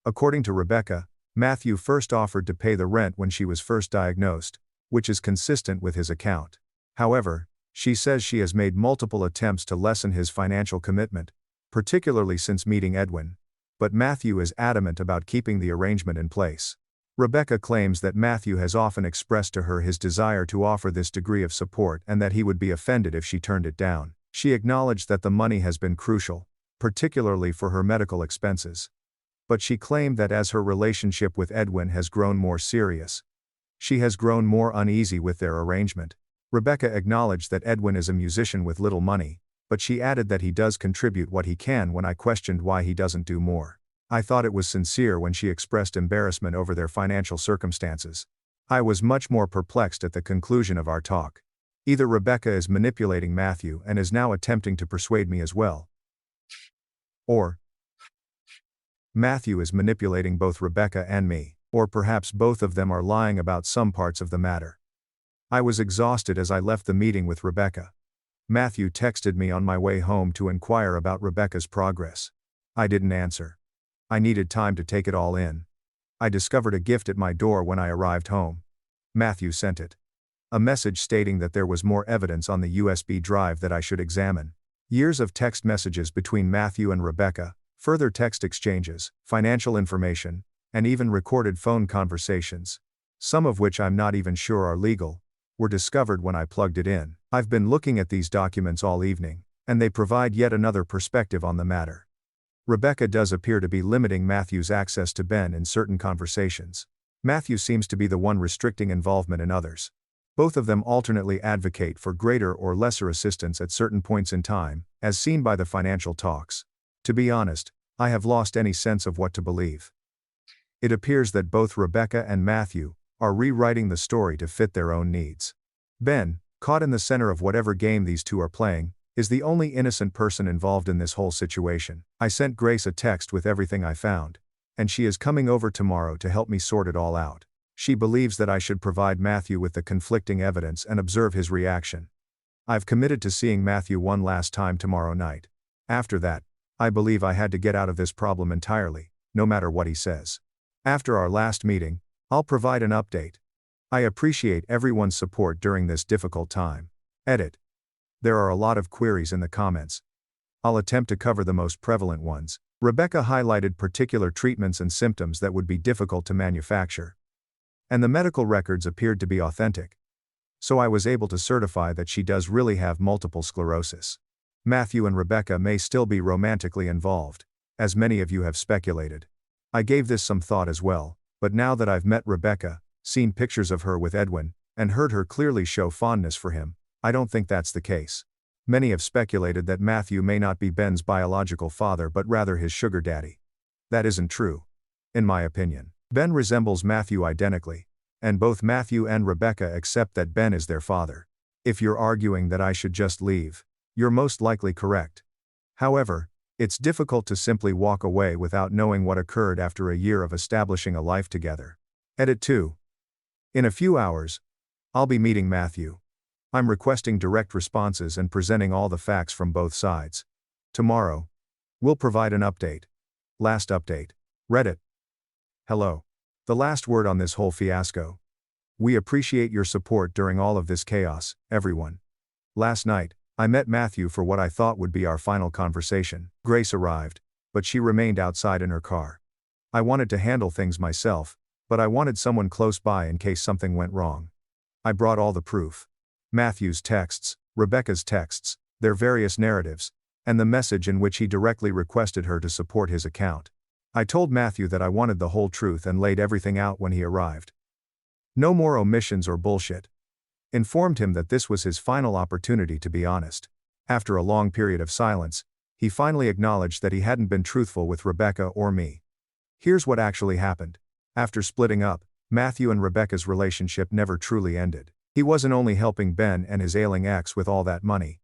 According to Rebecca, Matthew first offered to pay the rent when she was first diagnosed, which is consistent with his account. However, she says she has made multiple attempts to lessen his financial commitment, particularly since meeting Edwin, but Matthew is adamant about keeping the arrangement in place. Rebecca claims that Matthew has often expressed to her his desire to offer this degree of support and that he would be offended if she turned it down. She acknowledged that the money has been crucial, particularly for her medical expenses. But she claimed that as her relationship with Edwin has grown more serious, she has grown more uneasy with their arrangement. Rebecca acknowledged that Edwin is a musician with little money, but she added that he does contribute what he can when I questioned why he doesn't do more. I thought it was sincere when she expressed embarrassment over their financial circumstances. I was much more perplexed at the conclusion of our talk. Either Rebecca is manipulating Matthew and is now attempting to persuade me as well, or Matthew is manipulating both Rebecca and me, or perhaps both of them are lying about some parts of the matter. I was exhausted as I left the meeting with Rebecca. Matthew texted me on my way home to inquire about Rebecca's progress. I didn't answer. I needed time to take it all in. I discovered a gift at my door when I arrived home. Matthew sent it. A message stating that there was more evidence on the USB drive that I should examine. Years of text messages between Matthew and Rebecca, further text exchanges, financial information, and even recorded phone conversations, some of which I'm not even sure are legal, were discovered when I plugged it in. I've been looking at these documents all evening, and they provide yet another perspective on the matter. Rebecca does appear to be limiting Matthew's access to Ben in certain conversations. Matthew seems to be the one restricting involvement in others. Both of them alternately advocate for greater or lesser assistance at certain points in time, as seen by the financial talks. To be honest, I have lost any sense of what to believe. It appears that both Rebecca and Matthew are rewriting the story to fit their own needs. Ben, caught in the center of whatever game these two are playing, is the only innocent person involved in this whole situation. I sent Grace a text with everything I found, and she is coming over tomorrow to help me sort it all out. She believes that I should provide Matthew with the conflicting evidence and observe his reaction. I've committed to seeing Matthew one last time tomorrow night. After that, I believe I had to get out of this problem entirely, no matter what he says. After our last meeting, I'll provide an update. I appreciate everyone's support during this difficult time. Edit. There are a lot of queries in the comments. I'll attempt to cover the most prevalent ones. Rebecca highlighted particular treatments and symptoms that would be difficult to manufacture. And the medical records appeared to be authentic. So I was able to certify that she does really have multiple sclerosis. Matthew and Rebecca may still be romantically involved, as many of you have speculated. I gave this some thought as well, but now that I've met Rebecca, seen pictures of her with Edwin, and heard her clearly show fondness for him, I don't think that's the case. Many have speculated that Matthew may not be Ben's biological father but rather his sugar daddy. That isn't true. In my opinion, Ben resembles Matthew identically, and both Matthew and Rebecca accept that Ben is their father. If you're arguing that I should just leave, you're most likely correct. However, it's difficult to simply walk away without knowing what occurred after a year of establishing a life together. Edit 2. In a few hours, I'll be meeting Matthew. I'm requesting direct responses and presenting all the facts from both sides. Tomorrow, we'll provide an update. Last update. Reddit. Hello. The last word on this whole fiasco. We appreciate your support during all of this chaos, everyone. Last night, I met Matthew for what I thought would be our final conversation. Grace arrived, but she remained outside in her car. I wanted to handle things myself, but I wanted someone close by in case something went wrong. I brought all the proof. Matthew's texts, Rebecca's texts, their various narratives, and the message in which he directly requested her to support his account. I told Matthew that I wanted the whole truth and laid everything out when he arrived. No more omissions or bullshit. Informed him that this was his final opportunity to be honest. After a long period of silence, he finally acknowledged that he hadn't been truthful with Rebecca or me. Here's what actually happened. After splitting up, Matthew and Rebecca's relationship never truly ended. He wasn't only helping Ben and his ailing ex with all that money.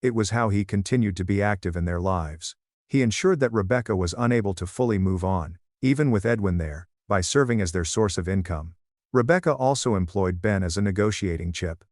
It was how he continued to be active in their lives. He ensured that Rebecca was unable to fully move on, even with Edwin there, by serving as their source of income. Rebecca also employed Ben as a negotiating chip.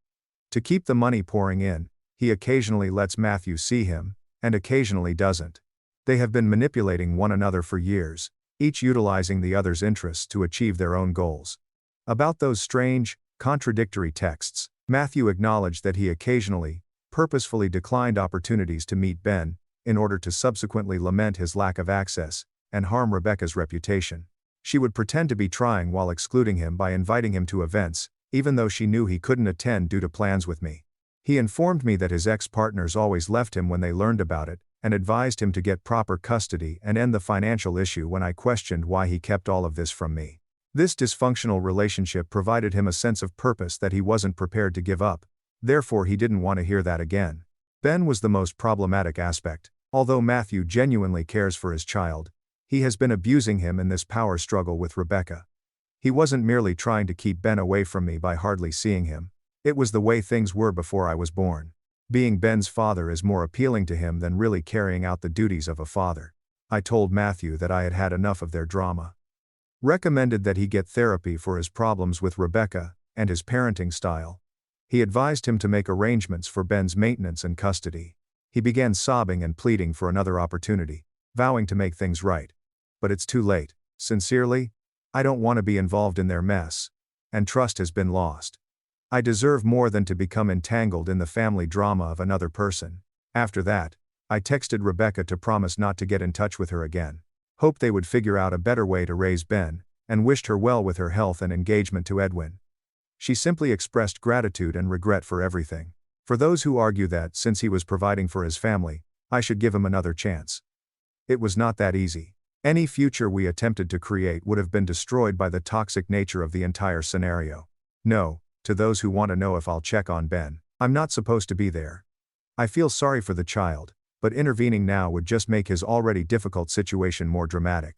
To keep the money pouring in, he occasionally lets Matthew see him, and occasionally doesn't. They have been manipulating one another for years, each utilizing the other's interests to achieve their own goals. About those strange, contradictory texts, Matthew acknowledged that he occasionally, purposefully declined opportunities to meet Ben, in order to subsequently lament his lack of access, and harm Rebecca's reputation. She would pretend to be trying while excluding him by inviting him to events, even though she knew he couldn't attend due to plans with me. He informed me that his ex-partners always left him when they learned about it, and advised him to get proper custody and end the financial issue when I questioned why he kept all of this from me. This dysfunctional relationship provided him a sense of purpose that he wasn't prepared to give up, therefore he didn't want to hear that again. Ben was the most problematic aspect. Although Matthew genuinely cares for his child, he has been abusing him in this power struggle with Rebecca. He wasn't merely trying to keep Ben away from me by hardly seeing him. It was the way things were before I was born. Being Ben's father is more appealing to him than really carrying out the duties of a father. I told Matthew that I had had enough of their drama. Recommended that he get therapy for his problems with Rebecca, and his parenting style. He advised him to make arrangements for Ben's maintenance and custody. He began sobbing and pleading for another opportunity, vowing to make things right. But it's too late. Sincerely, I don't want to be involved in their mess. And trust has been lost. I deserve more than to become entangled in the family drama of another person. After that, I texted Rebecca to promise not to get in touch with her again. Hoped they would figure out a better way to raise Ben, and wished her well with her health and engagement to Edwin. She simply expressed gratitude and regret for everything. For those who argue that, since he was providing for his family, I should give him another chance. It was not that easy. Any future we attempted to create would have been destroyed by the toxic nature of the entire scenario. No, to those who want to know if I'll check on Ben, I'm not supposed to be there. I feel sorry for the child, but intervening now would just make his already difficult situation more dramatic.